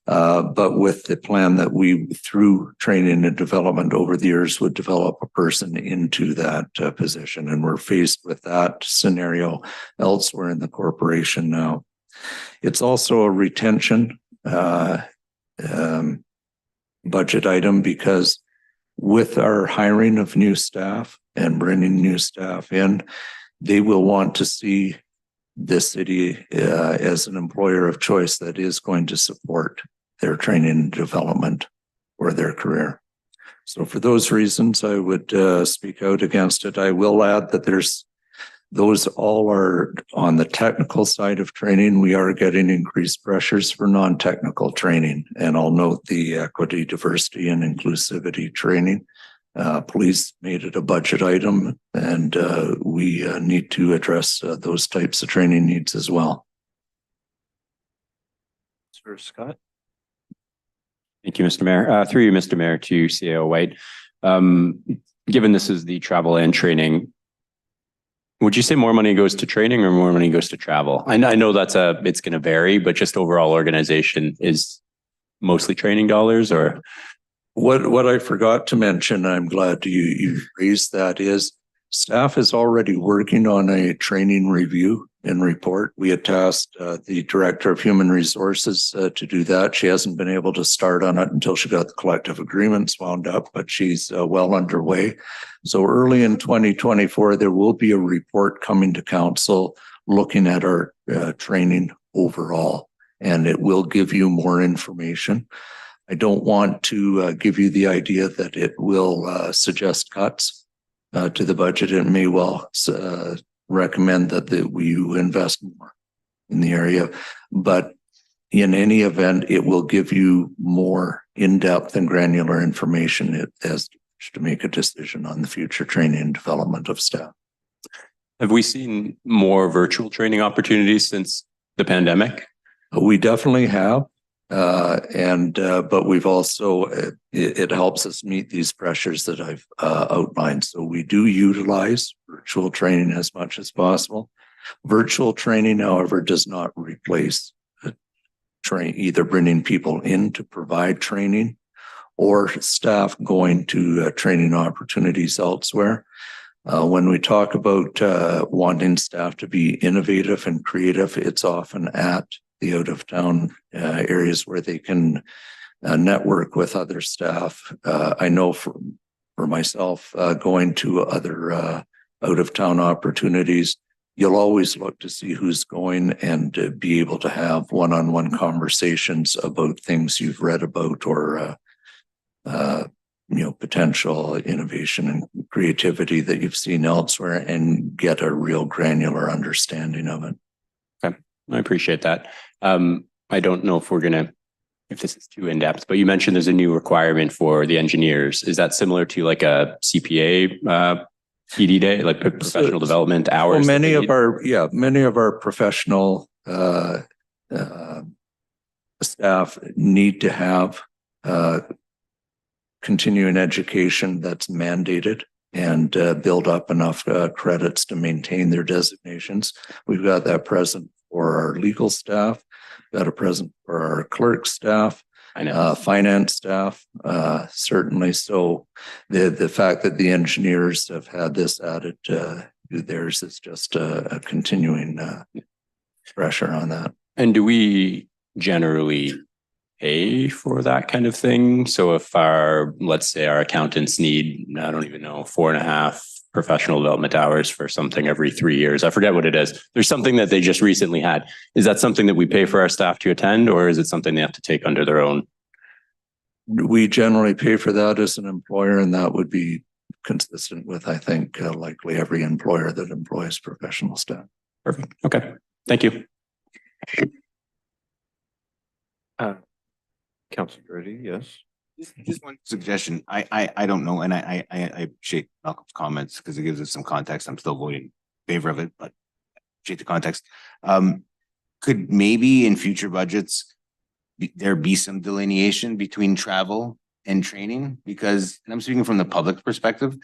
But with the plan that we, through training and development over the years, would develop a person into that position. And we're faced with that scenario elsewhere in the corporation now. It's also a retention budget item, because with our hiring of new staff and bringing new staff in, they will want to see this city as an employer of choice that is going to support their training and development or their career. So for those reasons, I would speak out against it. I will add that those all are on the technical side of training. We are getting increased pressures for non-technical training. And I'll note the equity, diversity, and inclusivity training. Police made it a budget item, and we need to address those types of training needs as well. Sir Scott. Thank you, Mr. Mayor. Through you, Mr. Mayor, to CAO White. Given this is the travel and training, would you say more money goes to training or more money goes to travel? I know it's going to vary, but just overall organization is mostly training dollars, or? What I forgot to mention, I'm glad you raised that, is staff is already working on a training review and report. We had tasked the Director of Human Resources to do that. She hasn't been able to start on it until she got the collective agreements wound up, but she's well underway. So early in 2024, there will be a report coming to council looking at our training overall, and it will give you more information. I don't want to give you the idea that it will suggest cuts to the budget. It may well recommend that we invest more in the area, but in any event, it will give you more in-depth and granular information as to make a decision on the future training and development of staff. Have we seen more virtual training opportunities since the pandemic? We definitely have. But we've also, it helps us meet these pressures that I've outlined. So we do utilize virtual training as much as possible. Virtual training, however, does not replace either bringing people in to provide training or staff going to training opportunities elsewhere. When we talk about wanting staff to be innovative and creative, it's often at the out-of-town areas where they can network with other staff. I know for myself, going to other out-of-town opportunities, you'll always look to see who's going and be able to have one-on-one conversations about things you've read about or potential innovation and creativity that you've seen elsewhere and get a real granular understanding of it. Okay, I appreciate that. I don't know if this is too in-depth, but you mentioned there's a new requirement for the engineers. Is that similar to like a CPA PD day, like professional development hours? Well, many of our professional staff need to have continuing education that's mandated and build up enough credits to maintain their designations. We've got that present for our legal staff, got a present for our clerk staff, finance staff, certainly. So the fact that the engineers have had this added to theirs is just a continuing pressure on that. And do we generally pay for that kind of thing? So if let's say our accountants need, I don't even know, 4.5 professional development hours for something every 3 years. I forget what it is. There's something that they just recently had. Is that something that we pay for our staff to attend, or is it something they have to take under their own? We generally pay for that as an employer, and that would be consistent with, I think, likely every employer that employs professional staff. Perfect. Okay. Thank you. Councilor Grady, yes. Just one suggestion. I don't know, and I appreciate Malcolm's comments because it gives us some context. I'm still voting in favor of it, but I appreciate the context. Could maybe in future budgets there be some delineation between travel and training? Because, and I'm speaking from the public perspective,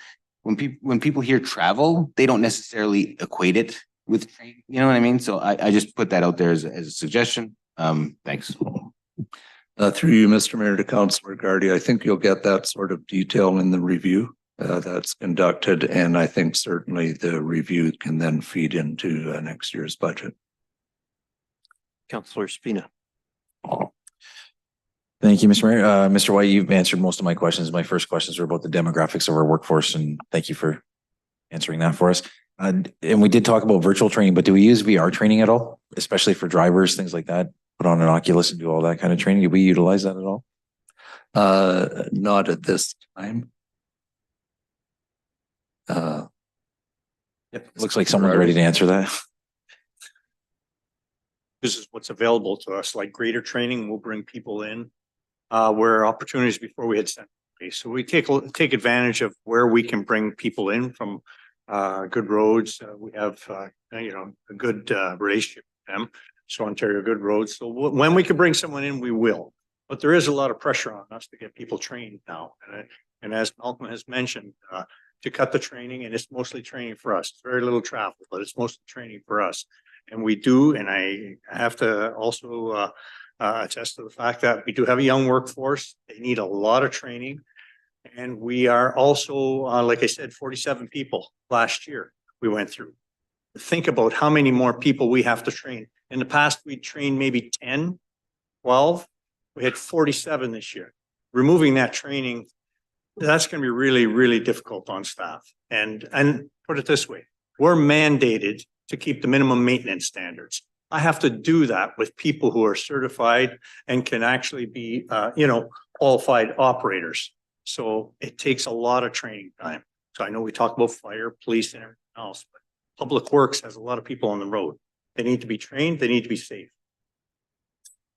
when people hear travel, they don't necessarily equate it with training. You know what I mean? So I just put that out there as a suggestion. Thanks. Through you, Mr. Mayor, to Councillor Gardy, I think you'll get that sort of detail in the review that's conducted, and I think certainly the review can then feed into next year's budget. Councillor Spina. Thank you, Mr. Mayor. Mr. White, you've answered most of my questions. My first questions were about the demographics of our workforce, and thank you for answering that for us. And we did talk about virtual training, but do we use VR training at all, especially for drivers, things like that? Put on an Oculus and do all that kind of training. Do we utilize that at all? Not at this time. Looks like someone's ready to answer that. This is what's available to us, like greater training, we'll bring people in where opportunities before we had sent. So we take advantage of where we can bring people in from Good Roads. We have, a good relationship with them. So Ontario Good Roads. So when we can bring someone in, we will. But there is a lot of pressure on us to get people trained now. And as Malcolm has mentioned, to cut the training, and it's mostly training for us. It's very little travel, but it's mostly training for us. And we do, and I have to also attest to the fact that we do have a young workforce. They need a lot of training. And we are also, like I said, 47 people last year we went through. Think about how many more people we have to train. In the past, we trained maybe 10, 12. We had 47 this year. Removing that training, that's going to be really, really difficult on staff. And put it this way, we're mandated to keep the minimum maintenance standards. I have to do that with people who are certified and can actually be, qualified operators. So it takes a lot of training time. So I know we talk about fire, police, and everything else, but Public Works has a lot of people on the road. They need to be trained. They need to be safe.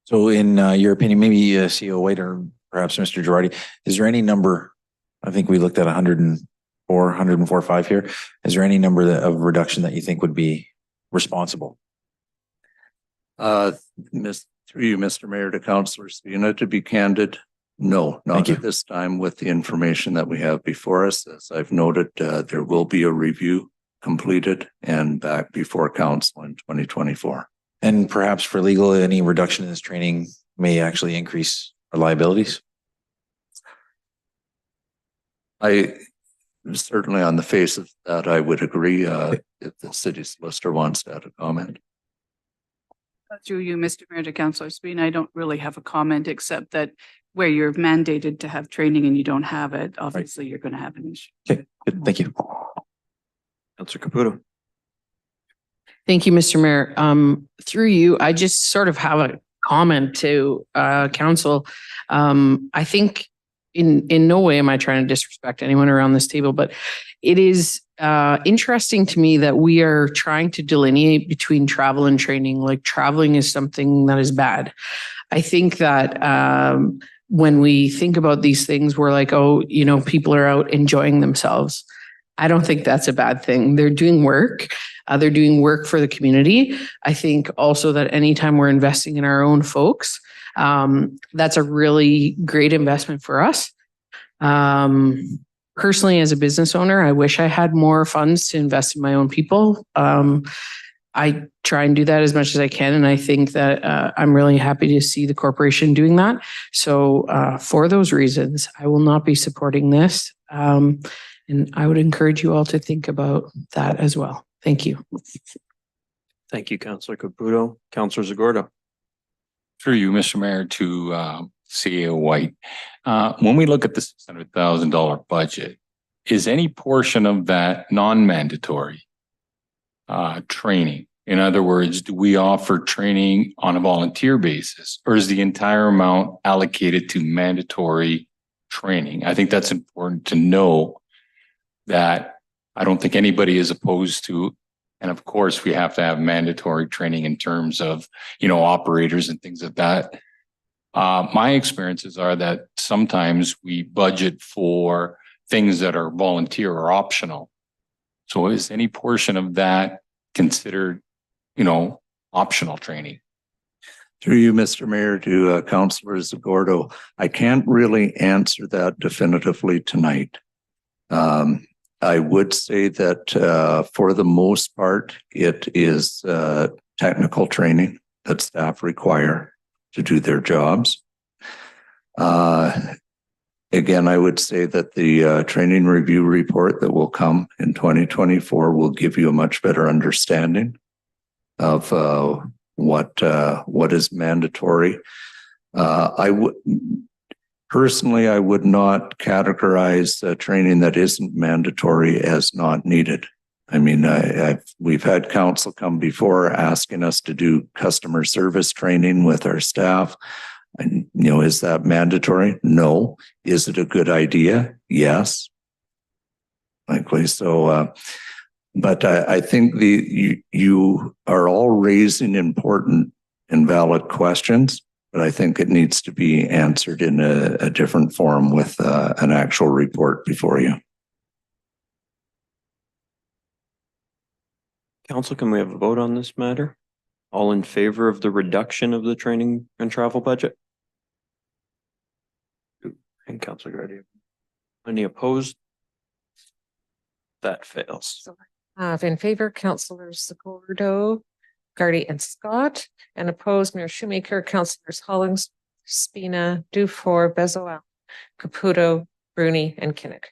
So in your opinion, maybe CEO White or perhaps Mr. Girardi, is there any number? I think we looked at 104.5 here. Is there any number of reduction that you think would be responsible? Through you, Mr. Mayor, to Councillor Spina, to be candid, no, not at this time with the information that we have before us. As I've noted, there will be a review completed and back before council in 2024. And perhaps for legal, any reduction in this training may actually increase our liabilities? I certainly, on the face of that, I would agree. If the city solicitor wants to add a comment. Through you, Mr. Mayor, to Councillor Spina, I don't really have a comment except that where you're mandated to have training and you don't have it, obviously you're going to have an issue. Okay, good. Thank you. Councillor Caputo. Thank you, Mr. Mayor. Through you, I just sort of have a comment to council. I think in no way am I trying to disrespect anyone around this table, but it is interesting to me that we are trying to delineate between travel and training. Like traveling is something that is bad. I think that when we think about these things, we're like, oh, people are out enjoying themselves. I don't think that's a bad thing. They're doing work. They're doing work for the community. I think also that anytime we're investing in our own folks, that's a really great investment for us. Personally, as a business owner, I wish I had more funds to invest in my own people. I try and do that as much as I can. And I think that I'm really happy to see the corporation doing that. So for those reasons, I will not be supporting this. And I would encourage you all to think about that as well. Thank you. Thank you, Councillor Caputo. Councillor Zagordo. Through you, Mr. Mayor, to CEO White. When we look at the $600,000 budget, is any portion of that non-mandatory training? In other words, do we offer training on a volunteer basis, or is the entire amount allocated to mandatory training? I think that's important to know. That I don't think anybody is opposed to. And of course, we have to have mandatory training in terms of, operators and things like that. My experiences are that sometimes we budget for things that are volunteer or optional. So is any portion of that considered, optional training? Through you, Mr. Mayor, to Councillor Zagordo, I can't really answer that definitively tonight. I would say that for the most part, it is technical training that staff require to do their jobs. Again, I would say that the training review report that will come in 2024 will give you a much better understanding of what is mandatory. Personally, I would not categorize training that isn't mandatory as not needed. I mean, we've had council come before asking us to do customer service training with our staff. And, is that mandatory? No. Is it a good idea? Yes. Likely. So, but I think you are all raising important and valid questions, but I think it needs to be answered in a different form with an actual report before you. Council, can we have a vote on this matter? All in favor of the reduction of the training and travel budget? And Councilor Gardy. Any opposed? That fails. In favor, Councilors Segurdo, Gardy and Scott, and opposed, Mayor Shoemaker, Councilors Hollings, Spina, Dufour, Bezoal, Caputo, Bruni, and Kinnick.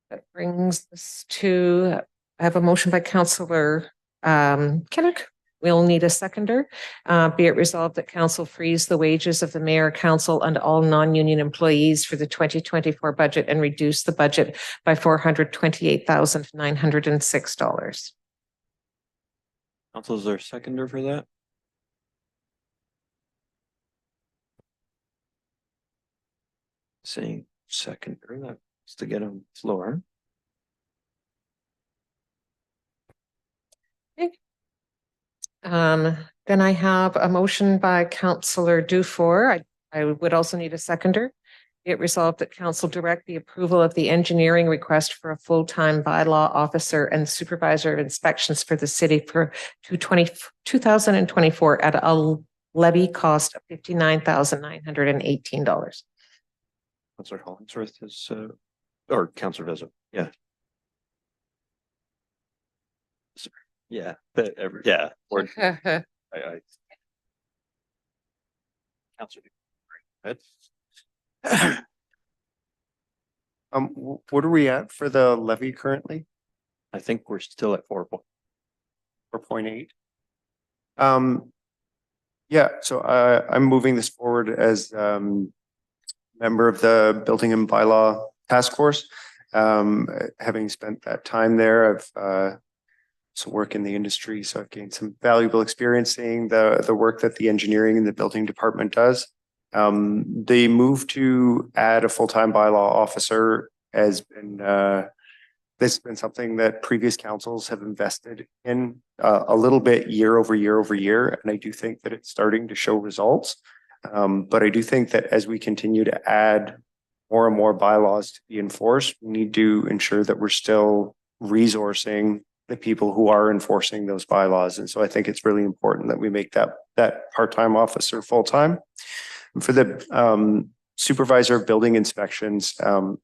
That brings us to, I have a motion by Councilor Kinnick. We'll need a seconder. Be it resolved that council freeze the wages of the mayor, council, and all non-union employees for the 2024 budget and reduce the budget by $428,906. Council, is there a seconder for that? Saying seconder, that's to get on the floor. Then I have a motion by Councillor Dufour. I would also need a seconder. Be it resolved that council direct the approval of the engineering request for a full-time bylaw officer and supervisor of inspections for the city for 2024 at a levy cost of $59,918. Councilor Hollingsworth is, or Councilor Vezzo, yeah. Yeah, but yeah. Councilor. What are we at for the levy currently? I think we're still at 4.8. Yeah, so I'm moving this forward as member of the Building and Bylaw Task Force. Having spent that time there, I've some work in the industry, so I've gained some valuable experience seeing the work that the engineering and the building department does. The move to add a full-time bylaw officer has been this has been something that previous councils have invested in a little bit year over year, and I do think that it's starting to show results. But I do think that as we continue to add more and more bylaws to be enforced, we need to ensure that we're still resourcing the people who are enforcing those bylaws. And so I think it's really important that we make that part-time officer full-time. For the supervisor of building inspections,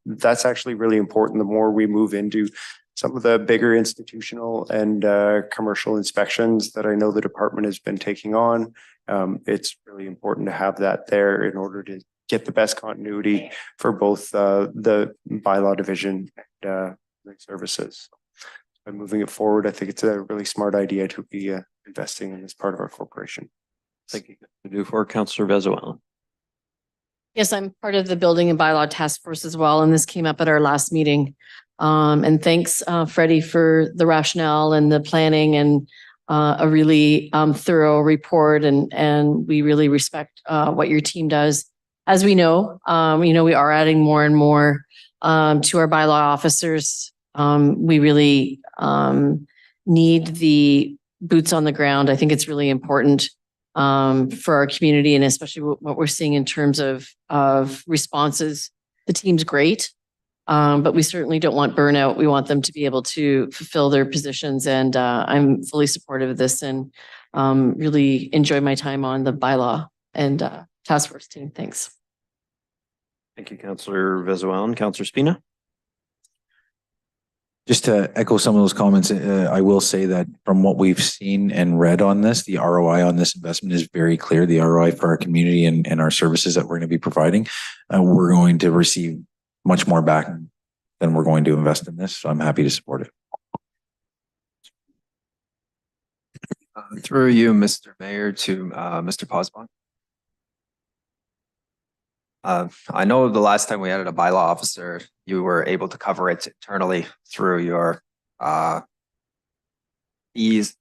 that's actually really important. The more we move into some of the bigger institutional and commercial inspections that I know the department has been taking on, it's really important to have that there in order to get the best continuity for both the bylaw division and services. By moving it forward, I think it's a really smart idea to be investing in this part of our corporation. Thank you. For Councillor Vezzo. Yes, I'm part of the Building and Bylaw Task Force as well, and this came up at our last meeting. And thanks, Freddie, for the rationale and the planning and a really thorough report. And we really respect what your team does. As we know, we are adding more and more to our bylaw officers. We really need the boots on the ground. I think it's really important for our community, and especially what we're seeing in terms of responses. The team's great, but we certainly don't want burnout. We want them to be able to fulfill their positions, and I'm fully supportive of this and really enjoy my time on the bylaw and task force team. Thanks. Thank you, Councillor Vezzo. Councillor Spina. Just to echo some of those comments, I will say that from what we've seen and read on this, the ROI on this investment is very clear. The ROI for our community and our services that we're going to be providing, we're going to receive much more back than we're going to invest in this. So I'm happy to support it. Through you, Mr. Mayor, to Mr. Posbon. I know the last time we added a bylaw officer, you were able to cover it internally through your fees.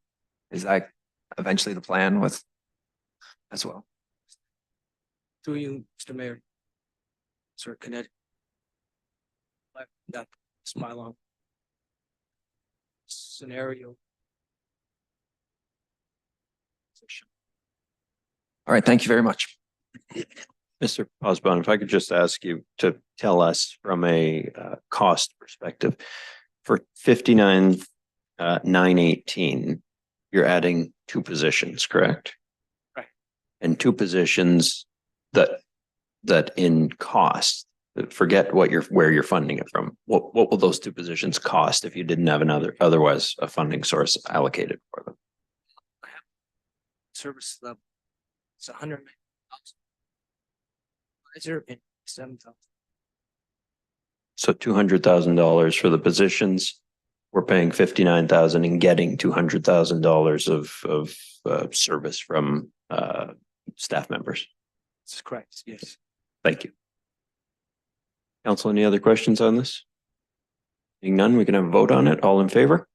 Is that eventually the plan with as well? Through you, Mr. Mayor. Sir, Connecticut. That smile on scenario. All right, thank you very much. Mr. Osborne, if I could just ask you to tell us from a cost perspective, for 59,918, you're adding 2 positions, correct? Right. And 2 positions that in cost, forget where you're funding it from. What will those 2 positions cost if you didn't have otherwise a funding source allocated for them? Service level. It's 100,000. And 7,000. So $200,000 for the positions. We're paying 59,000 and getting $200,000 of service from staff members. That's correct. Yes. Thank you. Council, any other questions on this? Being none, we can have a vote on it. All in favor?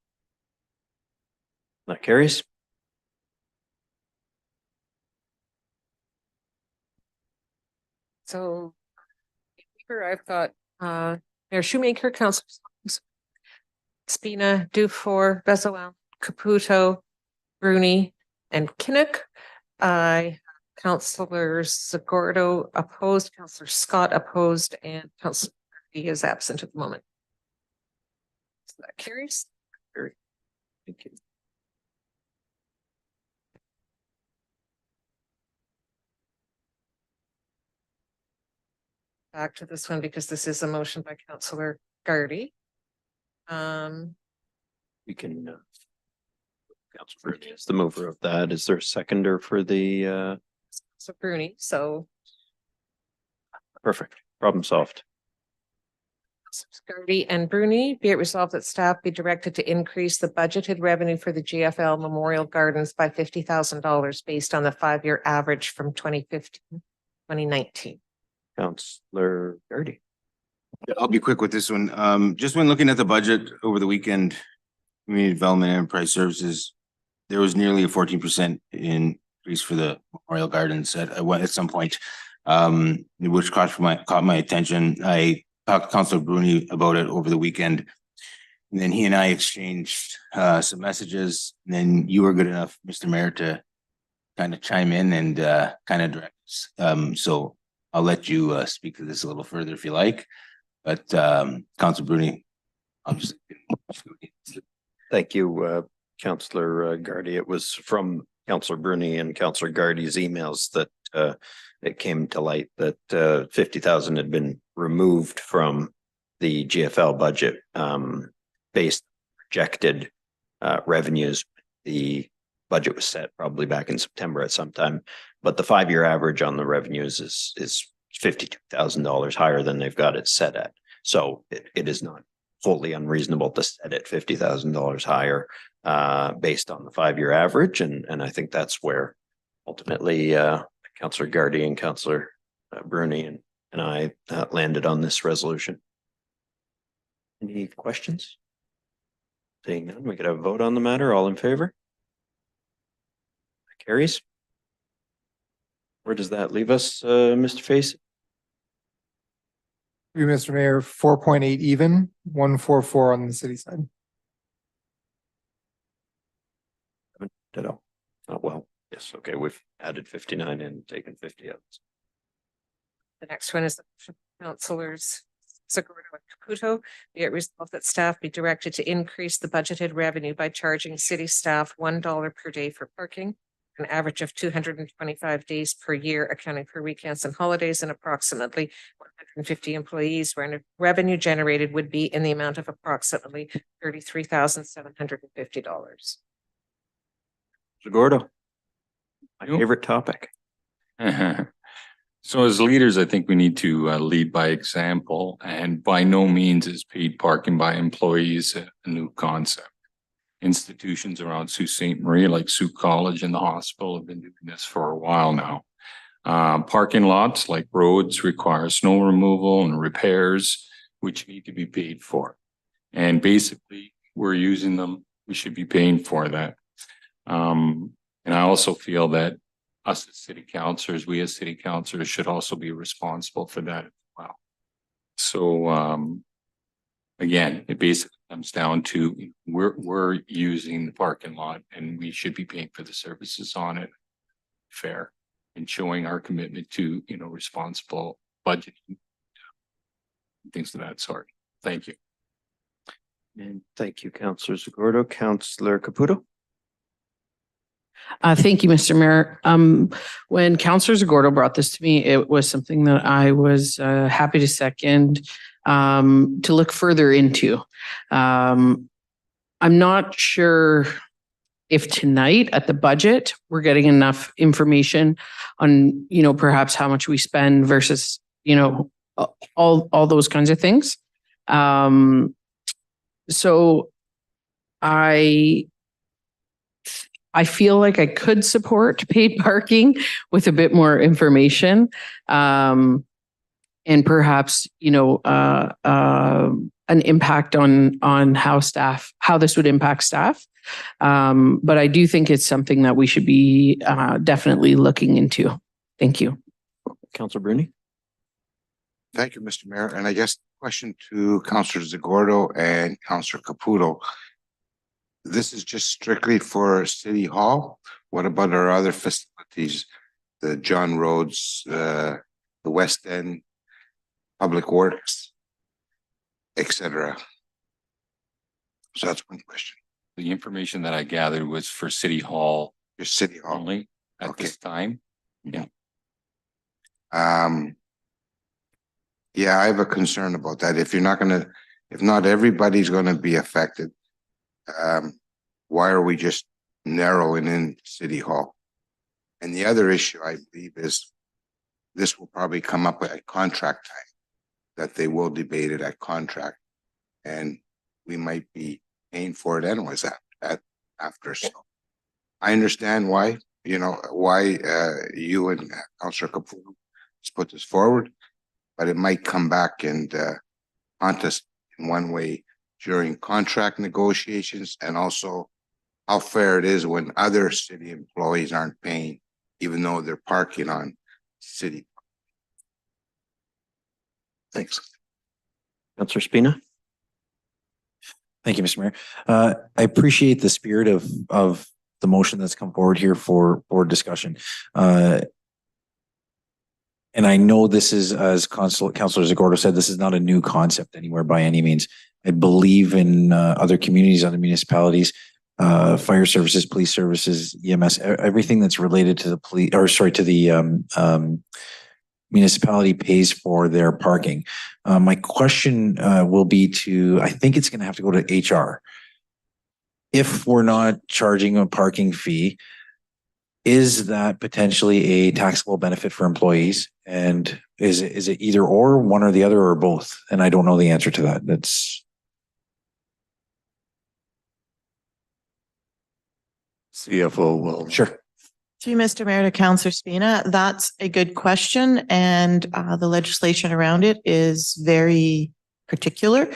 That carries. So here I've got Mayor Shoemaker, Councilors Spina, Dufour, Bezoal, Caputo, Bruni, and Kinnock. Councilors Zagordo opposed, Councilor Scott opposed, and Councilor Gardy is absent at the moment. So that carries. Thank you. Back to this one because this is a motion by Councilor Gardy. We can Councilor Bruni is the mover of that. Is there a seconder for the So Bruni, so perfect. Problem solved. Gardy and Bruni, be it resolved that staff be directed to increase the budgeted revenue for the GFL Memorial Gardens by $50,000 based on the 5-year average from 2015-2019. Councilor Gardy. I'll be quick with this one. Just when looking at the budget over the weekend, community development and enterprise services, there was nearly a 14% increase for the Memorial Gardens at some point, which caught my attention. I talked to Councilor Bruni about it over the weekend. And then he and I exchanged some messages. And then you were good enough, Mr. Mayor, to kind of chime in and kind of direct us. So I'll let you speak to this a little further if you like. But Councilor Bruni, obviously. Thank you, Councilor Gardy. It was from Councilor Bruni and Councilor Gardy's emails that it came to light that 50,000 had been removed from the GFL budget based projected revenues. The budget was set probably back in September at some time, but the 5-year average on the revenues is $52,000 higher than they've got it set at. So it is not wholly unreasonable to set it $50,000 higher based on the 5-year average. And I think that's where ultimately Councilor Gardy and Councilor Bruni and I landed on this resolution. Any questions? Seeing none, we could have a vote on the matter. All in favor? That carries. Where does that leave us, Mr. Facey? You, Mr. Mayor, 4.8 even, 144 on the city side. Ditto. Oh, well, yes, okay, we've added 59 and taken 50 out. The next one is the Councilors Zagordo and Caputo. Be it resolved that staff be directed to increase the budgeted revenue by charging city staff $1 per day for parking, an average of 225 days per year, accounting for weekends and holidays, and approximately 150 employees, where revenue generated would be in the amount of approximately $33,750. Gordo. My favorite topic. So as leaders, I think we need to lead by example, and by no means is paid parking by employees a new concept. Institutions around Sault Ste. Marie, like Sault College and the hospital, have been doing this for a while now. Parking lots like roads require snow removal and repairs, which need to be paid for. And basically, we're using them, we should be paying for that. And I also feel that us as city councillors, we as city councillors should also be responsible for that as well. So again, it basically comes down to we're using the parking lot and we should be paying for the services on it fair and showing our commitment to, you know, responsible budgeting, things of that sort. Thank you. And thank you, Councillor Zagordo. Councillor Caputo. Thank you, Mr. Mayor. When Councillor Zagordo brought this to me, it was something that I was happy to second, to look further into. I'm not sure if tonight at the budget, we're getting enough information on, you know, perhaps how much we spend versus, you know, all those kinds of things. So I feel like I could support paid parking with a bit more information. And perhaps, you know, an impact on how this would impact staff. But I do think it's something that we should be definitely looking into. Thank you. Councillor Bruni. Thank you, Mr. Mayor. And I guess question to Councillor Zagordo and Councillor Caputo. This is just strictly for City Hall. What about our other facilities? The John Rhodes, the West End, Public Works, etc. So that's one question. The information that I gathered was for City Hall. Just City Hall only at this time. Yeah. Yeah, I have a concern about that. If not everybody's gonna be affected, why are we just narrowing in City Hall? And the other issue I believe is this will probably come up at contract time, that they will debate it at contract, and we might be paying for it anyways after. So I understand why, you know, why you and Councillor Caputo put this forward, but it might come back and haunt us in one way during contract negotiations, and also how fair it is when other city employees aren't paying, even though they're parking on city. Thanks. Councillor Spina. Thank you, Mr. Mayor. I appreciate the spirit of the motion that's come forward here for board discussion. And I know this is, as Councillor Zagordo said, this is not a new concept anywhere by any means. I believe in other communities, other municipalities, fire services, police services, EMS, everything that's related to the police, or sorry, to the municipality pays for their parking. My question will be to, I think it's going to have to go to HR. If we're not charging a parking fee, is that potentially a taxable benefit for employees? And is it either or, one or the other, or both? And I don't know the answer to that. That's CFO will. Sure. To you, Mr. Mayor, to Councillor Spina, that's a good question, and the legislation around it is very particular.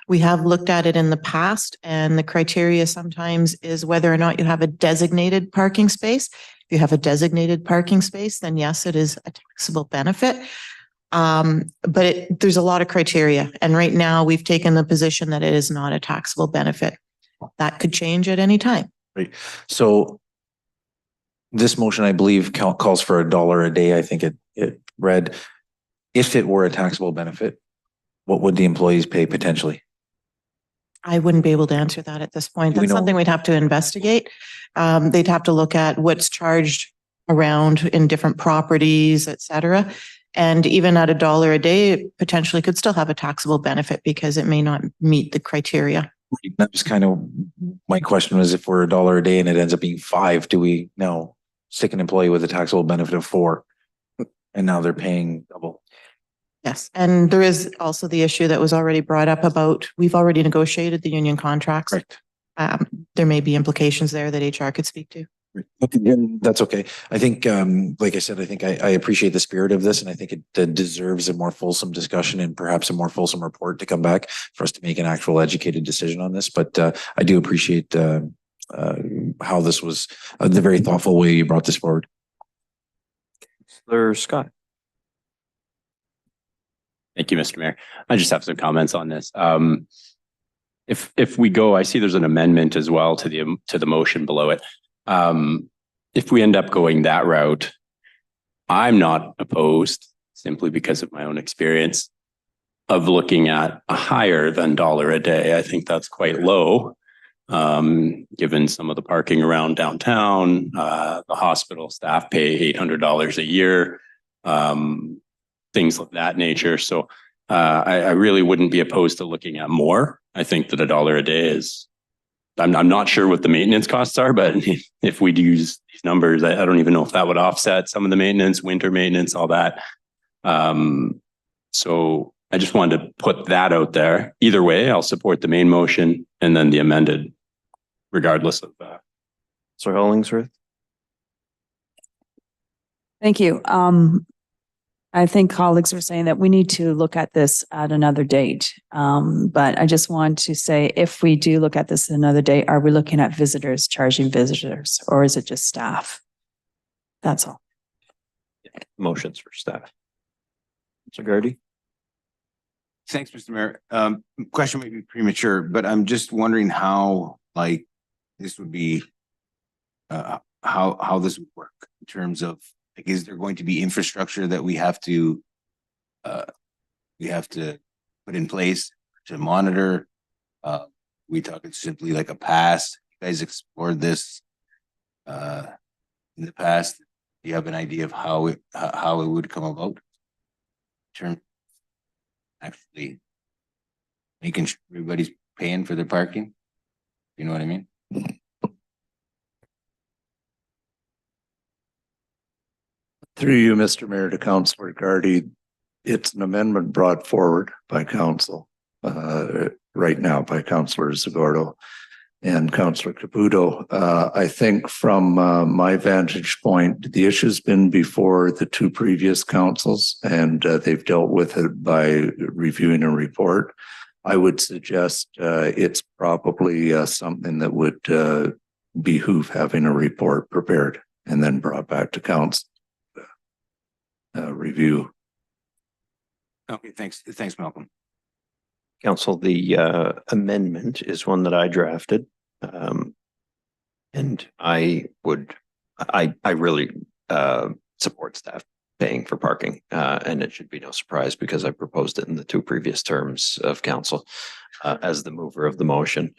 We have looked at it in the past, and the criteria sometimes is whether or not you have a designated parking space. If you have a designated parking space, then yes, it is a taxable benefit. But there's a lot of criteria, and right now we've taken the position that it is not a taxable benefit. That could change at any time. Right. So this motion, I believe, calls for $1 a day. I think it read, if it were a taxable benefit, what would the employees pay potentially? I wouldn't be able to answer that at this point. That's something we'd have to investigate. They'd have to look at what's charged around in different properties, et cetera. And even at $1 a day, it potentially could still have a taxable benefit because it may not meet the criteria. That was kind of, my question was, if we're $1 a day and it ends up being 5, do we now stick an employee with a taxable benefit of 4? And now they're paying double. Yes, and there is also the issue that was already brought up about, we've already negotiated the union contracts. Right. There may be implications there that HR could speak to. That's okay. I think, like I said, I think I appreciate the spirit of this, and I think it deserves a more fulsome discussion and perhaps a more fulsome report to come back for us to make an actual educated decision on this. But I do appreciate how this was, the very thoughtful way you brought this forward. Councillor Scott. Thank you, Mr. Mayor. I just have some comments on this. If we go, I see there's an amendment as well to the motion below it. If we end up going that route, I'm not opposed, simply because of my own experience, of looking at a higher than $1 a day. I think that's quite low, given some of the parking around downtown. The hospital staff pay $800 a year, things of that nature. So I really wouldn't be opposed to looking at more. I think that $1 a day is, I'm not sure what the maintenance costs are, but if we'd use these numbers, I don't even know if that would offset some of the maintenance, winter maintenance, all that. So I just wanted to put that out there. Either way, I'll support the main motion and then the amended, regardless of that. Sir Hollingsworth. Thank you. I think colleagues were saying that we need to look at this at another date. But I just want to say, if we do look at this another date, are we looking at visitors, charging visitors, or is it just staff? That's all. Motions for staff. Mr. Gardy. Thanks, Mr. Mayor. Question may be premature, but I'm just wondering how, like, this would be, how this would work in terms of, like, is there going to be infrastructure that we have to put in place to monitor? We talking simply like a pass? You guys explored this in the past. Do you have an idea of how it would come about? In terms of actually making sure everybody's paying for their parking? You know what I mean? Through you, Mr. Mayor, to Councillor Gardy, it's an amendment brought forward by council right now by Councillor Zagordo and Councillor Caputo. I think from my vantage point, the issue's been before the two previous councils, and they've dealt with it by reviewing a report. I would suggest it's probably something that would behoove having a report prepared and then brought back to council. Review. Okay, thanks. Thanks, Malcolm. Council, the amendment is one that I drafted. And I really support staff paying for parking. And it should be no surprise because I proposed it in the two previous terms of council as the mover of the motion.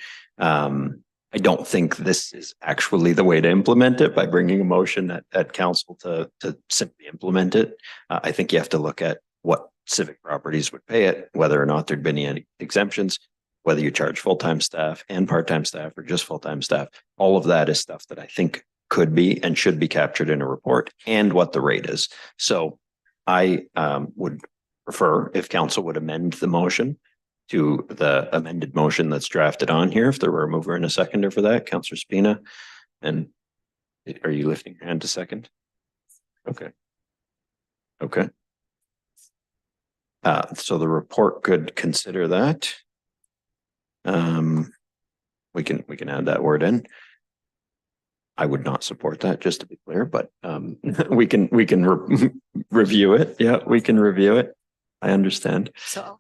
I don't think this is actually the way to implement it by bringing a motion at council to simply implement it. I think you have to look at what civic properties would pay it, whether or not there'd been any exemptions, whether you charge full-time staff and part-time staff or just full-time staff. All of that is stuff that I think could be and should be captured in a report, and what the rate is. So I would prefer if council would amend the motion to the amended motion that's drafted on here. If there were a mover and a seconder for that, Councillor Spina. And are you lifting your hand to second? Okay. Okay. So the report could consider that. We can add that word in. I would not support that, just to be clear, but we can review it. Yeah, we can review it. I understand. So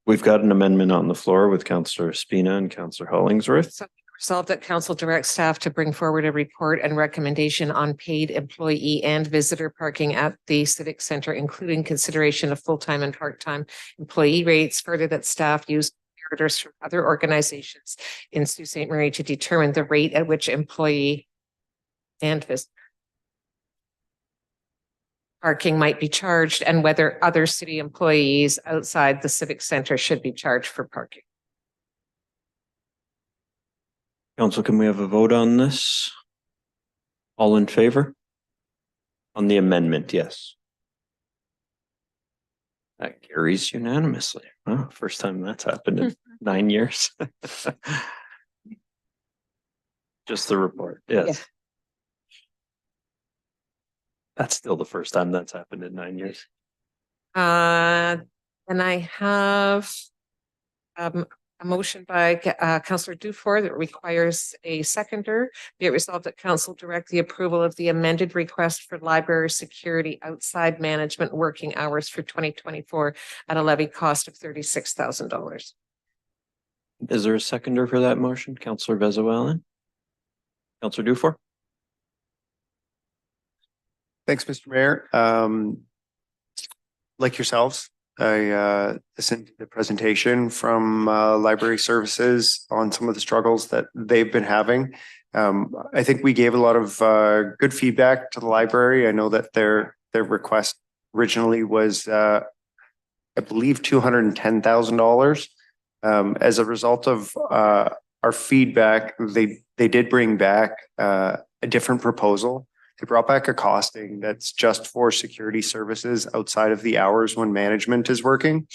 we've got an amendment on the floor with Councillor Spina and Councillor Hollingsworth. So resolved that council direct staff to bring forward a report and recommendation on paid employee and visitor parking at the Civic Center, including consideration of full-time and part-time employee rates. Further, that staff use comparators from other organizations in Sault Ste. Marie to determine the rate at which employee and visitor parking might be charged and whether other city employees outside the civic center should be charged for parking. Council, can we have a vote on this? All in favor? On the amendment, yes. That carries unanimously. Oh, first time that's happened in 9 years. Just the report, yes. Yeah. That's still the first time that's happened in 9 years. And I have a motion by Councillor Dufour that requires a seconder. Be it resolved that council direct the approval of the amended request for library security outside management working hours for 2024 at a levy cost of $36,000. Is there a seconder for that motion? Councillor Vezoellen? Councillor Dufour? Thanks, Mr. Mayor. Like yourselves, I listened to the presentation from Library Services on some of the struggles that they've been having. I think we gave a lot of good feedback to the library. I know that their request originally was, I believe, $210,000. As a result of our feedback, they did bring back a different proposal. They brought back a costing that's just for security services outside of the hours when management is working.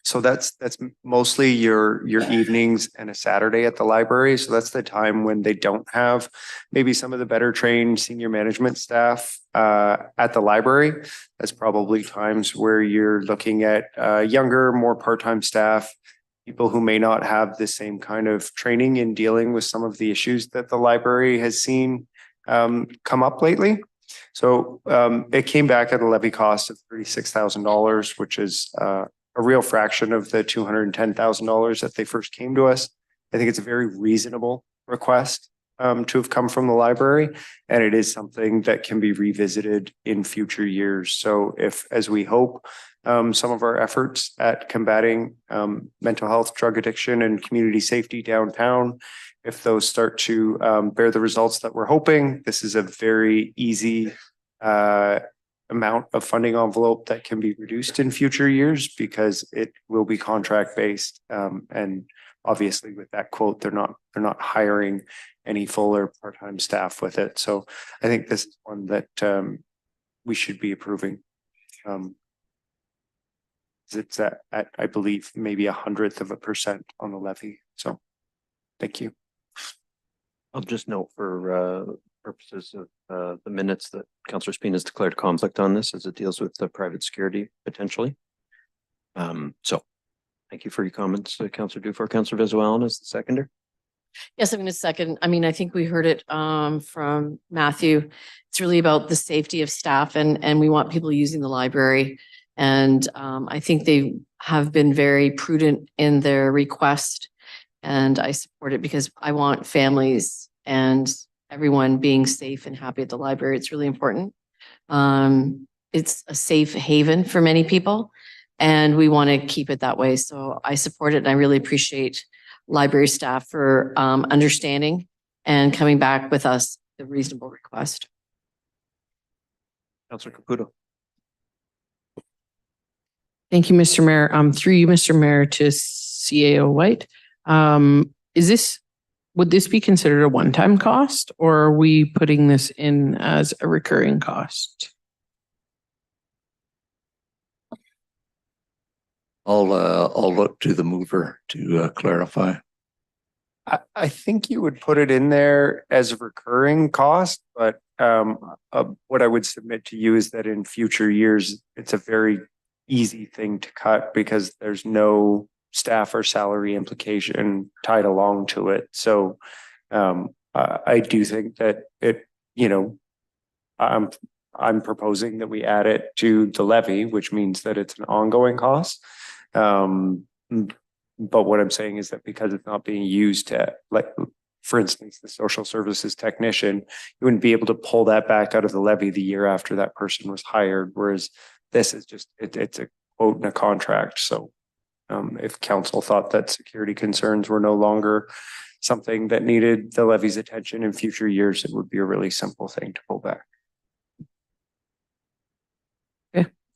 So that's mostly your evenings and a Saturday at the library. So that's the time when they don't have maybe some of the better trained senior management staff at the library. That's probably times where you're looking at younger, more part-time staff, people who may not have the same kind of training in dealing with some of the issues that the library has seen come up lately. So it came back at a levy cost of $36,000, which is a real fraction of the $210,000 that they first came to us. I think it's a very reasonable request to have come from the library, and it is something that can be revisited in future years. So if, as we hope, some of our efforts at combating mental health, drug addiction, and community safety downtown, if those start to bear the results that we're hoping, this is a very easy amount of funding envelope that can be reduced in future years because it will be contract based. And obviously with that quote, they're not hiring any full or part-time staff with it. So I think this is one that we should be approving. It's at I believe maybe 1/100% on the levy. So thank you. I'll just note for purposes of the minutes that Councillor Spina has declared conflict on this as it deals with the private security potentially. So thank you for your comments, Councillor Dufour. Councillor Vezoellen is the seconder. Yes, I'm going to second. I mean, I think we heard it from Matthew. It's really about the safety of staff and we want people using the library. And I think they have been very prudent in their request. And I support it because I want families and everyone being safe and happy at the library. It's really important. It's a safe haven for many people and we want to keep it that way. So I support it and I really appreciate library staff for understanding and coming back with us the reasonable request. Councillor Caputo. Thank you, Mr. Mayor. Through you, Mr. Mayor, to CAO White. Would this be considered a one-time cost or are we putting this in as a recurring cost? I'll look to the mover to clarify. I think you would put it in there as a recurring cost, but what I would submit to you is that in future years, it's a very easy thing to cut because there's no staff or salary implication tied along to it. So I do think that I'm proposing that we add it to the levy, which means that it's an ongoing cost. But what I'm saying is that because it's not being used to, like, for instance, the social services technician, you wouldn't be able to pull that back out of the levy the year after that person was hired. Whereas this is just, it's a quote in a contract. So if council thought that security concerns were no longer something that needed the levy's attention in future years, it would be a really simple thing to pull back.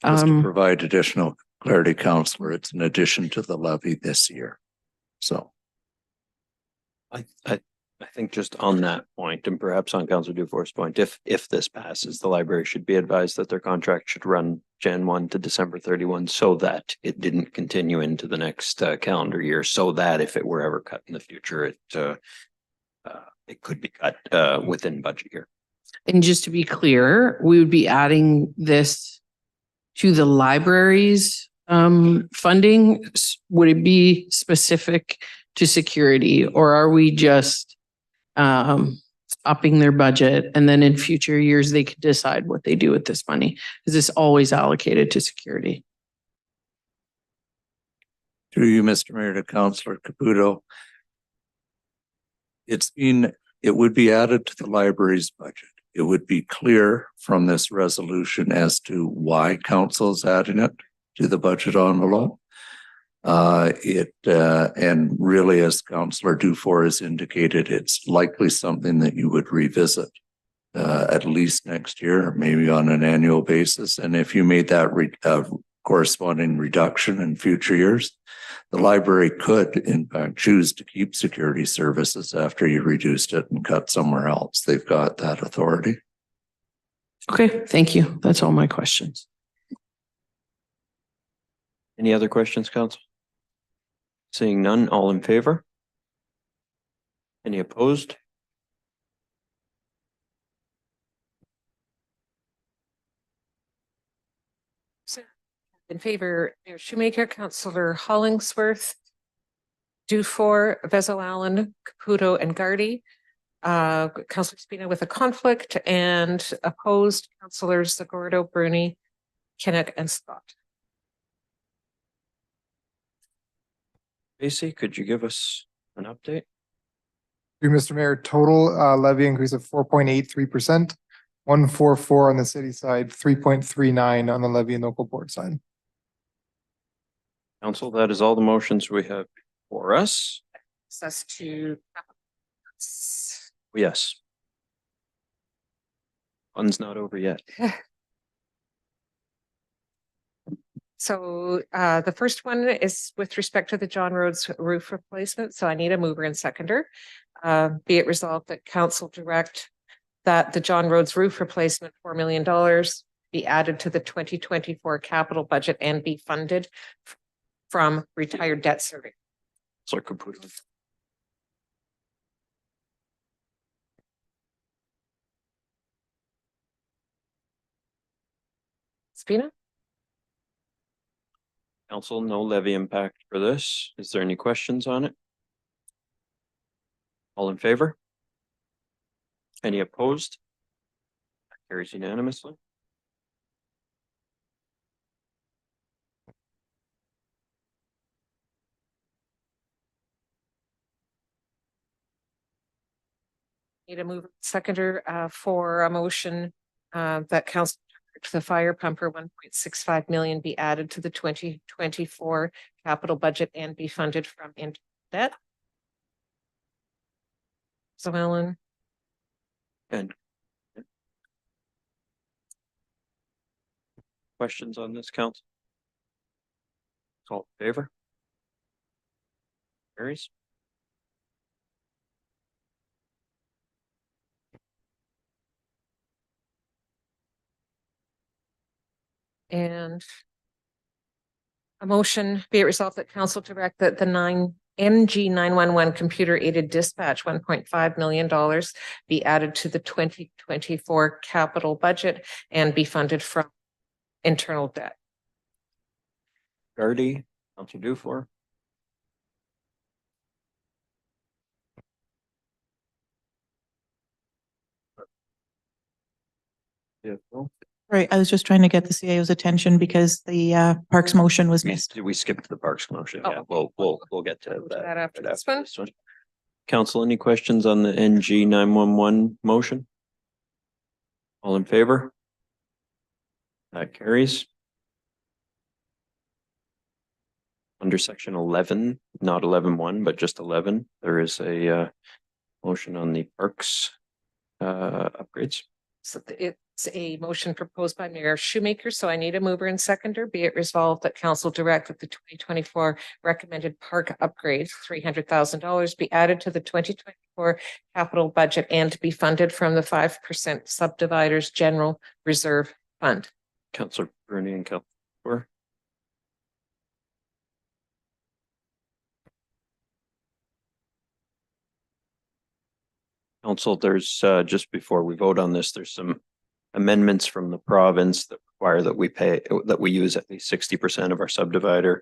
Just to Um, provide additional clarity, Counselor, it's in addition to the levy this year. So. I think just on that point, and perhaps on Councillor Dufour's point, if this passes, the library should be advised that their contract should run Jan 1 to December 31, so that it didn't continue into the next calendar year, so that if it were ever cut in the future, it could be cut within budget year. and just to be clear, we would be adding this to the library's funding. Would it be specific to security, or are we just upping their budget, and then in future years they could decide what they do with this money? Is this always allocated to security? Through you, Mr. Mayor, to Councillor Caputo. It would be added to the library's budget. It would be clear from this resolution as to why council is adding it to the budget envelope. And really, as Councillor Dufour has indicated, it's likely something that you would revisit at least next year, maybe on an annual basis. And if you made that corresponding reduction in future years, the library could in fact choose to keep security services after you reduced it and cut somewhere else. They've got that authority. Okay, thank you. That's all my questions. Any other questions, Council? Seeing none, all in favor? Any opposed? In favor, Mayor Shoemaker, Councillor Hollingsworth, Dufour, Vezo Allen, Caputo, and Gardy. Councillor Spina with a conflict, and opposed Councillors Zagordo, Bruni, Kinnock, and Scott. Casey, could you give us an update? Through Mr. Mayor, total levy increase of 4.83%, 144 on the city side, 3.39 on the levy and local board side. Council, that is all the motions we have for us. Access to. Yes. Fun's not over yet. So the first one is with respect to the John Rhodes roof replacement. So I need a mover and seconder. Be it resolved that council direct that the John Rhodes roof replacement, $4 million, be added to the 2024 capital budget and be funded from retired debt service. So Caputo. Spina? Council, no levy impact for this. Is there any questions on it? All in favor? Any opposed? Carries unanimously. Need a mover seconder for a motion that council the fire pumper 1.65 million be added to the 2024 capital budget and be funded from debt. So Ellen. And questions on this, council? All in favor? Carries. And a motion be it resolved that council direct that the MG 911 computer aided dispatch $1.5 million be added to the 2024 capital budget and be funded from internal debt. Gardy, Councilor Dufour. Right, I was just trying to get the CAO's attention because the Parks motion was missed. We skipped the Parks motion. Oh. Yeah, we'll get to That after right this one. Council, any questions on the NG 911 motion? All in favor? That carries. Under section 11, not 11.1, but just 11, there is a motion on the Parks upgrades. So it It's a motion proposed by Mayor Shoemaker, so I need a mover and seconder. Be it resolved that council direct that the 2024 recommended park upgrade, $300,000 be added to the 2024 capital budget and to be funded from the 5% subdividers general reserve fund. Councillor Bruni and Councillor. Council, there's just before we vote on this, there's some amendments from the province that require that we use at least 60% of our subdivider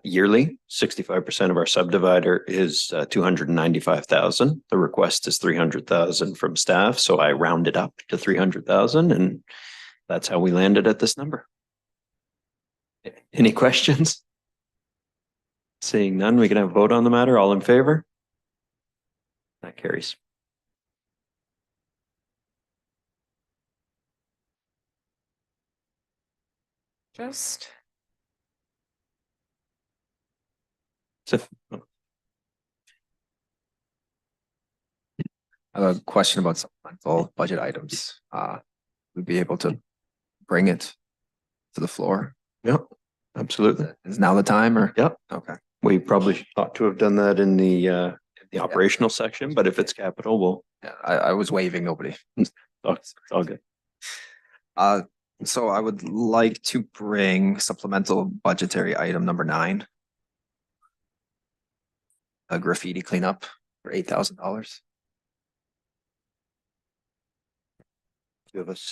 yearly. 65% of our subdivider is 295,000. The request is 300,000 from staff, so I rounded up to 300,000, and that's how we landed at this number. Any questions? Seeing none, we can have a vote on the matter. All in favor? That carries. Just. So, I have a question about supplemental budget items. We'd be able to bring it to the floor. Yep, absolutely. Is now the time or? Yep. Okay. We probably ought to have done that in the operational section, but if it's capital, we'll. Yeah, I was waving, nobody. It's all good. So I would like to bring supplemental budgetary item number 9. A graffiti cleanup for $8,000.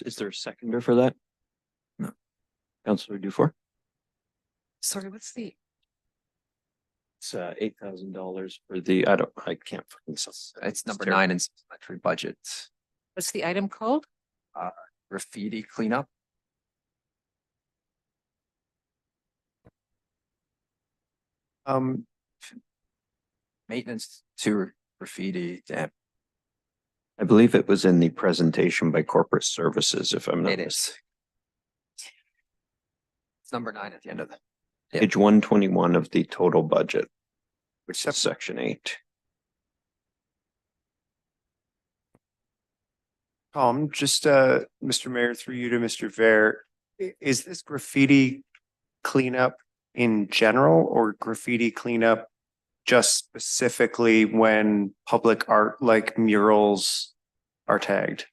Is there a seconder for that? No. Councillor Dufour? Sorry, what's the? It's $8,000 for the, I can't. It's number 9 in supplementary budget. What's the item called? Graffiti cleanup. Maintenance to graffiti dam. I believe it was in the presentation by corporate services, if I'm not It mistaken. is. It's number 9 at the end of the. Page 121 of the total budget, which is section 8. Tom, just Mr. Mayor, through you to Mr. Ver, is this graffiti cleanup in general or graffiti cleanup just specifically when public art like murals are tagged?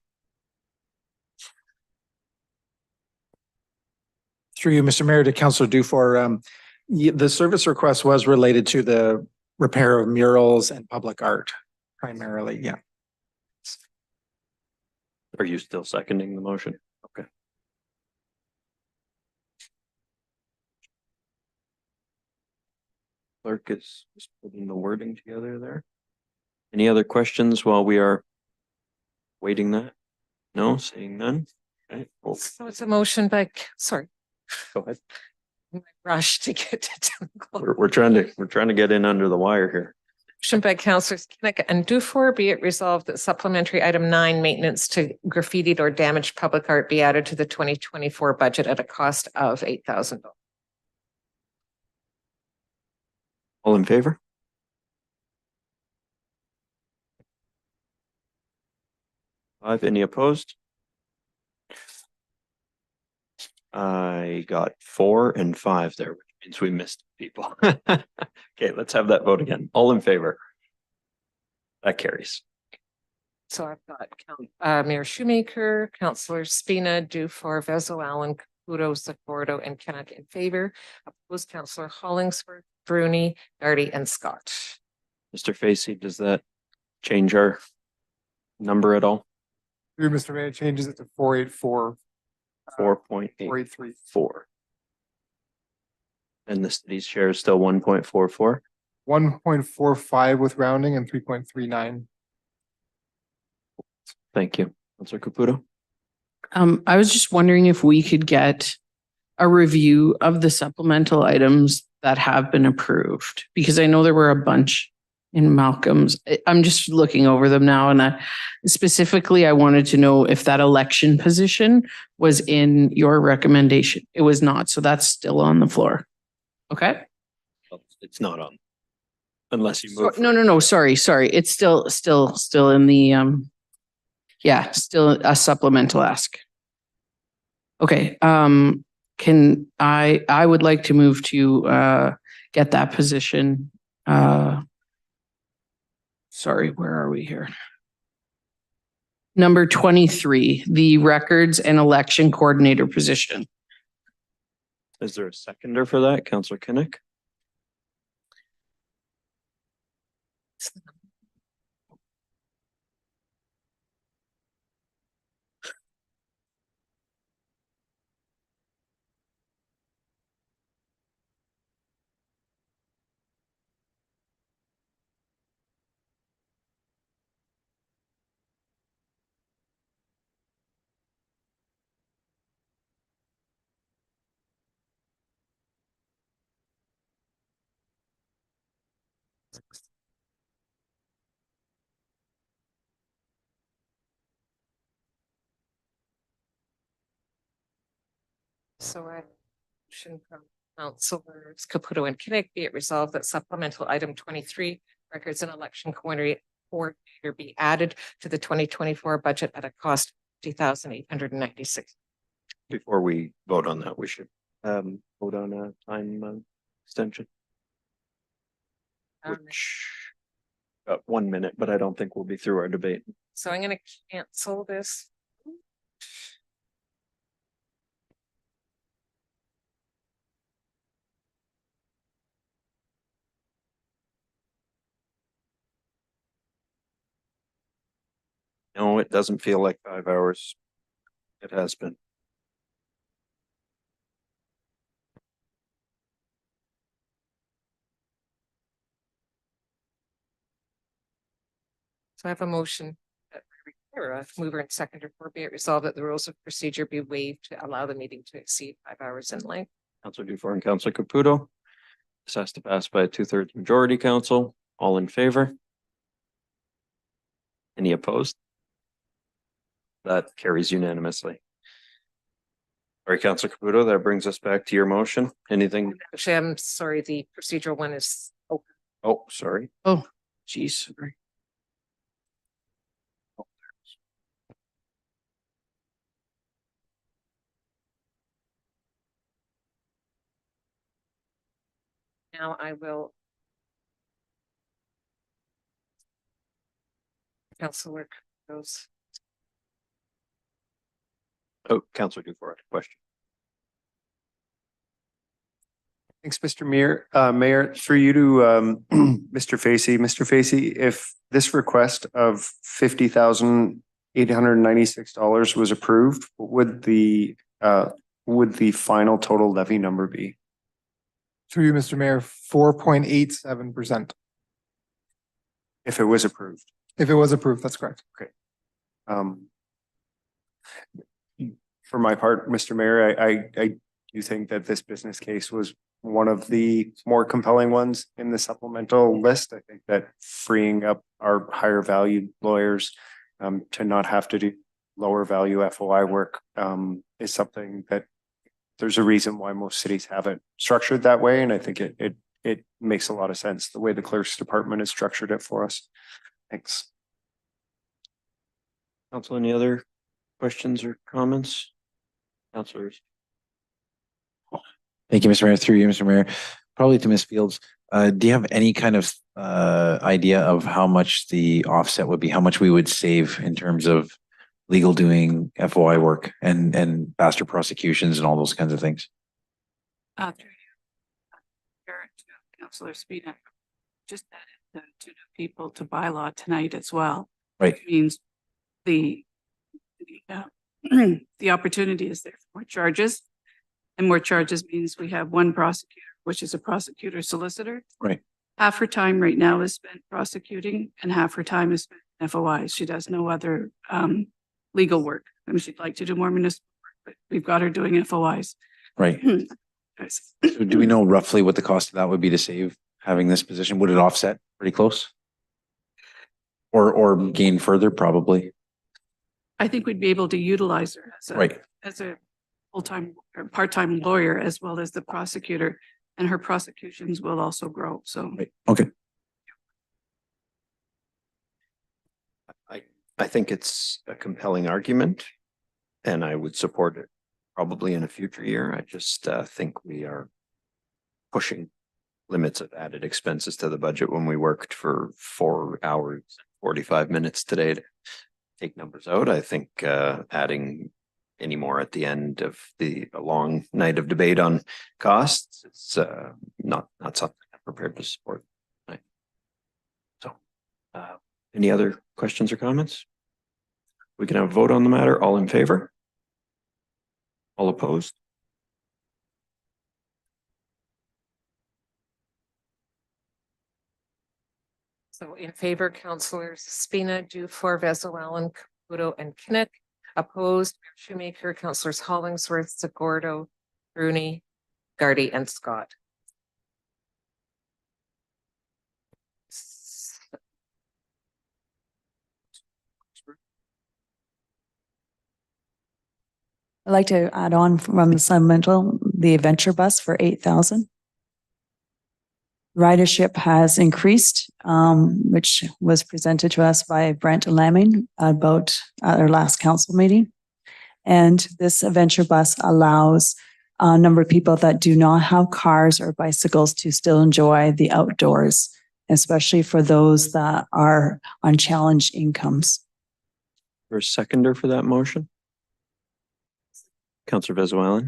Through you, Mr. Mayor, to Councillor Dufour, the service request was related to the repair of murals and public art primarily, yeah. Are you still seconding the motion? Okay. Clerk is just putting the wording together there. Any other questions while we are waiting that? No, seeing none? Okay, well, So it's a motion by, sorry, go ahead. rush to get to. We're trying to get in under the wire here. Motion by Councillors Kinnick and Dufour, be it resolved that supplementary item 9, maintenance to graffitied or damaged public art be added to the 2024 budget at a cost of $8,000. All in favor? Five, any opposed? I got 4 and 5 there, which means we missed people. Okay, let's have that vote again. All in favor? That carries. So I've got Mayor Shoemaker, Councillors Spina, Dufour, Vezo, Allen, Caputo, Segurdo, and Kinnick in favor. Opposed, Councillor Hollingsworth, Bruni, Darty, and Scott. Mr. Facey, does that change our number at all? Through Mr. Mayor, changes it to 484. 4.834. And the city's share is still 1.44. 1.45 with rounding and 3.39. Thank you. Councilor Caputo. I was just wondering if we could get a review of the supplemental items that have been approved, because I know there were a bunch in Malcolm's. I'm just looking over them now, and specifically, I wanted to know if that election position was in your recommendation. It was not, so that's still on the floor. Okay? It's not on. Unless you move. No, sorry. It's still in the, still a supplemental ask. Okay, I would like to move to get that position. Sorry, where are we here? Number 23, the records and election coordinator position. Is there a seconder for that? Councillor Kinnick? So I motion from Councilors Caputo and Kinnick, be it resolved that supplemental item 23, records and election coordinator be added to the 2024 budget at a cost of $50,896. Before we vote on that, we should vote on a time extension. Which 1 minute, but I don't think we'll be through our debate. So I'm going to cancel this. No, it doesn't feel like 5 hours. It has been. So I have a motion. Or a mover and seconder for, be it resolved that the rules of procedure be waived to allow the meeting to exceed 5 hours in length. Councillor Dufour and Councillor Caputo. This has to pass by a 2/3 majority. Council, all in favor? Any opposed? That carries unanimously. All right, Councillor Caputo, that brings us back to your motion. Anything? Actually, I'm sorry, the procedural one is open. Oh, sorry. Oh, geez, sorry. Now I will. Councillor goes. Oh, Councillor Dufour, question. Thanks, Mr. Mayor. Mayor, through you to Mr. Facey. Mr. Facey, if this request of $50,896 was approved, what would the final total levy number be? Through you, Mr. Mayor, 4.87%. If it was approved? If it was approved, that's correct. Okay. For my part, Mr. Mayor, I do think that this business case was one of the more compelling ones in the supplemental list. I think that freeing up our higher value lawyers to not have to do lower value FOI work is something that there's a reason why most cities have it structured that way. And I think it makes a lot of sense the way the clerk's department has structured it for us. Thanks. Council, any other questions or comments? Councilors. Thank you, Mr. Mayor. Through you, Mr. Mayor. Probably to Ms. Fields. Do you have any kind of idea of how much the offset would be, how much we would save in terms of legal doing FOI work and faster prosecutions and all those kinds of things? Through you, Councillor Spina, just added the 2 new people to bylaw tonight as well. Right. Which means the opportunity is there for more charges. And more charges means we have one prosecutor, which is a prosecutor solicitor. Right. Half her time right now is spent prosecuting and half her time is spent in FOIs. She does no other legal work. I mean, she'd like to do more municipal work, but we've got her doing FOIs. Right. So do we know roughly what the cost of that would be to save having this position? Would it offset pretty close? Or gain further, probably? I think we'd be able to utilize her as a full-time or part-time lawyer as well as the prosecutor, and her prosecutions will also grow. So, okay. I think it's a compelling argument and I would support it probably in a future year. I just think we are pushing limits of added expenses to the budget when we worked for 4 hours, 45 minutes today to take numbers out. I think adding any more at the end of a long night of debate on costs, it's not something I'm prepared to support. So any other questions or comments? We can have a vote on the matter. All in favor? All opposed? So in favor, Councillors Spina, Dufour, Vezo, Caputo, and Kinnick. Opposed, Mayor Shoemaker, Councillors Hollingsworth, Segordo, Rooney, Gardy, and Scott. I'd like to add on from the supplemental, the adventure bus for 8,000. Ridership has increased, which was presented to us by Brent Lamming about at our last council meeting. And this adventure bus allows a number of people that do not have cars or bicycles to still enjoy the outdoors, especially for those that are on challenged incomes. For a seconder for that motion? Councillor Vezo.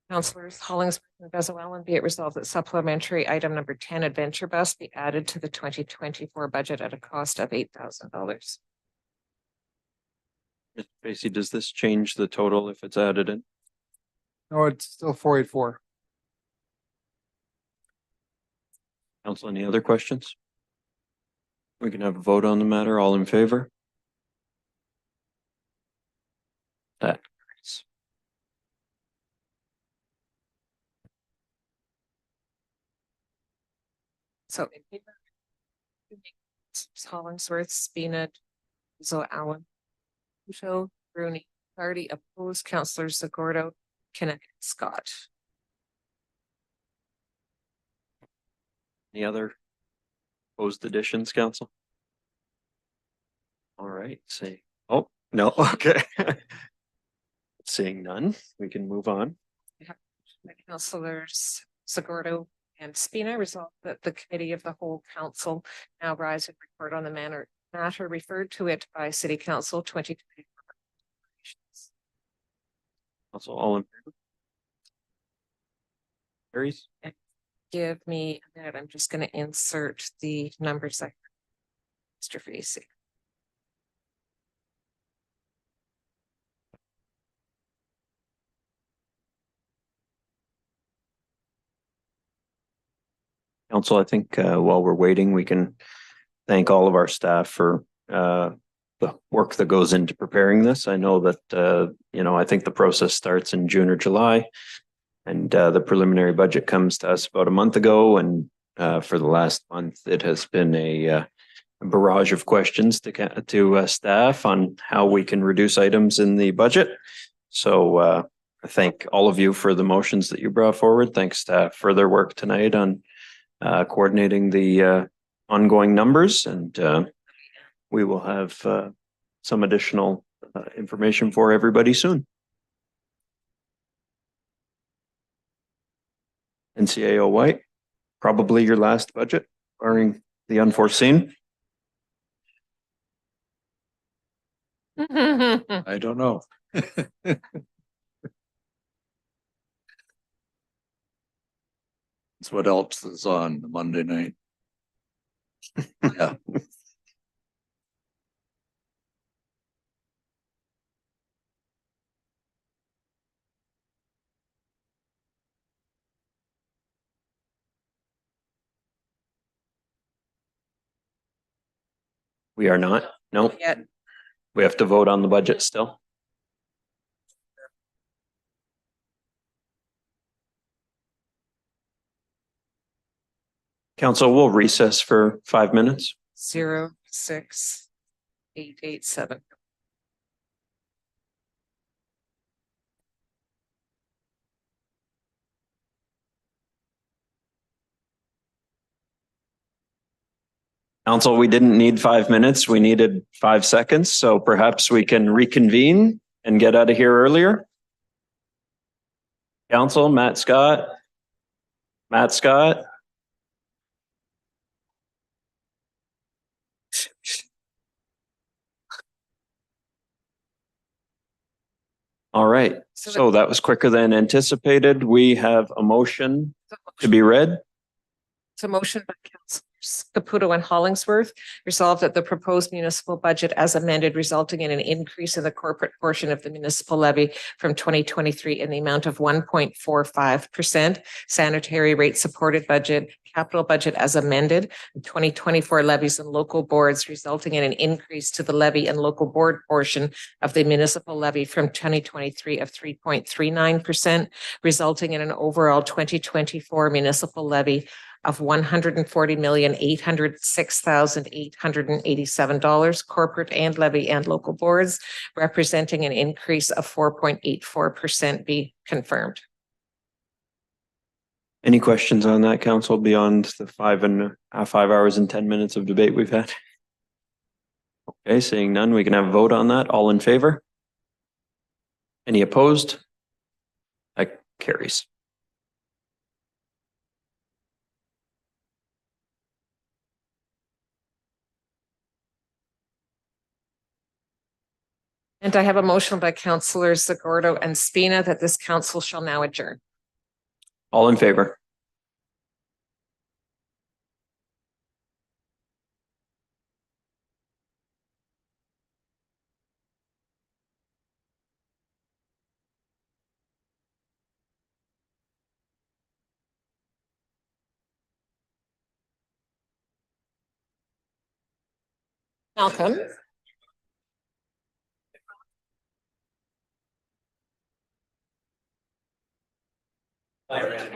Councillors Hollingsworth and Vezo, be it resolved that supplementary item number 10, adventure bus, be added to the 2024 budget at a cost of $8,000. Mr. Facey, does this change the total if it's added in? No, it's still 484. Council, any other questions? We can have a vote on the matter. All in favor? That carries. So in favor, Hollingsworth, Spina, Vezo, Caputo, Rooney, Gardy. Opposed, Councillors Segordo, Kinnick, Scott. Any other opposed additions, council? All right, say, oh, no, okay. Seeing none, we can move on. Councillors Segordo and Spina resolve that the committee of the whole council now rise and report on the matter referred to it by City Council 2024. Council, all in favor? Carries. Give me a minute. I'm just going to insert the numbers that Mr. Facey. Council, I think while we're waiting, we can thank all of our staff for the work that goes into preparing this. I know that, I think the process starts in June or July, and the preliminary budget comes to us about a month ago. And for the last month, it has been a barrage of questions to staff on how we can reduce items in the budget. So I thank all of you for the motions that you brought forward. Thanks staff for their work tonight on coordinating the ongoing numbers, and we will have some additional information for everybody soon. NCAO White, probably your last budget, barring the unforeseen. I don't know. It's what else is on Monday night. Yeah. We are not. Nope. Yet, We have to vote on the budget still. Council will recess for 5 minutes. 06887. Council, we didn't need 5 minutes. We needed 5 seconds. So perhaps we can reconvene and get out of here earlier. Council, Matt Scott. Matt Scott. All right. So that was quicker than anticipated. We have a motion to be read. It's a motion by Councilors Caputo and Hollingsworth, resolved that the proposed municipal budget as amended resulting in an increase in the corporate portion of the municipal levy from 2023 in the amount of 1.45%, sanitary rate supported budget, capital budget as amended, 2024 levies and local boards resulting in an increase to the levy and local board portion of the municipal levy from 2023 of 3.39%, resulting in an overall 2024 municipal levy of $140,806,887, corporate and levy and local boards, representing an increase of 4.84% be confirmed. Any questions on that, council, beyond the 5 hours and 10 minutes of debate we've had? Okay, seeing none, we can have a vote on that. All in favor? Any opposed? That carries. And I have a motion by Councillors Zagordo and Spina that this council shall now adjourn. All in favor? Malcolm. Bye, Randy.